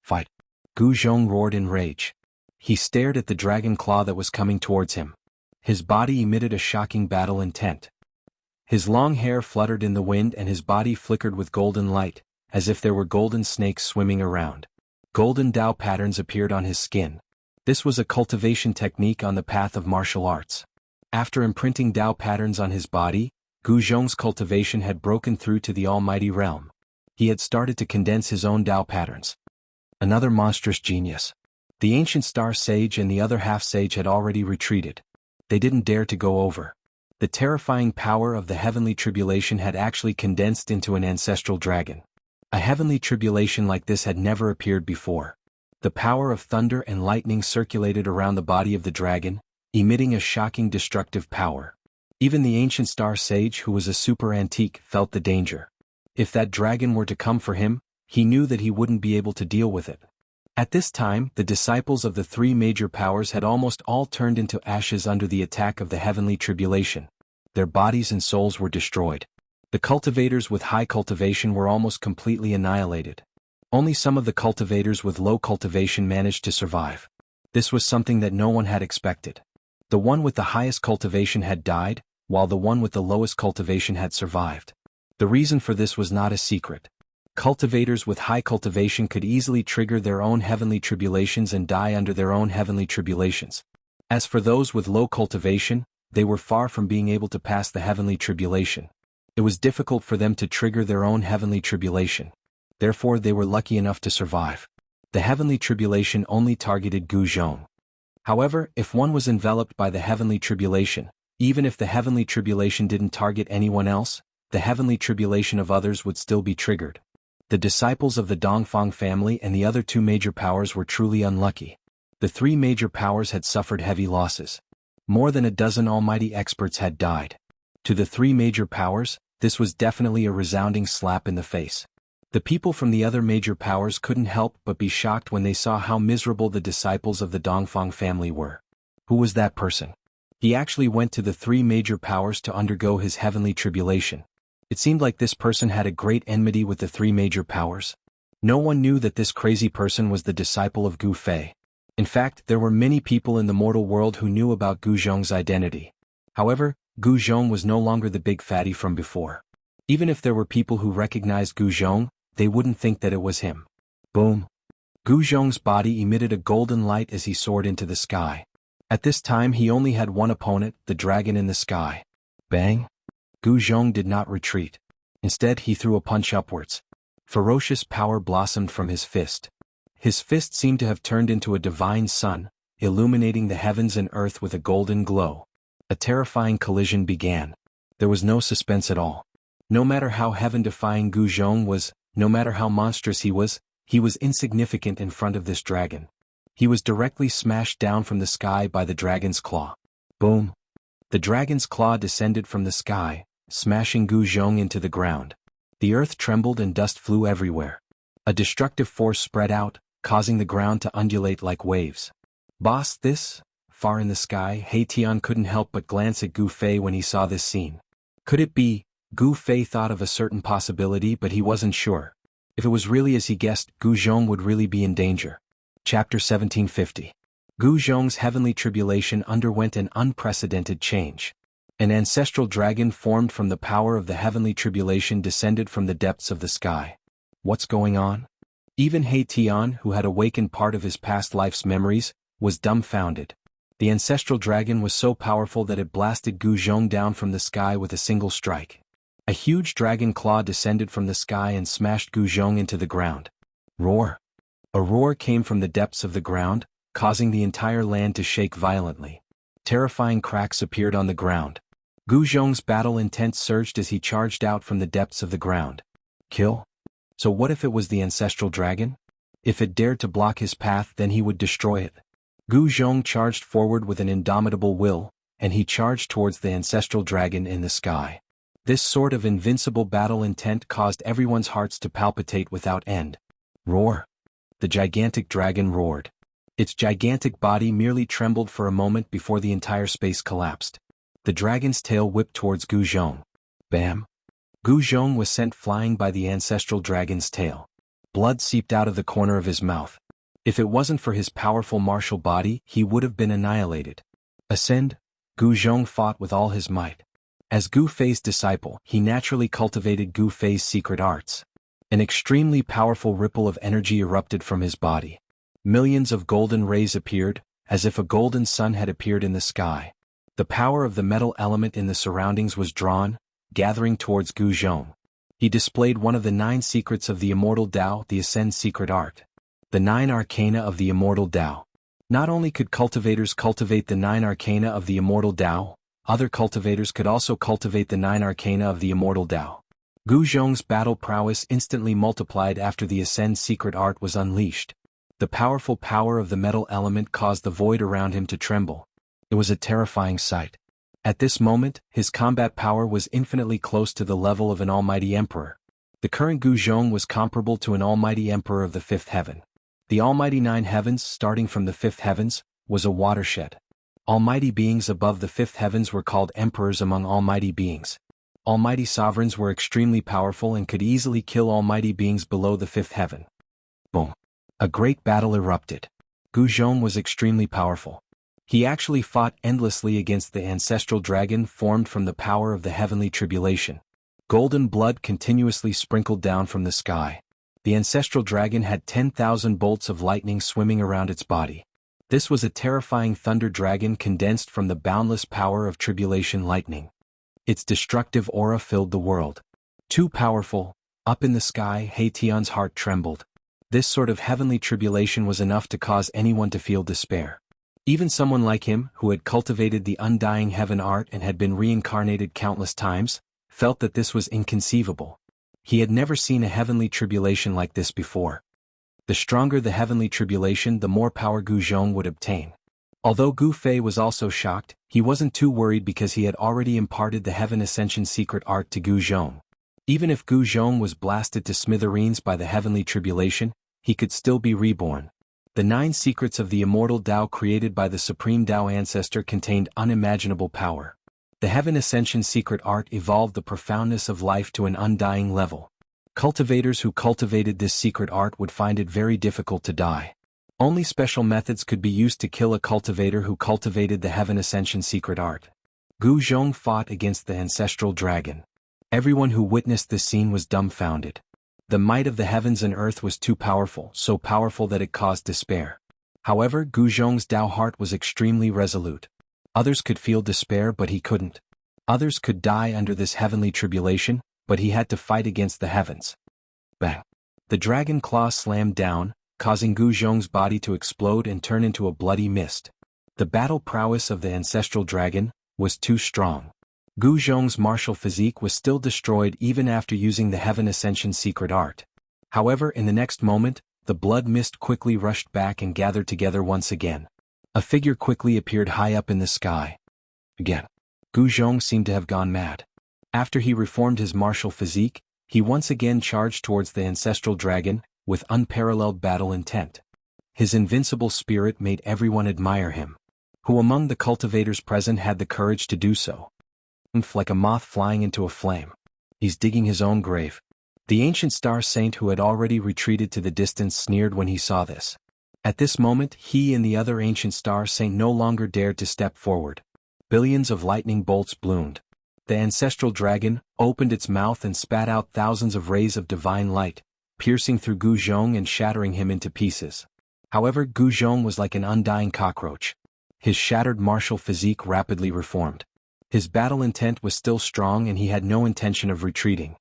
Fight. Gu Zhong roared in rage. He stared at the dragon claw that was coming towards him. His body emitted a shocking battle intent. His long hair fluttered in the wind and his body flickered with golden light, as if there were golden snakes swimming around. Golden Dao patterns appeared on his skin. This was a cultivation technique on the path of martial arts. After imprinting Dao patterns on his body, Gu Zhong's cultivation had broken through to the almighty realm. He had started to condense his own Dao patterns. Another monstrous genius. The ancient star sage and the other half-sage had already retreated. They didn't dare to go over. The terrifying power of the heavenly tribulation had actually condensed into an ancestral dragon. A heavenly tribulation like this had never appeared before. The power of thunder and lightning circulated around the body of the dragon, emitting a shocking destructive power. Even the ancient star sage, who was a super antique, felt the danger. If that dragon were to come for him, he knew that he wouldn't be able to deal with it. At this time, the disciples of the three major powers had almost all turned into ashes under the attack of the heavenly tribulation. Their bodies and souls were destroyed. The cultivators with high cultivation were almost completely annihilated. Only some of the cultivators with low cultivation managed to survive. This was something that no one had expected. The one with the highest cultivation had died, while the one with the lowest cultivation had survived. The reason for this was not a secret. Cultivators with high cultivation could easily trigger their own heavenly tribulations and die under their own heavenly tribulations. As for those with low cultivation, they were far from being able to pass the heavenly tribulation. It was difficult for them to trigger their own heavenly tribulation. Therefore they were lucky enough to survive. The heavenly tribulation only targeted Gu Zhong. However, if one was enveloped by the heavenly tribulation, even if the heavenly tribulation didn't target anyone else, the heavenly tribulation of others would still be triggered. The disciples of the Dongfang family and the other two major powers were truly unlucky. The three major powers had suffered heavy losses. More than a dozen almighty experts had died. To the three major powers, this was definitely a resounding slap in the face. The people from the other major powers couldn't help but be shocked when they saw how miserable the disciples of the Dongfang family were. Who was that person? He actually went to the three major powers to undergo his heavenly tribulation. It seemed like this person had a great enmity with the three major powers. No one knew that this crazy person was the disciple of Gu Fei. In fact, there were many people in the mortal world who knew about Gu Zhong's identity. However, Gu Zhong was no longer the big fatty from before. Even if there were people who recognized Gu Zhong, they wouldn't think that it was him. Boom! Gu Zhong's body emitted a golden light as he soared into the sky. At this time he only had one opponent, the dragon in the sky. Bang! Gu Zhong did not retreat. Instead he threw a punch upwards. Ferocious power blossomed from his fist. His fist seemed to have turned into a divine sun, illuminating the heavens and earth with a golden glow. A terrifying collision began. There was no suspense at all. No matter how heaven-defying Gu Zhong was, No matter how monstrous he was insignificant in front of this dragon. He was directly smashed down from the sky by the dragon's claw. Boom! The dragon's claw descended from the sky, smashing Gu Zhong into the ground. The earth trembled and dust flew everywhere. A destructive force spread out, causing the ground to undulate like waves. Boss, this? Far in the sky, He Tian couldn't help but glance at Gu Fei when he saw this scene. Could it be? Gu Fei thought of a certain possibility, but he wasn't sure. If it was really as he guessed, Gu Zhong would really be in danger. Chapter 1750. Gu Zhong's heavenly tribulation underwent an unprecedented change. An ancestral dragon formed from the power of the heavenly tribulation descended from the depths of the sky. What's going on? Even He Tian, who had awakened part of his past life's memories, was dumbfounded. The ancestral dragon was so powerful that it blasted Gu Zhong down from the sky with a single strike. A huge dragon claw descended from the sky and smashed Gu Zhong into the ground. Roar! A roar came from the depths of the ground, causing the entire land to shake violently. Terrifying cracks appeared on the ground. Gu Zhong's battle intent surged as he charged out from the depths of the ground. Kill? So what if it was the ancestral dragon? If it dared to block his path, then he would destroy it. Gu Zhong charged forward with an indomitable will, and he charged towards the ancestral dragon in the sky. This sort of invincible battle intent caused everyone's hearts to palpitate without end. Roar! The gigantic dragon roared. Its gigantic body merely trembled for a moment before the entire space collapsed. The dragon's tail whipped towards Gu Zhong. Bam! Gu Zhong was sent flying by the ancestral dragon's tail. Blood seeped out of the corner of his mouth. If it wasn't for his powerful martial body, he would have been annihilated. Ascend! Gu Zhong fought with all his might. As Gu Fei's disciple, he naturally cultivated Gu Fei's secret arts. An extremely powerful ripple of energy erupted from his body. Millions of golden rays appeared, as if a golden sun had appeared in the sky. The power of the metal element in the surroundings was drawn, gathering towards Gu Zhong. He displayed one of the 9 secrets of the Immortal Tao, the Ascend secret art. The 9 arcana of the Immortal Tao. Not only could cultivators cultivate the 9 arcana of the Immortal Tao, other cultivators could also cultivate the 9 arcana of the Immortal Tao. Gu Zhong's battle prowess instantly multiplied after the Ascend secret art was unleashed. The powerful power of the metal element caused the void around him to tremble. It was a terrifying sight. At this moment, his combat power was infinitely close to the level of an almighty emperor. The current Gu Zhong was comparable to an almighty emperor of the 5th heaven. The almighty 9 heavens, starting from the 5th heavens, was a watershed. Almighty beings above the 5th heavens were called emperors among almighty beings. Almighty sovereigns were extremely powerful and could easily kill almighty beings below the 5th heaven. Boom! A great battle erupted. Gu Zhong was extremely powerful. He actually fought endlessly against the ancestral dragon formed from the power of the heavenly tribulation. Golden blood continuously sprinkled down from the sky. The ancestral dragon had 10,000 bolts of lightning swimming around its body. This was a terrifying thunder dragon condensed from the boundless power of tribulation lightning. Its destructive aura filled the world. Too powerful. Up in the sky, He Tian's heart trembled. This sort of heavenly tribulation was enough to cause anyone to feel despair. Even someone like him, who had cultivated the undying heaven art and had been reincarnated countless times, felt that this was inconceivable. He had never seen a heavenly tribulation like this before. The stronger the heavenly tribulation, the more power Gu Zhong would obtain. Although Gu Fei was also shocked, he wasn't too worried because he had already imparted the Heaven Ascension secret art to Gu Zhong. Even if Gu Zhong was blasted to smithereens by the heavenly tribulation, he could still be reborn. The 9 secrets of the Immortal Tao created by the Supreme Tao Ancestor contained unimaginable power. The Heaven Ascension secret art evolved the profoundness of life to an undying level. Cultivators who cultivated this secret art would find it very difficult to die. Only special methods could be used to kill a cultivator who cultivated the Heaven Ascension secret art. Gu Zhong fought against the ancestral dragon. Everyone who witnessed this scene was dumbfounded. The might of the heavens and earth was too powerful, so powerful that it caused despair. However, Gu Zhong's Tao heart was extremely resolute. Others could feel despair, but he couldn't. Others could die under this heavenly tribulation, but he had to fight against the heavens. Bang! The dragon claw slammed down, causing Gu Zhong's body to explode and turn into a bloody mist. The battle prowess of the ancestral dragon was too strong. Gu Zhong's martial physique was still destroyed even after using the Heaven Ascension secret art. However, in the next moment, the blood mist quickly rushed back and gathered together once again. A figure quickly appeared high up in the sky. Again. Gu Zhong seemed to have gone mad. After he reformed his martial physique, he once again charged towards the ancestral dragon, with unparalleled battle intent. His invincible spirit made everyone admire him. Who among the cultivators present had the courage to do so? Like a moth flying into a flame. He's digging his own grave. The ancient star saint who had already retreated to the distance sneered when he saw this. At this moment, he and the other ancient star saint no longer dared to step forward. Billions of lightning bolts bloomed. The ancestral dragon opened its mouth and spat out thousands of rays of divine light, piercing through Gu Zhong and shattering him into pieces. However, Gu Zhong was like an undying cockroach. His shattered martial physique rapidly reformed. His battle intent was still strong and he had no intention of retreating.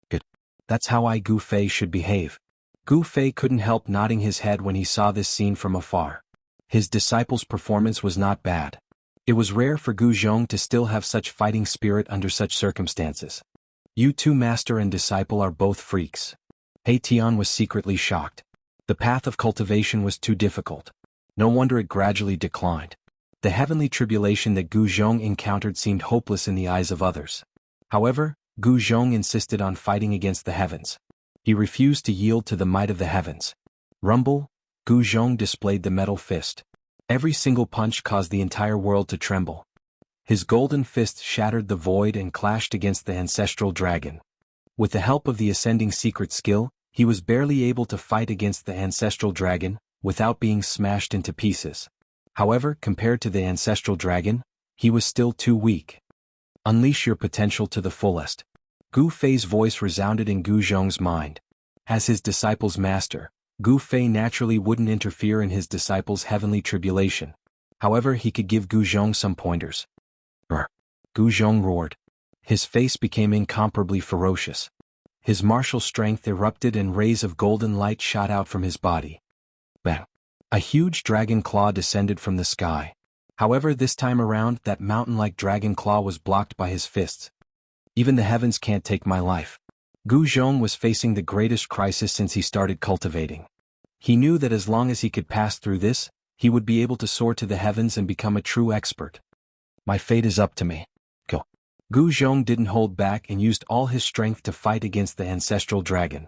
Good. That's how Gu Fei should behave. Gu Fei couldn't help nodding his head when he saw this scene from afar. His disciple's performance was not bad. It was rare for Gu Zhong to still have such fighting spirit under such circumstances. You two master and disciple are both freaks. He Tian was secretly shocked. The path of cultivation was too difficult. No wonder it gradually declined. The heavenly tribulation that Gu Zhong encountered seemed hopeless in the eyes of others. However, Gu Zhong insisted on fighting against the heavens. He refused to yield to the might of the heavens. Rumble, Gu Zhong displayed the metal fist. Every single punch caused the entire world to tremble. His golden fist shattered the void and clashed against the ancestral dragon. With the help of the ascending secret skill, he was barely able to fight against the ancestral dragon, without being smashed into pieces. However, compared to the ancestral dragon, he was still too weak. Unleash your potential to the fullest. Gu Fei's voice resounded in Gu Zhong's mind. As his disciple's master, Gu Fei naturally wouldn't interfere in his disciple's heavenly tribulation. However, he could give Gu Zhong some pointers. Brr! Gu Zhong roared. His face became incomparably ferocious. His martial strength erupted and rays of golden light shot out from his body. Bang! A huge dragon claw descended from the sky. However, this time around, that mountain-like dragon claw was blocked by his fists. Even the heavens can't take my life. Gu Zhong was facing the greatest crisis since he started cultivating. He knew that as long as he could pass through this, he would be able to soar to the heavens and become a true expert. My fate is up to me. Go. Gu Zhong didn't hold back and used all his strength to fight against the ancestral dragon.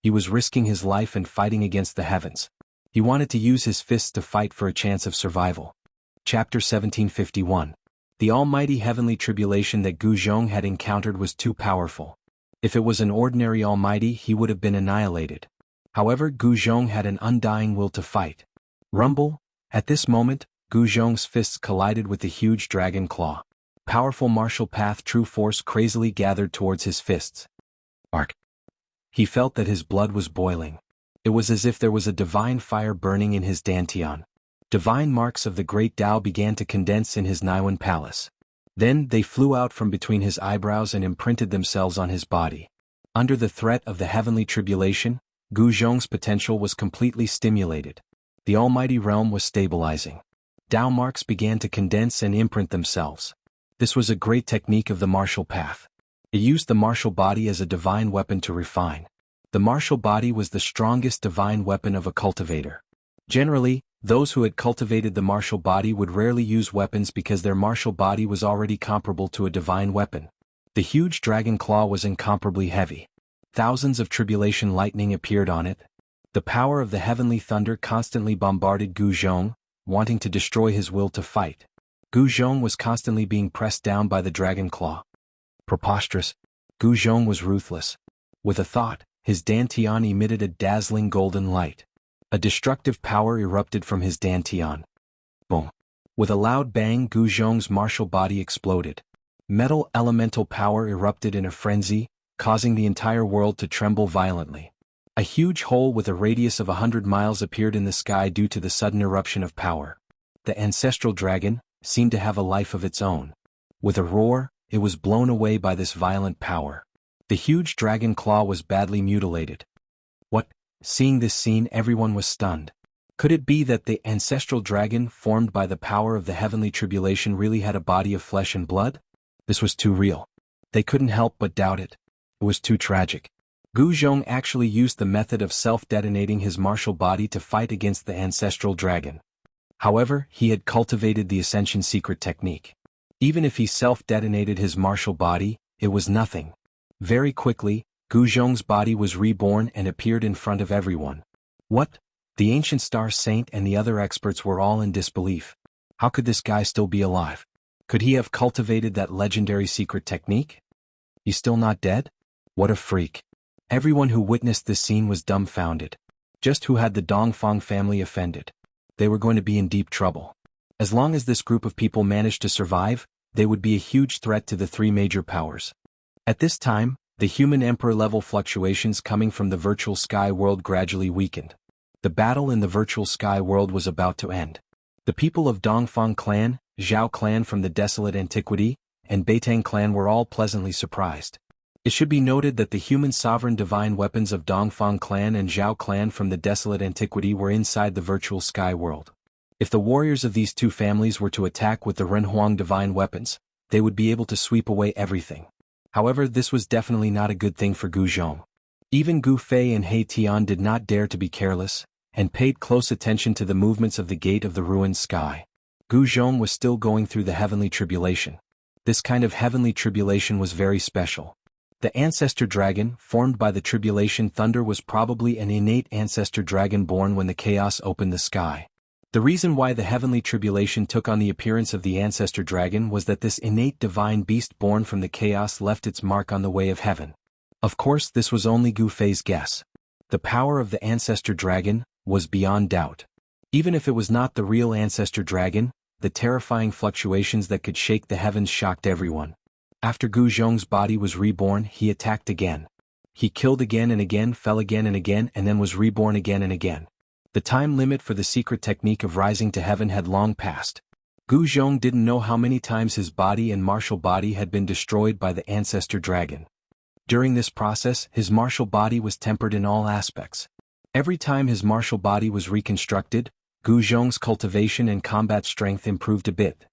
He was risking his life and fighting against the heavens. He wanted to use his fists to fight for a chance of survival. Chapter 1751. The almighty heavenly tribulation that Gu Zhong had encountered was too powerful. If it was an ordinary almighty, he would have been annihilated. However, Gu Zhong had an undying will to fight. Rumble! At this moment, Gu Zhong's fists collided with the huge dragon claw. Powerful martial path true force crazily gathered towards his fists. Arc! He felt that his blood was boiling. It was as if there was a divine fire burning in his dantian. Divine marks of the great Tao began to condense in his Niwen palace. Then they flew out from between his eyebrows and imprinted themselves on his body. Under the threat of the heavenly tribulation, Gu Zhong's potential was completely stimulated. The almighty realm was stabilizing. Tao marks began to condense and imprint themselves. This was a great technique of the martial path. It used the martial body as a divine weapon to refine. The martial body was the strongest divine weapon of a cultivator. Generally, those who had cultivated the martial body would rarely use weapons because their martial body was already comparable to a divine weapon. The huge dragon claw was incomparably heavy. Thousands of tribulation lightning appeared on it. The power of the heavenly thunder constantly bombarded Gu Zhong, wanting to destroy his will to fight. Gu Zhong was constantly being pressed down by the dragon claw. Preposterous. Gu Zhong was ruthless. With a thought, his dantian emitted a dazzling golden light. A destructive power erupted from his dantian. Boom. With a loud bang, Gu Zhong's martial body exploded. Metal elemental power erupted in a frenzy, causing the entire world to tremble violently. A huge hole with a radius of 100 miles appeared in the sky due to the sudden eruption of power. The ancestral dragon seemed to have a life of its own. With a roar, it was blown away by this violent power. The huge dragon claw was badly mutilated. What? Seeing this scene, everyone was stunned. Could it be that the ancestral dragon formed by the power of the heavenly tribulation really had a body of flesh and blood? This was too real. They couldn't help but doubt it. It was too tragic. Gu Zhong actually used the method of self-detonating his martial body to fight against the ancestral dragon. However, he had cultivated the Ascension secret technique. Even if he self-detonated his martial body, it was nothing. Very quickly, Gu Zhong's body was reborn and appeared in front of everyone. What? The ancient star saint and the other experts were all in disbelief. How could this guy still be alive? Could he have cultivated that legendary secret technique? He's still not dead? What a freak. Everyone who witnessed this scene was dumbfounded. Just who had the Dongfang family offended? They were going to be in deep trouble. As long as this group of people managed to survive, they would be a huge threat to the three major powers. At this time, the human emperor-level fluctuations coming from the virtual sky world gradually weakened. The battle in the virtual sky world was about to end. The people of Dongfang clan, Zhao clan from the desolate antiquity, and Beitang clan were all pleasantly surprised. It should be noted that the human sovereign divine weapons of Dongfang clan and Zhao clan from the desolate antiquity were inside the virtual sky world. If the warriors of these two families were to attack with the Renhuang divine weapons, they would be able to sweep away everything. However, this was definitely not a good thing for Gu Zhong. Even Gu Fei and He Tian did not dare to be careless, and paid close attention to the movements of the gate of the ruined sky. Gu Zhong was still going through the heavenly tribulation. This kind of heavenly tribulation was very special. The ancestor dragon, formed by the tribulation thunder, was probably an innate ancestor dragon born when the chaos opened the sky. The reason why the heavenly tribulation took on the appearance of the ancestor dragon was that this innate divine beast born from the chaos left its mark on the way of heaven. Of course, this was only Gu Fei's guess. The power of the ancestor dragon was beyond doubt. Even if it was not the real ancestor dragon, the terrifying fluctuations that could shake the heavens shocked everyone. After Gu Zhong's body was reborn, he attacked again. He killed again and again, fell again and then was reborn again and again. The time limit for the secret technique of rising to heaven had long passed. Gu Zhong didn't know how many times his body and martial body had been destroyed by the ancestor dragon. During this process, his martial body was tempered in all aspects. Every time his martial body was reconstructed, Gu Zhong's cultivation and combat strength improved a bit.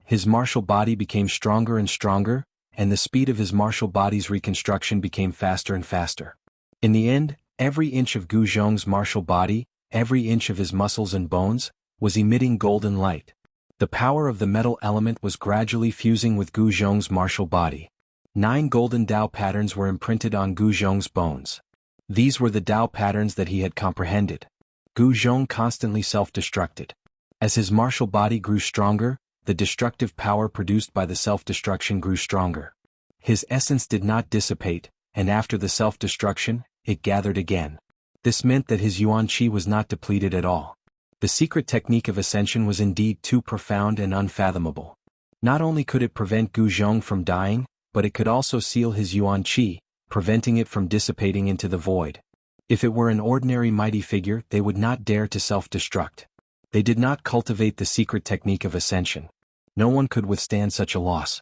His martial body became stronger and stronger, and the speed of his martial body's reconstruction became faster and faster. In the end, every inch of Gu Zhong's martial body, every inch of his muscles and bones, was emitting golden light. The power of the metal element was gradually fusing with Gu Zhong's martial body. 9 golden Dao patterns were imprinted on Gu Zhong's bones. These were the Dao patterns that he had comprehended. Gu Zhong constantly self-destructed. As his martial body grew stronger, the destructive power produced by the self-destruction grew stronger. His essence did not dissipate, and after the self-destruction, it gathered again. This meant that his yuan qi was not depleted at all. The secret technique of ascension was indeed too profound and unfathomable. Not only could it prevent Gu Zhong from dying, but it could also seal his yuan qi, preventing it from dissipating into the void. If it were an ordinary mighty figure, they would not dare to self-destruct. They did not cultivate the secret technique of ascension. No one could withstand such a loss.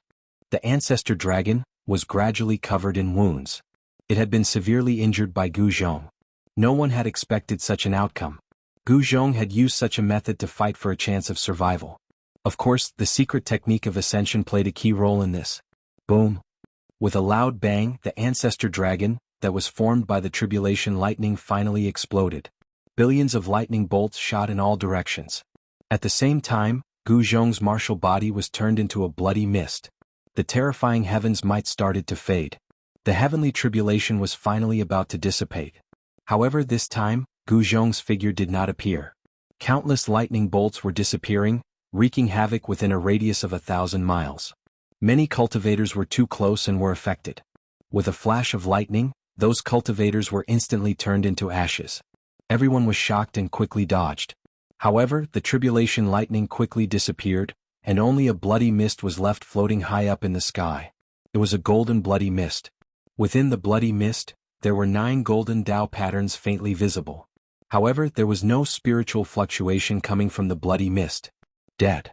The ancestor dragon was gradually covered in wounds. It had been severely injured by Gu Zhong. No one had expected such an outcome. Gu Zhong had used such a method to fight for a chance of survival. Of course, the secret technique of ascension played a key role in this. Boom! With a loud bang, the ancestor dragon, that was formed by the tribulation lightning, finally exploded. Billions of lightning bolts shot in all directions. At the same time, Gu Zhong's martial body was turned into a bloody mist. The terrifying heavens might started to fade. The heavenly tribulation was finally about to dissipate. However, this time, Gu Zhong's figure did not appear. Countless lightning bolts were disappearing, wreaking havoc within a radius of 1,000 miles. Many cultivators were too close and were affected. With a flash of lightning, those cultivators were instantly turned into ashes. Everyone was shocked and quickly dodged. However, the tribulation lightning quickly disappeared, and only a bloody mist was left floating high up in the sky. It was a golden bloody mist. Within the bloody mist, there were 9 golden Dao patterns faintly visible. However, there was no spiritual fluctuation coming from the bloody mist. Dead.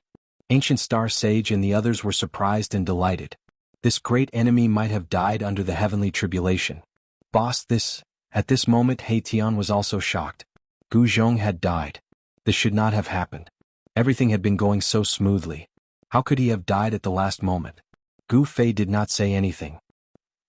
Ancient Star Sage and the others were surprised and delighted. This great enemy might have died under the heavenly tribulation. Boss, at this moment He Tian was also shocked. Gu Zhong had died. This should not have happened. Everything had been going so smoothly. How could he have died at the last moment? Gu Fei did not say anything.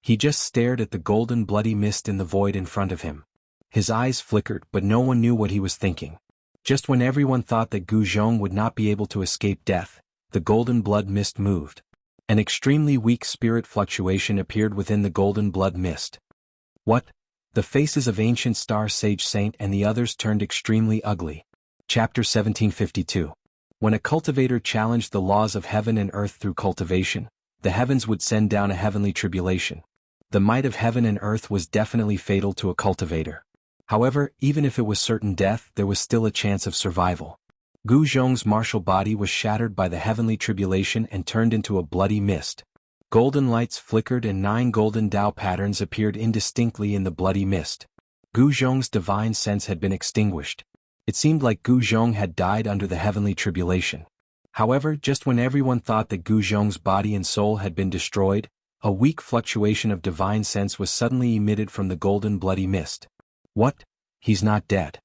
He just stared at the golden bloody mist in the void in front of him. His eyes flickered, but no one knew what he was thinking. Just when everyone thought that Gu Zhong would not be able to escape death, the golden blood mist moved. An extremely weak spirit fluctuation appeared within the golden blood mist. What? The faces of ancient star sage Saint and the others turned extremely ugly. Chapter 1752. When a cultivator challenged the laws of heaven and earth through cultivation, the heavens would send down a heavenly tribulation. The might of heaven and earth was definitely fatal to a cultivator. However, even if it was certain death, there was still a chance of survival. Gu Zhong's martial body was shattered by the heavenly tribulation and turned into a bloody mist. Golden lights flickered and 9 golden Dao patterns appeared indistinctly in the bloody mist. Gu Zhong's divine sense had been extinguished. It seemed like Gu Zhong had died under the heavenly tribulation. However, just when everyone thought that Gu Zhong's body and soul had been destroyed, a weak fluctuation of divine sense was suddenly emitted from the golden bloody mist. What? He's not dead.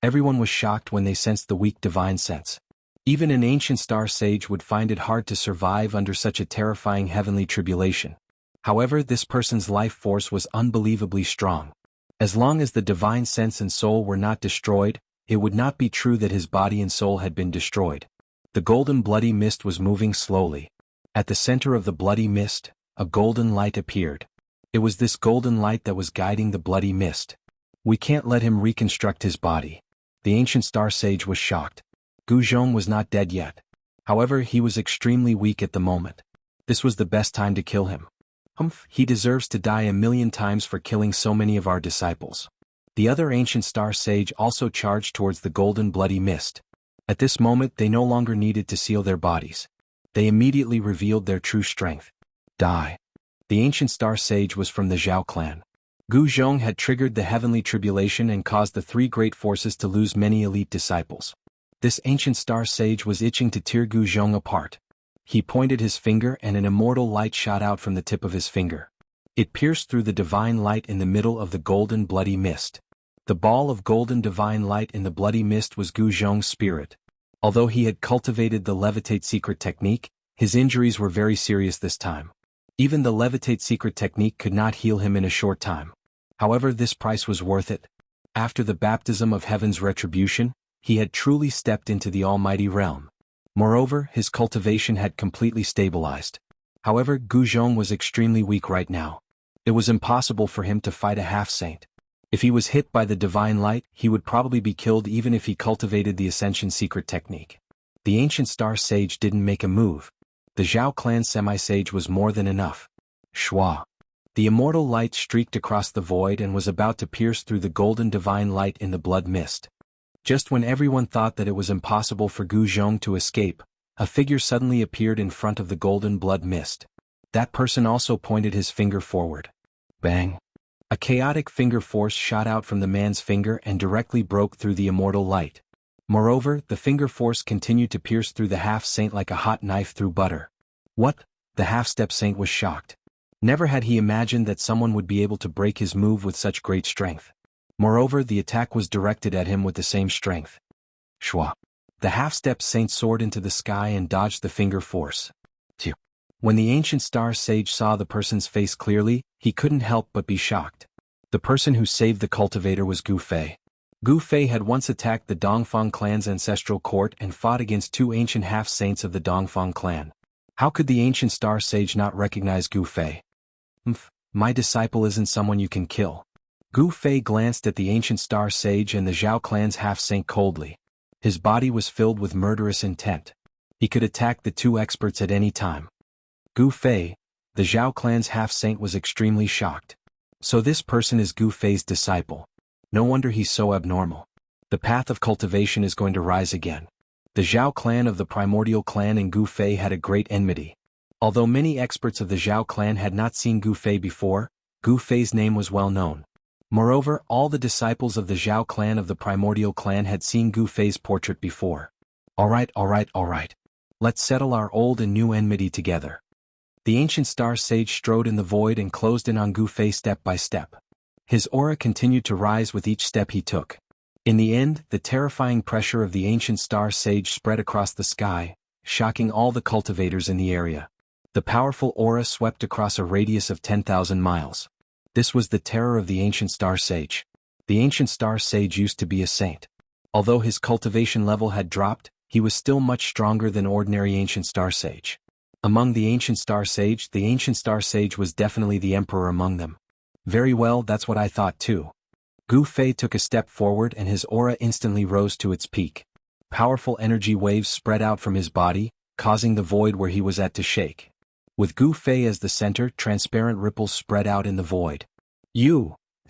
Everyone was shocked when they sensed the weak divine sense. Even an ancient star sage would find it hard to survive under such a terrifying heavenly tribulation. However, this person's life force was unbelievably strong. As long as the divine sense and soul were not destroyed, it would not be true that his body and soul had been destroyed. The golden bloody mist was moving slowly. At the center of the bloody mist, a golden light appeared. It was this golden light that was guiding the bloody mist. We can't let him reconstruct his body. The ancient star sage was shocked. Gu Zhong was not dead yet. However, he was extremely weak at the moment. This was the best time to kill him. He deserves to die 1,000,000 times for killing so many of our disciples. The other ancient star sage also charged towards the golden bloody mist. At this moment they no longer needed to seal their bodies. They immediately revealed their true strength. Die. The ancient star sage was from the Zhao clan. Gu Zhong had triggered the heavenly tribulation and caused the 3 great forces to lose many elite disciples. This ancient star sage was itching to tear Gu Zhong apart. He pointed his finger and an immortal light shot out from the tip of his finger. It pierced through the divine light in the middle of the golden bloody mist. The ball of golden divine light in the bloody mist was Gu Zhong's spirit. Although he had cultivated the levitate secret technique, his injuries were very serious this time. Even the levitate secret technique could not heal him in a short time. However, this price was worth it. After the baptism of heaven's retribution, he had truly stepped into the almighty realm. Moreover, his cultivation had completely stabilized. However, Gu Zhong was extremely weak right now. It was impossible for him to fight a half-saint. If he was hit by the divine light, he would probably be killed even if he cultivated the ascension secret technique. The ancient star sage didn't make a move. The Zhao clan semi-sage was more than enough. Shua. The immortal light streaked across the void and was about to pierce through the golden divine light in the blood mist. Just when everyone thought that it was impossible for Gu Zhong to escape, a figure suddenly appeared in front of the golden blood mist. That person also pointed his finger forward. Bang! A chaotic finger force shot out from the man's finger and directly broke through the immortal light. Moreover, the finger force continued to pierce through the half-saint like a hot knife through butter. What? The half-step saint was shocked. Never had he imagined that someone would be able to break his move with such great strength. Moreover, the attack was directed at him with the same strength. Shua. The half-step saint soared into the sky and dodged the finger force. Phew. When the ancient star sage saw the person's face clearly, he couldn't help but be shocked. The person who saved the cultivator was Gu Fei. Gu Fei had once attacked the Dongfang clan's ancestral court and fought against 2 ancient half-saints of the Dongfang clan. How could the ancient star sage not recognize Gu Fei? My disciple isn't someone you can kill. Gu Fei glanced at the ancient star sage and the Zhao clan's half-saint coldly. His body was filled with murderous intent. He could attack the 2 experts at any time. Gu Fei, the Zhao clan's half-saint, was extremely shocked. So this person is Gu Fei's disciple. No wonder he's so abnormal. The path of cultivation is going to rise again. The Zhao clan of the primordial clan and Gu Fei had a great enmity. Although many experts of the Zhao clan had not seen Gu Fei before, Gu Fei's name was well known. Moreover, all the disciples of the Zhao clan of the primordial clan had seen Gu Fei's portrait before. Alright. Let's settle our old and new enmity together. The ancient star sage strode in the void and closed in on Gu Fei step by step. His aura continued to rise with each step he took. In the end, the terrifying pressure of the ancient star sage spread across the sky, shocking all the cultivators in the area. The powerful aura swept across a radius of 10,000 miles. This was the terror of the ancient Star Sage. The ancient Star Sage used to be a saint. Although his cultivation level had dropped, he was still much stronger than ordinary ancient Star Sage. Among the ancient Star Sage was definitely the emperor among them. Very well, that's what I thought too. Gu Fei took a step forward and his aura instantly rose to its peak. Powerful energy waves spread out from his body, causing the void where he was at to shake. With Gu Fei as the center, transparent ripples spread out in the void.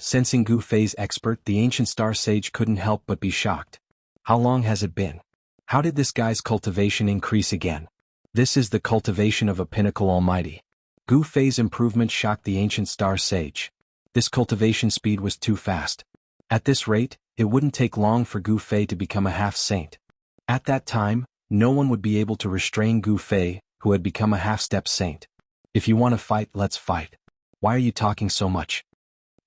Sensing Gu Fei's expert, the ancient Star Sage couldn't help but be shocked. How long has it been? How did this guy's cultivation increase again? This is the cultivation of a pinnacle almighty. Gu Fei's improvement shocked the ancient Star Sage. This cultivation speed was too fast. At this rate, it wouldn't take long for Gu Fei to become a half-saint. At that time, no one would be able to restrain Gu Fei, who had become a half-step saint. If you want to fight, let's fight. Why are you talking so much?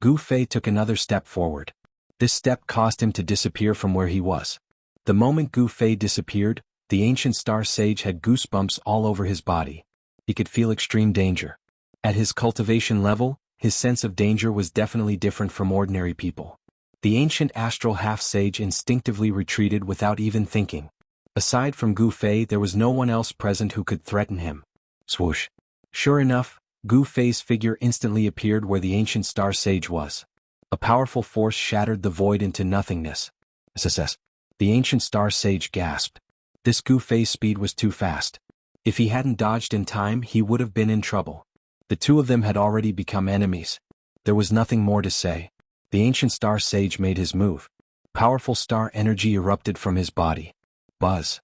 Gu Fei took another step forward. This step caused him to disappear from where he was. The moment Gu Fei disappeared, the ancient Star Sage had goosebumps all over his body. He could feel extreme danger. At his cultivation level, his sense of danger was definitely different from ordinary people. The ancient astral half-sage instinctively retreated without even thinking. Aside from Gu Fei, there was no one else present who could threaten him. Swoosh. Sure enough, Gu Fei's figure instantly appeared where the ancient Star Sage was. A powerful force shattered the void into nothingness. SSS. The ancient Star Sage gasped. This Gu Fei's speed was too fast. If he hadn't dodged in time, he would have been in trouble. The two of them had already become enemies. There was nothing more to say. The ancient Star Sage made his move. Powerful star energy erupted from his body. Buzz.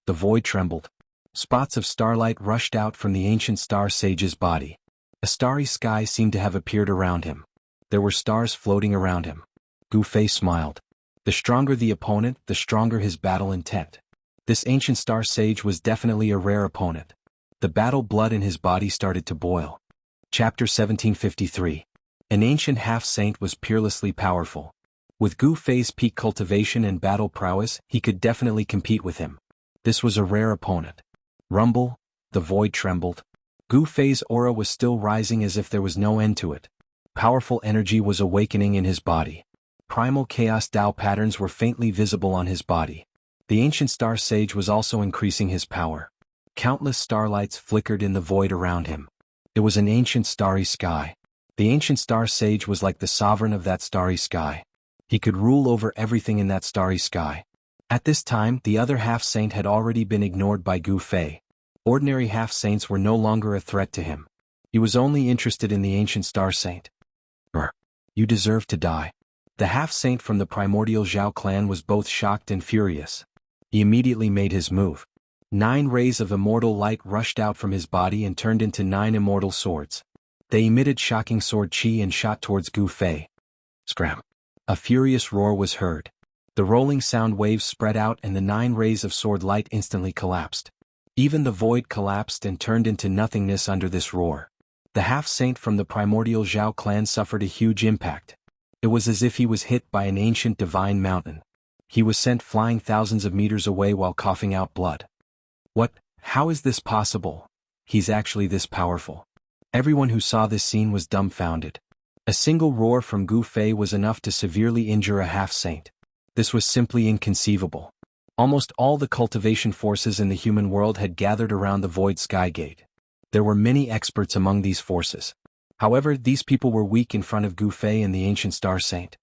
The void trembled. Spots of starlight rushed out from the ancient Star Sage's body. A starry sky seemed to have appeared around him. There were stars floating around him. Gu Fei smiled. The stronger the opponent, the stronger his battle intent. This ancient Star Sage was definitely a rare opponent. The battle blood in his body started to boil. Chapter 1753. An ancient half-saint was peerlessly powerful. With Gu Fei's peak cultivation and battle prowess, he could definitely compete with him. This was a rare opponent. Rumble, the void trembled. Gu Fei's aura was still rising as if there was no end to it. Powerful energy was awakening in his body. Primal chaos Dao patterns were faintly visible on his body. The ancient Star Sage was also increasing his power. Countless starlights flickered in the void around him. It was an ancient starry sky. The ancient Star Sage was like the sovereign of that starry sky. He could rule over everything in that starry sky. At this time, the other half-saint had already been ignored by Gu Fei. Ordinary half-saints were no longer a threat to him. He was only interested in the ancient Star Saint. You deserve to die. The half-saint from the primordial Zhao clan was both shocked and furious. He immediately made his move. 9 rays of immortal light rushed out from his body and turned into 9 immortal swords. They emitted shocking sword chi and shot towards Gu Fei. Scram. A furious roar was heard. The rolling sound waves spread out and the 9 rays of sword light instantly collapsed. Even the void collapsed and turned into nothingness under this roar. The half-saint from the primordial Zhao clan suffered a huge impact. It was as if he was hit by an ancient divine mountain. He was sent flying thousands of meters away while coughing out blood. What? How is this possible? He's actually this powerful. Everyone who saw this scene was dumbfounded. A single roar from Gu Fei was enough to severely injure a half-saint. This was simply inconceivable. Almost all the cultivation forces in the human world had gathered around the Void Sky Gate. There were many experts among these forces. However, these people were weak in front of Gu Fei and the ancient Star Saint.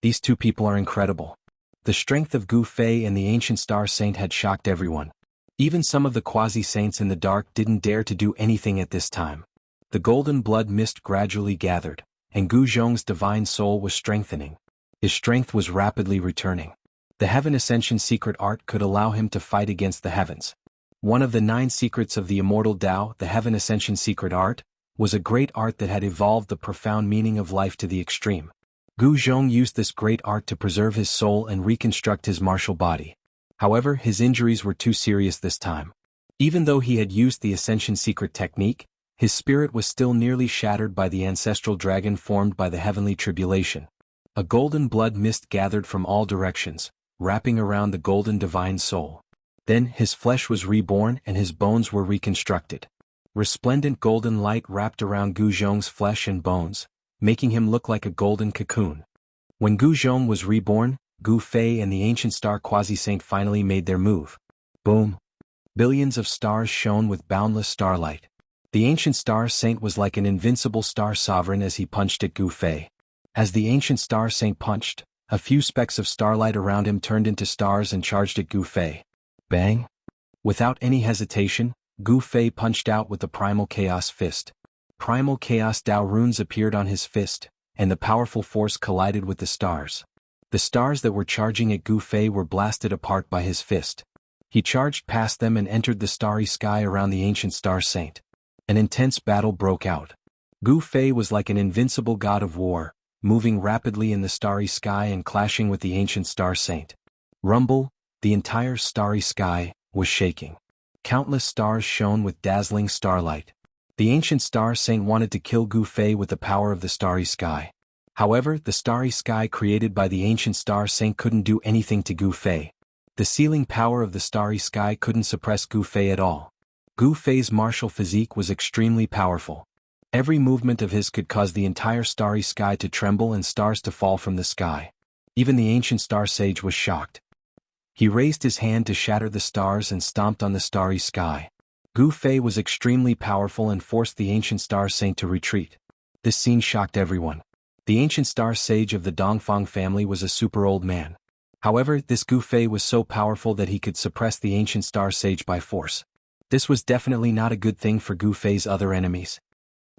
These two people are incredible. The strength of Gu Fei and the ancient Star Saint had shocked everyone. Even some of the quasi-saints in the dark didn't dare to do anything at this time. The golden blood mist gradually gathered, and Gu Zhong's divine soul was strengthening. His strength was rapidly returning. The Heaven Ascension secret art could allow him to fight against the heavens. One of the 9 secrets of the Immortal Tao, the Heaven Ascension secret art, was a great art that had evolved the profound meaning of life to the extreme. Gu Zhong used this great art to preserve his soul and reconstruct his martial body. However, his injuries were too serious this time. Even though he had used the Ascension secret technique, his spirit was still nearly shattered by the ancestral dragon formed by the heavenly tribulation. A golden blood mist gathered from all directions, wrapping around the golden divine soul. Then his flesh was reborn and his bones were reconstructed. Resplendent golden light wrapped around Gu Zhong's flesh and bones, making him look like a golden cocoon. When Gu Zhong was reborn, Gu Fei and the ancient star quasi-saint finally made their move. Boom! Billions of stars shone with boundless starlight. The ancient star saint was like an invincible star sovereign as he punched at Gu Fei. As the ancient star saint punched, a few specks of starlight around him turned into stars and charged at Gu Fei. Bang! Without any hesitation, Gu Fei punched out with the Primal Chaos Fist. Primal Chaos Dao runes appeared on his fist, and the powerful force collided with the stars. The stars that were charging at Gu Fei were blasted apart by his fist. He charged past them and entered the starry sky around the ancient star saint. An intense battle broke out. Gu Fei was like an invincible god of war, moving rapidly in the starry sky and clashing with the ancient star saint. Rumble, the entire starry sky, was shaking. Countless stars shone with dazzling starlight. The ancient star saint wanted to kill Gu Fei with the power of the starry sky. However, the starry sky created by the ancient star saint couldn't do anything to Gu Fei. The sealing power of the starry sky couldn't suppress Gu Fei at all. Gu Fei's martial physique was extremely powerful. Every movement of his could cause the entire starry sky to tremble and stars to fall from the sky. Even the ancient star sage was shocked. He raised his hand to shatter the stars and stomped on the starry sky. Gu Fei was extremely powerful and forced the ancient star saint to retreat. This scene shocked everyone. The ancient star sage of the Dongfang family was a super old man. However, this Gu Fei was so powerful that he could suppress the ancient star sage by force. This was definitely not a good thing for Gu Fei's other enemies.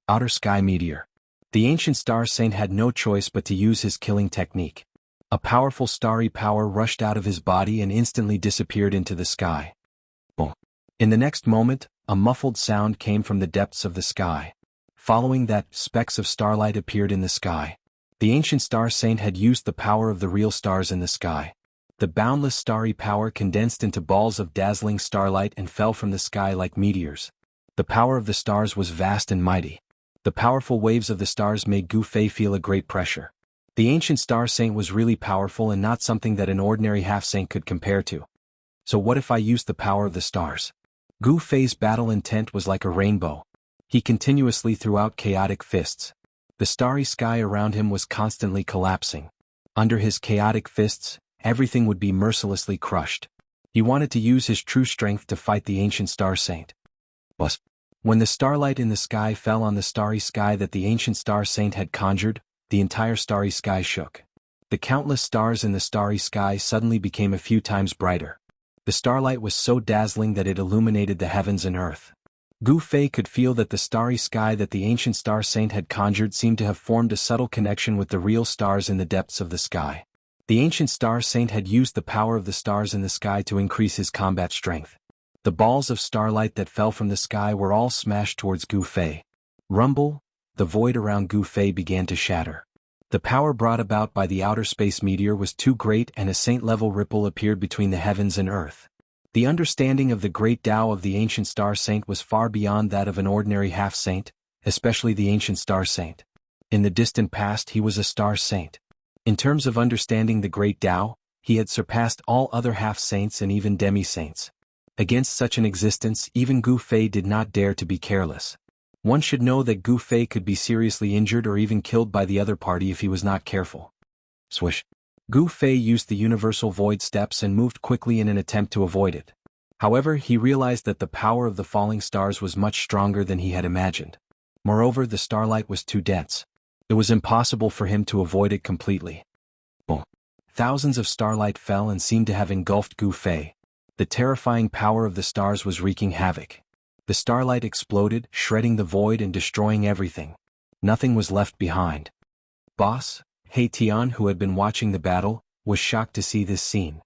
Outer Sky Meteor. The ancient star saint had no choice but to use his killing technique. A powerful starry power rushed out of his body and instantly disappeared into the sky. Boom. In the next moment, a muffled sound came from the depths of the sky. Following that, specks of starlight appeared in the sky. The ancient star saint had used the power of the real stars in the sky. The boundless starry power condensed into balls of dazzling starlight and fell from the sky like meteors. The power of the stars was vast and mighty. The powerful waves of the stars made Gu Fei feel a great pressure. The ancient star saint was really powerful and not something that an ordinary half-saint could compare to. So what if I used the power of the stars? Gu Fei's battle intent was like a rainbow. He continuously threw out chaotic fists. The starry sky around him was constantly collapsing. Under his chaotic fists, everything would be mercilessly crushed. He wanted to use his true strength to fight the ancient star saint. But when the starlight in the sky fell on the starry sky that the ancient star saint had conjured, the entire starry sky shook. The countless stars in the starry sky suddenly became a few times brighter. The starlight was so dazzling that it illuminated the heavens and earth. Gu Fei could feel that the starry sky that the ancient star saint had conjured seemed to have formed a subtle connection with the real stars in the depths of the sky. The ancient star saint had used the power of the stars in the sky to increase his combat strength. The balls of starlight that fell from the sky were all smashed towards Gu Fei. Rumble, the void around Gu Fei began to shatter. The power brought about by the outer space meteor was too great and a saint-level ripple appeared between the heavens and earth. The understanding of the great Tao of the ancient star saint was far beyond that of an ordinary half-saint, especially the ancient star saint. In the distant past he was a star saint. In terms of understanding the great Tao, he had surpassed all other half-saints and even demi-saints. Against such an existence even Gu Fei did not dare to be careless. One should know that Gu Fei could be seriously injured or even killed by the other party if he was not careful. Swish. Gu Fei used the universal void steps and moved quickly in an attempt to avoid it. However, he realized that the power of the falling stars was much stronger than he had imagined. Moreover, the starlight was too dense. It was impossible for him to avoid it completely. Boom. Thousands of starlight fell and seemed to have engulfed Gu Fei. The terrifying power of the stars was wreaking havoc. The starlight exploded, shredding the void and destroying everything. Nothing was left behind. Boss, He Tian, who had been watching the battle, was shocked to see this scene.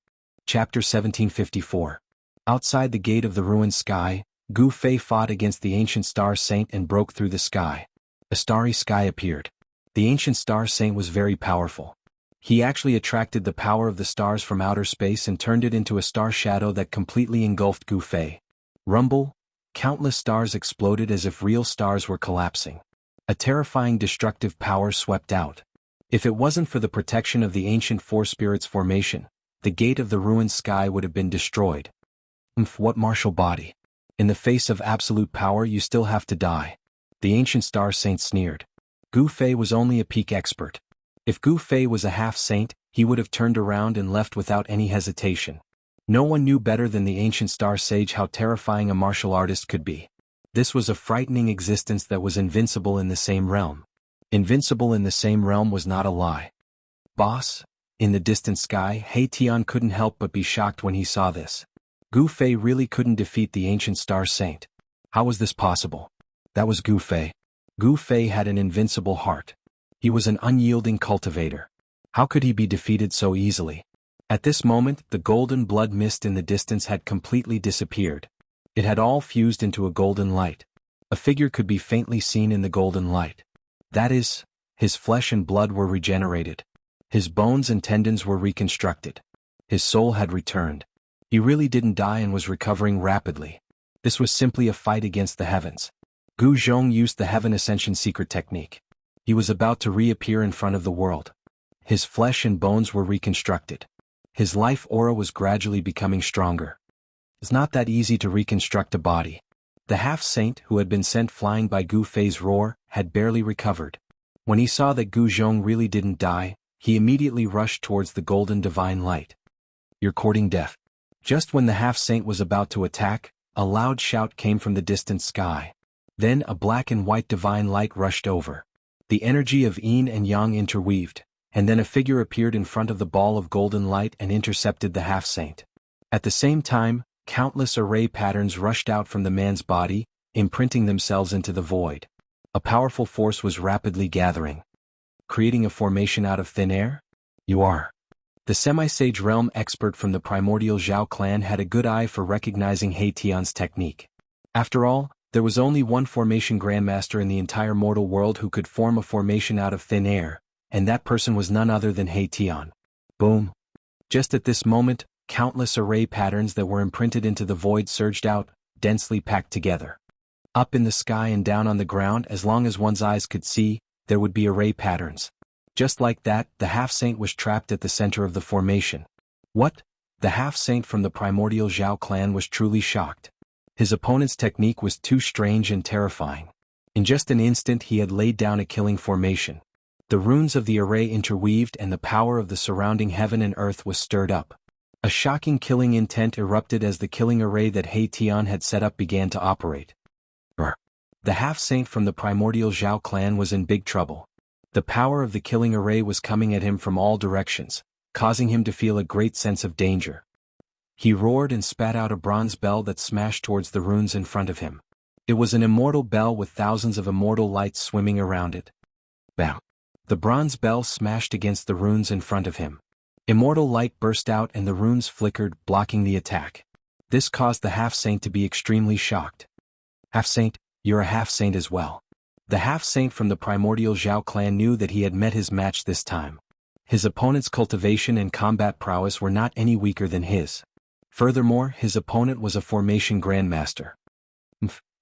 Chapter 1754. Outside the gate of the ruined sky, Gu Fei fought against the ancient star saint and broke through the sky. A starry sky appeared. The ancient star saint was very powerful. He actually attracted the power of the stars from outer space and turned it into a star shadow that completely engulfed Gu Fei. Rumble. Countless stars exploded as if real stars were collapsing. A terrifying destructive power swept out. If it wasn't for the protection of the ancient Four Spirits formation, the gate of the ruined sky would have been destroyed. What martial body! In the face of absolute power you still have to die. The ancient star saint sneered. Gu Fei was only a peak expert. If Gu Fei was a half-saint, he would have turned around and left without any hesitation. No one knew better than the ancient star sage how terrifying a martial artist could be. This was a frightening existence that was invincible in the same realm. Invincible in the same realm was not a lie. Boss? In the distant sky, He Tian couldn't help but be shocked when he saw this. Gu Fei really couldn't defeat the ancient star saint. How was this possible? That was Gu Fei. Gu Fei had an invincible heart. He was an unyielding cultivator. How could he be defeated so easily? At this moment, the golden blood mist in the distance had completely disappeared. It had all fused into a golden light. A figure could be faintly seen in the golden light. That is, his flesh and blood were regenerated. His bones and tendons were reconstructed. His soul had returned. He really didn't die and was recovering rapidly. This was simply a fight against the heavens. Gu Zhong used the Heaven Ascension secret technique. He was about to reappear in front of the world. His flesh and bones were reconstructed. His life aura was gradually becoming stronger. It's not that easy to reconstruct a body. The half-saint who had been sent flying by Gu Fei's roar had barely recovered. When he saw that Gu Zhong really didn't die, he immediately rushed towards the golden divine light. You're courting death. Just when the half-saint was about to attack, a loud shout came from the distant sky. Then a black and white divine light rushed over. The energy of yin and yang interweaved, and then a figure appeared in front of the ball of golden light and intercepted the half-saint. At the same time, countless array patterns rushed out from the man's body, imprinting themselves into the void. A powerful force was rapidly gathering. Creating a formation out of thin air? You are. The semi-sage realm expert from the primordial Zhao clan had a good eye for recognizing He Tian's technique. After all, there was only one formation grandmaster in the entire mortal world who could form a formation out of thin air, and that person was none other than He Tian. Boom. Just at this moment, countless array patterns that were imprinted into the void surged out, densely packed together. Up in the sky and down on the ground, as long as one's eyes could see, there would be array patterns. Just like that, the half-saint was trapped at the center of the formation. What? The half-saint from the primordial Zhao clan was truly shocked. His opponent's technique was too strange and terrifying. In just an instant he had laid down a killing formation. The runes of the array interweaved and the power of the surrounding heaven and earth was stirred up. A shocking killing intent erupted as the killing array that He Tian had set up began to operate. The half-saint from the primordial Zhao clan was in big trouble. The power of the killing array was coming at him from all directions, causing him to feel a great sense of danger. He roared and spat out a bronze bell that smashed towards the runes in front of him. It was an immortal bell with thousands of immortal lights swimming around it. Bam! The bronze bell smashed against the runes in front of him. Immortal light burst out and the runes flickered, blocking the attack. This caused the half-saint to be extremely shocked. Half-saint, you're a half-saint as well. The half-saint from the primordial Zhao clan knew that he had met his match this time. His opponent's cultivation and combat prowess were not any weaker than his. Furthermore, his opponent was a formation grandmaster.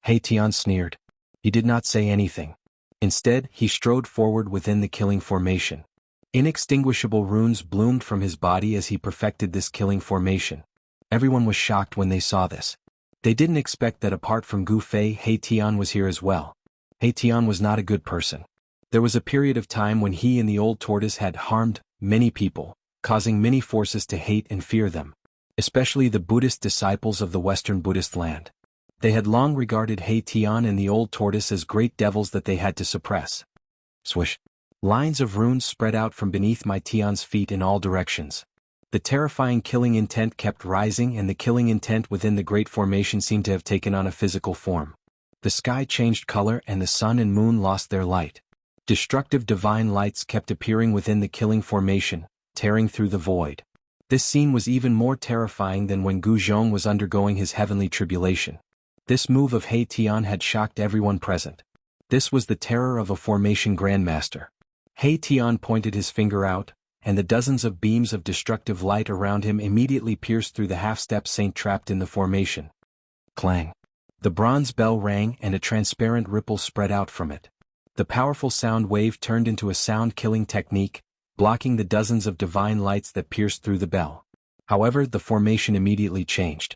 He Tian sneered. He did not say anything. Instead, he strode forward within the killing formation. Inextinguishable runes bloomed from his body as he perfected this killing formation. Everyone was shocked when they saw this. They didn't expect that apart from Gu Fei, He Tian was here as well. He Tian was not a good person. There was a period of time when he and the old tortoise had harmed many people, causing many forces to hate and fear them, especially the Buddhist disciples of the Western Buddhist land. They had long regarded He Tian and the old tortoise as great devils that they had to suppress. Swish! Lines of runes spread out from beneath my Tian's feet in all directions. The terrifying killing intent kept rising and the killing intent within the great formation seemed to have taken on a physical form. The sky changed color and the sun and moon lost their light. Destructive divine lights kept appearing within the killing formation, tearing through the void. This scene was even more terrifying than when Gu Zhong was undergoing his heavenly tribulation. This move of He Tian had shocked everyone present. This was the terror of a formation grandmaster. He Tian pointed his finger out, and the dozens of beams of destructive light around him immediately pierced through the half-step saint trapped in the formation. Clang! The bronze bell rang and a transparent ripple spread out from it. The powerful sound wave turned into a sound-killing technique, blocking the dozens of divine lights that pierced through the bell. However, the formation immediately changed.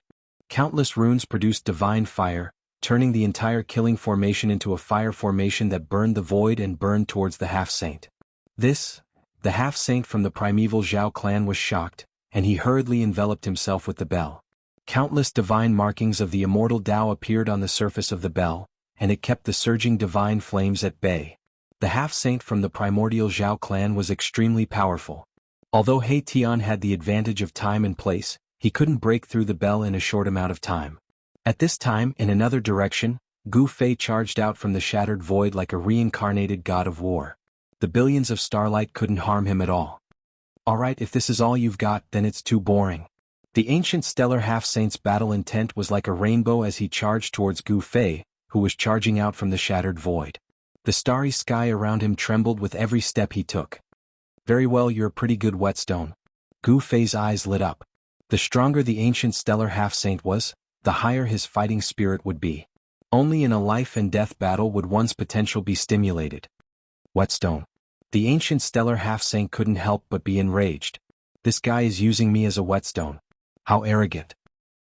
Countless runes produced divine fire, turning the entire killing formation into a fire formation that burned the void and burned towards the half-saint. The half-saint from the primeval Zhao clan was shocked, and he hurriedly enveloped himself with the bell. Countless divine markings of the immortal Tao appeared on the surface of the bell, and it kept the surging divine flames at bay. The half-saint from the primordial Zhao clan was extremely powerful. Although He Tian had the advantage of time and place, he couldn't break through the bell in a short amount of time. At this time, in another direction, Gu Fei charged out from the shattered void like a reincarnated god of war. The billions of starlight couldn't harm him at all. Alright, if this is all you've got, then it's too boring. The ancient stellar half-saint's battle intent was like a rainbow as he charged towards Gu Fei, who was charging out from the shattered void. The starry sky around him trembled with every step he took. Very well, you're a pretty good whetstone. Gu Fei's eyes lit up. The stronger the ancient stellar half-saint was, the higher his fighting spirit would be. Only in a life and death battle would one's potential be stimulated. Whetstone. The ancient stellar half-saint couldn't help but be enraged. This guy is using me as a whetstone. How arrogant.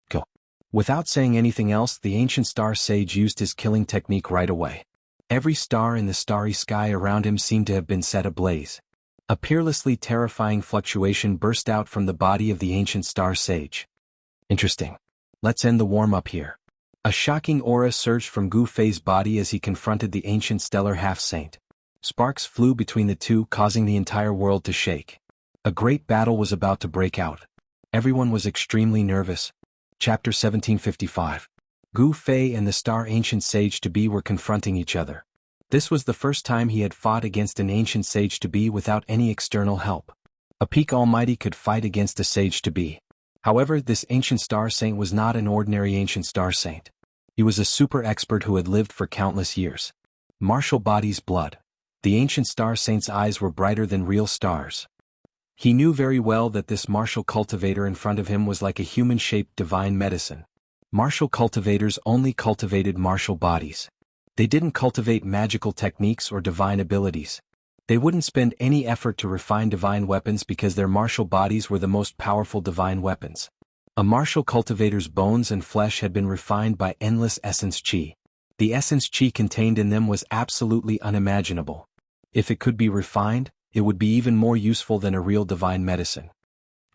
Go. Without saying anything else, the ancient star sage used his killing technique right away. Every star in the starry sky around him seemed to have been set ablaze. A peerlessly terrifying fluctuation burst out from the body of the ancient star sage. Interesting. Let's end the warm-up here. A shocking aura surged from Gu Fei's body as he confronted the ancient stellar half-saint. Sparks flew between the two, causing the entire world to shake. A great battle was about to break out. Everyone was extremely nervous. Chapter 1755. Gu Fei and the star ancient sage-to-be were confronting each other. This was the first time he had fought against an ancient sage-to-be without any external help. A peak almighty could fight against a sage-to-be. However, this ancient star saint was not an ordinary ancient star saint. He was a super expert who had lived for countless years. Martial body's blood. The ancient star saint's eyes were brighter than real stars. He knew very well that this martial cultivator in front of him was like a human-shaped divine medicine. Martial cultivators only cultivated martial bodies. They didn't cultivate magical techniques or divine abilities. They wouldn't spend any effort to refine divine weapons because their martial bodies were the most powerful divine weapons. A martial cultivator's bones and flesh had been refined by endless essence chi. The essence chi contained in them was absolutely unimaginable. If it could be refined, it would be even more useful than a real divine medicine.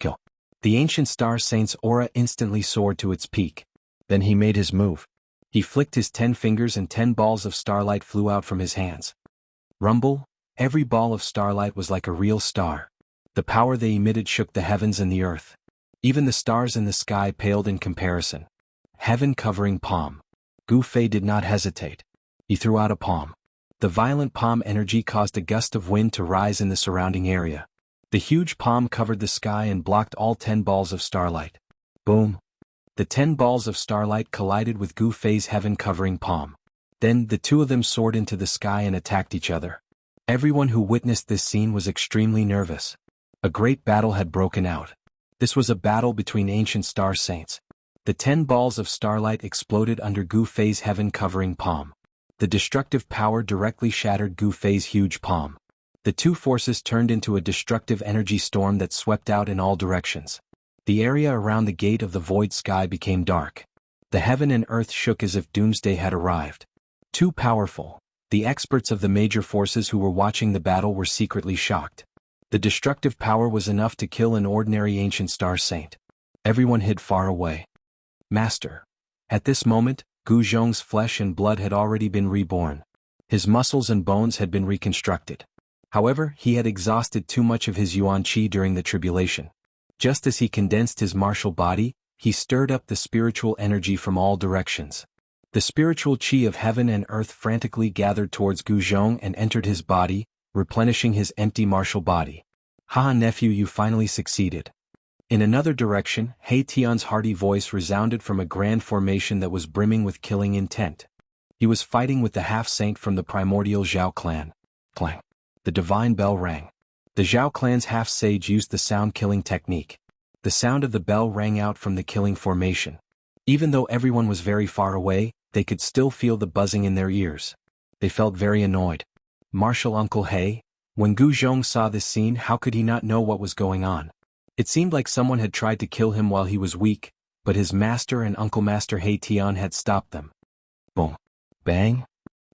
Kill. The ancient star saint's aura instantly soared to its peak. Then he made his move. He flicked his 10 fingers and 10 balls of starlight flew out from his hands. Rumble, every ball of starlight was like a real star. The power they emitted shook the heavens and the earth. Even the stars in the sky paled in comparison. Heaven covering palm. Gu Fei did not hesitate. He threw out a palm. The violent palm energy caused a gust of wind to rise in the surrounding area. The huge palm covered the sky and blocked all 10 balls of starlight. Boom. The 10 balls of starlight collided with Gu Fei's heaven-covering palm. Then the two of them soared into the sky and attacked each other. Everyone who witnessed this scene was extremely nervous. A great battle had broken out. This was a battle between ancient star saints. The 10 balls of starlight exploded under Gu Fei's heaven-covering palm. The destructive power directly shattered Gu Fei's huge palm. The two forces turned into a destructive energy storm that swept out in all directions. The area around the gate of the void sky became dark. The heaven and earth shook as if doomsday had arrived. Too powerful. The experts of the major forces who were watching the battle were secretly shocked. The destructive power was enough to kill an ordinary ancient star saint. Everyone hid far away. Master. At this moment, Gu Zhong's flesh and blood had already been reborn. His muscles and bones had been reconstructed. However, he had exhausted too much of his yuan qi during the tribulation. Just as he condensed his martial body, he stirred up the spiritual energy from all directions. The spiritual qi of heaven and earth frantically gathered towards Gu Zhong and entered his body, replenishing his empty martial body. Haha, nephew, you finally succeeded. In another direction, He Tian's hearty voice resounded from a grand formation that was brimming with killing intent. He was fighting with the half-saint from the primordial Zhao clan. Clang. The divine bell rang. The Zhao clan's half-sage used the sound-killing technique. The sound of the bell rang out from the killing formation. Even though everyone was very far away, they could still feel the buzzing in their ears. They felt very annoyed. Martial Uncle He? When Gu Zhong saw this scene, how could he not know what was going on? It seemed like someone had tried to kill him while he was weak, but his master and Uncle Master Tian had stopped them. Boom. Bang.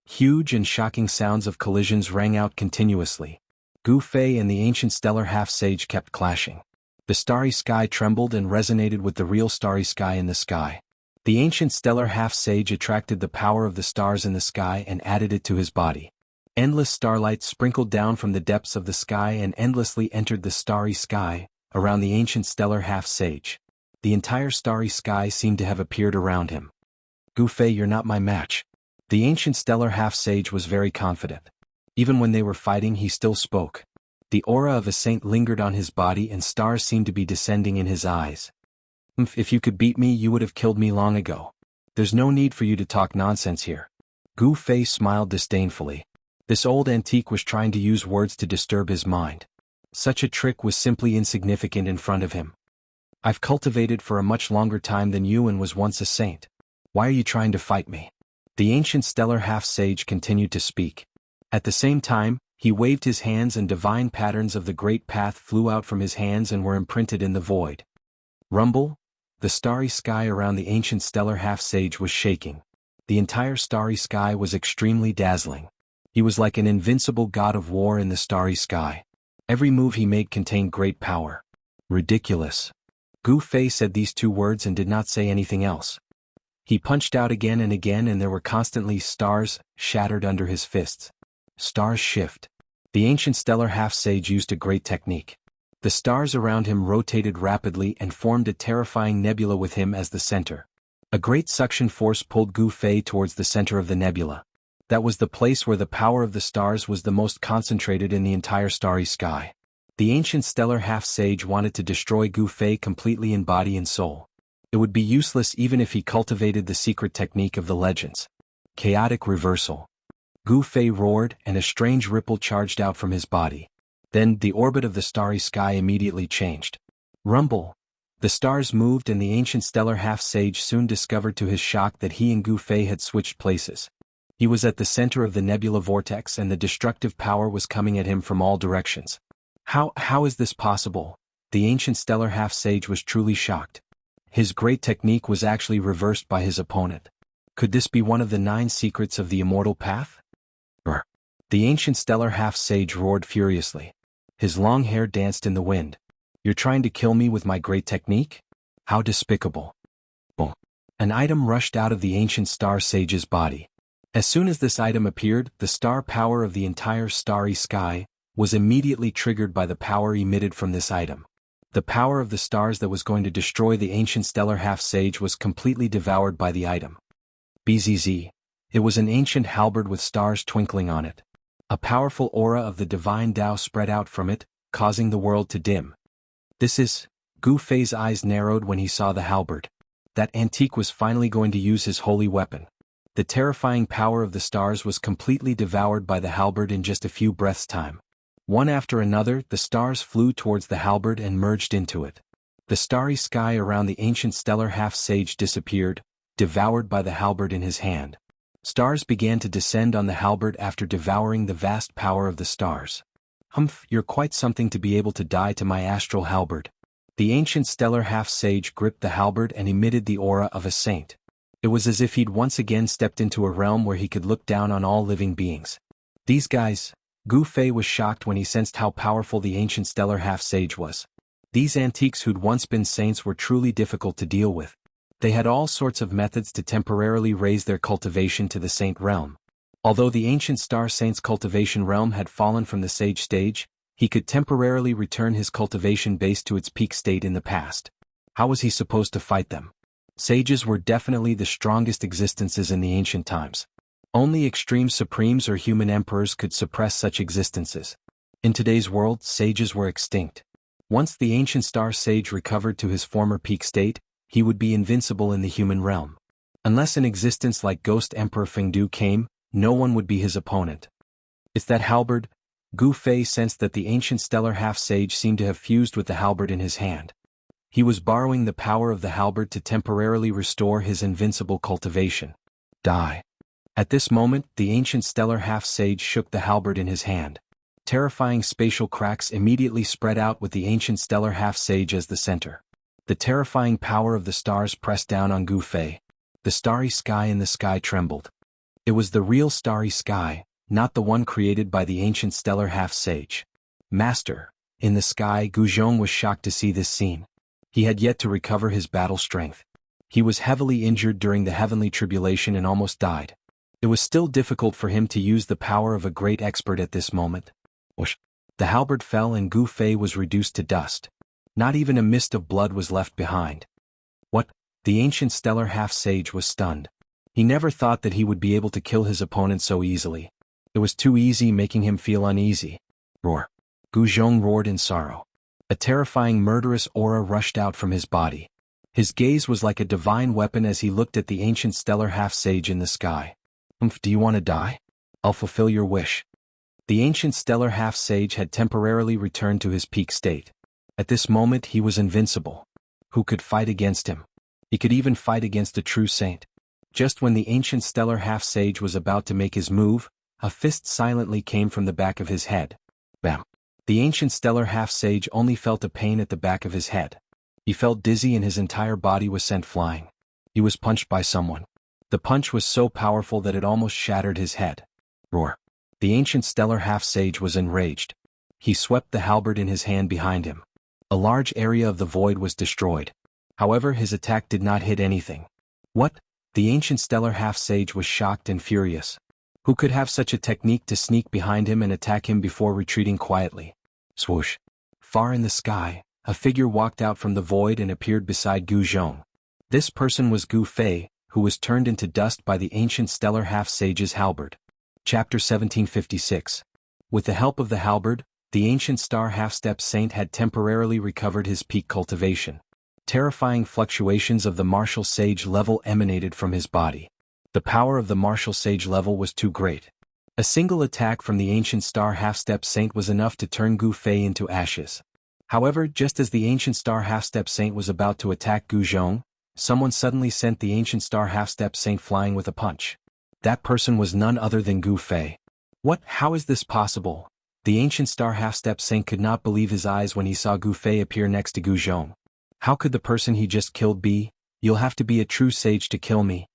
Huge and shocking sounds of collisions rang out continuously. Gu Fei and the ancient stellar half-sage kept clashing. The starry sky trembled and resonated with the real starry sky in the sky. The ancient stellar half-sage attracted the power of the stars in the sky and added it to his body. Endless starlight sprinkled down from the depths of the sky and endlessly entered the starry sky, around the ancient stellar half-sage. The entire starry sky seemed to have appeared around him. Gu Fei, you're not my match. The ancient stellar half-sage was very confident. Even when they were fighting, he still spoke. The aura of a saint lingered on his body and stars seemed to be descending in his eyes. If you could beat me, you would have killed me long ago. There's no need for you to talk nonsense here. Gu Fei smiled disdainfully. This old antique was trying to use words to disturb his mind. Such a trick was simply insignificant in front of him. I've cultivated for a much longer time than you and was once a saint. Why are you trying to fight me? The ancient stellar half-sage continued to speak. At the same time, he waved his hands and divine patterns of the great path flew out from his hands and were imprinted in the void. Rumble. The starry sky around the ancient stellar half-sage was shaking. The entire starry sky was extremely dazzling. He was like an invincible god of war in the starry sky. Every move he made contained great power. Ridiculous. Gu Fei said these two words and did not say anything else. He punched out again and there were constantly stars shattered under his fists. Stars shift. The ancient stellar half-sage used a great technique. The stars around him rotated rapidly and formed a terrifying nebula with him as the center. A great suction force pulled Gu Fei towards the center of the nebula. That was the place where the power of the stars was the most concentrated in the entire starry sky. The ancient stellar half-sage wanted to destroy Gu Fei completely in body and soul. It would be useless even if he cultivated the secret technique of the legends. Chaotic reversal. Gu Fei roared and a strange ripple charged out from his body. Then, the orbit of the starry sky immediately changed. Rumble. The stars moved and the ancient stellar half-sage soon discovered to his shock that he and Gu Fei had switched places. He was at the center of the nebula vortex and the destructive power was coming at him from all directions. How is this possible? The ancient stellar half-sage was truly shocked. His great technique was actually reversed by his opponent. Could this be one of the 9 secrets of the immortal path? The ancient stellar half-sage roared furiously. His long hair danced in the wind. You're trying to kill me with my great technique? How despicable. Boom. An item rushed out of the ancient star sage's body. As soon as this item appeared, the star power of the entire starry sky was immediately triggered by the power emitted from this item. The power of the stars that was going to destroy the ancient stellar half-sage was completely devoured by the item. Bzz. It was an ancient halberd with stars twinkling on it. A powerful aura of the divine Tao spread out from it, causing the world to dim. This is... Gu Fei's eyes narrowed when he saw the halberd. That antique was finally going to use his holy weapon. The terrifying power of the stars was completely devoured by the halberd in just a few breaths' time. One after another, the stars flew towards the halberd and merged into it. The starry sky around the ancient stellar half-sage disappeared, devoured by the halberd in his hand. Stars began to descend on the halberd after devouring the vast power of the stars. Humph, you're quite something to be able to die to my astral halberd. The ancient stellar half-sage gripped the halberd and emitted the aura of a saint. It was as if he'd once again stepped into a realm where he could look down on all living beings. These guys... Gu Fei was shocked when he sensed how powerful the ancient stellar half-sage was. These antiques who'd once been saints were truly difficult to deal with. They had all sorts of methods to temporarily raise their cultivation to the saint realm. Although the ancient star saint's cultivation realm had fallen from the sage stage, he could temporarily return his cultivation base to its peak state in the past. How was he supposed to fight them? Sages were definitely the strongest existences in the ancient times. Only extreme supremes or human emperors could suppress such existences. In today's world, sages were extinct. Once the ancient star sage recovered to his former peak state, he would be invincible in the human realm. Unless an existence like Ghost Emperor Fengdu came, no one would be his opponent. It's that halberd. Gu Fei sensed that the ancient stellar half-sage seemed to have fused with the halberd in his hand. He was borrowing the power of the halberd to temporarily restore his invincible cultivation. Die. At this moment, the ancient stellar half-sage shook the halberd in his hand. Terrifying spatial cracks immediately spread out with the ancient stellar half-sage as the center. The terrifying power of the stars pressed down on Gu Fei. The starry sky in the sky trembled. It was the real starry sky, not the one created by the ancient stellar half-sage. Master, in the sky, Gu Zhong was shocked to see this scene. He had yet to recover his battle strength. He was heavily injured during the heavenly tribulation and almost died. It was still difficult for him to use the power of a great expert at this moment. Whoosh! The halberd fell and Gu Fei was reduced to dust. Not even a mist of blood was left behind. What? The ancient stellar half-sage was stunned. He never thought that he would be able to kill his opponent so easily. It was too easy, making him feel uneasy. Roar! Gu Zhong roared in sorrow. A terrifying murderous aura rushed out from his body. His gaze was like a divine weapon as he looked at the ancient stellar half-sage in the sky. Do you want to die? I'll fulfill your wish. The ancient stellar half-sage had temporarily returned to his peak state. At this moment he was invincible. Who could fight against him? He could even fight against a true saint. Just when the ancient stellar half-sage was about to make his move, a fist silently came from the back of his head. Bam! The ancient stellar half-sage only felt a pain at the back of his head. He felt dizzy and his entire body was sent flying. He was punched by someone. The punch was so powerful that it almost shattered his head. Roar! The ancient stellar half-sage was enraged. He swept the halberd in his hand behind him. A large area of the void was destroyed. However, his attack did not hit anything. What? The ancient stellar half-sage was shocked and furious. Who could have such a technique to sneak behind him and attack him before retreating quietly? Swoosh! Far in the sky, a figure walked out from the void and appeared beside Gu Zhong. This person was Gu Fei, who was turned into dust by the ancient stellar half-sage's halberd. Chapter 1756. With the help of the halberd, the ancient star half-step saint had temporarily recovered his peak cultivation. Terrifying fluctuations of the martial sage level emanated from his body. The power of the martial sage level was too great. A single attack from the ancient star half-step saint was enough to turn Gu Fei into ashes. However, just as the ancient star half-step saint was about to attack Gu Zhong, someone suddenly sent the ancient star half-step saint flying with a punch. That person was none other than Gu Fei. What? How is this possible? The ancient star half-step saint could not believe his eyes when he saw Gu Fei appear next to Gu Zhong. How could the person he just killed be? You'll have to be a true sage to kill me.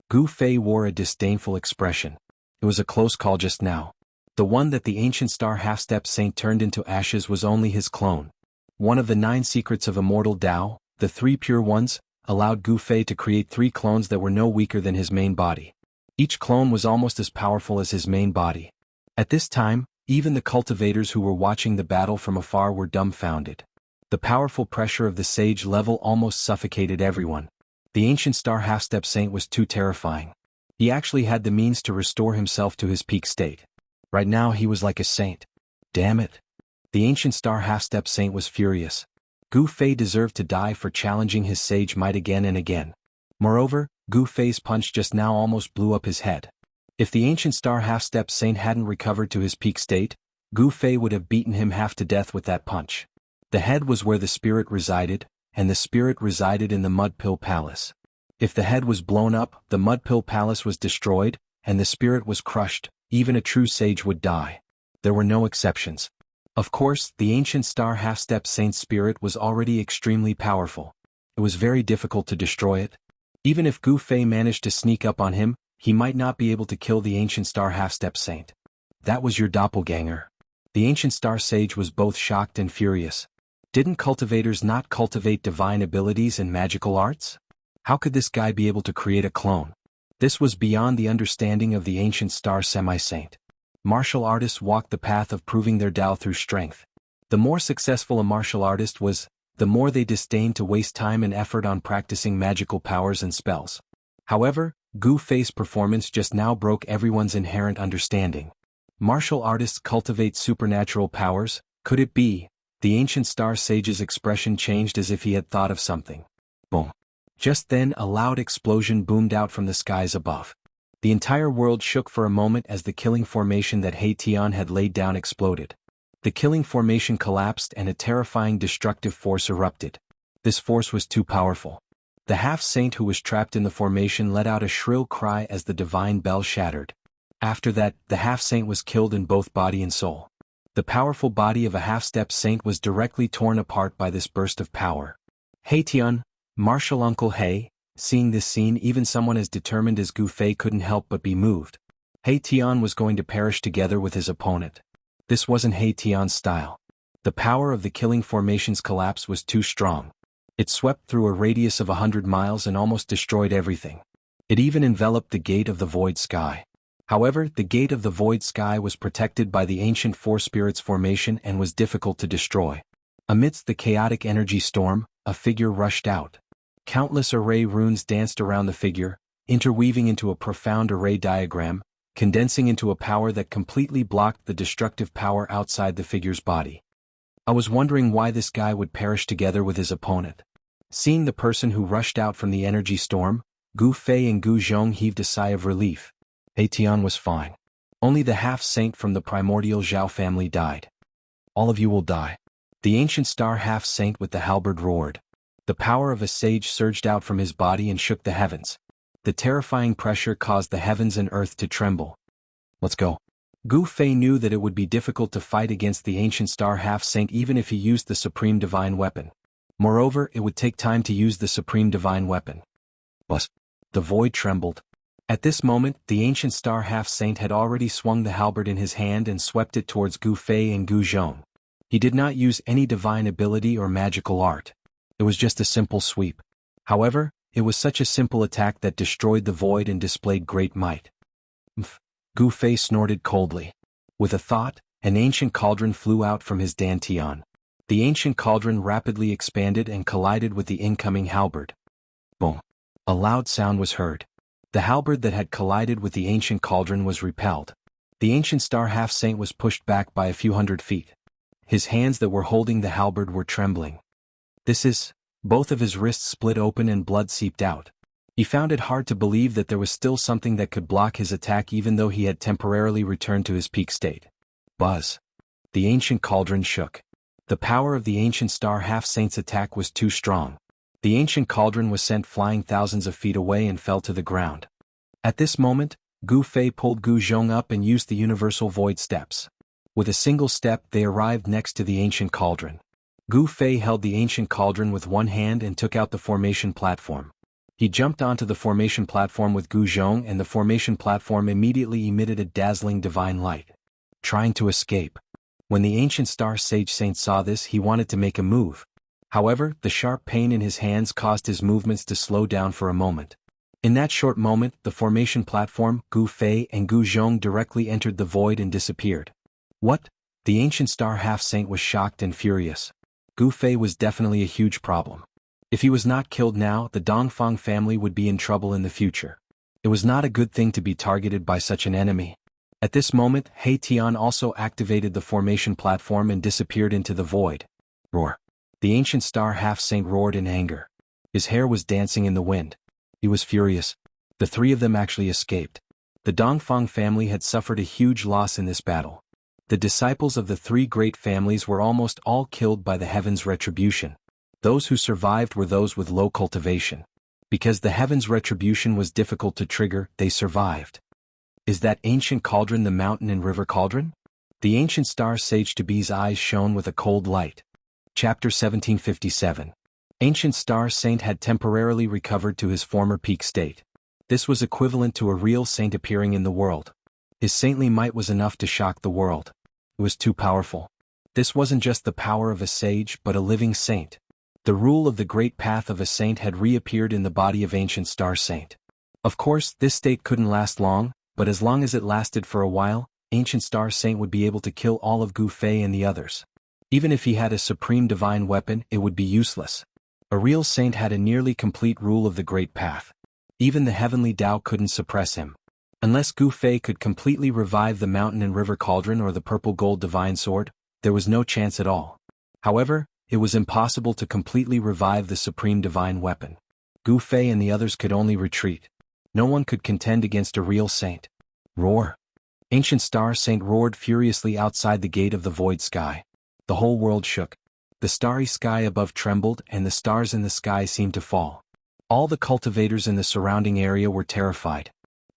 Gu Fei wore a disdainful expression. It was a close call just now. The one that the ancient star half-step saint turned into ashes was only his clone. One of the 9 secrets of Immortal Tao, the 3 pure ones, allowed Gu Fei to create 3 clones that were no weaker than his main body. Each clone was almost as powerful as his main body. At this time, even the cultivators who were watching the battle from afar were dumbfounded. The powerful pressure of the sage level almost suffocated everyone. The ancient star half-step saint was too terrifying. He actually had the means to restore himself to his peak state. Right now he was like a saint. Damn it. The ancient star half-step saint was furious. Gu Fei deserved to die for challenging his sage might again and again. Moreover, Gu Fei's punch just now almost blew up his head. If the ancient star half-step saint hadn't recovered to his peak state, Gu Fei would have beaten him half to death with that punch. The head was where the spirit resided, and the spirit resided in the Mud Pill Palace. If the head was blown up, the Mud Pill Palace was destroyed, and the spirit was crushed, even a true sage would die. There were no exceptions. Of course, the ancient star half-step saint's spirit was already extremely powerful. It was very difficult to destroy it. Even if Gu Fei managed to sneak up on him, he might not be able to kill the ancient star half-step saint. That was your doppelganger. The ancient star sage was both shocked and furious. Didn't cultivators not cultivate divine abilities and magical arts? How could this guy be able to create a clone? This was beyond the understanding of the ancient star semi-saint. Martial artists walked the path of proving their Tao through strength. The more successful a martial artist was, the more they disdained to waste time and effort on practicing magical powers and spells. However, Gu Fei's performance just now broke everyone's inherent understanding. Martial artists cultivate supernatural powers. Could it be? The ancient star sage's expression changed as if he had thought of something. Boom. Just then a loud explosion boomed out from the skies above. The entire world shook for a moment as the killing formation that He Tian had laid down exploded. The killing formation collapsed and a terrifying destructive force erupted. This force was too powerful. The half-saint who was trapped in the formation let out a shrill cry as the divine bell shattered. After that, the half-saint was killed in both body and soul. The powerful body of a half-step saint was directly torn apart by this burst of power. Hey Tian, Martial Uncle Hey. Seeing this scene, even someone as determined as Gu Fei couldn't help but be moved. He Tian was going to perish together with his opponent. This wasn't He Tian's style. The power of the killing formation's collapse was too strong. It swept through a radius of 100 miles and almost destroyed everything. It even enveloped the Gate of the Void Sky. However, the Gate of the Void Sky was protected by the ancient Four Spirits formation and was difficult to destroy. Amidst the chaotic energy storm, a figure rushed out. Countless array runes danced around the figure, interweaving into a profound array diagram, condensing into a power that completely blocked the destructive power outside the figure's body. I was wondering why this guy would perish together with his opponent. Seeing the person who rushed out from the energy storm, Gu Fei and Gu Zhong heaved a sigh of relief. He Tian was fine. Only the half-saint from the primordial Zhao family died. All of you will die. The ancient star half-saint with the halberd roared. The power of a sage surged out from his body and shook the heavens. The terrifying pressure caused the heavens and earth to tremble. Let's go. Gu Fei knew that it would be difficult to fight against the ancient star half-saint even if he used the supreme divine weapon. Moreover, it would take time to use the supreme divine weapon. But the void trembled. At this moment, the ancient star half-saint had already swung the halberd in his hand and swept it towards Gu Fei and Gu Zhong. He did not use any divine ability or magical art. It was just a simple sweep. However, it was such a simple attack that destroyed the void and displayed great might. Gu Fei snorted coldly. With a thought, an ancient cauldron flew out from his dantian. The ancient cauldron rapidly expanded and collided with the incoming halberd. Boom! A loud sound was heard. The halberd that had collided with the ancient cauldron was repelled. The ancient star half-saint was pushed back by a few hundred feet. His hands that were holding the halberd were trembling. Both of his wrists split open and blood seeped out. He found it hard to believe that there was still something that could block his attack even though he had temporarily returned to his peak state. Buzz. The ancient cauldron shook. The power of the ancient star half-saint's attack was too strong. The ancient cauldron was sent flying thousands of feet away and fell to the ground. At this moment, Gu Fei pulled Gu Zhong up and used the universal void steps. With a single step they arrived next to the ancient cauldron. Gu Fei held the ancient cauldron with one hand and took out the formation platform. He jumped onto the formation platform with Gu Zhong and the formation platform immediately emitted a dazzling divine light. Trying to escape. When the ancient star sage saint saw this, he wanted to make a move. However, the sharp pain in his hands caused his movements to slow down for a moment. In that short moment, the formation platform, Gu Fei and Gu Zhong directly entered the void and disappeared. What? The ancient star half-saint was shocked and furious. Gu Fei was definitely a huge problem. If he was not killed now, the Dongfang family would be in trouble in the future. It was not a good thing to be targeted by such an enemy. At this moment, He Tian also activated the formation platform and disappeared into the void. Roar. The ancient star half-saint roared in anger. His hair was dancing in the wind. He was furious. The three of them actually escaped. The Dongfang family had suffered a huge loss in this battle. The disciples of the three great families were almost all killed by the heaven's retribution. Those who survived were those with low cultivation. Because the heaven's retribution was difficult to trigger, they survived. Is that ancient cauldron the mountain and river cauldron? The ancient star sage Tabi's eyes shone with a cold light. Chapter 1757. Ancient star saint had temporarily recovered to his former peak state. This was equivalent to a real saint appearing in the world. His saintly might was enough to shock the world. It was too powerful. This wasn't just the power of a sage but a living saint. The rule of the great path of a saint had reappeared in the body of ancient star saint. Of course, this state couldn't last long, but as long as it lasted for a while, ancient star saint would be able to kill all of Gu Fei and the others. Even if he had a supreme divine weapon, it would be useless. A real saint had a nearly complete rule of the great path. Even the heavenly Tao couldn't suppress him. Unless Gu Fei could completely revive the mountain and river cauldron or the purple gold divine sword, there was no chance at all. However, it was impossible to completely revive the supreme divine weapon. Gu Fei and the others could only retreat. No one could contend against a real saint. Roar! Ancient star saint roared furiously outside the gate of the void sky. The whole world shook. The starry sky above trembled and the stars in the sky seemed to fall. All the cultivators in the surrounding area were terrified.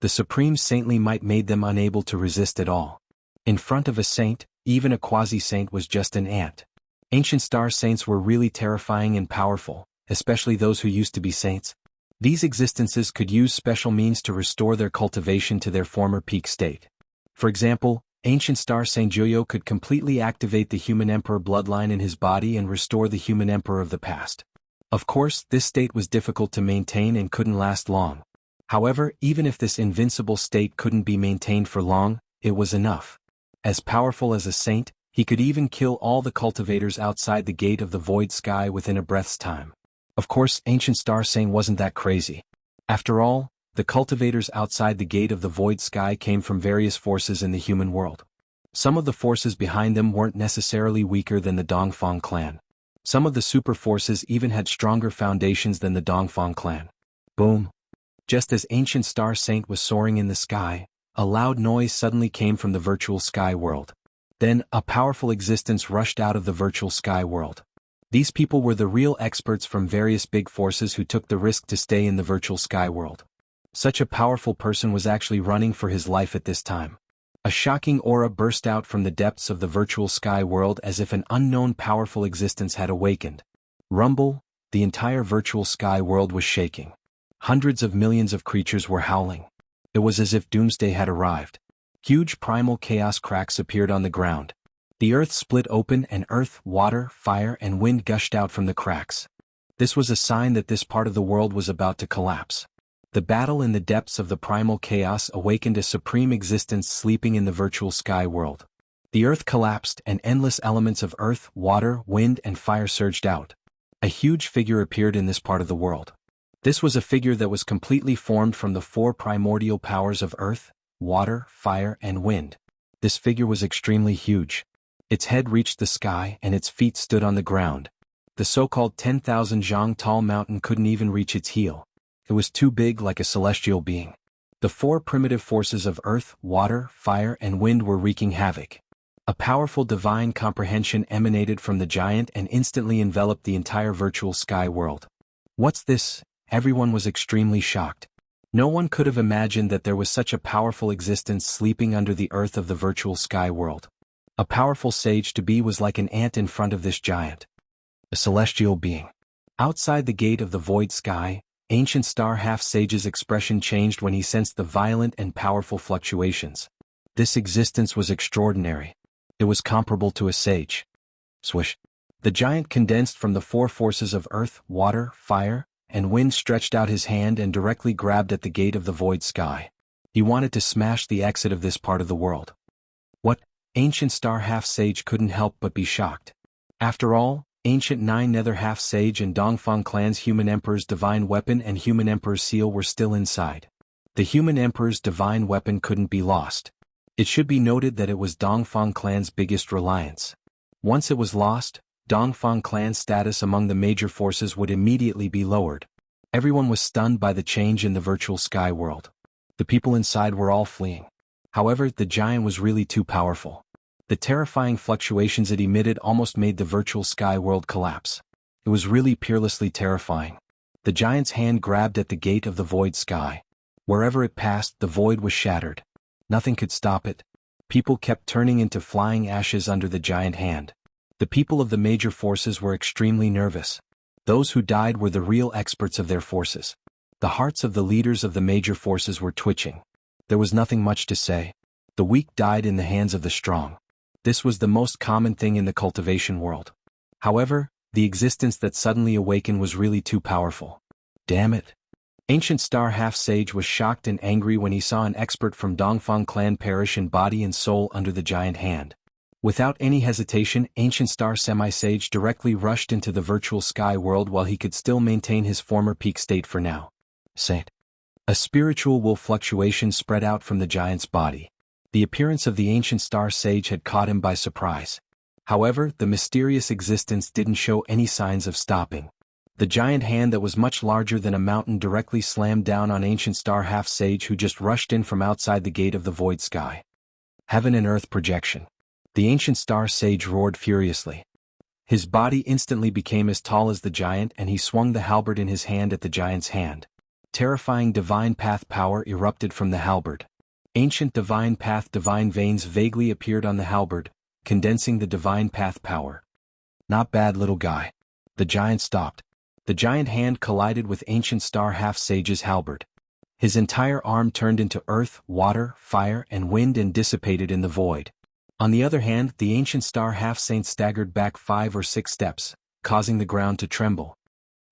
The supreme saintly might made them unable to resist at all. In front of a saint, even a quasi-saint was just an ant. Ancient star saints were really terrifying and powerful, especially those who used to be saints. These existences could use special means to restore their cultivation to their former peak state. For example, ancient star Saint Jianghu could completely activate the human emperor bloodline in his body and restore the human emperor of the past. Of course, this state was difficult to maintain and couldn't last long. However, even if this invincible state couldn't be maintained for long, it was enough. As powerful as a saint, he could even kill all the cultivators outside the gate of the void sky within a breath's time. Of course, ancient star saint wasn't that crazy. After all, the cultivators outside the gate of the void sky came from various forces in the human world. Some of the forces behind them weren't necessarily weaker than the Dongfang clan. Some of the super forces even had stronger foundations than the Dongfang clan. Boom! Just as ancient star saint was soaring in the sky, a loud noise suddenly came from the virtual sky world. Then, a powerful existence rushed out of the virtual sky world. These people were the real experts from various big forces who took the risk to stay in the virtual sky world. Such a powerful person was actually running for his life at this time. A shocking aura burst out from the depths of the virtual sky world as if an unknown powerful existence had awakened. Rumble, the entire virtual sky world was shaking. Hundreds of millions of creatures were howling. It was as if doomsday had arrived. Huge primal chaos cracks appeared on the ground. The earth split open and earth, water, fire, and wind gushed out from the cracks. This was a sign that this part of the world was about to collapse. The battle in the depths of the primal chaos awakened a supreme existence sleeping in the virtual sky world. The earth collapsed and endless elements of earth, water, wind, and fire surged out. A huge figure appeared in this part of the world. This was a figure that was completely formed from the four primordial powers of earth, water, fire, and wind. This figure was extremely huge. Its head reached the sky and its feet stood on the ground. The so-called 10,000 zhang tall mountain couldn't even reach its heel. It was too big, like a celestial being. The four primitive forces of earth, water, fire, and wind were wreaking havoc. A powerful divine comprehension emanated from the giant and instantly enveloped the entire virtual sky world. What's this? Everyone was extremely shocked. No one could have imagined that there was such a powerful existence sleeping under the earth of the virtual sky world. A powerful sage-to-be was like an ant in front of this giant. A celestial being. Outside the gate of the void sky, ancient star half-sage's expression changed when he sensed the violent and powerful fluctuations. This existence was extraordinary. It was comparable to a sage. Swish. The giant condensed from the four forces of earth, water, fire, and wind, stretched out his hand and directly grabbed at the gate of the void sky. He wanted to smash the exit of this part of the world. What? Ancient star half-sage couldn't help but be shocked. After all, ancient Nine Nether half-sage and Dongfang clan's human emperor's divine weapon and human emperor's seal were still inside. The human emperor's divine weapon couldn't be lost. It should be noted that it was Dongfang clan's biggest reliance. Once it was lost, Dongfang clan's status among the major forces would immediately be lowered. Everyone was stunned by the change in the virtual sky world. The people inside were all fleeing. However, the giant was really too powerful. The terrifying fluctuations it emitted almost made the virtual sky world collapse. It was really peerlessly terrifying. The giant's hand grabbed at the gate of the void sky. Wherever it passed, the void was shattered. Nothing could stop it. People kept turning into flying ashes under the giant hand. The people of the major forces were extremely nervous. Those who died were the real experts of their forces. The hearts of the leaders of the major forces were twitching. There was nothing much to say. The weak died in the hands of the strong. This was the most common thing in the cultivation world. However, the existence that suddenly awakened was really too powerful. Damn it. Ancient Star Half-Sage was shocked and angry when he saw an expert from Dongfang clan perish in body and soul under the giant hand. Without any hesitation, Ancient Star Semi-Sage directly rushed into the virtual sky world while he could still maintain his former peak state for now. Saint. A spiritual will fluctuation spread out from the giant's body. The appearance of the Ancient Star Sage had caught him by surprise. However, the mysterious existence didn't show any signs of stopping. The giant hand that was much larger than a mountain directly slammed down on Ancient Star Half-Sage, who just rushed in from outside the gate of the void sky. Heaven and earth projection. The Ancient Star Sage roared furiously. His body instantly became as tall as the giant and he swung the halberd in his hand at the giant's hand. Terrifying divine path power erupted from the halberd. Ancient divine path divine veins vaguely appeared on the halberd, condensing the divine path power. Not bad, little guy. The giant stopped. The giant hand collided with Ancient Star Half-Sage's halberd. His entire arm turned into earth, water, fire, and wind and dissipated in the void. On the other hand, the Ancient Star Half-Saint staggered back 5 or 6 steps, causing the ground to tremble.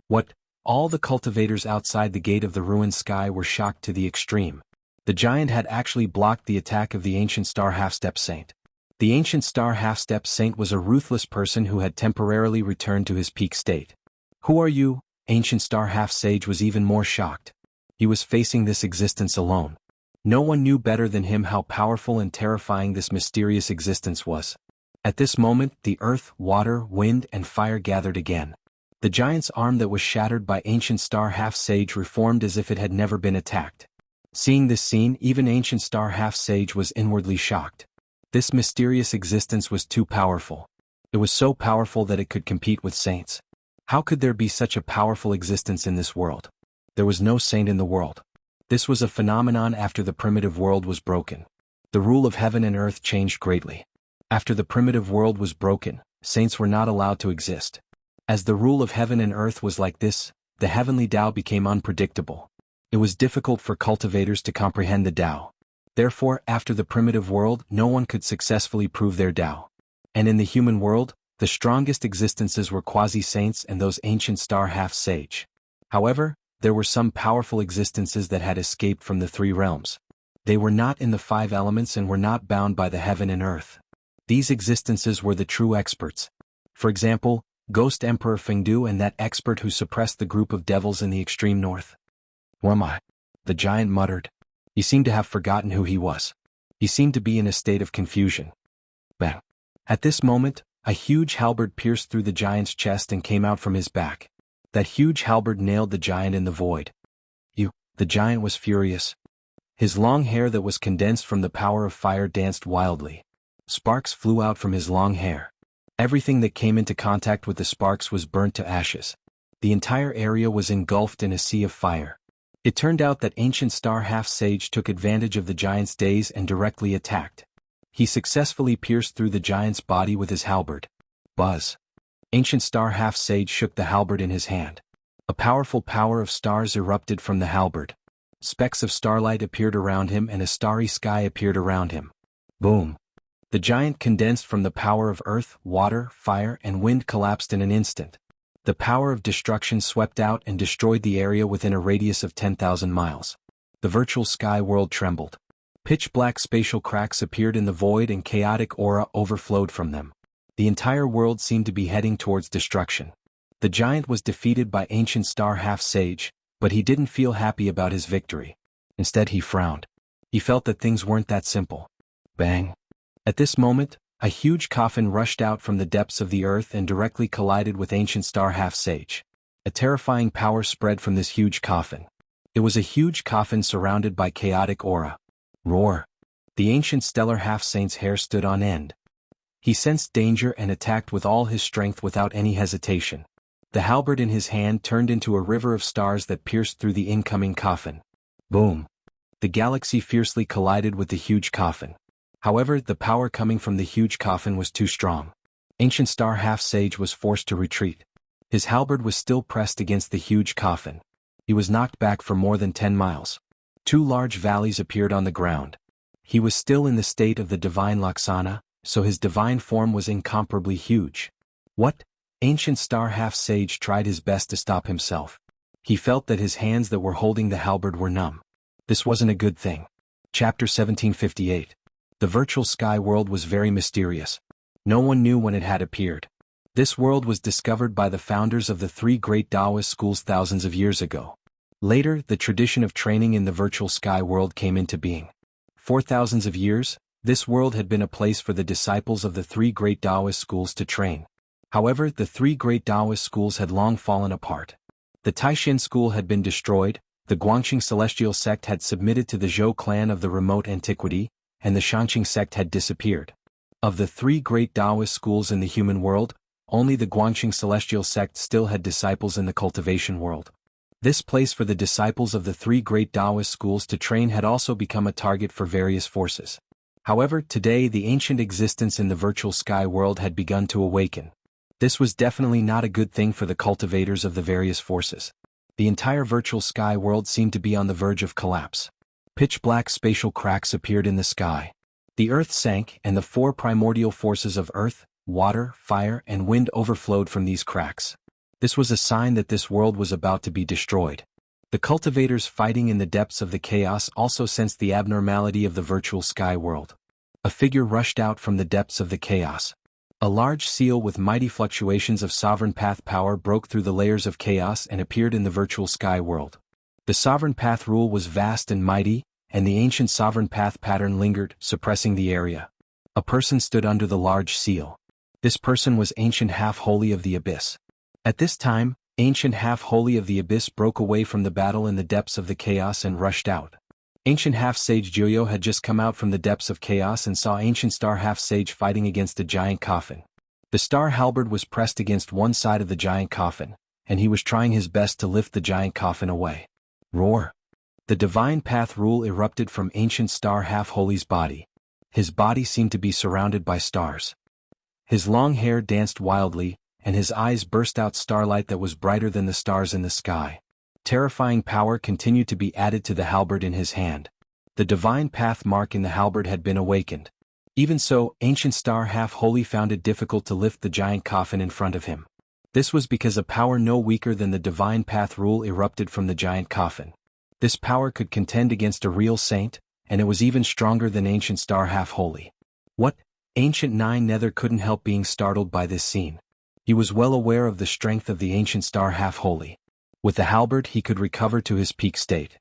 What? All the cultivators outside the gate of the ruined sky were shocked to the extreme. The giant had actually blocked the attack of the Ancient Star Half-Step Saint. The Ancient Star Half-Step Saint was a ruthless person who had temporarily returned to his peak state. Who are you? Ancient Star Half-Sage was even more shocked. He was facing this existence alone. No one knew better than him how powerful and terrifying this mysterious existence was. At this moment, the earth, water, wind, and fire gathered again. The giant's arm that was shattered by Ancient Star Half-Sage reformed as if it had never been attacked. Seeing this scene, even Ancient Star Half-Sage was inwardly shocked. This mysterious existence was too powerful. It was so powerful that it could compete with saints. How could there be such a powerful existence in this world? There was no saint in the world. This was a phenomenon after the primitive world was broken. The rule of heaven and earth changed greatly. After the primitive world was broken, saints were not allowed to exist. As the rule of heaven and earth was like this, the heavenly Tao became unpredictable. It was difficult for cultivators to comprehend the Tao. Therefore, after the primitive world, no one could successfully prove their Tao. And in the human world, the strongest existences were quasi-saints and those Ancient Star Half-Sage. However, there were some powerful existences that had escaped from the 3 realms. They were not in the 5 elements and were not bound by the heaven and earth. These existences were the true experts. For example, Ghost Emperor Fengdu and that expert who suppressed the group of devils in the extreme north. Who am I? The giant muttered. He seemed to have forgotten who he was. He seemed to be in a state of confusion. Bang! At this moment, a huge halberd pierced through the giant's chest and came out from his back. That huge halberd nailed the giant in the void. The giant was furious. His long hair that was condensed from the power of fire danced wildly. Sparks flew out from his long hair. Everything that came into contact with the sparks was burnt to ashes. The entire area was engulfed in a sea of fire. It turned out that Ancient Star Half-Sage took advantage of the giant's daze and directly attacked. He successfully pierced through the giant's body with his halberd. Buzz! Ancient Star Half-Sage shook the halberd in his hand. A powerful power of stars erupted from the halberd. Specks of starlight appeared around him and a starry sky appeared around him. Boom! The giant condensed from the power of earth, water, fire, and wind collapsed in an instant. The power of destruction swept out and destroyed the area within a radius of 10,000 miles. The virtual sky world trembled. Pitch-black spatial cracks appeared in the void and chaotic aura overflowed from them. The entire world seemed to be heading towards destruction. The giant was defeated by Ancient Star Half-Sage, but he didn't feel happy about his victory. Instead he frowned. He felt that things weren't that simple. Bang! At this moment, a huge coffin rushed out from the depths of the earth and directly collided with Ancient Star Half-Sage. A terrifying power spread from this huge coffin. It was a huge coffin surrounded by chaotic aura. Roar! The Ancient Stellar Half-Saint's hair stood on end. He sensed danger and attacked with all his strength without any hesitation. The halberd in his hand turned into a river of stars that pierced through the incoming coffin. Boom! The galaxy fiercely collided with the huge coffin. However, the power coming from the huge coffin was too strong. Ancient Star Half-Sage was forced to retreat. His halberd was still pressed against the huge coffin. He was knocked back for more than 10 miles. 2 large valleys appeared on the ground. He was still in the state of the divine Laksana, so his divine form was incomparably huge. What? Ancient Star Half-Sage tried his best to stop himself. He felt that his hands that were holding the halberd were numb. This wasn't a good thing. Chapter 1758. The virtual sky world was very mysterious. No one knew when it had appeared. This world was discovered by the founders of the 3 great Taoist schools thousands of years ago. Later, the tradition of training in the virtual sky world came into being. For thousands of years, this world had been a place for the disciples of the 3 great Taoist schools to train. However, the 3 great Taoist schools had long fallen apart. The Taishan school had been destroyed, the Guangxing celestial sect had submitted to the Zhou clan of the remote antiquity, and the Shangqing sect had disappeared. Of the 3 great Taoist schools in the human world, only the Guangxing celestial sect still had disciples in the cultivation world. This place for the disciples of the 3 great Taoist schools to train had also become a target for various forces. However, today the ancient existence in the virtual sky world had begun to awaken. This was definitely not a good thing for the cultivators of the various forces. The entire virtual sky world seemed to be on the verge of collapse. Pitch-black spatial cracks appeared in the sky. The earth sank, and the four primordial forces of earth, water, fire, and wind overflowed from these cracks. This was a sign that this world was about to be destroyed. The cultivators fighting in the depths of the chaos also sensed the abnormality of the virtual sky world. A figure rushed out from the depths of the chaos. A large seal with mighty fluctuations of sovereign path power broke through the layers of chaos and appeared in the virtual sky world. The sovereign path rule was vast and mighty, and the ancient sovereign path pattern lingered, suppressing the area. A person stood under the large seal. This person was Ancient Half-Holy of the Abyss. At this time, Ancient Half-Holy of the Abyss broke away from the battle in the depths of the chaos and rushed out. Ancient Half-Sage Jianghu had just come out from the depths of chaos and saw Ancient Star Half-Sage fighting against a giant coffin. The star halberd was pressed against one side of the giant coffin, and he was trying his best to lift the giant coffin away. Roar! The divine path rule erupted from Ancient Star Half-Holy's body. His body seemed to be surrounded by stars. His long hair danced wildly, and his eyes burst out starlight that was brighter than the stars in the sky. Terrifying power continued to be added to the halberd in his hand. The divine path mark in the halberd had been awakened. Even so, Ancient Star Half-Holy found it difficult to lift the giant coffin in front of him. This was because a power no weaker than the divine path rule erupted from the giant coffin. This power could contend against a real saint, and it was even stronger than Ancient Star Half-Holy. What? Ancient Nine Nether couldn't help being startled by this scene. He was well aware of the strength of the Ancient Star Half-Holy. With the halberd he could recover to his peak state.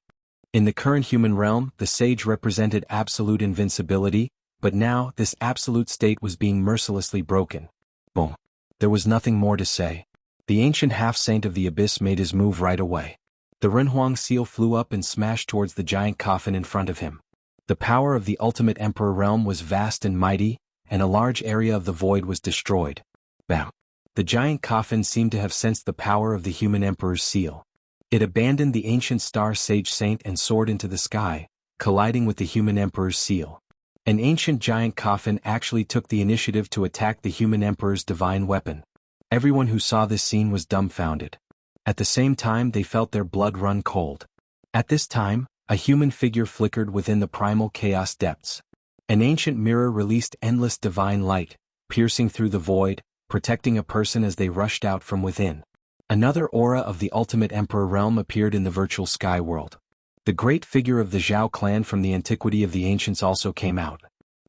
In the current human realm, the sage represented absolute invincibility, but now this absolute state was being mercilessly broken. Boom. There was nothing more to say. The ancient half-saint of the abyss made his move right away. The Renhuang seal flew up and smashed towards the giant coffin in front of him. The power of the ultimate emperor realm was vast and mighty, and a large area of the void was destroyed. Bam. The giant coffin seemed to have sensed the power of the human emperor's seal. It abandoned the ancient star sage saint and soared into the sky, colliding with the human emperor's seal. An ancient giant coffin actually took the initiative to attack the human emperor's divine weapon. Everyone who saw this scene was dumbfounded. At the same time they felt their blood run cold. At this time, a human figure flickered within the primal chaos depths. An ancient mirror released endless divine light, piercing through the void, protecting a person as they rushed out from within. Another aura of the ultimate emperor realm appeared in the virtual sky world. The great figure of the Zhao clan from the antiquity of the ancients also came out.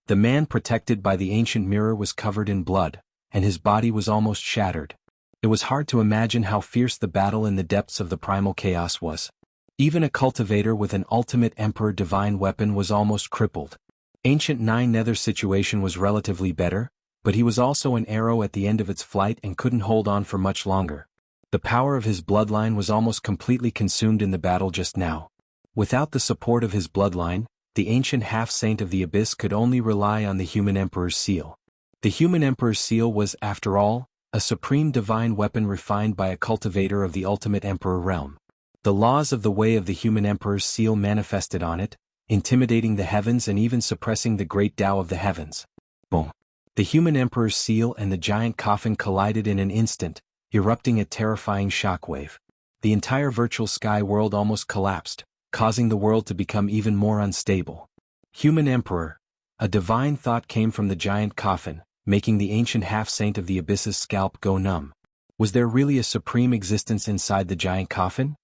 The man protected by the ancient mirror was covered in blood, and his body was almost shattered. It was hard to imagine how fierce the battle in the depths of the primal chaos was. Even a cultivator with an ultimate emperor divine weapon was almost crippled. Ancient Nine Nether's situation was relatively better, but he was also an arrow at the end of its flight and couldn't hold on for much longer. The power of his bloodline was almost completely consumed in the battle just now. Without the support of his bloodline, the ancient half-saint of the abyss could only rely on the human emperor's seal. The human emperor's seal was, after all, a supreme divine weapon refined by a cultivator of the ultimate emperor realm. The laws of the way of the human emperor's seal manifested on it, intimidating the heavens and even suppressing the great Tao of the heavens. Boom. The human emperor's seal and the giant coffin collided in an instant, erupting a terrifying shockwave. The entire virtual sky world almost collapsed, causing the world to become even more unstable. Human emperor. A divine thought came from the giant coffin, making the ancient half-saint of the abyss's scalp go numb. Was there really a supreme existence inside the giant coffin?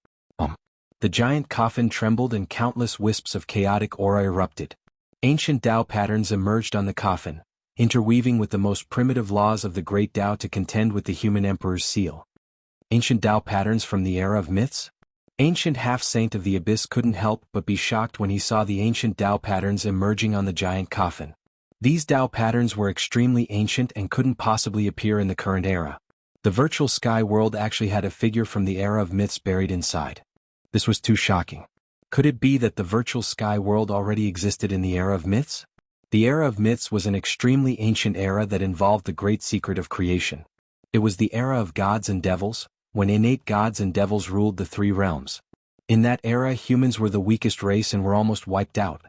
The giant coffin trembled and countless wisps of chaotic aura erupted. Ancient Tao patterns emerged on the coffin, interweaving with the most primitive laws of the great Tao to contend with the human emperor's seal. Ancient Tao patterns from the era of myths? Ancient half-saint of the abyss couldn't help but be shocked when he saw the ancient Tao patterns emerging on the giant coffin. These Tao patterns were extremely ancient and couldn't possibly appear in the current era. The virtual sky world actually had a figure from the era of myths buried inside. This was too shocking. Could it be that the virtual sky world already existed in the era of myths? The era of myths was an extremely ancient era that involved the great secret of creation. It was the era of gods and devils, when innate gods and devils ruled the three realms. In that era humans were the weakest race and were almost wiped out.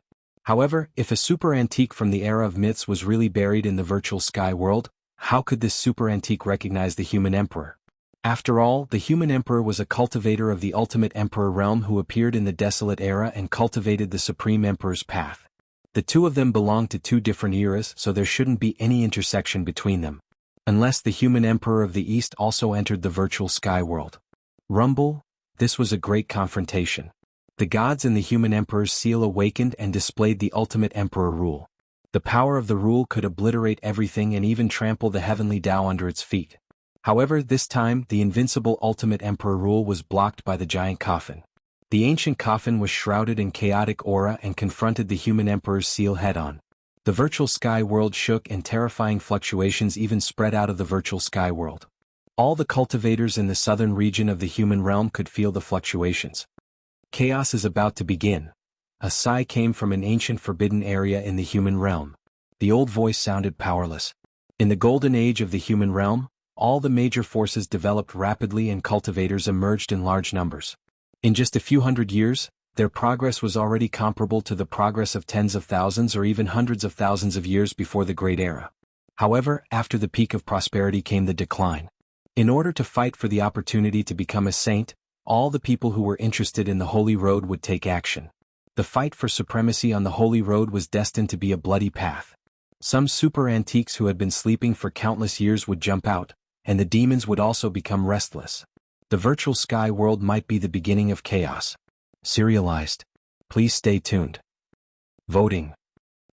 However, if a super antique from the era of myths was really buried in the virtual sky world, How could this super antique recognize the human emperor? After all, the human emperor was a cultivator of the ultimate emperor realm who appeared in the desolate era and cultivated the supreme emperor's path. The two of them belonged to two different eras, so there shouldn't be any intersection between them. Unless the human emperor of the East also entered the virtual sky world. Rumble, this was a great confrontation. The gods and the human emperor's seal awakened and displayed the ultimate emperor rule. The power of the rule could obliterate everything and even trample the heavenly Tao under its feet. However, this time, the invincible ultimate emperor rule was blocked by the giant coffin. The ancient coffin was shrouded in chaotic aura and confronted the human emperor's seal head-on. The virtual sky world shook and terrifying fluctuations even spread out of the virtual sky world. All the cultivators in the southern region of the human realm could feel the fluctuations. Chaos is about to begin. A sigh came from an ancient forbidden area in the human realm. The old voice sounded powerless. In the golden age of the human realm, all the major forces developed rapidly and cultivators emerged in large numbers. In just a few hundred years, their progress was already comparable to the progress of tens of thousands or even hundreds of thousands of years before the Great Era. However, after the peak of prosperity came the decline. In order to fight for the opportunity to become a saint, all the people who were interested in the Holy Road would take action. The fight for supremacy on the Holy Road was destined to be a bloody path. Some super antiques who had been sleeping for countless years would jump out, and the demons would also become restless. The virtual sky world might be the beginning of chaos. Serialized. Please stay tuned. Voting.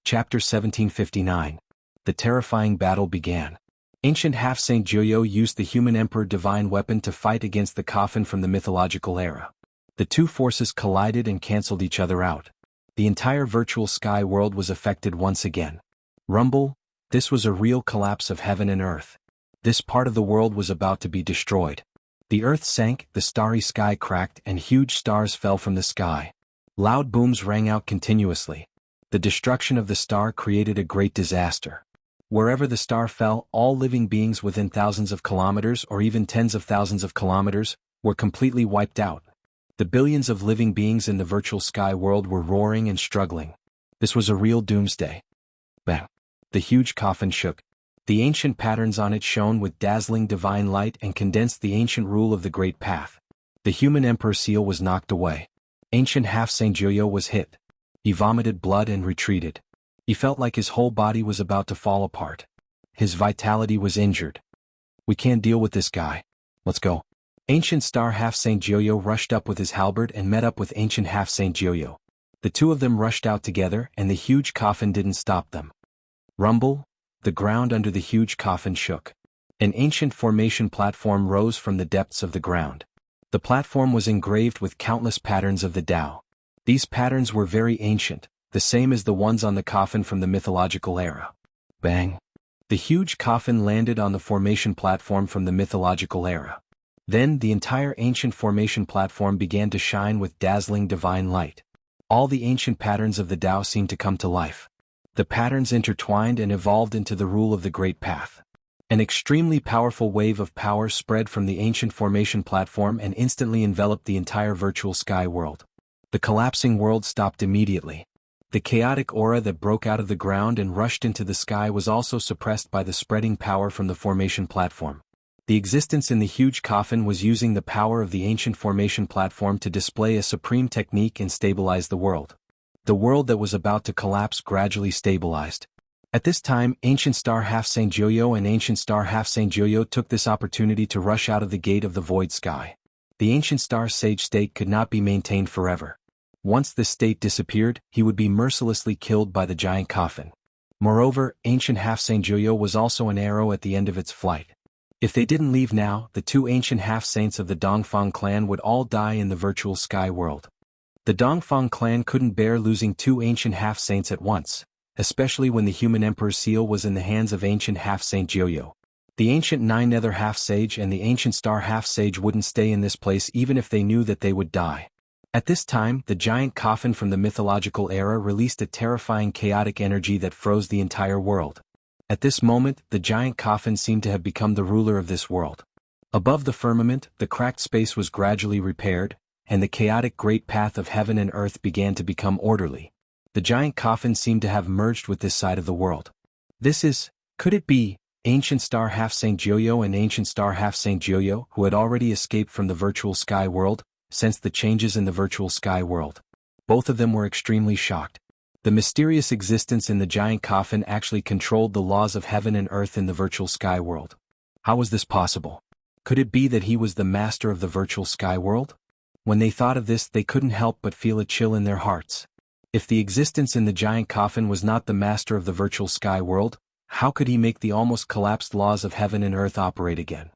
Chapter 1759. The terrifying battle began. Ancient half-Saint Jianghu used the human emperor divine weapon to fight against the coffin from the mythological era. The two forces collided and cancelled each other out. The entire virtual sky world was affected once again. Rumble, this was a real collapse of heaven and earth. This part of the world was about to be destroyed. The earth sank, the starry sky cracked, and huge stars fell from the sky. Loud booms rang out continuously. The destruction of the star created a great disaster. Wherever the star fell, all living beings within thousands of kilometers or even tens of thousands of kilometers were completely wiped out. The billions of living beings in the virtual sky world were roaring and struggling. This was a real doomsday. Bang! The huge coffin shook. The ancient patterns on it shone with dazzling divine light and condensed the ancient rule of the Great Path. The human emperor seal was knocked away. Ancient half-Saint Jianghu was hit. He vomited blood and retreated. He felt like his whole body was about to fall apart. His vitality was injured. We can't deal with this guy. Let's go. Ancient star half-Saint Jianghu rushed up with his halberd and met up with ancient half-Saint Jianghu. The two of them rushed out together and the huge coffin didn't stop them. Rumble. The ground under the huge coffin shook. An ancient formation platform rose from the depths of the ground. The platform was engraved with countless patterns of the Tao. These patterns were very ancient, the same as the ones on the coffin from the mythological era. Bang! The huge coffin landed on the formation platform from the mythological era. Then the entire ancient formation platform began to shine with dazzling divine light. All the ancient patterns of the Tao seemed to come to life. The patterns intertwined and evolved into the rule of the Great Path. An extremely powerful wave of power spread from the ancient formation platform and instantly enveloped the entire virtual sky world. The collapsing world stopped immediately. The chaotic aura that broke out of the ground and rushed into the sky was also suppressed by the spreading power from the formation platform. The existence in the huge coffin was using the power of the ancient formation platform to display a supreme technique and stabilize the world. The world that was about to collapse gradually stabilized. At this time, Ancient Star Half-Saint Jianghu and Ancient Star Half-Saint Jianghu took this opportunity to rush out of the gate of the void sky. The Ancient Star Sage state could not be maintained forever. Once this state disappeared, he would be mercilessly killed by the giant coffin. Moreover, Ancient Half-Saint Jianghu was also an arrow at the end of its flight. If they didn't leave now, the two ancient half-saints of the Dongfang clan would all die in the virtual sky world. The Dongfang clan couldn't bear losing two ancient half-saints at once, especially when the human emperor's seal was in the hands of ancient half-Saint Jianghu. The ancient Nine Nether half-sage and the ancient star half-sage wouldn't stay in this place even if they knew that they would die. At this time, the giant coffin from the mythological era released a terrifying chaotic energy that froze the entire world. At this moment, the giant coffin seemed to have become the ruler of this world. Above the firmament, the cracked space was gradually repaired, and the chaotic great path of heaven and earth began to become orderly. The giant coffin seemed to have merged with this side of the world. Could it be, Ancient Star Half Saint Joyo and Ancient Star Half Saint Joyo, who had already escaped from the virtual sky world, sensed the changes in the virtual sky world. Both of them were extremely shocked. The mysterious existence in the giant coffin actually controlled the laws of heaven and earth in the virtual sky world. How was this possible? Could it be that he was the master of the virtual sky world? When they thought of this, they couldn't help but feel a chill in their hearts. If the existence in the giant coffin was not the master of the virtual sky world, how could he make the almost collapsed laws of heaven and earth operate again?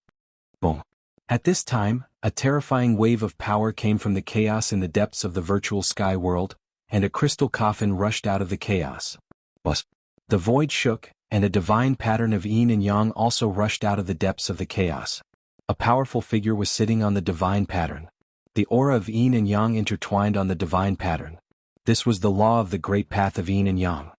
Boom. At this time, a terrifying wave of power came from the chaos in the depths of the virtual sky world, and a crystal coffin rushed out of the chaos. Buzz. The void shook, and a divine pattern of yin and yang also rushed out of the depths of the chaos. A powerful figure was sitting on the divine pattern. The aura of yin and yang intertwined on the divine pattern. This was the law of the great path of yin and yang.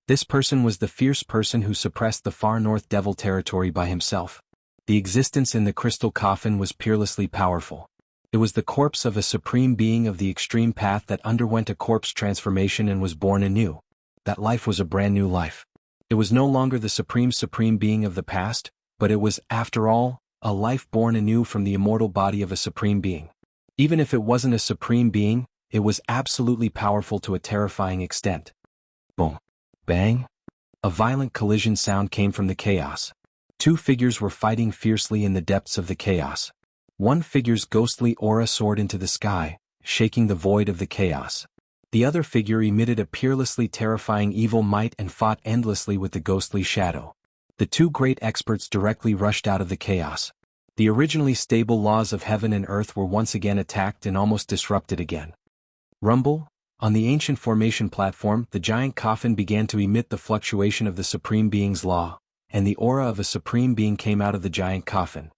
This person was the fierce person who suppressed the far north devil territory by himself. The existence in the crystal coffin was peerlessly powerful. It was the corpse of a supreme being of the extreme path that underwent a corpse transformation and was born anew. That life was a brand new life. It was no longer the supreme being of the past, but it was, after all, a life born anew from the immortal body of a supreme being. Even if it wasn't a supreme being, it was absolutely powerful to a terrifying extent. Boom. Bang. A violent collision sound came from the chaos. Two figures were fighting fiercely in the depths of the chaos. One figure's ghostly aura soared into the sky, shaking the void of the chaos. The other figure emitted a peerlessly terrifying evil might and fought endlessly with the ghostly shadow. The two great experts directly rushed out of the chaos. The originally stable laws of heaven and earth were once again attacked and almost disrupted again. Rumble. On the ancient formation platform, the giant coffin began to emit the fluctuation of the Supreme Being's law, and the aura of a Supreme Being came out of the giant coffin.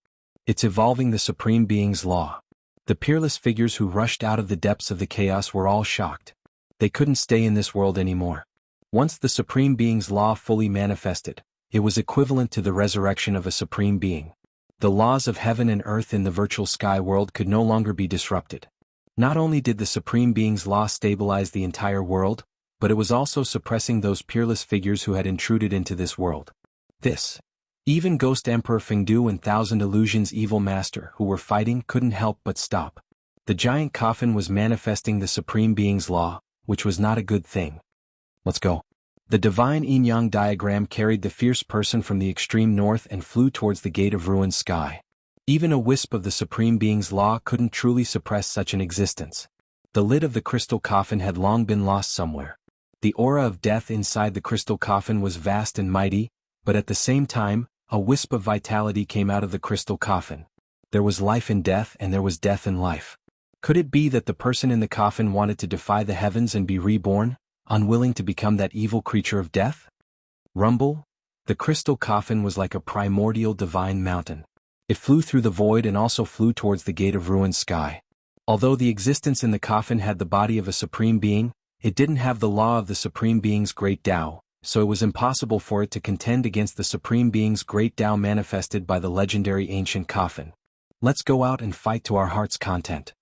It's evolving the Supreme Being's law. The peerless figures who rushed out of the depths of the chaos were all shocked. They couldn't stay in this world anymore. Once the Supreme Being's law fully manifested, it was equivalent to the resurrection of a Supreme Being. The laws of heaven and earth in the virtual sky world could no longer be disrupted. Not only did the Supreme Being's law stabilize the entire world, but it was also suppressing those peerless figures who had intruded into this world. Even Ghost Emperor Fengdu and Thousand Illusions' evil master who were fighting couldn't help but stop. The giant coffin was manifesting the Supreme Being's law, which was not a good thing. Let's go. The divine yin-yang diagram carried the fierce person from the extreme north and flew towards the gate of ruined sky. Even a wisp of the Supreme Being's law couldn't truly suppress such an existence. The lid of the crystal coffin had long been lost somewhere. The aura of death inside the crystal coffin was vast and mighty, but at the same time, a wisp of vitality came out of the crystal coffin. There was life in death and there was death in life. Could it be that the person in the coffin wanted to defy the heavens and be reborn, unwilling to become that evil creature of death? Rumble. The crystal coffin was like a primordial divine mountain. It flew through the void and also flew towards the gate of ruined sky. Although the existence in the coffin had the body of a supreme being, it didn't have the law of the Supreme Being's great Tao, so it was impossible for it to contend against the Supreme Being's great Tao manifested by the legendary ancient coffin. Let's go out and fight to our heart's content.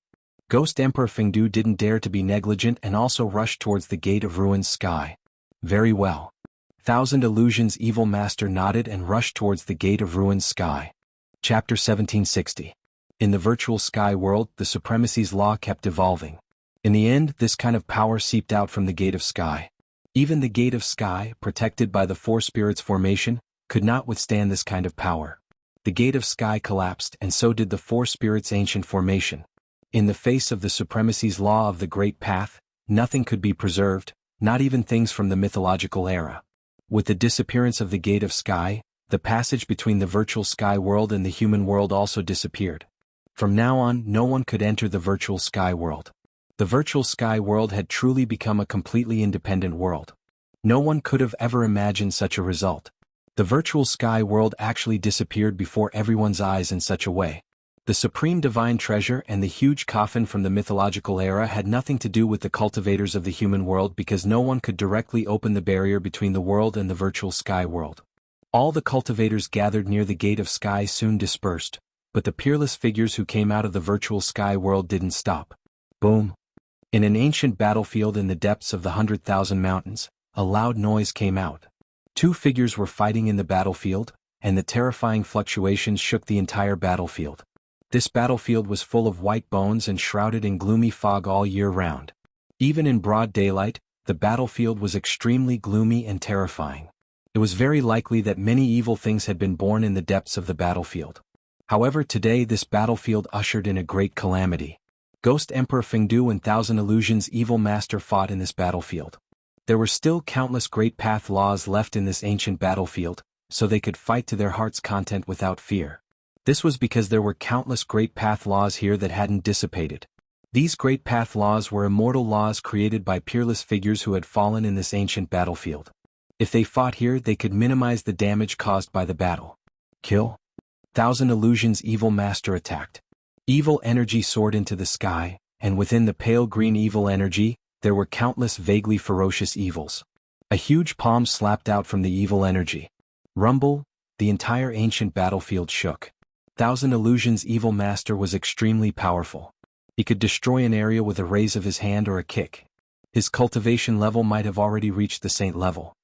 Ghost Emperor Fengdu didn't dare to be negligent and also rushed towards the gate of ruined sky. Very well. Thousand Illusions' evil master nodded and rushed towards the gate of ruined sky. Chapter 1760. In the virtual sky world, the supremacy's law kept evolving. In the end, this kind of power seeped out from the gate of sky. Even the gate of sky, protected by the four spirits formation, could not withstand this kind of power. The gate of sky collapsed and so did the four spirits' ancient formation. In the face of the supremacy's law of the great path, nothing could be preserved, not even things from the mythological era. With the disappearance of the gate of sky, the passage between the virtual sky world and the human world also disappeared. From now on, no one could enter the virtual sky world. The virtual sky world had truly become a completely independent world. No one could have ever imagined such a result. The virtual sky world actually disappeared before everyone's eyes in such a way. The supreme divine treasure and the huge coffin from the mythological era had nothing to do with the cultivators of the human world because no one could directly open the barrier between the world and the virtual sky world. All the cultivators gathered near the gate of sky soon dispersed, but the peerless figures who came out of the virtual sky world didn't stop. Boom. In an ancient battlefield in the depths of the 100,000 mountains, a loud noise came out. Two figures were fighting in the battlefield, and the terrifying fluctuations shook the entire battlefield. This battlefield was full of white bones and shrouded in gloomy fog all year round. Even in broad daylight, the battlefield was extremely gloomy and terrifying. It was very likely that many evil things had been born in the depths of the battlefield. However, today this battlefield ushered in a great calamity. Ghost Emperor Fengdu and Thousand Illusions' evil master fought in this battlefield. There were still countless great path laws left in this ancient battlefield, so they could fight to their heart's content without fear. This was because there were countless great path laws here that hadn't dissipated. These great path laws were immortal laws created by peerless figures who had fallen in this ancient battlefield. If they fought here, they could minimize the damage caused by the battle. Kill. Thousand Illusions' evil master attacked. Evil energy soared into the sky, and within the pale green evil energy, there were countless vaguely ferocious evils. A huge palm slapped out from the evil energy. Rumble, the entire ancient battlefield shook. Thousand Illusions' evil master was extremely powerful. He could destroy an area with a raise of his hand or a kick. His cultivation level might have already reached the saint level.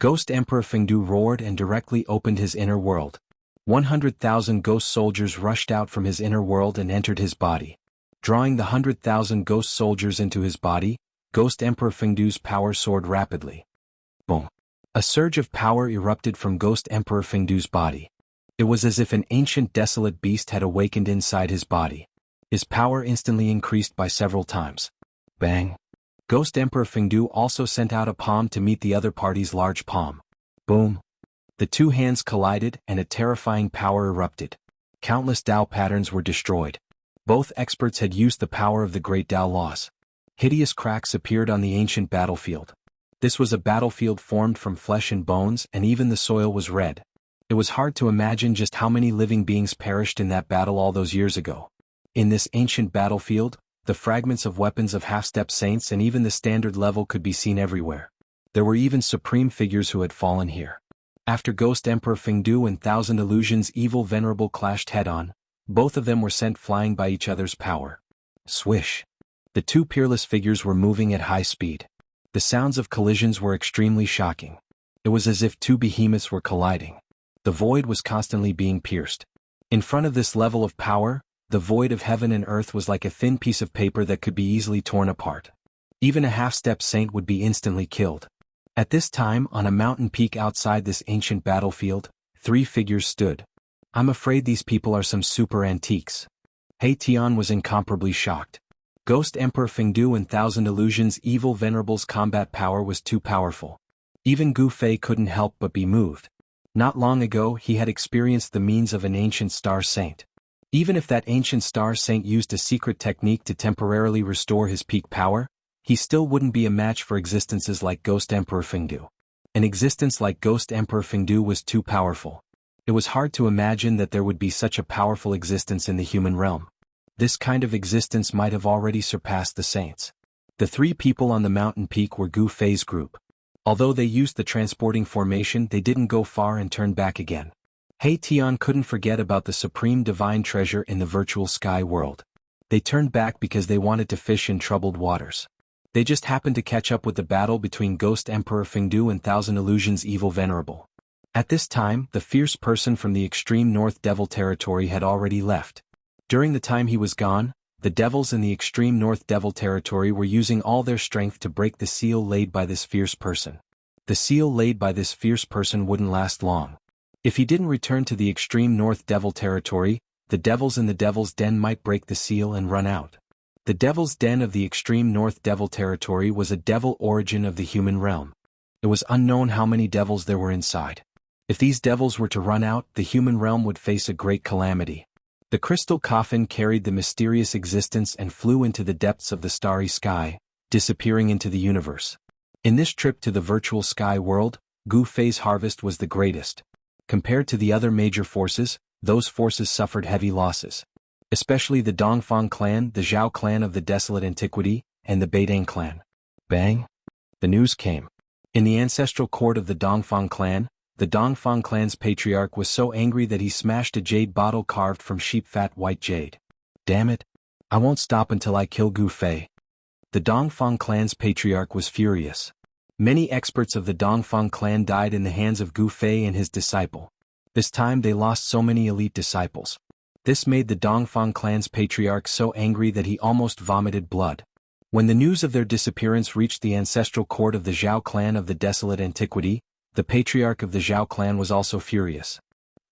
Ghost Emperor Fengdu roared and directly opened his inner world. 100,000 ghost soldiers rushed out from his inner world and entered his body. Drawing the 100,000 ghost soldiers into his body, Ghost Emperor Fengdu's power soared rapidly. Boom! A surge of power erupted from Ghost Emperor Fengdu's body. It was as if an ancient desolate beast had awakened inside his body. His power instantly increased by several times. Bang! Ghost Emperor Fengdu also sent out a palm to meet the other party's large palm. Boom! The two hands collided and a terrifying power erupted. Countless Dao patterns were destroyed. Both experts had used the power of the great Dao laws. Hideous cracks appeared on the ancient battlefield. This was a battlefield formed from flesh and bones, and even the soil was red. It was hard to imagine just how many living beings perished in that battle all those years ago. In this ancient battlefield, the fragments of weapons of half-step saints and even the standard level could be seen everywhere. There were even supreme figures who had fallen here. After Ghost Emperor Fengdu and Thousand Illusions' evil venerable clashed head-on, both of them were sent flying by each other's power. Swish! The two peerless figures were moving at high speed. The sounds of collisions were extremely shocking. It was as if two behemoths were colliding. The void was constantly being pierced. In front of this level of power, the void of heaven and earth was like a thin piece of paper that could be easily torn apart. Even a half-step saint would be instantly killed. At this time, on a mountain peak outside this ancient battlefield, three figures stood. I'm afraid these people are some super antiques. He Tian was incomparably shocked. Ghost Emperor Fengdu and Thousand Illusions' evil venerable's combat power was too powerful. Even Gu Fei couldn't help but be moved. Not long ago, he had experienced the means of an ancient star saint. Even if that ancient star saint used a secret technique to temporarily restore his peak power, he still wouldn't be a match for existences like Ghost Emperor Fengdu. An existence like Ghost Emperor Fengdu was too powerful. It was hard to imagine that there would be such a powerful existence in the human realm. This kind of existence might have already surpassed the saints. The three people on the mountain peak were Gu Fei's group. Although they used the transporting formation, they didn't go far and turned back again. He Tian couldn't forget about the supreme divine treasure in the virtual sky world. They turned back because they wanted to fish in troubled waters. They just happened to catch up with the battle between Ghost Emperor Fengdu and Thousand Illusions' evil venerable. At this time, the fierce person from the extreme North Devil territory had already left. During the time he was gone, the devils in the extreme North Devil territory were using all their strength to break the seal laid by this fierce person. The seal laid by this fierce person wouldn't last long. If he didn't return to the extreme North Devil territory, the devils in the Devil's Den might break the seal and run out. The Devil's Den of the extreme North Devil territory was a devil origin of the human realm. It was unknown how many devils there were inside. If these devils were to run out, the human realm would face a great calamity. The crystal coffin carried the mysterious existence and flew into the depths of the starry sky, disappearing into the universe. In this trip to the virtual sky world, Gu Fei's harvest was the greatest. Compared to the other major forces, those forces suffered heavy losses. Especially the Dongfang clan, the Zhao clan of the desolate antiquity, and the Beidang clan. Bang! The news came. In the ancestral court of the Dongfang clan, the Dongfang clan's patriarch was so angry that he smashed a jade bottle carved from sheep-fat white jade. Damn it! I won't stop until I kill Gu Fei. The Dongfang clan's patriarch was furious. Many experts of the Dongfang clan died in the hands of Gu Fei and his disciple. This time they lost so many elite disciples. This made the Dongfang clan's patriarch so angry that he almost vomited blood. When the news of their disappearance reached the ancestral court of the Zhao clan of the Desolate Antiquity, the patriarch of the Zhao clan was also furious.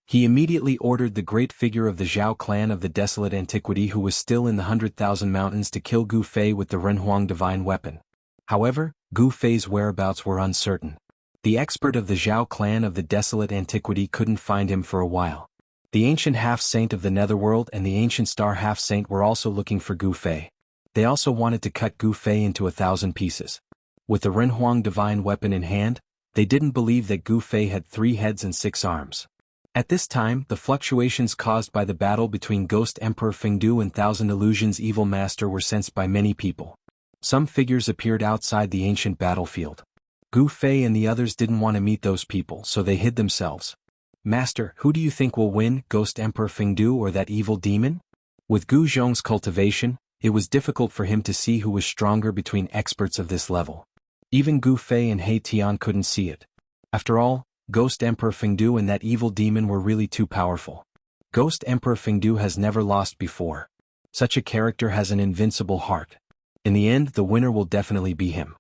He immediately ordered the great figure of the Zhao clan of the Desolate Antiquity who was still in the 100,000 Mountains to kill Gu Fei with the Renhuang divine weapon. However, Gu Fei's whereabouts were uncertain. The expert of the Zhao clan of the Desolate Antiquity couldn't find him for a while. The ancient half-saint of the Netherworld and the ancient star half-saint were also looking for Gu Fei. They also wanted to cut Gu Fei into 1,000 pieces. With the Renhuang divine weapon in hand, they didn't believe that Gu Fei had 3 heads and 6 arms. At this time, the fluctuations caused by the battle between Ghost Emperor Fengdu and Thousand Illusions Evil Master were sensed by many people. Some figures appeared outside the ancient battlefield. Gu Fei and the others didn't want to meet those people, so they hid themselves. Master, who do you think will win, Ghost Emperor Fengdu or that evil demon? With Gu Zhong's cultivation, it was difficult for him to see who was stronger between experts of this level. Even Gu Fei and He Tian couldn't see it. After all, Ghost Emperor Fengdu and that evil demon were really too powerful. Ghost Emperor Fengdu has never lost before. Such a character has an invincible heart. In the end, the winner will definitely be him.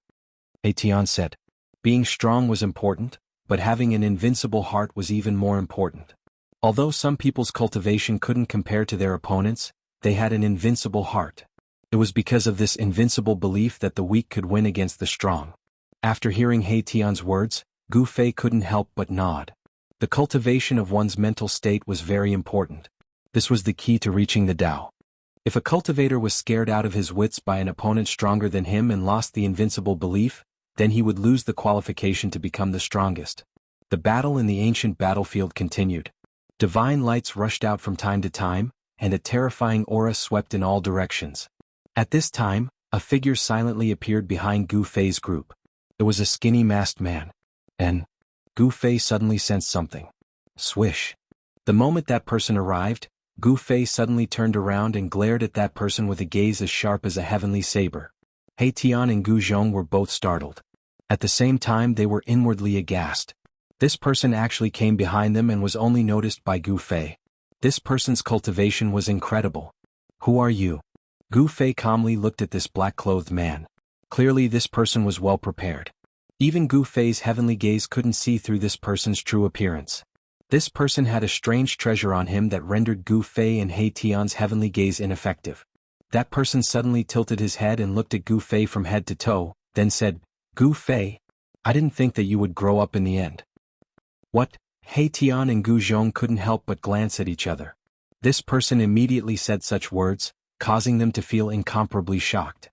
He Tian said. Being strong was important, but having an invincible heart was even more important. Although some people's cultivation couldn't compare to their opponents, they had an invincible heart. It was because of this invincible belief that the weak could win against the strong. After hearing He Tian's words, Gu Fei couldn't help but nod. The cultivation of one's mental state was very important. This was the key to reaching the Tao. If a cultivator was scared out of his wits by an opponent stronger than him and lost the invincible belief, then he would lose the qualification to become the strongest. The battle in the ancient battlefield continued. Divine lights rushed out from time to time, and a terrifying aura swept in all directions. At this time, a figure silently appeared behind Gu Fei's group. It was a skinny masked man. And Gu Fei suddenly sensed something. Swish. The moment that person arrived, Gu Fei suddenly turned around and glared at that person with a gaze as sharp as a heavenly saber. He Tian and Gu Zhong were both startled. At the same time they were inwardly aghast. This person actually came behind them and was only noticed by Gu Fei. This person's cultivation was incredible. Who are you? Gu Fei calmly looked at this black-clothed man. Clearly this person was well prepared. Even Gu Fei's heavenly gaze couldn't see through this person's true appearance. This person had a strange treasure on him that rendered Gu Fei and He Tian's heavenly gaze ineffective. That person suddenly tilted his head and looked at Gu Fei from head to toe, then said, Gu Fei, I didn't think that you would grow up in the end. What? He Tian and Gu Zhong couldn't help but glance at each other. This person immediately said such words, causing them to feel incomparably shocked.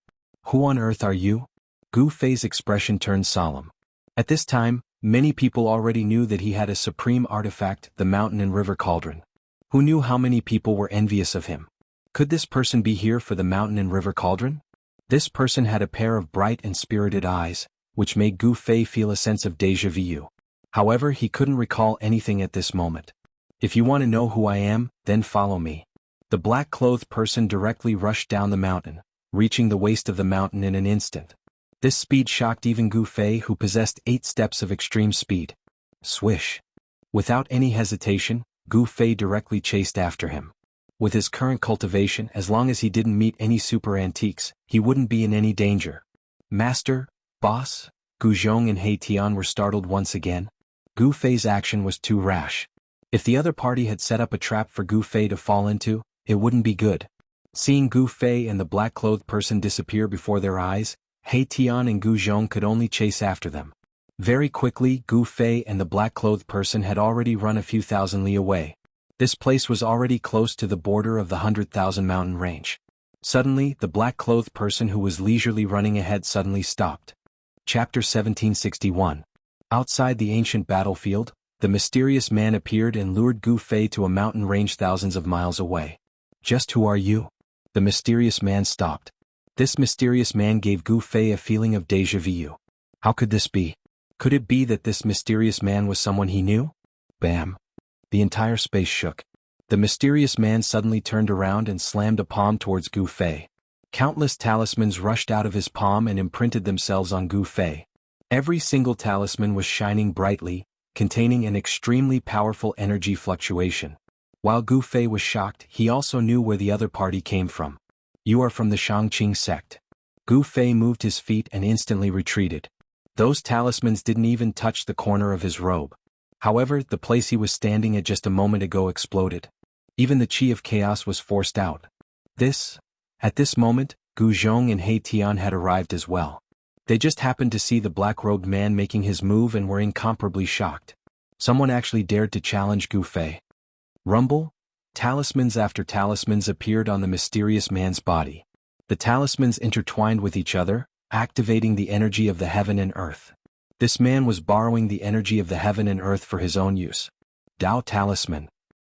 Who on earth are you? Gu Fei's expression turned solemn. At this time, many people already knew that he had a supreme artifact, the mountain and river cauldron. Who knew how many people were envious of him? Could this person be here for the mountain and river cauldron? This person had a pair of bright and spirited eyes, which made Gu Fei feel a sense of déjà vu. However, he couldn't recall anything at this moment. If you want to know who I am, then follow me. The black-clothed person directly rushed down the mountain, reaching the waist of the mountain in an instant. This speed shocked even Gu Fei, who possessed 8 steps of extreme speed. Swish. Without any hesitation, Gu Fei directly chased after him. With his current cultivation, as long as he didn't meet any super antiques, he wouldn't be in any danger. Master, boss, Gu Zhong and He Tian were startled once again. Gu Fei's action was too rash. If the other party had set up a trap for Gu Fei to fall into, it wouldn't be good. Seeing Gu Fei and the black-clothed person disappear before their eyes, He Tian and Gu Zhong could only chase after them. Very quickly, Gu Fei and the black-clothed person had already run a few thousand li away. This place was already close to the border of the 100,000 mountain range. Suddenly, the black-clothed person who was leisurely running ahead suddenly stopped. Chapter 1761. Outside the ancient battlefield, the mysterious man appeared and lured Gu Fei to a mountain range thousands of miles away. Just who are you? The mysterious man stopped. This mysterious man gave Gu Fei a feeling of déjà vu. How could this be? Could it be that this mysterious man was someone he knew? Bam! The entire space shook. The mysterious man suddenly turned around and slammed a palm towards Gu Fei. Countless talismans rushed out of his palm and imprinted themselves on Gu Fei. Every single talisman was shining brightly, containing an extremely powerful energy fluctuation. While Gu Fei was shocked, he also knew where the other party came from. You are from the Shangqing sect. Gu Fei moved his feet and instantly retreated. Those talismans didn't even touch the corner of his robe. However, the place he was standing at just a moment ago exploded. Even the Qi of Chaos was forced out. At this moment, Gu Zhong and He Tian had arrived as well. They just happened to see the black-robed man making his move and were incomparably shocked. Someone actually dared to challenge Gu Fei. Rumble? Talismans after talismans appeared on the mysterious man's body. The talismans intertwined with each other, activating the energy of the heaven and earth. This man was borrowing the energy of the heaven and earth for his own use. Dao Talisman.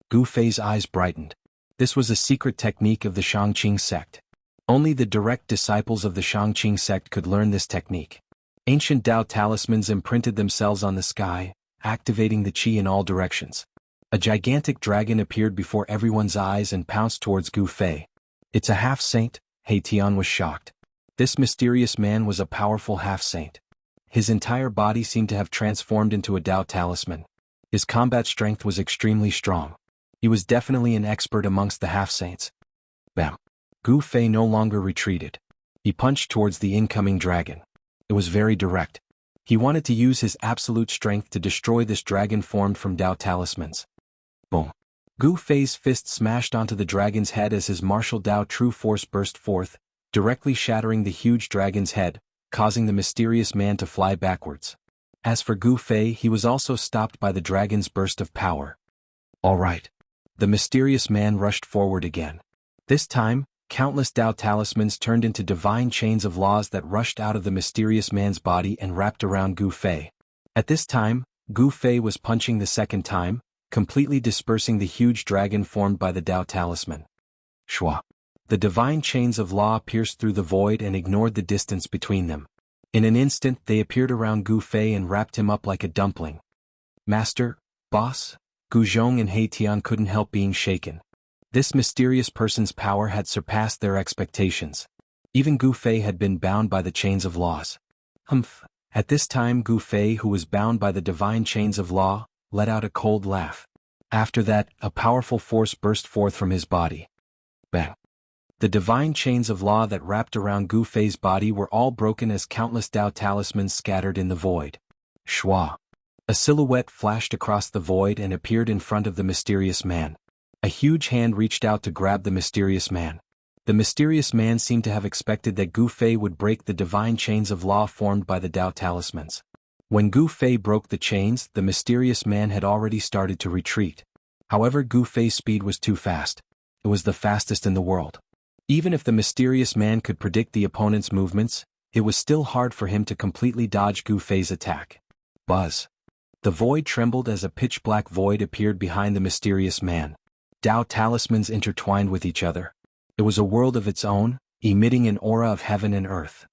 Gu Fei's eyes brightened. This was a secret technique of the Shangqing sect. Only the direct disciples of the Shangqing sect could learn this technique. Ancient Dao talismans imprinted themselves on the sky, activating the qi in all directions. A gigantic dragon appeared before everyone's eyes and pounced towards Gu Fei. It's a half-saint, He Tian was shocked. This mysterious man was a powerful half-saint. His entire body seemed to have transformed into a Dao talisman. His combat strength was extremely strong. He was definitely an expert amongst the half-saints. Bam! Gu Fei no longer retreated. He punched towards the incoming dragon. It was very direct. He wanted to use his absolute strength to destroy this dragon formed from Dao talismans. Boom! Gu Fei's fist smashed onto the dragon's head as his martial Dao true force burst forth, directly shattering the huge dragon's head, causing the mysterious man to fly backwards. As for Gu Fei, he was also stopped by the dragon's burst of power. All right. The mysterious man rushed forward again. This time, countless Dao talismans turned into divine chains of laws that rushed out of the mysterious man's body and wrapped around Gu Fei. At this time, Gu Fei was punching the second time, completely dispersing the huge dragon formed by the Dao talisman. Shua! The divine chains of law pierced through the void and ignored the distance between them. In an instant they appeared around Gu Fei and wrapped him up like a dumpling. Master, boss? Gu Zhong and He Tian couldn't help being shaken. This mysterious person's power had surpassed their expectations. Even Gu Fei had been bound by the chains of laws. Humph! At this time Gu Fei, who was bound by the divine chains of law, let out a cold laugh. After that, a powerful force burst forth from his body. Bang! The divine chains of law that wrapped around Gu Fei's body were all broken as countless Dao talismans scattered in the void. Shua! A silhouette flashed across the void and appeared in front of the mysterious man. A huge hand reached out to grab the mysterious man. The mysterious man seemed to have expected that Gu Fei would break the divine chains of law formed by the Dao talismans. When Gu Fei broke the chains, the mysterious man had already started to retreat. However, Gu Fei's speed was too fast. It was the fastest in the world. Even if the mysterious man could predict the opponent's movements, it was still hard for him to completely dodge Gu Fei's attack. Buzz! The void trembled as a pitch-black void appeared behind the mysterious man. Dao talismans intertwined with each other. It was a world of its own, emitting an aura of heaven and earth.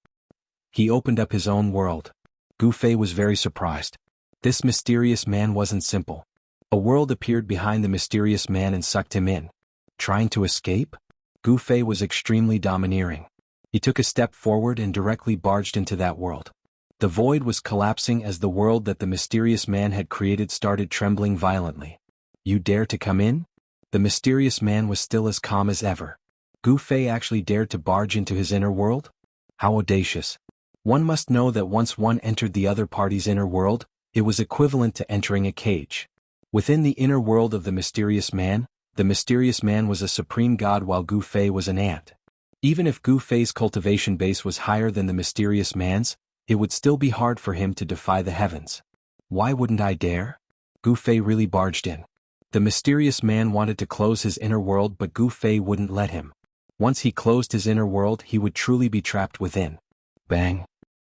He opened up his own world. Gu Fei was very surprised. This mysterious man wasn't simple. A world appeared behind the mysterious man and sucked him in. Trying to escape? Gu Fei was extremely domineering. He took a step forward and directly barged into that world. The void was collapsing as the world that the mysterious man had created started trembling violently. You dare to come in? The mysterious man was still as calm as ever. Gu Fei actually dared to barge into his inner world? How audacious. One must know that once one entered the other party's inner world, it was equivalent to entering a cage. Within the inner world of the mysterious man was a supreme god while Gu Fei was an ant. Even if Gu Fei's cultivation base was higher than the mysterious man's, it would still be hard for him to defy the heavens. Why wouldn't I dare? Gu Fei really barged in. The mysterious man wanted to close his inner world, but Gu Fei wouldn't let him. Once he closed his inner world, he would truly be trapped within. Bang!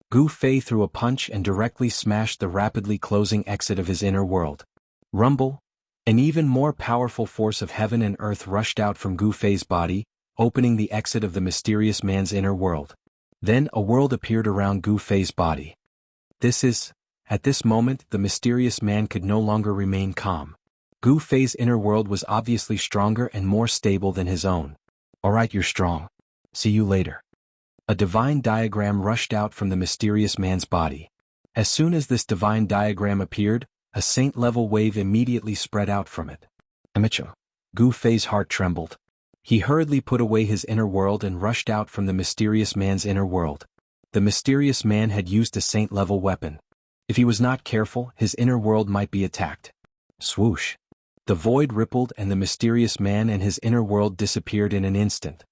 Gu Fei threw a punch and directly smashed the rapidly closing exit of his inner world. Rumble! An even more powerful force of heaven and earth rushed out from Gu Fei's body, opening the exit of the mysterious man's inner world. Then a world appeared around Gu Fei's body. At this moment, the mysterious man could no longer remain calm. Gu Fei's inner world was obviously stronger and more stable than his own. Alright, you're strong. See you later. A divine diagram rushed out from the mysterious man's body. As soon as this divine diagram appeared, a saint-level wave immediately spread out from it. Amateur. Gu Fei's heart trembled. He hurriedly put away his inner world and rushed out from the mysterious man's inner world. The mysterious man had used a saint-level weapon. If he was not careful, his inner world might be attacked. Swoosh. The void rippled and the mysterious man and his inner world disappeared in an instant.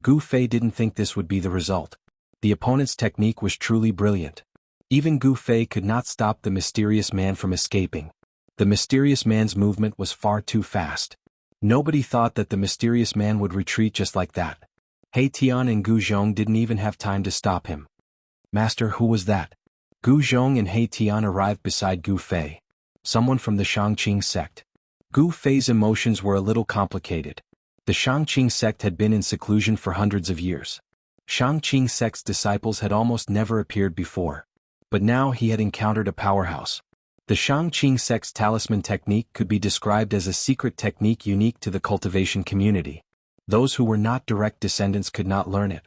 Gu Fei didn't think this would be the result. The opponent's technique was truly brilliant. Even Gu Fei could not stop the mysterious man from escaping. The mysterious man's movement was far too fast. Nobody thought that the mysterious man would retreat just like that. He Tian and Gu Zhong didn't even have time to stop him. Master, who was that? Gu Zhong and He Tian arrived beside Gu Fei. Someone from the Shangqing sect. Gu Fei's emotions were a little complicated. The Shangqing sect had been in seclusion for hundreds of years. Shangqing sect's disciples had almost never appeared before. But now he had encountered a powerhouse. The Shangqing sect's talisman technique could be described as a secret technique unique to the cultivation community. Those who were not direct descendants could not learn it.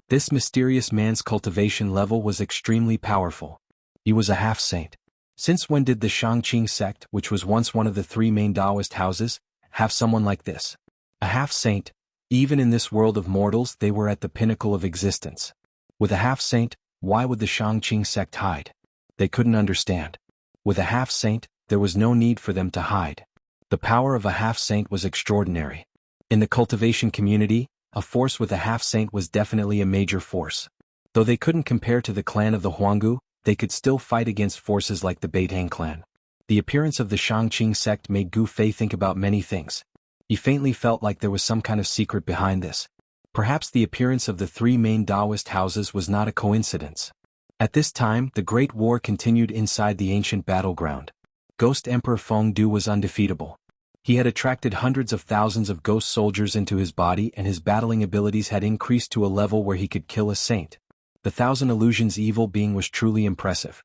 This mysterious man's cultivation level was extremely powerful. He was a half-saint. Since when did the Shangqing sect, which was once one of the three main Taoist houses, have someone like this? A half-saint. Even in this world of mortals, they were at the pinnacle of existence. With a half-saint, why would the Shangqing sect hide? They couldn't understand. With a half-saint, there was no need for them to hide. The power of a half-saint was extraordinary. In the cultivation community, a force with a half-saint was definitely a major force. Though they couldn't compare to the clan of the Huanggu, they could still fight against forces like the Beitang clan. The appearance of the Shangqing sect made Gu Fei think about many things. He faintly felt like there was some kind of secret behind this. Perhaps the appearance of the three main Taoist houses was not a coincidence. At this time, the Great War continued inside the ancient battleground. Ghost Emperor Feng Du was undefeatable. He had attracted hundreds of thousands of ghost soldiers into his body and his battling abilities had increased to a level where he could kill a saint. The Thousand Illusions evil being was truly impressive.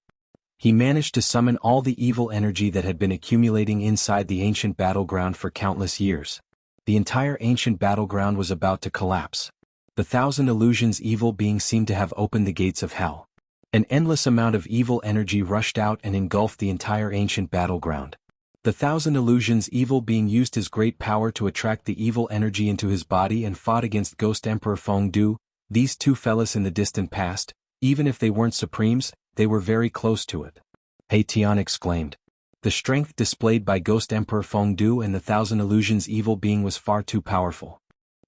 He managed to summon all the evil energy that had been accumulating inside the ancient battleground for countless years. The entire ancient battleground was about to collapse. The Thousand Illusions evil being seemed to have opened the gates of hell. An endless amount of evil energy rushed out and engulfed the entire ancient battleground. The Thousand Illusions evil being used his great power to attract the evil energy into his body and fought against Ghost Emperor Feng Du. These two fellas in the distant past, even if they weren't supremes, they were very close to it. He Tian exclaimed. The strength displayed by Ghost Emperor Feng Du and the Thousand Illusions evil being was far too powerful.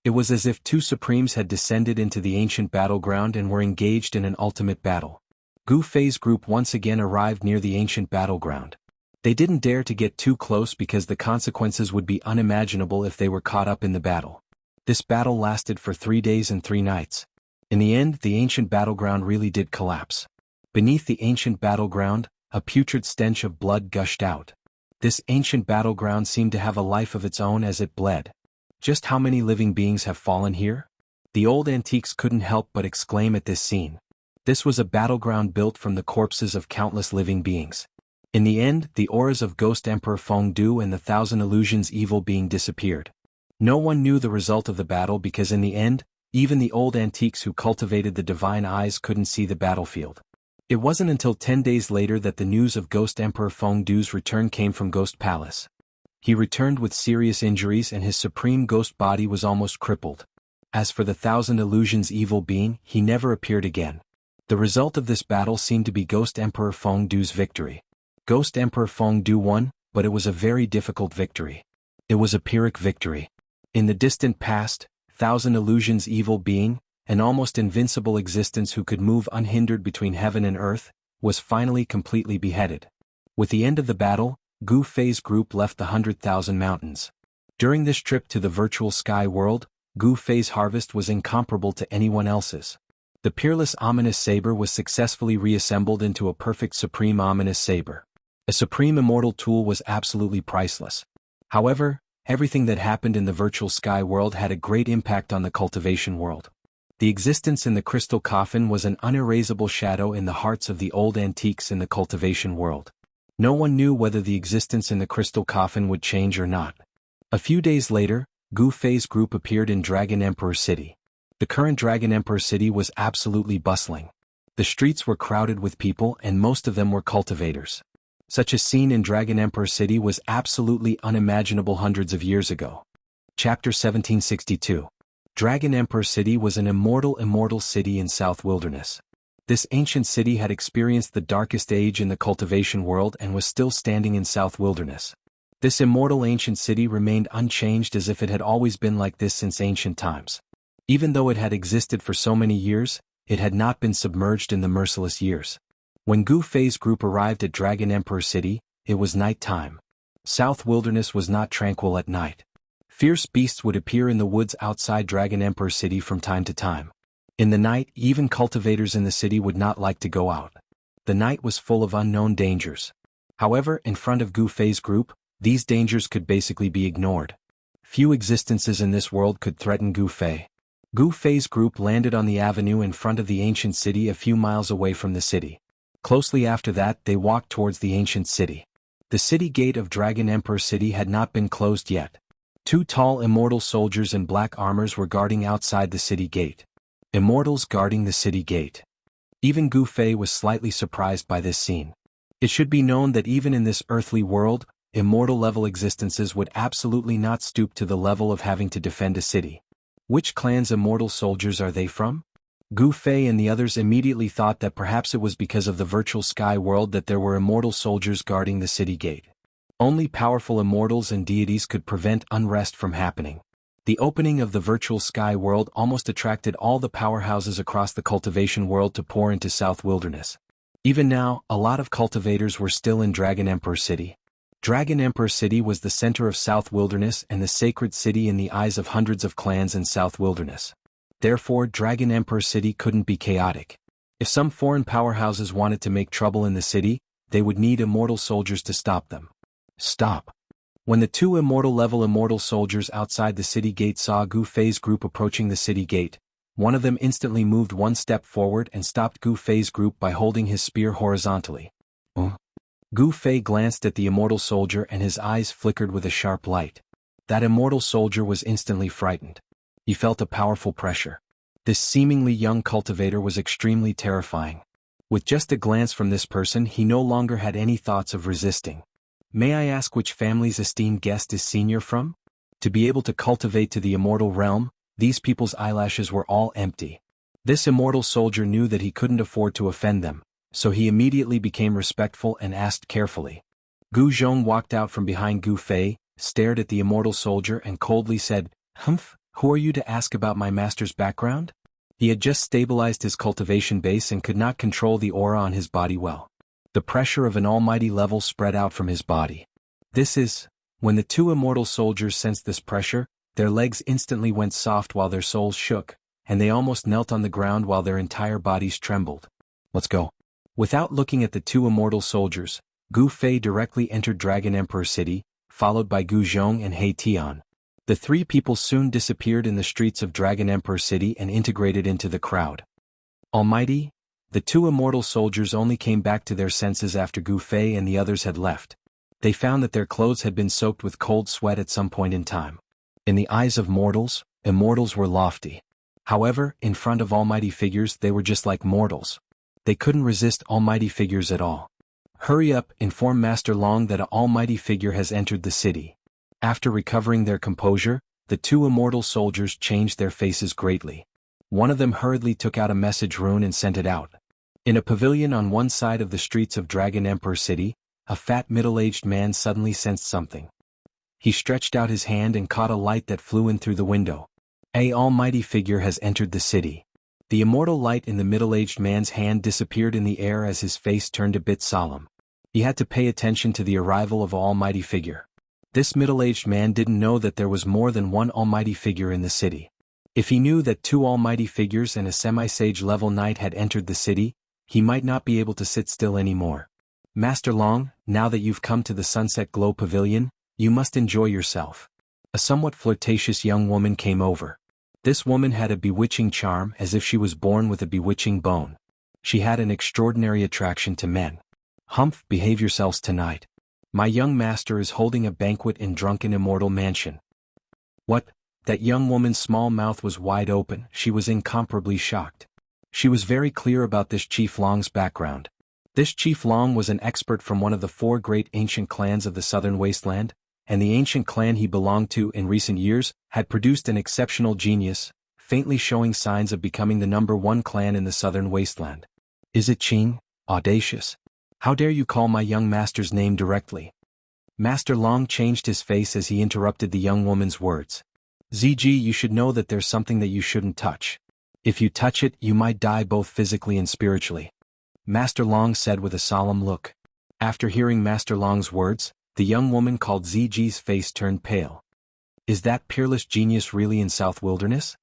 It was as if two supremes had descended into the ancient battleground and were engaged in an ultimate battle. Gu Fei's group once again arrived near the ancient battleground. They didn't dare to get too close because the consequences would be unimaginable if they were caught up in the battle. This battle lasted for 3 days and 3 nights. In the end, the ancient battleground really did collapse. Beneath the ancient battleground, a putrid stench of blood gushed out. This ancient battleground seemed to have a life of its own as it bled. Just how many living beings have fallen here? The old antiques couldn't help but exclaim at this scene. This was a battleground built from the corpses of countless living beings. In the end, the auras of Ghost Emperor Feng Du and the Thousand Illusions evil being disappeared. No one knew the result of the battle because in the end, even the old antiques who cultivated the divine eyes couldn't see the battlefield. It wasn't until 10 days later that the news of Ghost Emperor Feng Du's return came from Ghost Palace. He returned with serious injuries and his supreme ghost body was almost crippled. As for the Thousand Illusions evil being, he never appeared again. The result of this battle seemed to be Ghost Emperor Feng Du's victory. Ghost Emperor Feng Du won, but it was a very difficult victory. It was a Pyrrhic victory. In the distant past, Thousand Illusions evil being, an almost invincible existence who could move unhindered between heaven and earth, was finally completely beheaded. With the end of the battle, Gu Fei's group left the 100,000 mountains. During this trip to the virtual sky world, Gu Fei's harvest was incomparable to anyone else's. The peerless ominous saber was successfully reassembled into a perfect supreme ominous saber. A supreme immortal tool was absolutely priceless. However, everything that happened in the virtual sky world had a great impact on the cultivation world. The existence in the crystal coffin was an unerasable shadow in the hearts of the old antiques in the cultivation world. No one knew whether the existence in the crystal coffin would change or not. A few days later, Gu Fei's group appeared in Dragon Emperor City. The current Dragon Emperor City was absolutely bustling. The streets were crowded with people and most of them were cultivators. Such a scene in Dragon Emperor City was absolutely unimaginable hundreds of years ago. Chapter 1762. Dragon Emperor City was an immortal city in South Wilderness. This ancient city had experienced the darkest age in the cultivation world and was still standing in South Wilderness. This immortal ancient city remained unchanged as if it had always been like this since ancient times. Even though it had existed for so many years, it had not been submerged in the merciless years. When Gu Fei's group arrived at Dragon Emperor City, it was night time. South Wilderness was not tranquil at night. Fierce beasts would appear in the woods outside Dragon Emperor City from time to time. In the night, even cultivators in the city would not like to go out. The night was full of unknown dangers. However, in front of Gu Fei's group, these dangers could basically be ignored. Few existences in this world could threaten Gu Fei. Gu Fei's group landed on the avenue in front of the ancient city a few miles away from the city. Closely after that, they walked towards the ancient city. The city gate of Dragon Emperor City had not been closed yet. Two tall immortal soldiers in black armors were guarding outside the city gate. Immortals guarding the city gate. Even Gu Fei was slightly surprised by this scene. It should be known that even in this earthly world, immortal-level existences would absolutely not stoop to the level of having to defend a city. Which clan's immortal soldiers are they from? Gu Fei and the others immediately thought that perhaps it was because of the virtual sky world that there were immortal soldiers guarding the city gate. Only powerful immortals and deities could prevent unrest from happening. The opening of the virtual sky world almost attracted all the powerhouses across the cultivation world to pour into South Wilderness. Even now, a lot of cultivators were still in Dragon Emperor City. Dragon Emperor City was the center of South Wilderness and the sacred city in the eyes of hundreds of clans in South Wilderness. Therefore, Dragon Emperor City couldn't be chaotic. If some foreign powerhouses wanted to make trouble in the city, they would need immortal soldiers to stop them. Stop. When the two immortal-level immortal soldiers outside the city gate saw Gu Fei's group approaching the city gate, one of them instantly moved one step forward and stopped Gu Fei's group by holding his spear horizontally. Gu Fei glanced at the immortal soldier and his eyes flickered with a sharp light. That immortal soldier was instantly frightened. He felt a powerful pressure. This seemingly young cultivator was extremely terrifying. With just a glance from this person, he no longer had any thoughts of resisting. May I ask which family's esteemed guest is senior from? To be able to cultivate to the immortal realm, these people's eyelashes were all empty. This immortal soldier knew that he couldn't afford to offend them, so he immediately became respectful and asked carefully. Gu Zhong walked out from behind Gu Fei, stared at the immortal soldier and coldly said, "Humph, who are you to ask about my master's background?" He had just stabilized his cultivation base and could not control the aura on his body well. The pressure of an almighty level spread out from his body. When the two immortal soldiers sensed this pressure, their legs instantly went soft while their souls shook, and they almost knelt on the ground while their entire bodies trembled. Let's go. Without looking at the two immortal soldiers, Gu Fei directly entered Dragon Emperor City, followed by Gu Zhong and He Tian. The three people soon disappeared in the streets of Dragon Emperor City and integrated into the crowd. Almighty? The two immortal soldiers only came back to their senses after Gu Fei and the others had left. They found that their clothes had been soaked with cold sweat at some point in time. In the eyes of mortals, immortals were lofty. However, in front of almighty figures they were just like mortals. They couldn't resist almighty figures at all. Hurry up, inform Master Long that an almighty figure has entered the city. After recovering their composure, the two immortal soldiers changed their faces greatly. One of them hurriedly took out a message rune and sent it out. In a pavilion on one side of the streets of Dragon Emperor City, a fat middle-aged man suddenly sensed something. He stretched out his hand and caught a light that flew in through the window. An almighty figure has entered the city. The immortal light in the middle-aged man's hand disappeared in the air as his face turned a bit solemn. He had to pay attention to the arrival of an almighty figure. This middle-aged man didn't know that there was more than one almighty figure in the city. If he knew that two almighty figures and a semi-sage level knight had entered the city, he might not be able to sit still anymore. Master Long, now that you've come to the Sunset Glow Pavilion, you must enjoy yourself. A somewhat flirtatious young woman came over. This woman had a bewitching charm as if she was born with a bewitching bone. She had an extraordinary attraction to men. Humph, behave yourselves tonight. My young master is holding a banquet in Drunken Immortal Mansion. What? That young woman's small mouth was wide open. She was incomparably shocked. She was very clear about this Chief Long's background. This Chief Long was an expert from one of the 4 great ancient clans of the southern wasteland, and the ancient clan he belonged to in recent years had produced an exceptional genius, faintly showing signs of becoming the #1 clan in the southern wasteland. Is it Qing? Audacious. How dare you call my young master's name directly? Master Long changed his face as he interrupted the young woman's words. ZG, you should know that there's something that you shouldn't touch. If you touch it, you might die both physically and spiritually. Master Long said with a solemn look. After hearing Master Long's words, the young woman called ZG's face turned pale. Is that peerless genius really in South Wilderness?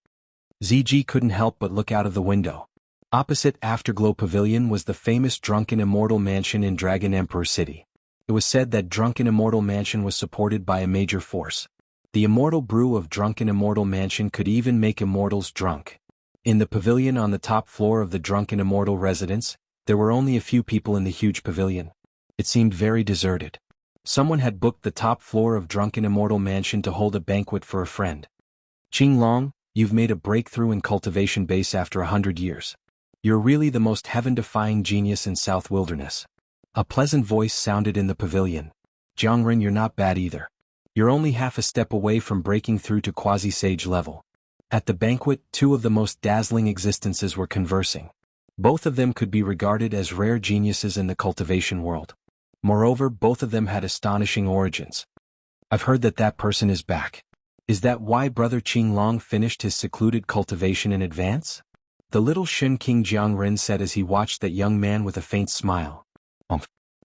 ZG couldn't help but look out of the window. Opposite Afterglow Pavilion was the famous Drunken Immortal Mansion in Dragon Emperor City. It was said that Drunken Immortal Mansion was supported by a major force. The immortal brew of Drunken Immortal Mansion could even make immortals drunk. In the pavilion on the top floor of the Drunken Immortal residence, there were only a few people in the huge pavilion. It seemed very deserted. Someone had booked the top floor of Drunken Immortal Mansion to hold a banquet for a friend. Qing Long, you've made a breakthrough in cultivation base after 100 years. You're really the most heaven-defying genius in South Wilderness. A pleasant voice sounded in the pavilion. Jiangren, you're not bad either. You're only half a step away from breaking through to quasi-sage level. At the banquet, 2 of the most dazzling existences were conversing. Both of them could be regarded as rare geniuses in the cultivation world. Moreover, both of them had astonishing origins. I've heard that that person is back. Is that why Brother Qing Long finished his secluded cultivation in advance? The little Shen King Jiangren said as he watched that young man with a faint smile.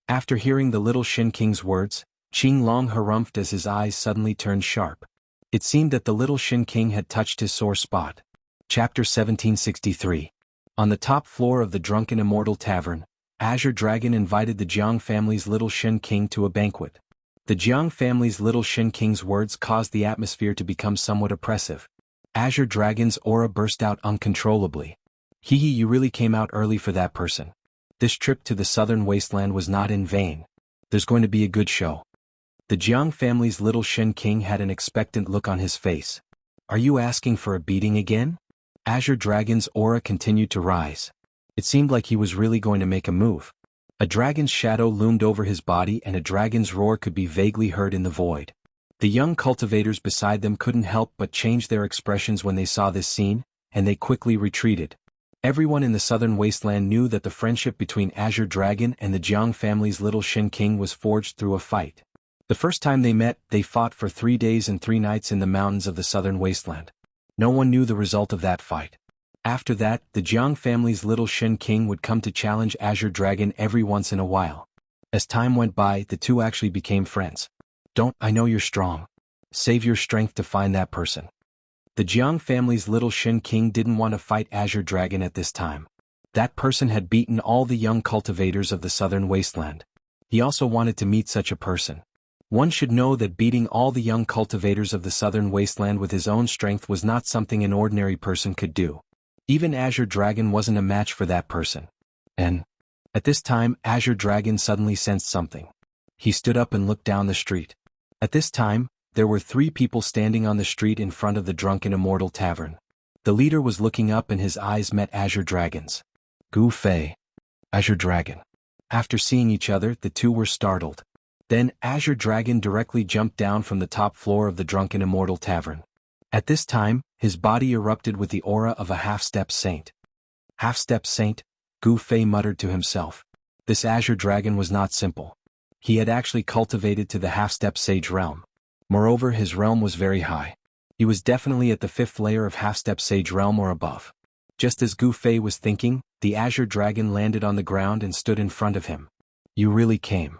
After hearing the little Shen King's words, Qing Long harumphed as his eyes suddenly turned sharp. It seemed that the little Shen King had touched his sore spot. Chapter 1763. On the top floor of the Drunken Immortal Tavern, Azure Dragon invited the Jiang family's little Shen King to a banquet. The Jiang family's little Shen King's words caused the atmosphere to become somewhat oppressive. Azure Dragon's aura burst out uncontrollably. Hee hee, you really came out early for that person. This trip to the southern wasteland was not in vain. There's going to be a good show. The Jiang family's little Shen King had an expectant look on his face. Are you asking for a beating again? Azure Dragon's aura continued to rise. It seemed like he was really going to make a move. A dragon's shadow loomed over his body and a dragon's roar could be vaguely heard in the void. The young cultivators beside them couldn't help but change their expressions when they saw this scene, and they quickly retreated. Everyone in the southern wasteland knew that the friendship between Azure Dragon and the Jiang family's little Shen King was forged through a fight. The first time they met, they fought for 3 days and 3 nights in the mountains of the southern wasteland. No one knew the result of that fight. After that, the Jiang family's little Shen King would come to challenge Azure Dragon every once in a while. As time went by, the two actually became friends. I know you're strong. Save your strength to find that person. The Jiang family's little Shen King didn't want to fight Azure Dragon at this time. That person had beaten all the young cultivators of the southern wasteland. He also wanted to meet such a person. One should know that beating all the young cultivators of the southern wasteland with his own strength was not something an ordinary person could do. Even Azure Dragon wasn't a match for that person. And at this time, Azure Dragon suddenly sensed something. He stood up and looked down the street. At this time, there were 3 people standing on the street in front of the Drunken Immortal Tavern. The leader was looking up and his eyes met Azure Dragon's. Gu Fei. Azure Dragon. After seeing each other, the two were startled. Then, Azure Dragon directly jumped down from the top floor of the Drunken Immortal Tavern. At this time, his body erupted with the aura of a half-step saint. Half-step saint? Gu Fei muttered to himself. This Azure Dragon was not simple. He had actually cultivated to the half-step sage realm. Moreover, his realm was very high. He was definitely at the 5th layer of half-step sage realm or above. Just as Gu Fei was thinking, the Azure Dragon landed on the ground and stood in front of him. You really came.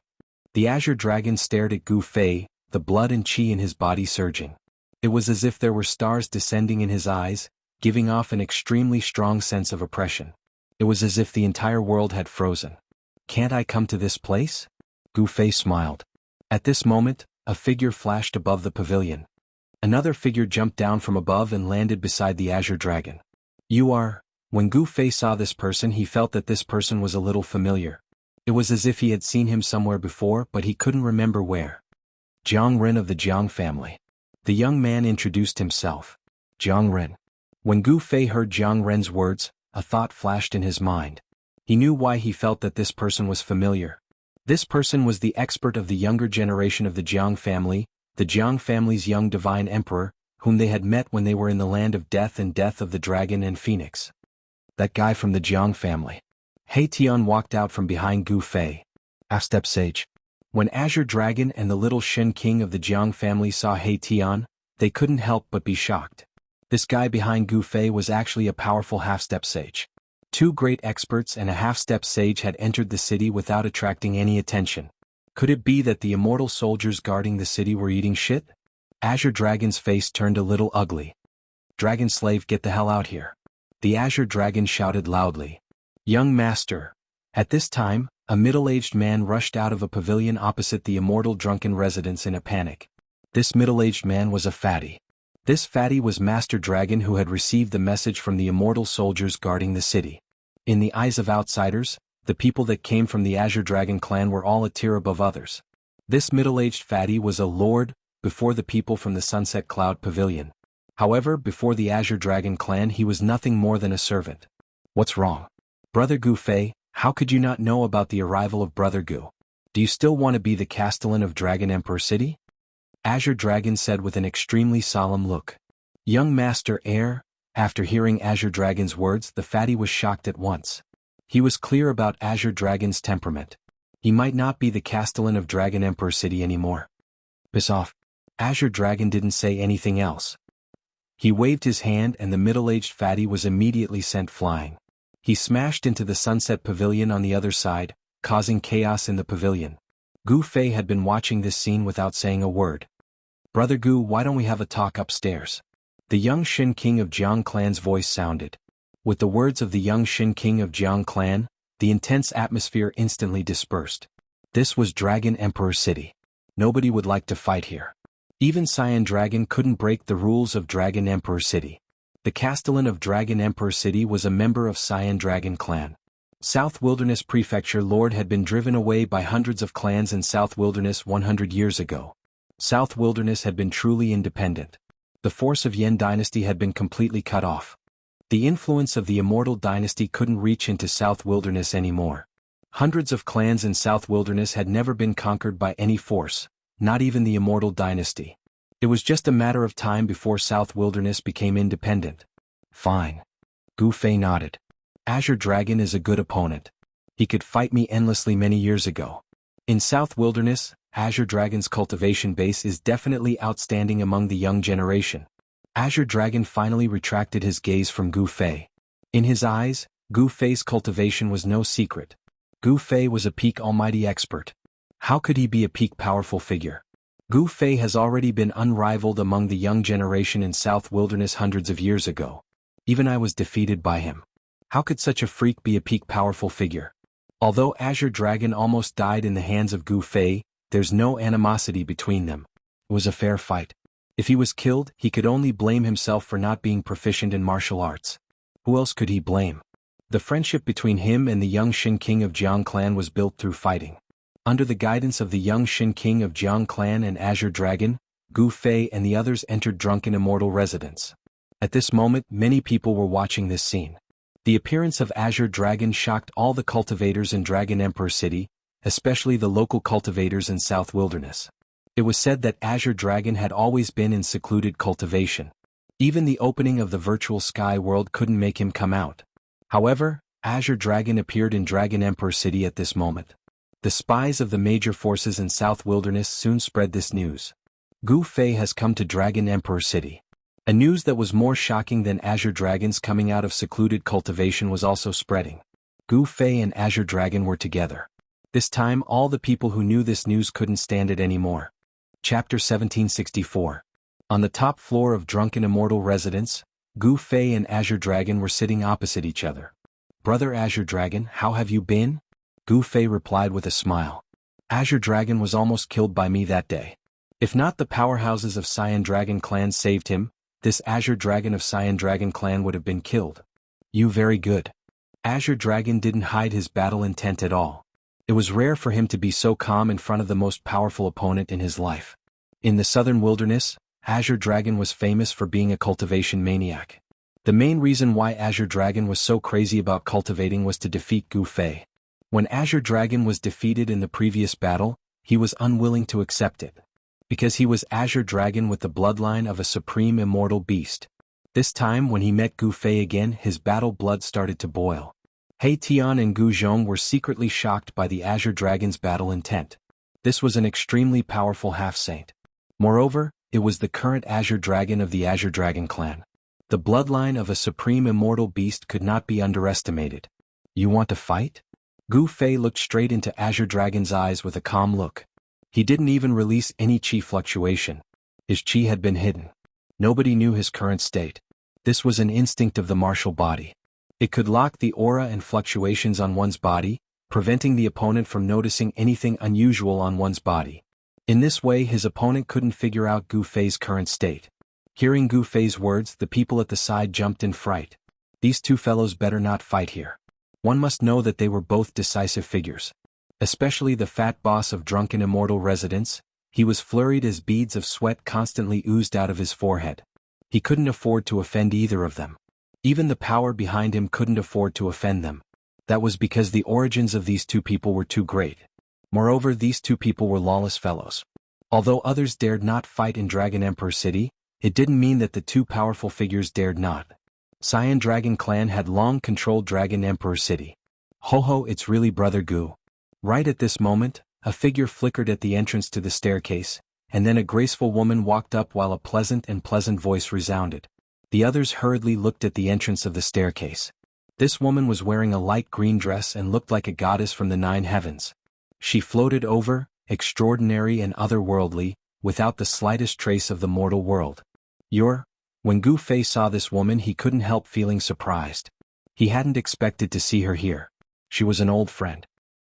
The Azure Dragon stared at Gu Fei, the blood and qi in his body surging. It was as if there were stars descending in his eyes, giving off an extremely strong sense of oppression. It was as if the entire world had frozen. Can't I come to this place? Gu Fei smiled. At this moment, a figure flashed above the pavilion. Another figure jumped down from above and landed beside the Azure Dragon. You are... When Gu Fei saw this person, he felt that this person was a little familiar. It was as if he had seen him somewhere before, but he couldn't remember where. Jiang Ren of the Jiang family. The young man introduced himself. Jiang Ren. When Gu Fei heard Jiang Ren's words, a thought flashed in his mind. He knew why he felt that this person was familiar. This person was the expert of the younger generation of the Jiang family, the Jiang family's young divine emperor, whom they had met when they were in the land of death and death of the dragon and phoenix. That guy from the Jiang family. He Tian walked out from behind Gu Fei. Half-step sage. When Azure Dragon and the little Shen King of the Jiang family saw He Tian, they couldn't help but be shocked. This guy behind Gu Fei was actually a powerful half-step sage. Two great experts and a half-step sage had entered the city without attracting any attention. Could it be that the immortal soldiers guarding the city were eating shit? Azure Dragon's face turned a little ugly. Dragon slave, get the hell out here. The Azure Dragon shouted loudly. Young master. At this time, a middle-aged man rushed out of a pavilion opposite the immortal drunken residence in a panic. This middle-aged man was a fatty. This fatty was Master Dragon, who had received the message from the immortal soldiers guarding the city. In the eyes of outsiders, the people that came from the Azure Dragon clan were all a tier above others. This middle-aged fatty was a lord before the people from the Sunset Cloud Pavilion. However, before the Azure Dragon clan he was nothing more than a servant. What's wrong? Brother Gu Fei, how could you not know about the arrival of Brother Gu? Do you still want to be the Castellan of Dragon Emperor City? Azure Dragon said with an extremely solemn look. Young Master Heir. After hearing Azure Dragon's words, the fatty was shocked at once. He was clear about Azure Dragon's temperament. He might not be the Castellan of Dragon Emperor City anymore. Piss off. Azure Dragon didn't say anything else. He waved his hand and the middle-aged fatty was immediately sent flying. He smashed into the Sunset Pavilion on the other side, causing chaos in the pavilion. Gu Fei had been watching this scene without saying a word. Brother Gu, why don't we have a talk upstairs? The young Shen King of Jiang clan's voice sounded. With the words of the young Shen King of Jiang clan, the intense atmosphere instantly dispersed. This was Dragon Emperor City. Nobody would like to fight here. Even Cyan Dragon couldn't break the rules of Dragon Emperor City. The Castellan of Dragon Emperor City was a member of Cyan Dragon clan. South Wilderness Prefecture Lord had been driven away by hundreds of clans in South Wilderness 100 years ago. South Wilderness had been truly independent. The force of Yan Dynasty had been completely cut off. The influence of the Immortal Dynasty couldn't reach into South Wilderness anymore. Hundreds of clans in South Wilderness had never been conquered by any force, not even the Immortal Dynasty. It was just a matter of time before South Wilderness became independent. Fine. Gu Fei nodded. Azure Dragon is a good opponent. He could fight me endlessly many years ago. In South Wilderness, Azure Dragon's cultivation base is definitely outstanding among the young generation. Azure Dragon finally retracted his gaze from Gu Fei. In his eyes, Gu Fei's cultivation was no secret. Gu Fei was a peak almighty expert. How could he be a peak powerful figure? Gu Fei has already been unrivaled among the young generation in South Wilderness hundreds of years ago. Even I was defeated by him. How could such a freak be a peak powerful figure? Although Azure Dragon almost died in the hands of Gu Fei, there's no animosity between them. It was a fair fight. If he was killed, he could only blame himself for not being proficient in martial arts. Who else could he blame? The friendship between him and the young Shen King of Jiang clan was built through fighting. Under the guidance of the young Shen King of Jiang clan and Azure Dragon, Gu Fei and the others entered drunken immortal residence. At this moment, many people were watching this scene. The appearance of Azure Dragon shocked all the cultivators in Dragon Emperor City, especially the local cultivators in South Wilderness. It was said that Azure Dragon had always been in secluded cultivation. Even the opening of the virtual sky world couldn't make him come out. However, Azure Dragon appeared in Dragon Emperor City at this moment. The spies of the major forces in South Wilderness soon spread this news. Gu Fei has come to Dragon Emperor City. A news that was more shocking than Azure Dragon's coming out of secluded cultivation was also spreading. Gu Fei and Azure Dragon were together. This time all the people who knew this news couldn't stand it anymore. Chapter 1764. On the top floor of Drunken Immortal Residence, Gu Fei and Azure Dragon were sitting opposite each other. Brother Azure Dragon, how have you been? Gu Fei replied with a smile. Azure Dragon was almost killed by me that day. If not the powerhouses of Cyan Dragon clan saved him, this Azure Dragon of Cyan Dragon clan would have been killed. You very good. Azure Dragon didn't hide his battle intent at all. It was rare for him to be so calm in front of the most powerful opponent in his life. In the southern wilderness, Azure Dragon was famous for being a cultivation maniac. The main reason why Azure Dragon was so crazy about cultivating was to defeat Gu Fei. When Azure Dragon was defeated in the previous battle, he was unwilling to accept it. Because he was Azure Dragon with the bloodline of a supreme immortal beast. This time when he met Gu Fei again, his battle blood started to boil. He Tian and Gu Zhong were secretly shocked by the Azure Dragon's battle intent. This was an extremely powerful half-saint. Moreover, it was the current Azure Dragon of the Azure Dragon clan. The bloodline of a supreme immortal beast could not be underestimated. You want to fight? Gu Fei looked straight into Azure Dragon's eyes with a calm look. He didn't even release any chi fluctuation. His chi had been hidden. Nobody knew his current state. This was an instinct of the martial body. It could lock the aura and fluctuations on one's body, preventing the opponent from noticing anything unusual on one's body. In this way his opponent couldn't figure out Gu Fei's current state. Hearing Gu Fei's words, the people at the side jumped in fright. These two fellows better not fight here. One must know that they were both decisive figures. Especially the fat boss of drunken immortal residents, he was flurried as beads of sweat constantly oozed out of his forehead. He couldn't afford to offend either of them. Even the power behind him couldn't afford to offend them. That was because the origins of these two people were too great. Moreover, these two people were lawless fellows. Although others dared not fight in Dragon Emperor City, it didn't mean that the two powerful figures dared not. Cyan Dragon Clan had long controlled Dragon Emperor City. Ho ho, it's really Brother Gu. Right at this moment, a figure flickered at the entrance to the staircase, and then a graceful woman walked up while a pleasant voice resounded. The others hurriedly looked at the entrance of the staircase. This woman was wearing a light green dress and looked like a goddess from the 9 heavens. She floated over, extraordinary and otherworldly, without the slightest trace of the mortal world. When Gu Fei saw this woman, he couldn't help feeling surprised. He hadn't expected to see her here. She was an old friend.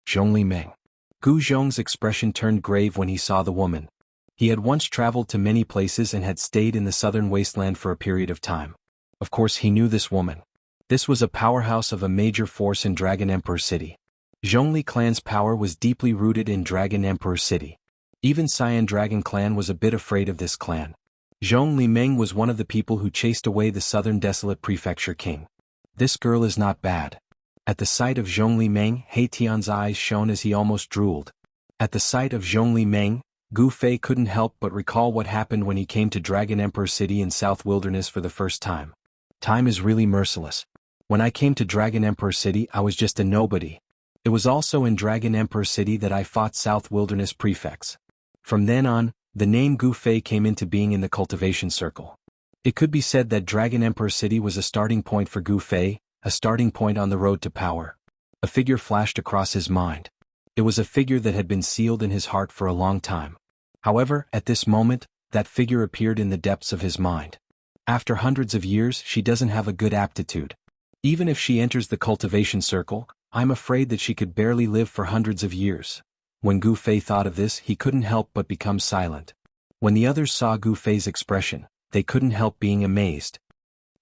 Zhongli Meng. Gu Zhong's expression turned grave when he saw the woman. He had once traveled to many places and had stayed in the southern wasteland for a period of time. Of course he knew this woman. This was a powerhouse of a major force in Dragon Emperor City. Zhongli clan's power was deeply rooted in Dragon Emperor City. Even Cyan Dragon clan was a bit afraid of this clan. Zhongli Meng was one of the people who chased away the southern desolate prefecture king. This girl is not bad. At the sight of Zhongli Meng, He Tian's eyes shone as he almost drooled. At the sight of Zhongli Meng, Gu Fei couldn't help but recall what happened when he came to Dragon Emperor City in South Wilderness for the first time. Time is really merciless. When I came to Dragon Emperor City, I was just a nobody. It was also in Dragon Emperor City that I fought South Wilderness prefects. From then on, the name Gu Fei came into being in the cultivation circle. It could be said that Dragon Emperor City was a starting point for Gu Fei, a starting point on the road to power. A figure flashed across his mind. It was a figure that had been sealed in his heart for a long time. However, at this moment, that figure appeared in the depths of his mind. After hundreds of years, she doesn't have a good aptitude. Even if she enters the cultivation circle, I'm afraid that she could barely live for hundreds of years. When Gu Fei thought of this, he couldn't help but become silent. When the others saw Gu Fei's expression, they couldn't help being amazed.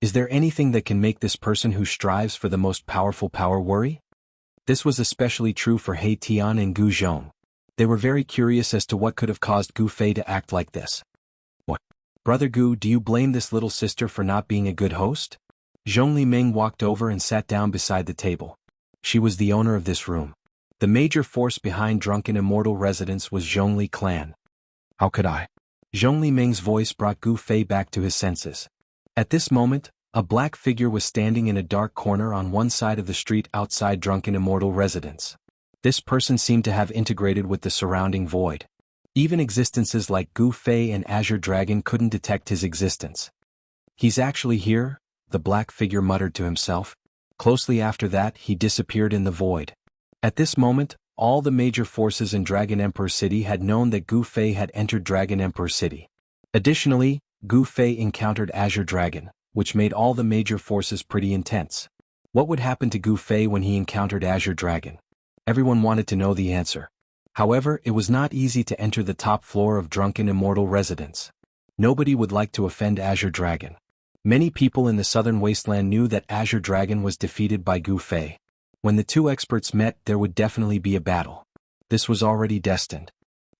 Is there anything that can make this person who strives for the most powerful power worry? This was especially true for He Tian and Gu Zhong. They were very curious as to what could have caused Gu Fei to act like this. What? Brother Gu, do you blame this little sister for not being a good host? Zhongli Meng walked over and sat down beside the table. She was the owner of this room. The major force behind Drunken Immortal Residence was Zhongli clan. How could I? Zhongli Meng's voice brought Gu Fei back to his senses. At this moment, a black figure was standing in a dark corner on one side of the street outside Drunken Immortal Residence. This person seemed to have integrated with the surrounding void. Even existences like Gu Fei and Azure Dragon couldn't detect his existence. He's actually here, the black figure muttered to himself. Closely after that, he disappeared in the void. At this moment, all the major forces in Dragon Emperor City had known that Gu Fei had entered Dragon Emperor City. Additionally, Gu Fei encountered Azure Dragon, which made all the major forces pretty intense. What would happen to Gu Fei when he encountered Azure Dragon? Everyone wanted to know the answer. However, it was not easy to enter the top floor of Drunken Immortal Residence. Nobody would like to offend Azure Dragon. Many people in the southern wasteland knew that Azure Dragon was defeated by Gu Fei. When the two experts met, there would definitely be a battle. This was already destined.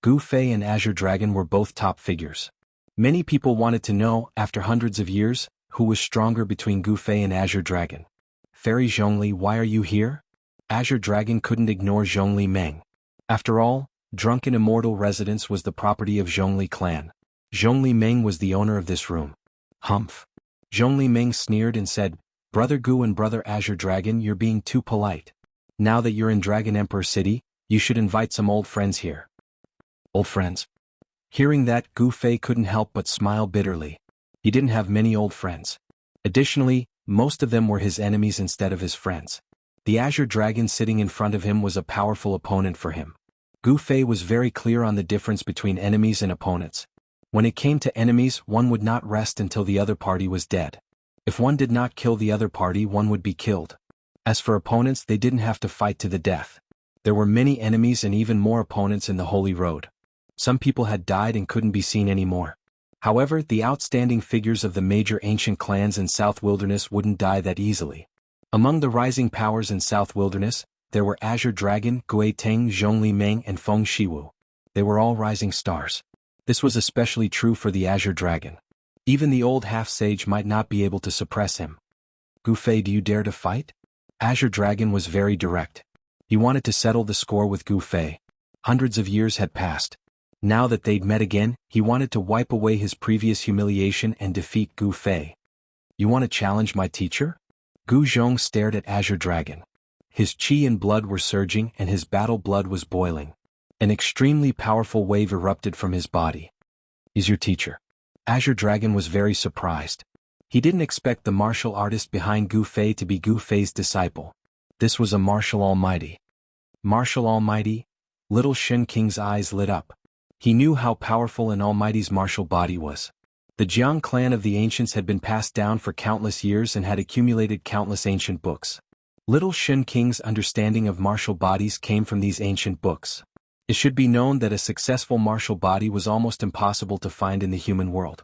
Gu Fei and Azure Dragon were both top figures. Many people wanted to know, after hundreds of years, Who was stronger between Gu Fei and Azure Dragon? Fairy Zhongli, why are you here? Azure Dragon couldn't ignore Zhongli Meng. After all, Drunken Immortal residence was the property of Zhongli clan. Zhongli Meng was the owner of this room. Humph. Zhongli Meng sneered and said, Brother Gu and Brother Azure Dragon, you're being too polite. Now that you're in Dragon Emperor City, you should invite some old friends here. Old friends? Hearing that, Gu Fei couldn't help but smile bitterly. He didn't have many old friends. Additionally, most of them were his enemies instead of his friends. The Azure Dragon sitting in front of him was a powerful opponent for him. Gu Fei was very clear on the difference between enemies and opponents. When it came to enemies, one would not rest until the other party was dead. If one did not kill the other party, one would be killed. As for opponents, they didn't have to fight to the death. There were many enemies and even more opponents in the Holy Road. Some people had died and couldn't be seen anymore. However, the outstanding figures of the major ancient clans in South Wilderness wouldn't die that easily. Among the rising powers in South Wilderness, there were Azure Dragon, Gui Teng, Zhongli Meng and Feng Shiwu. They were all rising stars. This was especially true for the Azure Dragon. Even the old half-sage might not be able to suppress him. Gu Fei, do you dare to fight? Azure Dragon was very direct. He wanted to settle the score with Gu Fei. Hundreds of years had passed. Now that they'd met again, he wanted to wipe away his previous humiliation and defeat Gu Fei. You want to challenge my teacher? Gu Zhong stared at Azure Dragon. His chi and blood were surging and his battle blood was boiling. An extremely powerful wave erupted from his body. He's your teacher. Azure Dragon was very surprised. He didn't expect the martial artist behind Gu Fei to be Gu Fei's disciple. This was a martial almighty. Martial almighty? Little Shen King's eyes lit up. He knew how powerful an almighty's martial body was. The Jiang clan of the ancients had been passed down for countless years and had accumulated countless ancient books. Little Shen King's understanding of martial bodies came from these ancient books. It should be known that a successful martial body was almost impossible to find in the human world.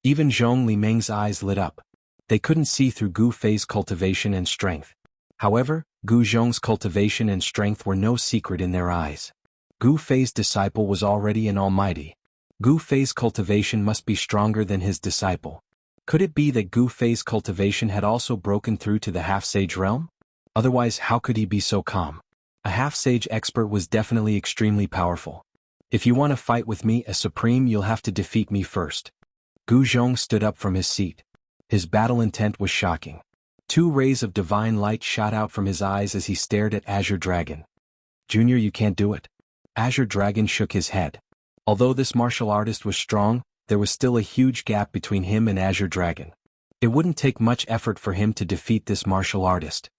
Even Zhongli Meng's eyes lit up. They couldn't see through Gu Fei's cultivation and strength. However, Gu Zhong's cultivation and strength were no secret in their eyes. Gu Fei's disciple was already an almighty. Gu Fei's cultivation must be stronger than his disciple. Could it be that Gu Fei's cultivation had also broken through to the half-sage realm? Otherwise, how could he be so calm? A half-sage expert was definitely extremely powerful. If you want to fight with me as supreme, you'll have to defeat me first. Gu Zhong stood up from his seat. His battle intent was shocking. 2 rays of divine light shot out from his eyes as he stared at Azure Dragon. Junior, you can't do it. Azure Dragon shook his head. Although this martial artist was strong, there was still a huge gap between him and Azure Dragon. It wouldn't take much effort for him to defeat this martial artist.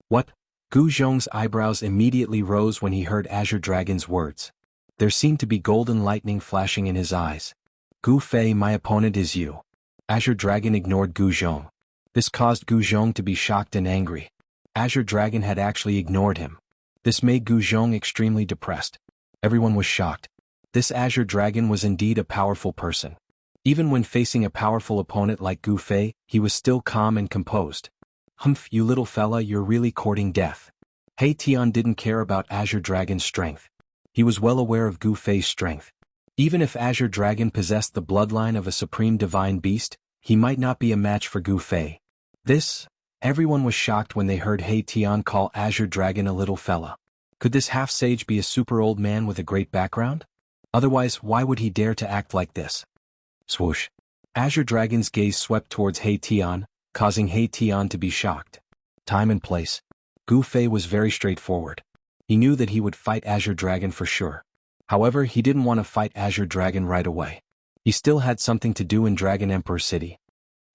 What? Gu Zhong's eyebrows immediately rose when he heard Azure Dragon's words. There seemed to be golden lightning flashing in his eyes. Gu Fei, my opponent is you. Azure Dragon ignored Gu Zhong. This caused Gu Zhong to be shocked and angry. Azure Dragon had actually ignored him. This made Gu Zhong extremely depressed. Everyone was shocked. This Azure Dragon was indeed a powerful person. Even when facing a powerful opponent like Gu Fei, he was still calm and composed. Humph, you little fella, you're really courting death. He Tian didn't care about Azure Dragon's strength. He was well aware of Gu Fei's strength. Even if Azure Dragon possessed the bloodline of a supreme divine beast, he might not be a match for Gu Fei. Everyone was shocked when they heard He Tian call Azure Dragon a little fella. Could this half-sage be a super old man with a great background? Otherwise, why would he dare to act like this? Swoosh. Azure Dragon's gaze swept towards He Tian, causing He Tian to be shocked. Time and place. Gu Fei was very straightforward. He knew that he would fight Azure Dragon for sure. However, he didn't want to fight Azure Dragon right away. He still had something to do in Dragon Emperor City.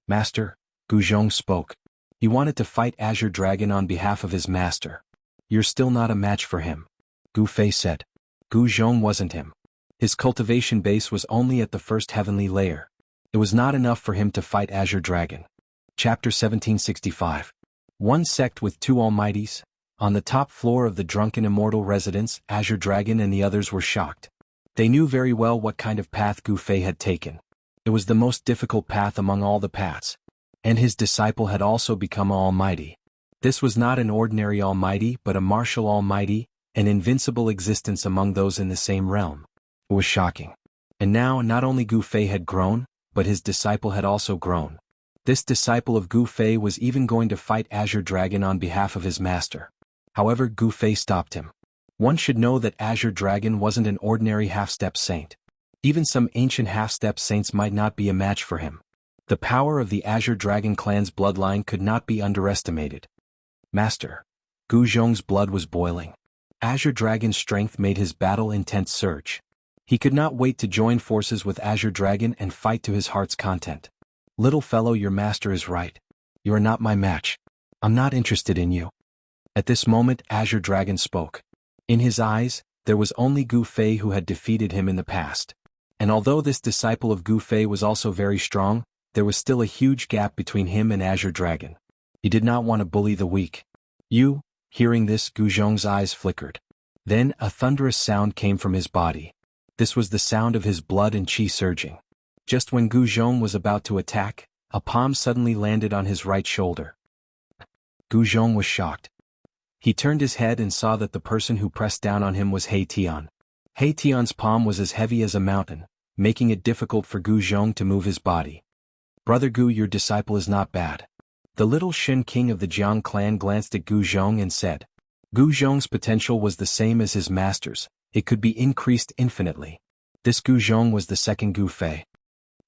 Master, Gu Zhong spoke. He wanted to fight Azure Dragon on behalf of his master. You're still not a match for him. Gu Fei said. Gu Zhong wasn't him. His cultivation base was only at the first heavenly layer. It was not enough for him to fight Azure Dragon. Chapter 1765. One sect with 2 almighties. On the top floor of the Drunken Immortal residence, Azure Dragon and the others were shocked. They knew very well what kind of path Gu Fei had taken. It was the most difficult path among all the paths. And his disciple had also become an almighty. This was not an ordinary almighty but a martial almighty, an invincible existence among those in the same realm. It was shocking. And now not only Gu Fei had grown, but his disciple had also grown. This disciple of Gu Fei was even going to fight Azure Dragon on behalf of his master. However, Gu Fei stopped him. One should know that Azure Dragon wasn't an ordinary half-step saint. Even some ancient half-step saints might not be a match for him. The power of the Azure Dragon clan's bloodline could not be underestimated. Master. Gu Zhong's blood was boiling. Azure Dragon's strength made his battle intent surge. He could not wait to join forces with Azure Dragon and fight to his heart's content. Little fellow, your master is right. You are not my match. I'm not interested in you. At this moment, Azure Dragon spoke. In his eyes, there was only Gu Fei who had defeated him in the past. And although this disciple of Gu Fei was also very strong, there was still a huge gap between him and Azure Dragon. He did not want to bully the weak. You, hearing this, Gu Zhong's eyes flickered. Then a thunderous sound came from his body. This was the sound of his blood and qi surging. Just when Gu Zhong was about to attack, a palm suddenly landed on his right shoulder. Gu Zhong was shocked. He turned his head and saw that the person who pressed down on him was He Tian. He Tian's palm was as heavy as a mountain, making it difficult for Gu Zhong to move his body. Brother Gu, your disciple is not bad. The little Shen king of the Jiang clan glanced at Gu Zhong and said. Gu Zhong's potential was the same as his master's, it could be increased infinitely. This Gu Zhong was the second Gu Fei.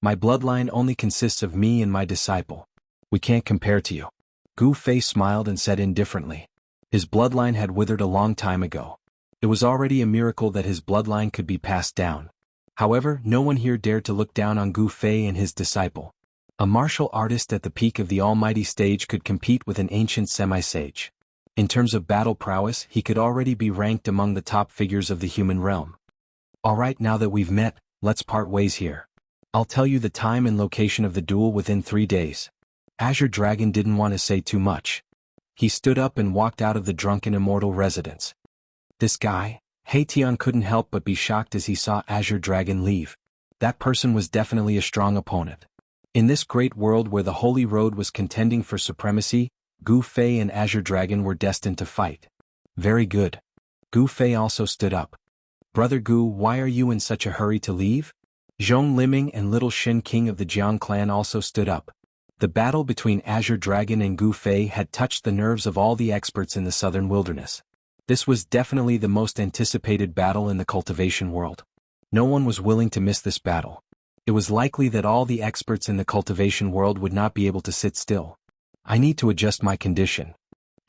My bloodline only consists of me and my disciple. We can't compare to you. Gu Fei smiled and said indifferently. His bloodline had withered a long time ago. It was already a miracle that his bloodline could be passed down. However, no one here dared to look down on Gu Fei and his disciple. A martial artist at the peak of the almighty stage could compete with an ancient semi-sage. In terms of battle prowess, he could already be ranked among the top figures of the human realm. Alright, now that we've met, let's part ways here. I'll tell you the time and location of the duel within 3 days. Azure Dragon didn't want to say too much. He stood up and walked out of the drunken Immortal residence. This guy, He Tian, couldn't help but be shocked as he saw Azure Dragon leave. That person was definitely a strong opponent. In this great world where the Holy Road was contending for supremacy, Gu Fei and Azure Dragon were destined to fight. Very good. Gu Fei also stood up. Brother Gu, why are you in such a hurry to leave? Zhong Liming and Little Shen King of the Jiang clan also stood up. The battle between Azure Dragon and Gu Fei had touched the nerves of all the experts in the southern wilderness. This was definitely the most anticipated battle in the cultivation world. No one was willing to miss this battle. It was likely that all the experts in the cultivation world would not be able to sit still. I need to adjust my condition.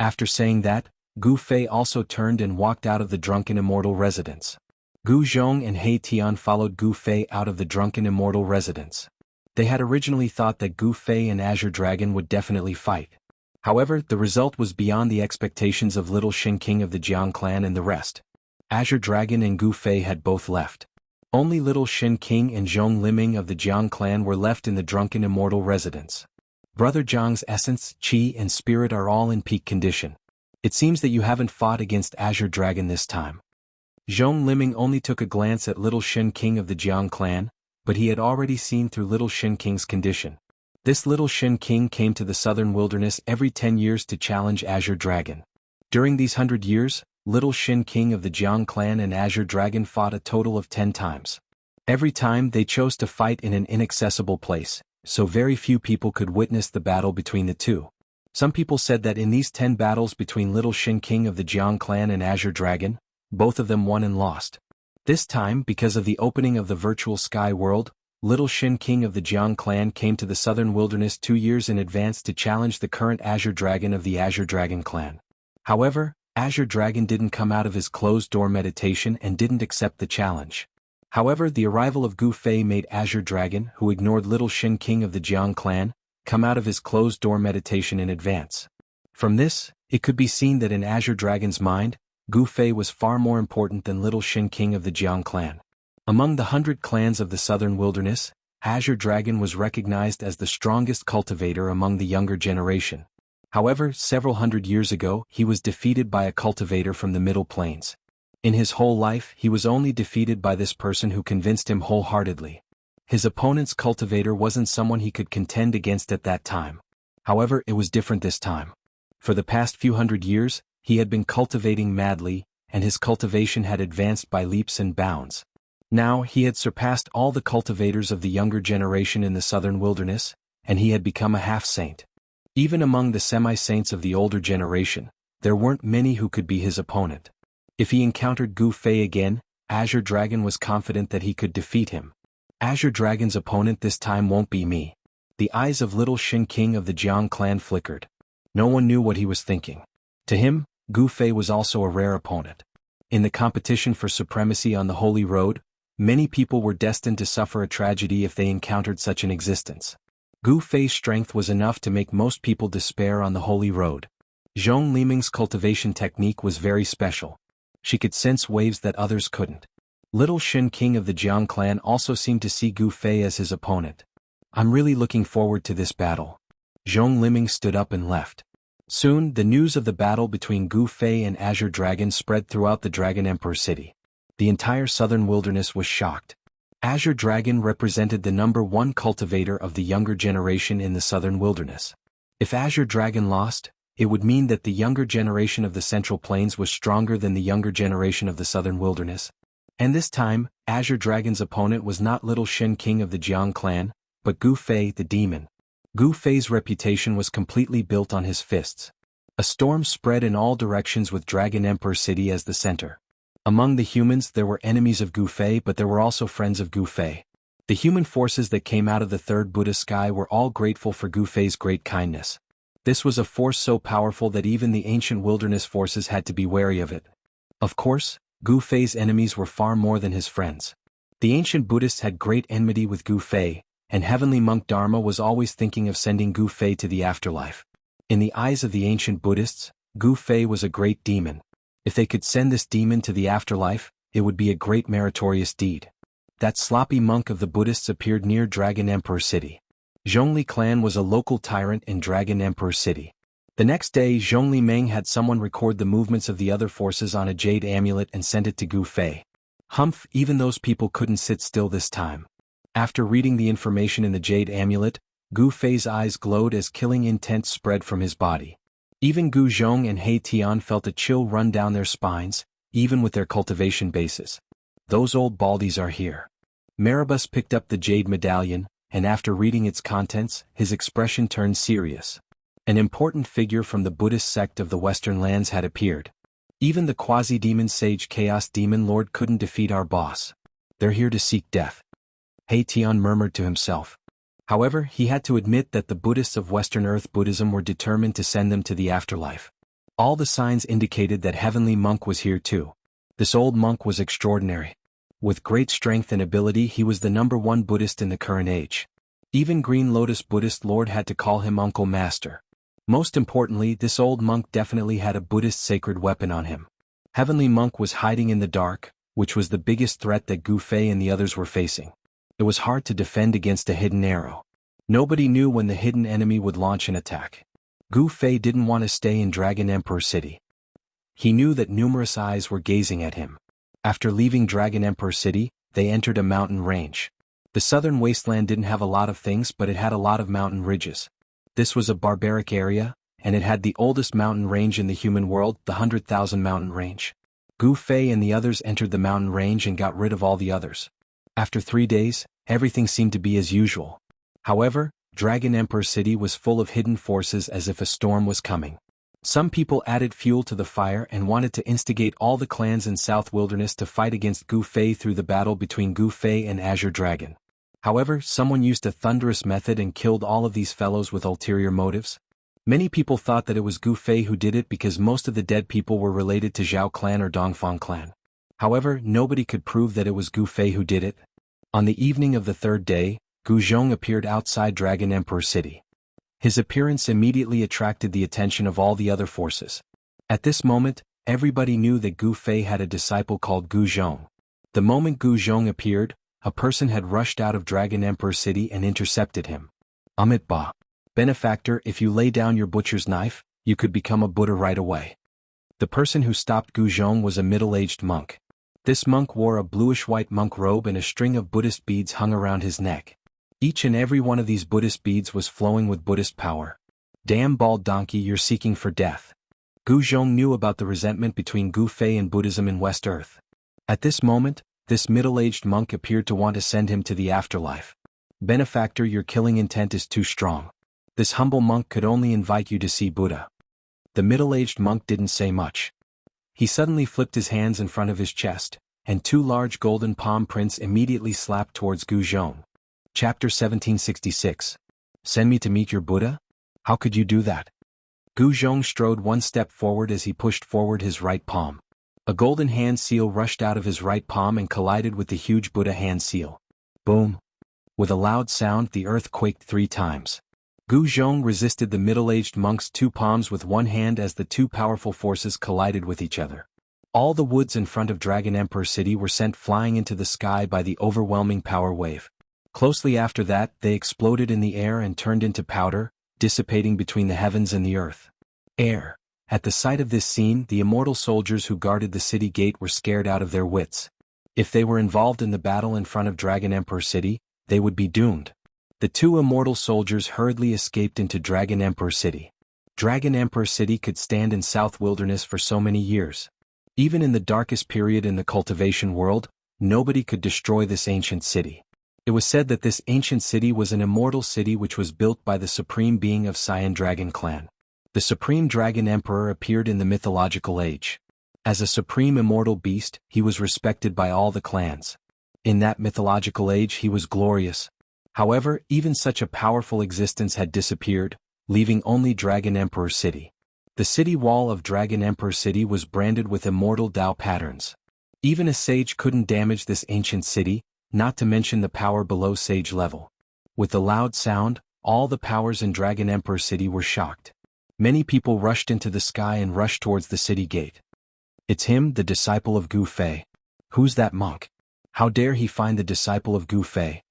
After saying that, Gu Fei also turned and walked out of the drunken Immortal residence. Gu Zhong and He Tian followed Gu Fei out of the drunken Immortal residence. They had originally thought that Gu Fei and Azure Dragon would definitely fight. However, the result was beyond the expectations of Little Shen King of the Jiang clan and the rest. Azure Dragon and Gu Fei had both left. Only Little Shen King and Zhong Liming of the Jiang clan were left in the drunken Immortal residence. Brother Zhang's essence, qi and spirit are all in peak condition. It seems that you haven't fought against Azure Dragon this time. Zhong Liming only took a glance at Little Shen King of the Jiang clan, but he had already seen through Little Shen King's condition. This Little Shen King came to the southern wilderness every 10 years to challenge Azure Dragon. During these 100 years, Little Shen King of the Jiang clan and Azure Dragon fought a total of 10 times. Every time they chose to fight in an inaccessible place, so very few people could witness the battle between the two. Some people said that in these 10 battles between Little Shen King of the Jiang clan and Azure Dragon, both of them won and lost. This time, because of the opening of the virtual sky world, Little Shen King of the Jiang clan came to the southern wilderness 2 years in advance to challenge the current Azure Dragon of the Azure Dragon clan. However, Azure Dragon didn't come out of his closed-door meditation and didn't accept the challenge. However, the arrival of Gu Fei made Azure Dragon, who ignored Little Shen King of the Jiang clan, come out of his closed-door meditation in advance. From this, it could be seen that in Azure Dragon's mind, Gu Fei was far more important than Little Shen King of the Jiang clan. Among the 100 clans of the southern wilderness, Azure Dragon was recognized as the strongest cultivator among the younger generation. However, several hundred years ago, he was defeated by a cultivator from the Middle Plains. In his whole life, he was only defeated by this person who convinced him wholeheartedly. His opponent's cultivator wasn't someone he could contend against at that time. However, it was different this time. For the past few hundred years, he had been cultivating madly, and his cultivation had advanced by leaps and bounds. Now, he had surpassed all the cultivators of the younger generation in the southern wilderness, and he had become a half-saint. Even among the semi-saints of the older generation, there weren't many who could be his opponent. If he encountered Gu Fei again, Azure Dragon was confident that he could defeat him. Azure Dragon's opponent this time won't be me. The eyes of little Shin King of the Jiang clan flickered. No one knew what he was thinking. To him, Gu Fei was also a rare opponent. In the competition for supremacy on the Holy Road, many people were destined to suffer a tragedy if they encountered such an existence. Gu Fei's strength was enough to make most people despair on the Holy Road. Zhong Liming's cultivation technique was very special. She could sense waves that others couldn't. Little Shin King of the Jiang clan also seemed to see Gu Fei as his opponent. I'm really looking forward to this battle. Zhong Liming stood up and left. Soon, the news of the battle between Gu Fei and Azure Dragon spread throughout the Dragon Emperor city. The entire southern wilderness was shocked. Azure Dragon represented the #1 cultivator of the younger generation in the southern wilderness. If Azure Dragon lost, it would mean that the younger generation of the Central Plains was stronger than the younger generation of the southern wilderness. And this time, Azure Dragon's opponent was not Little Shin King of the Jiang clan, but Gu Fei the demon. Gu Fei's reputation was completely built on his fists. A storm spread in all directions with Dragon Emperor City as the center. Among the humans there were enemies of Gu Fei, but there were also friends of Gu Fei. The human forces that came out of the third Buddha sky were all grateful for Gu Fei's great kindness. This was a force so powerful that even the ancient wilderness forces had to be wary of it. Of course, Gu Fei's enemies were far more than his friends. The ancient Buddhists had great enmity with Gu Fei, and Heavenly Monk Dharma was always thinking of sending Gu Fei to the afterlife. In the eyes of the ancient Buddhists, Gu Fei was a great demon. If they could send this demon to the afterlife, it would be a great meritorious deed. That sloppy monk of the Buddhists appeared near Dragon Emperor City. Zhongli clan was a local tyrant in Dragon Emperor City. The next day Zhongli Meng had someone record the movements of the other forces on a jade amulet and send it to Gu Fei. Humph, even those people couldn't sit still this time. After reading the information in the jade amulet, Gu Fei's eyes glowed as killing intent spread from his body. Even Gu Zhong and He Tian felt a chill run down their spines, even with their cultivation bases. Those old baldies are here. Maribus picked up the jade medallion, and after reading its contents, his expression turned serious. An important figure from the Buddhist sect of the Western lands had appeared. Even the quasi-demon sage Chaos Demon Lord couldn't defeat our boss. They're here to seek death. He Tian murmured to himself. However, he had to admit that the Buddhists of Western Earth Buddhism were determined to send them to the afterlife. All the signs indicated that Heavenly Monk was here too. This old monk was extraordinary. With great strength and ability, he was the #1 Buddhist in the current age. Even Green Lotus Buddhist Lord had to call him Uncle Master. Most importantly, this old monk definitely had a Buddhist sacred weapon on him. Heavenly Monk was hiding in the dark, which was the biggest threat that Gu Fei and the others were facing. It was hard to defend against a hidden arrow. Nobody knew when the hidden enemy would launch an attack. Gu Fei didn't want to stay in Dragon Emperor City. He knew that numerous eyes were gazing at him. After leaving Dragon Emperor City, they entered a mountain range. The southern wasteland didn't have a lot of things, but it had a lot of mountain ridges. This was a barbaric area, and it had the oldest mountain range in the human world, the 100,000 mountain range. Gu Fei and the others entered the mountain range and got rid of all the others. After 3 days, everything seemed to be as usual. However, Dragon Emperor City was full of hidden forces as if a storm was coming. Some people added fuel to the fire and wanted to instigate all the clans in South Wilderness to fight against Gu Fei through the battle between Gu Fei and Azure Dragon. However, someone used a thunderous method and killed all of these fellows with ulterior motives. Many people thought that it was Gu Fei who did it because most of the dead people were related to Zhao clan or Dongfang clan. However, nobody could prove that it was Gu Fei who did it. On the evening of the third day, Gu Zhong appeared outside Dragon Emperor City. His appearance immediately attracted the attention of all the other forces. At this moment, everybody knew that Gu Fei had a disciple called Gu Zhong. The moment Gu Zhong appeared, a person had rushed out of Dragon Emperor City and intercepted him. Amit Ba. Benefactor, if you lay down your butcher's knife, you could become a Buddha right away. The person who stopped Gu Zhong was a middle-aged monk. This monk wore a bluish-white monk robe and a string of Buddhist beads hung around his neck. Each and every one of these Buddhist beads was flowing with Buddhist power. Damn bald donkey, you're seeking for death. Gu Zhong knew about the resentment between Gu Fei and Buddhism in West Earth. At this moment, this middle-aged monk appeared to want to send him to the afterlife. Benefactor, your killing intent is too strong. This humble monk could only invite you to see Buddha. The middle-aged monk didn't say much. He suddenly flipped his hands in front of his chest, and two large golden palm prints immediately slapped towards Gu Zhong. Chapter 1766. Send me to meet your Buddha? How could you do that? Gu Zhong strode one step forward as he pushed forward his right palm. A golden hand seal rushed out of his right palm and collided with the huge Buddha hand seal. Boom! With a loud sound, the earth quaked 3 times. Gu Zhong resisted the middle-aged monk's 2 palms with one hand as the 2 powerful forces collided with each other. All the woods in front of Dragon Emperor City were sent flying into the sky by the overwhelming power wave. Closely after that, they exploded in the air and turned into powder, dissipating between the heavens and the earth. Air. At the sight of this scene, the immortal soldiers who guarded the city gate were scared out of their wits. If they were involved in the battle in front of Dragon Emperor City, they would be doomed. The 2 immortal soldiers hurriedly escaped into Dragon Emperor City. Dragon Emperor City could stand in South Wilderness for so many years. Even in the darkest period in the cultivation world, nobody could destroy this ancient city. It was said that this ancient city was an immortal city which was built by the supreme being of Cyan Dragon clan. The supreme dragon emperor appeared in the mythological age. As a supreme immortal beast, he was respected by all the clans. In that mythological age he was glorious. However, even such a powerful existence had disappeared, leaving only Dragon Emperor City. The city wall of Dragon Emperor City was branded with immortal Tao patterns. Even a sage couldn't damage this ancient city, not to mention the power below sage level. With the loud sound, all the powers in Dragon Emperor City were shocked. Many people rushed into the sky and rushed towards the city gate. It's him, the disciple of Gu Fei. Who's that monk? How dare he find the disciple of Gu Fei?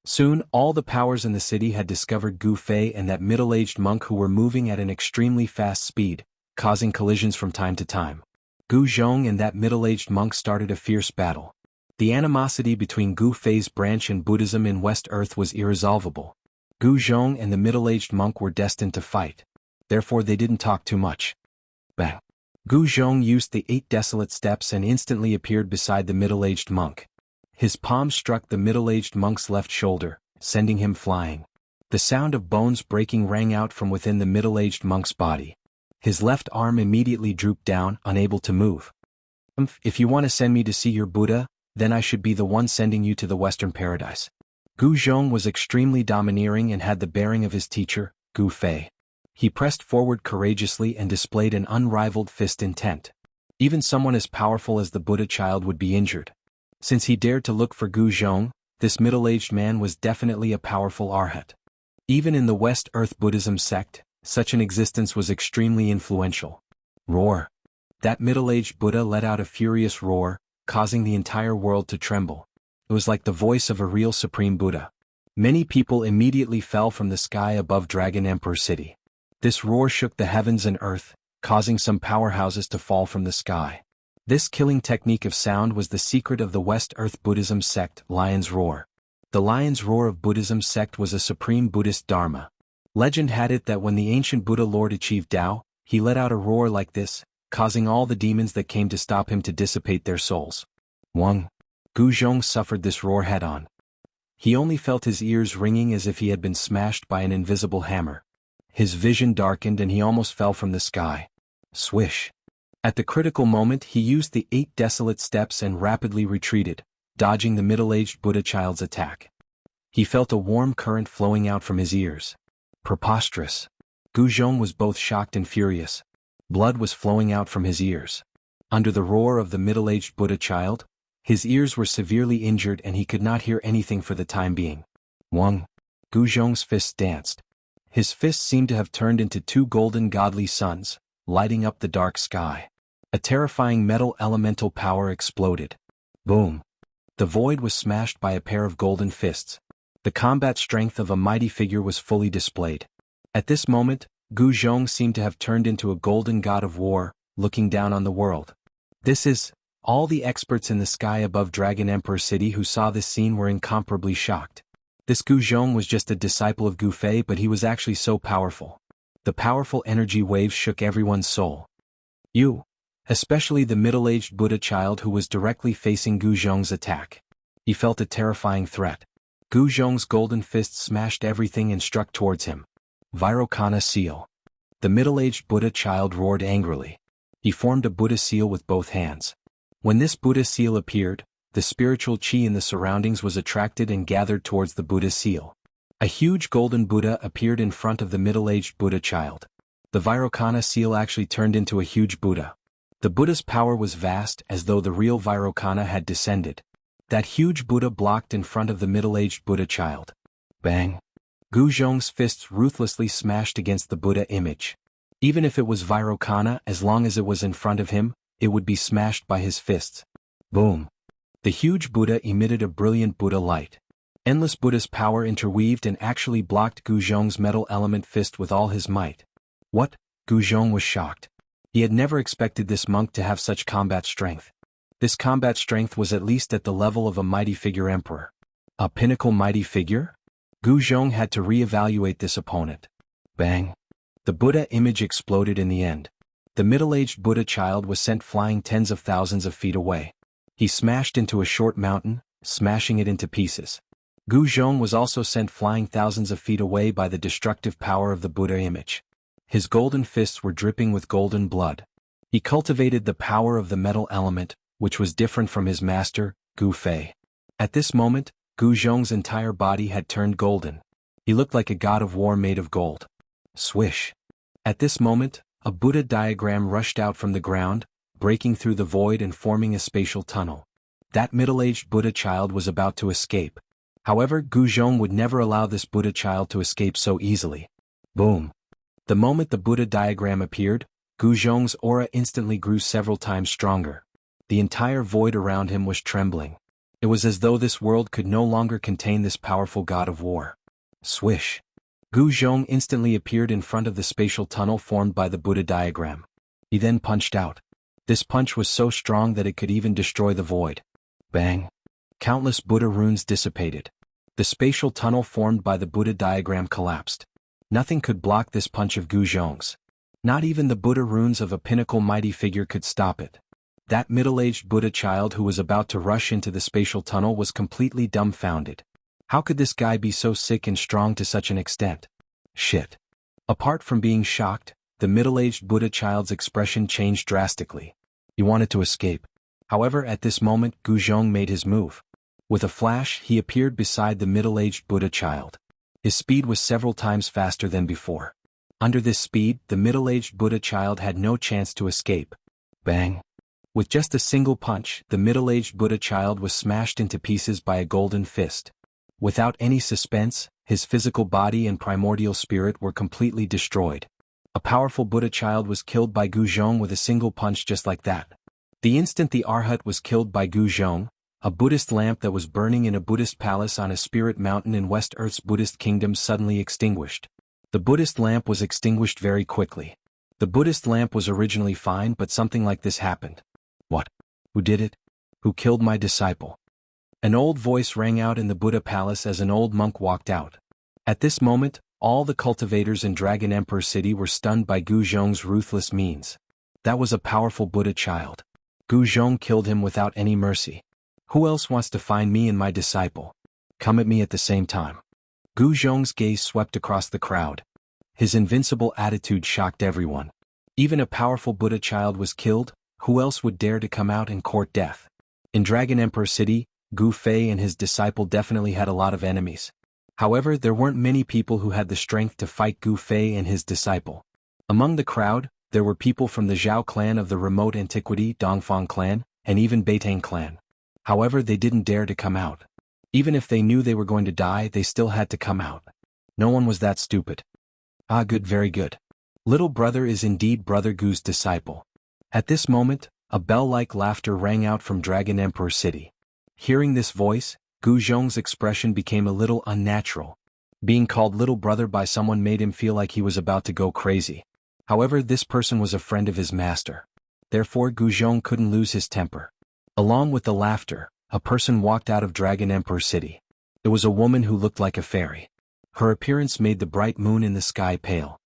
Soon, all the powers in the city had discovered Gu Fei and that middle-aged monk who were moving at an extremely fast speed, causing collisions from time to time. Gu Zhong and that middle-aged monk started a fierce battle. The animosity between Gu Fei's branch and Buddhism in West Earth was irresolvable. Gu Zhong and the middle-aged monk were destined to fight. Therefore they didn't talk too much. Bang! Gu Zhong used the 8 desolate steps and instantly appeared beside the middle-aged monk. His palm struck the middle-aged monk's left shoulder, sending him flying. The sound of bones breaking rang out from within the middle-aged monk's body. His left arm immediately drooped down, unable to move. If you want to send me to see your Buddha, then I should be the one sending you to the Western Paradise. Gu Zhong was extremely domineering and had the bearing of his teacher, Gu Fei. He pressed forward courageously and displayed an unrivaled fist intent. Even someone as powerful as the Buddha child would be injured. Since he dared to look for Gu Zhong, this middle-aged man was definitely a powerful arhat. Even in the West Earth Buddhism sect, such an existence was extremely influential. Roar! That middle-aged Buddha let out a furious roar, causing the entire world to tremble. It was like the voice of a real Supreme Buddha. Many people immediately fell from the sky above Dragon Emperor City. This roar shook the heavens and earth, causing some powerhouses to fall from the sky. This killing technique of sound was the secret of the West Earth Buddhism sect, Lion's Roar. The Lion's Roar of Buddhism sect was a supreme Buddhist dharma. Legend had it that when the ancient Buddha Lord achieved Tao, he let out a roar like this, causing all the demons that came to stop him to dissipate their souls. Wang! Gu Zhong suffered this roar head-on. He only felt his ears ringing as if he had been smashed by an invisible hammer. His vision darkened and he almost fell from the sky. Swish! At the critical moment he used the 8 desolate steps and rapidly retreated, dodging the middle-aged Buddha child's attack. He felt a warm current flowing out from his ears. Preposterous! Gu Zhong was both shocked and furious. Blood was flowing out from his ears. Under the roar of the middle-aged Buddha child, his ears were severely injured and he could not hear anything for the time being. Wang! Gu Zhong's fists danced. His fists seemed to have turned into 2 golden godly suns, lighting up the dark sky. A terrifying metal elemental power exploded. Boom! The void was smashed by a pair of golden fists. The combat strength of a mighty figure was fully displayed. At this moment, Gu Zhong seemed to have turned into a golden god of war, looking down on the world. All the experts in the sky above Dragon Emperor City who saw this scene were incomparably shocked. This Gu Zhong was just a disciple of Gu Fei, but he was actually so powerful. The powerful energy waves shook everyone's soul. Especially the middle-aged Buddha child who was directly facing Gu Zhong's attack. He felt a terrifying threat. Gu Zhong's golden fist smashed everything and struck towards him. Vairocana seal. The middle-aged Buddha child roared angrily. He formed a Buddha seal with both hands. When this Buddha seal appeared, the spiritual chi in the surroundings was attracted and gathered towards the Buddha seal. A huge golden Buddha appeared in front of the middle-aged Buddha child. The Vairocana seal actually turned into a huge Buddha. The Buddha's power was vast, as though the real Vairocana had descended. That huge Buddha blocked in front of the middle-aged Buddha child. Bang! Gu Zhong's fists ruthlessly smashed against the Buddha image. Even if it was Vairocana, as long as it was in front of him, it would be smashed by his fists. Boom! The huge Buddha emitted a brilliant Buddha light. Endless Buddha's power interweaved and actually blocked Gu Zhong's metal element fist with all his might. What? Gu Zhong was shocked. He had never expected this monk to have such combat strength. This combat strength was at least at the level of a mighty figure emperor. A pinnacle mighty figure? Gu Zhong had to re-evaluate this opponent. Bang! The Buddha image exploded in the end. The middle-aged Buddha child was sent flying tens of thousands of feet away. He smashed into a short mountain, smashing it into pieces. Gu Zhong was also sent flying thousands of feet away by the destructive power of the Buddha image. His golden fists were dripping with golden blood. He cultivated the power of the metal element, which was different from his master, Gu Fei. At this moment, Gu Zhong's entire body had turned golden. He looked like a god of war made of gold. Swish! At this moment, a Buddha diagram rushed out from the ground, breaking through the void and forming a spatial tunnel. That middle-aged Buddha child was about to escape. However, Gu Zhong would never allow this Buddha child to escape so easily. Boom! The moment the Buddha diagram appeared, Gu Zhong's aura instantly grew several times stronger. The entire void around him was trembling. It was as though this world could no longer contain this powerful god of war. Swish! Gu Zhong instantly appeared in front of the spatial tunnel formed by the Buddha diagram. He then punched out. This punch was so strong that it could even destroy the void. Bang! Countless Buddha runes dissipated. The spatial tunnel formed by the Buddha diagram collapsed. Nothing could block this punch of Gu Zhong's. Not even the Buddha runes of a pinnacle mighty figure could stop it. That middle-aged Buddha child who was about to rush into the spatial tunnel was completely dumbfounded. How could this guy be so sick and strong to such an extent? Shit. Apart from being shocked, the middle-aged Buddha child's expression changed drastically. He wanted to escape. However, at this moment, Gu Zhong made his move. With a flash, he appeared beside the middle-aged Buddha child. His speed was several times faster than before. Under this speed, the middle-aged Buddha child had no chance to escape. Bang! With just a single punch, the middle-aged Buddha child was smashed into pieces by a golden fist. Without any suspense, his physical body and primordial spirit were completely destroyed. A powerful Buddha child was killed by Gu Zhong with a single punch just like that. The instant the Arhat was killed by Gu Zhong, a Buddhist lamp that was burning in a Buddhist palace on a spirit mountain in West Earth's Buddhist kingdom suddenly extinguished. The Buddhist lamp was extinguished very quickly. The Buddhist lamp was originally fine, but something like this happened. What? Who did it? Who killed my disciple? An old voice rang out in the Buddha palace as an old monk walked out. At this moment, all the cultivators in Dragon Emperor City were stunned by Gu Zhong's ruthless means. That was a powerful Buddha child. Gu Zhong killed him without any mercy. Who else wants to find me and my disciple? Come at me at the same time. Gu Zhong's gaze swept across the crowd. His invincible attitude shocked everyone. Even a powerful Buddha child was killed, who else would dare to come out and court death? In Dragon Emperor City, Gu Fei and his disciple definitely had a lot of enemies. However, there weren't many people who had the strength to fight Gu Fei and his disciple. Among the crowd, there were people from the Zhao clan of the remote antiquity, Dongfang clan, and even Beitang clan. However, they didn't dare to come out. Even if they knew they were going to die, they still had to come out. No one was that stupid. Ah, good, very good. Little brother is indeed Brother Gu's disciple. At this moment, a bell-like laughter rang out from Dragon Emperor City. Hearing this voice, Gu Zhong's expression became a little unnatural. Being called little brother by someone made him feel like he was about to go crazy. However, this person was a friend of his master. Therefore, Gu Zhong couldn't lose his temper. Along with the laughter, a person walked out of Dragon Emperor City. It was a woman who looked like a fairy. Her appearance made the bright moon in the sky pale.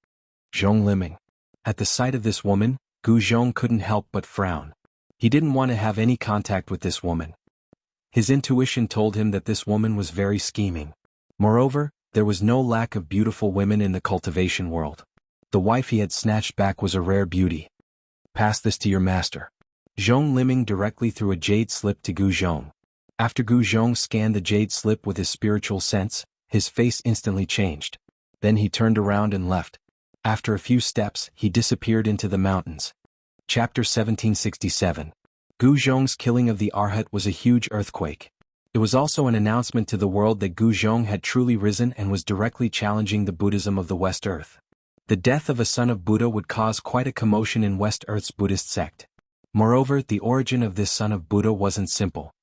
Zhong Liming. At the sight of this woman, Gu Zhong couldn't help but frown. He didn't want to have any contact with this woman. His intuition told him that this woman was very scheming. Moreover, there was no lack of beautiful women in the cultivation world. The wife he had snatched back was a rare beauty. Pass this to your master. Zhong Liming directly threw a jade slip to Gu Zhong. After Gu Zhong scanned the jade slip with his spiritual sense, his face instantly changed. Then he turned around and left. After a few steps, he disappeared into the mountains. Chapter 1767. Gu Zhong's killing of the Arhat was a huge earthquake. It was also an announcement to the world that Gu Zhong had truly risen and was directly challenging the Buddhism of the West Earth. The death of a son of Buddha would cause quite a commotion in West Earth's Buddhist sect. Moreover, the origin of this son of Buddha wasn't simple.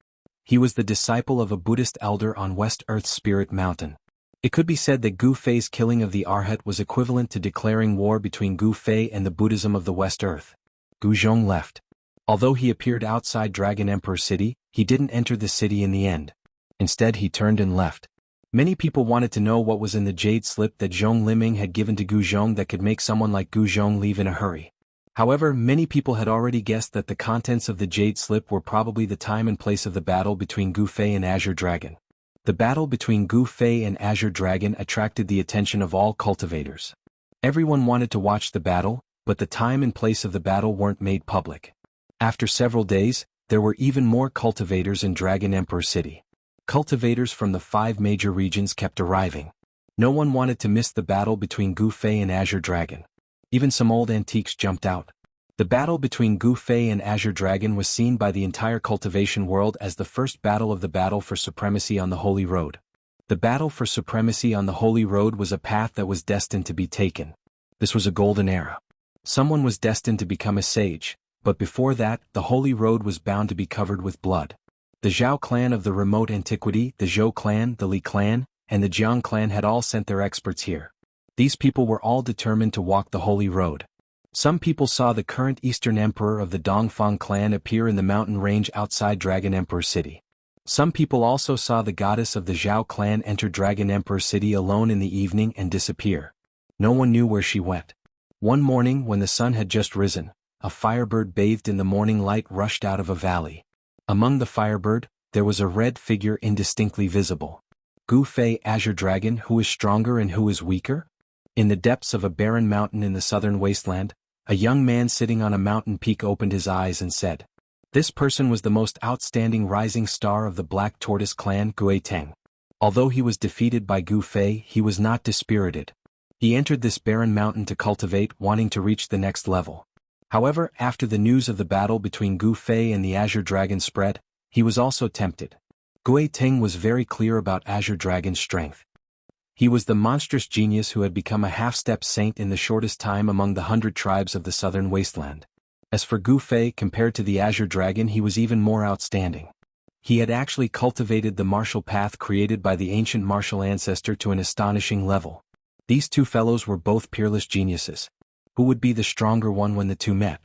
He was the disciple of a Buddhist elder on West Earth's Spirit Mountain. It could be said that Gu Fei's killing of the Arhat was equivalent to declaring war between Gu Fei and the Buddhism of the West Earth. Gu Zhong left. Although he appeared outside Dragon Emperor City, he didn't enter the city in the end. Instead, he turned and left. Many people wanted to know what was in the jade slip that Zhong Liming had given to Gu Zhong that could make someone like Gu Zhong leave in a hurry. However, many people had already guessed that the contents of the jade slip were probably the time and place of the battle between Gu Fei and Azure Dragon. The battle between Gu Fei and Azure Dragon attracted the attention of all cultivators. Everyone wanted to watch the battle, but the time and place of the battle weren't made public. After several days, there were even more cultivators in Dragon Emperor City. Cultivators from the 5 major regions kept arriving. No one wanted to miss the battle between Gu Fei and Azure Dragon. Even some old antiques jumped out. The battle between Gu Fei and Azure Dragon was seen by the entire cultivation world as the first battle of the battle for supremacy on the Holy Road. The battle for supremacy on the Holy Road was a path that was destined to be taken. This was a golden era. Someone was destined to become a sage, but before that, the Holy Road was bound to be covered with blood. The Zhao clan of the remote antiquity, the Zhou clan, the Li clan, and the Jiang clan had all sent their experts here. These people were all determined to walk the Holy Road. Some people saw the current Eastern Emperor of the Dongfang clan appear in the mountain range outside Dragon Emperor City. Some people also saw the goddess of the Zhao clan enter Dragon Emperor City alone in the evening and disappear. No one knew where she went. One morning when the sun had just risen, a firebird bathed in the morning light rushed out of a valley. Among the firebird, there was a red figure indistinctly visible. Gu Fei, Azure Dragon, who is stronger and who is weaker? In the depths of a barren mountain in the southern wasteland, a young man sitting on a mountain peak opened his eyes and said, "This person was the most outstanding rising star of the Black Tortoise clan, Gui Teng. Although he was defeated by Gu Fei, he was not dispirited. He entered this barren mountain to cultivate, wanting to reach the next level. However, after the news of the battle between Gu Fei and the Azure Dragon spread, he was also tempted. Gui Teng was very clear about Azure Dragon's strength. He was the monstrous genius who had become a half-step saint in the shortest time among the 100 tribes of the southern wasteland. As for Gu Fei, compared to the Azure Dragon, he was even more outstanding. He had actually cultivated the martial path created by the ancient martial ancestor to an astonishing level. These two fellows were both peerless geniuses. Who would be the stronger one when the two met?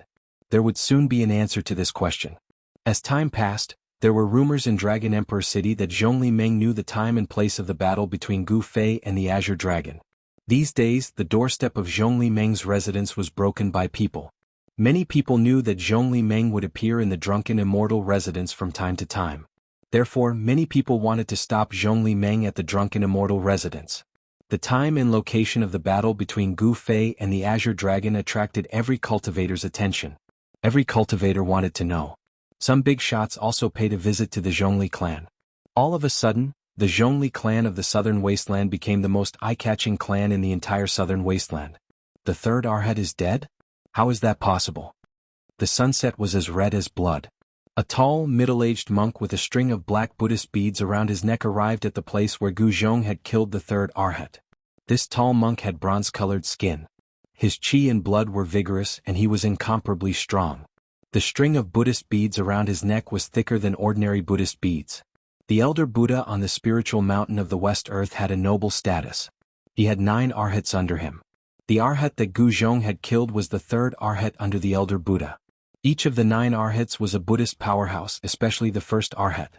There would soon be an answer to this question. As time passed, there were rumors in Dragon Emperor City that Zhongli Meng knew the time and place of the battle between Gu Fei and the Azure Dragon. These days, the doorstep of Zhongli Meng's residence was broken by people. Many people knew that Zhongli Meng would appear in the drunken Immortal residence from time to time. Therefore, many people wanted to stop Zhongli Meng at the drunken Immortal residence. The time and location of the battle between Gu Fei and the Azure Dragon attracted every cultivator's attention. Every cultivator wanted to know. Some big shots also paid a visit to the Zhongli clan. All of a sudden, the Zhongli clan of the southern wasteland became the most eye-catching clan in the entire southern wasteland. The third Arhat is dead? How is that possible? The sunset was as red as blood. A tall, middle-aged monk with a string of black Buddhist beads around his neck arrived at the place where Gu Zhong had killed the third Arhat. This tall monk had bronze-colored skin. His chi and blood were vigorous and he was incomparably strong. The string of Buddhist beads around his neck was thicker than ordinary Buddhist beads. The elder Buddha on the spiritual mountain of the West Earth had a noble status. He had 9 Arhats under him. The Arhat that Gu Zhong had killed was the third Arhat under the elder Buddha. Each of the 9 Arhats was a Buddhist powerhouse, especially the first Arhat.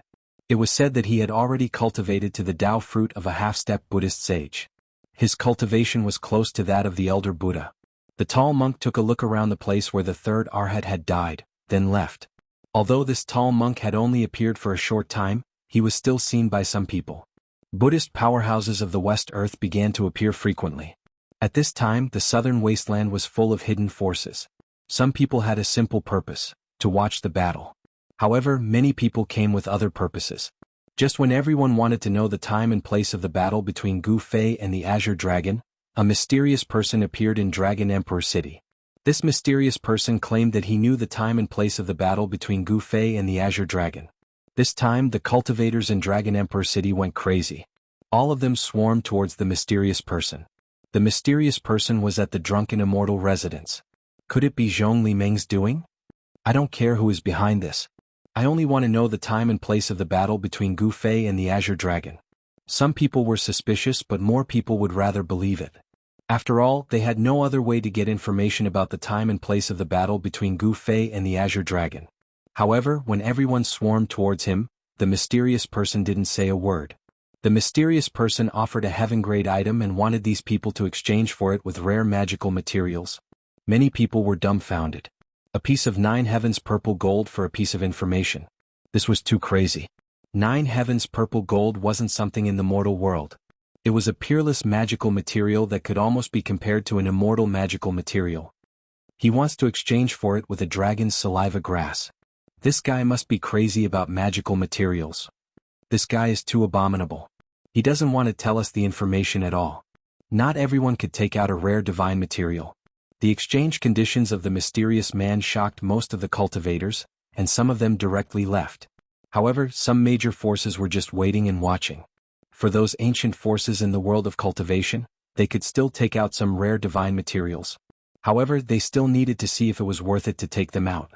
It was said that he had already cultivated to the Tao fruit of a half-step Buddhist sage. His cultivation was close to that of the elder Buddha. The tall monk took a look around the place where the third Arhat had died, then left. Although this tall monk had only appeared for a short time, he was still seen by some people. Buddhist powerhouses of the West Earth began to appear frequently. At this time, the southern wasteland was full of hidden forces. Some people had a simple purpose: to watch the battle. However, many people came with other purposes. Just when everyone wanted to know the time and place of the battle between Gu Fei and the Azure Dragon, a mysterious person appeared in Dragon Emperor City. This mysterious person claimed that he knew the time and place of the battle between Gu Fei and the Azure Dragon. This time, the cultivators in Dragon Emperor City went crazy. All of them swarmed towards the mysterious person. The mysterious person was at the drunken immortal residence. Could it be Zhong Li Meng's doing? I don't care who is behind this. I only want to know the time and place of the battle between Gu Fei and the Azure Dragon. Some people were suspicious, but more people would rather believe it. After all, they had no other way to get information about the time and place of the battle between Gu Fei and the Azure Dragon. However, when everyone swarmed towards him, the mysterious person didn't say a word. The mysterious person offered a heaven-grade item and wanted these people to exchange for it with rare magical materials. Many people were dumbfounded. A piece of 9 heavens purple gold for a piece of information. This was too crazy. 9 heavens purple gold wasn't something in the mortal world. It was a peerless magical material that could almost be compared to an immortal magical material. He wants to exchange for it with a dragon's saliva grass. This guy must be crazy about magical materials. This guy is too abominable. He doesn't want to tell us the information at all. Not everyone could take out a rare divine material. The exchange conditions of the mysterious man shocked most of the cultivators, and some of them directly left. However, some major forces were just waiting and watching. For those ancient forces in the world of cultivation, they could still take out some rare divine materials. However, they still needed to see if it was worth it to take them out.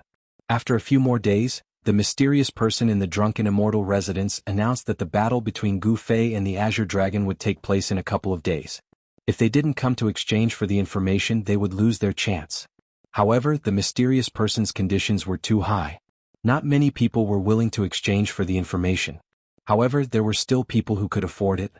After a few more days, the mysterious person in the drunken immortal residence announced that the battle between Gu Fei and the Azure Dragon would take place in a couple of days. If they didn't come to exchange for the information, they would lose their chance. However, the mysterious person's conditions were too high. Not many people were willing to exchange for the information. However, there were still people who could afford it.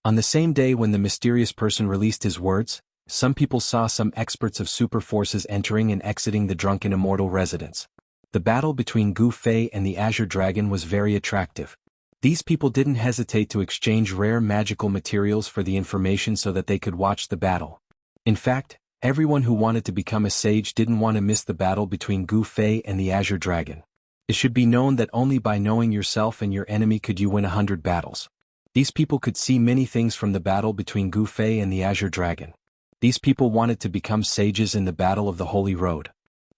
On the same day when the mysterious person released his words, some people saw some experts of super forces entering and exiting the drunken immortal residence. The battle between Gu Fei and the Azure Dragon was very attractive. These people didn't hesitate to exchange rare magical materials for the information so that they could watch the battle. In fact, everyone who wanted to become a sage didn't want to miss the battle between Gu Fei and the Azure Dragon. It should be known that only by knowing yourself and your enemy could you win 100 battles. These people could see many things from the battle between Gu Fei and the Azure Dragon. These people wanted to become sages in the Battle of the Holy Road.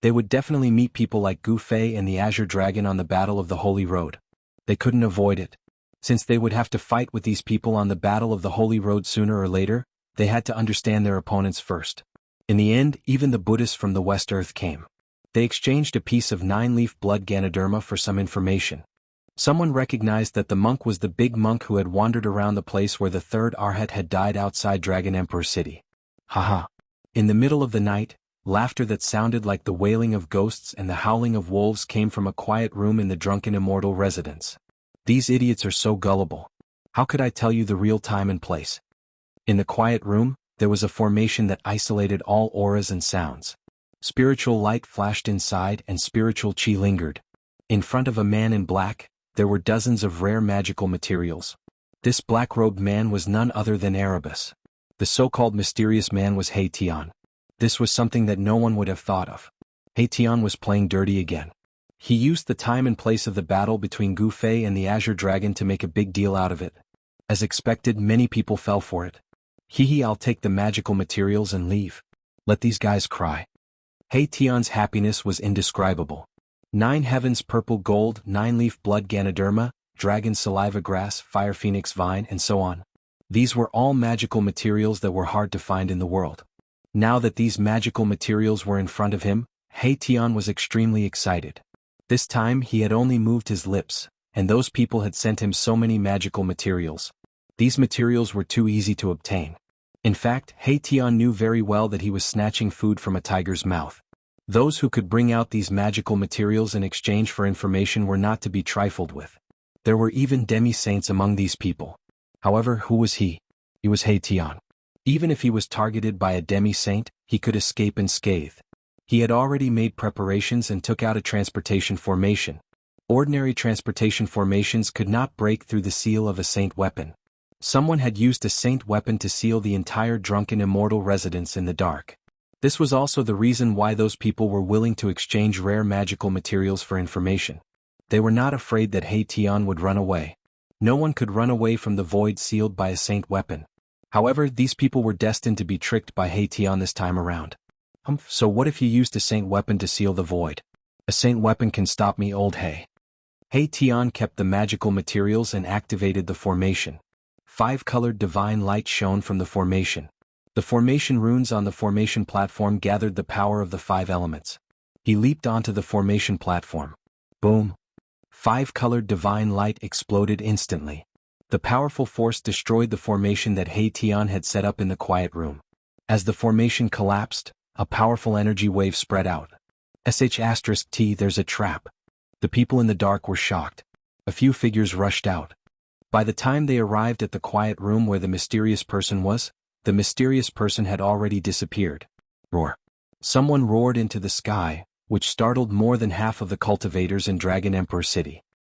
They would definitely meet people like Gu Fei and the Azure Dragon on the Battle of the Holy Road. They couldn't avoid it. Since they would have to fight with these people on the Battle of the Holy Road sooner or later, they had to understand their opponents first. In the end, even the Buddhists from the West Earth came. They exchanged a piece of 9-leaf blood Ganoderma for some information. Someone recognized that the monk was the big monk who had wandered around the place where the third Arhat had died outside Dragon Emperor City. Haha. In the middle of the night, laughter that sounded like the wailing of ghosts and the howling of wolves came from a quiet room in the drunken immortal residence. These idiots are so gullible. How could I tell you the real time and place? In the quiet room, there was a formation that isolated all auras and sounds. Spiritual light flashed inside and spiritual chi lingered. In front of a man in black, there were dozens of rare magical materials. This black-robed man was none other than Erebus. The so-called mysterious man was He Tian. This was something that no one would have thought of. He Tian was playing dirty again. He used the time and place of the battle between Gu Fei and the Azure Dragon to make a big deal out of it. As expected, many people fell for it. I'll take the magical materials and leave. Let these guys cry. He Tian's happiness was indescribable. 9 heavens purple gold, 9-leaf blood Ganoderma, dragon saliva grass, fire phoenix vine, and so on. These were all magical materials that were hard to find in the world. Now that these magical materials were in front of him, He Tian was extremely excited. This time he had only moved his lips, and those people had sent him so many magical materials. These materials were too easy to obtain. In fact, He Tian knew very well that he was snatching food from a tiger's mouth. Those who could bring out these magical materials in exchange for information were not to be trifled with. There were even demi-saints among these people. However, who was he? He was He Tian. Even if he was targeted by a demi-saint, he could escape unscathed. He had already made preparations and took out a transportation formation. Ordinary transportation formations could not break through the seal of a saint weapon. Someone had used a saint weapon to seal the entire drunken immortal residence in the dark. This was also the reason why those people were willing to exchange rare magical materials for information. They were not afraid that He Tian would run away. No one could run away from the void sealed by a saint weapon. However, these people were destined to be tricked by He Tian this time around. So what if you used a saint weapon to seal the void? A saint weapon can stop me, old He. He Tian kept the magical materials and activated the formation. 5-colored divine light shone from the formation. The formation runes on the formation platform gathered the power of the 5 elements. He leaped onto the formation platform. Boom! 5-colored divine light exploded instantly. The powerful force destroyed the formation that He Tian had set up in the quiet room. As the formation collapsed, a powerful energy wave spread out. *T, there's a trap. The people in the dark were shocked. A few figures rushed out. By the time they arrived at the quiet room where the mysterious person was, the mysterious person had already disappeared. Roar! Someone roared into the sky, which startled more than half of the cultivators in Dragon Emperor City.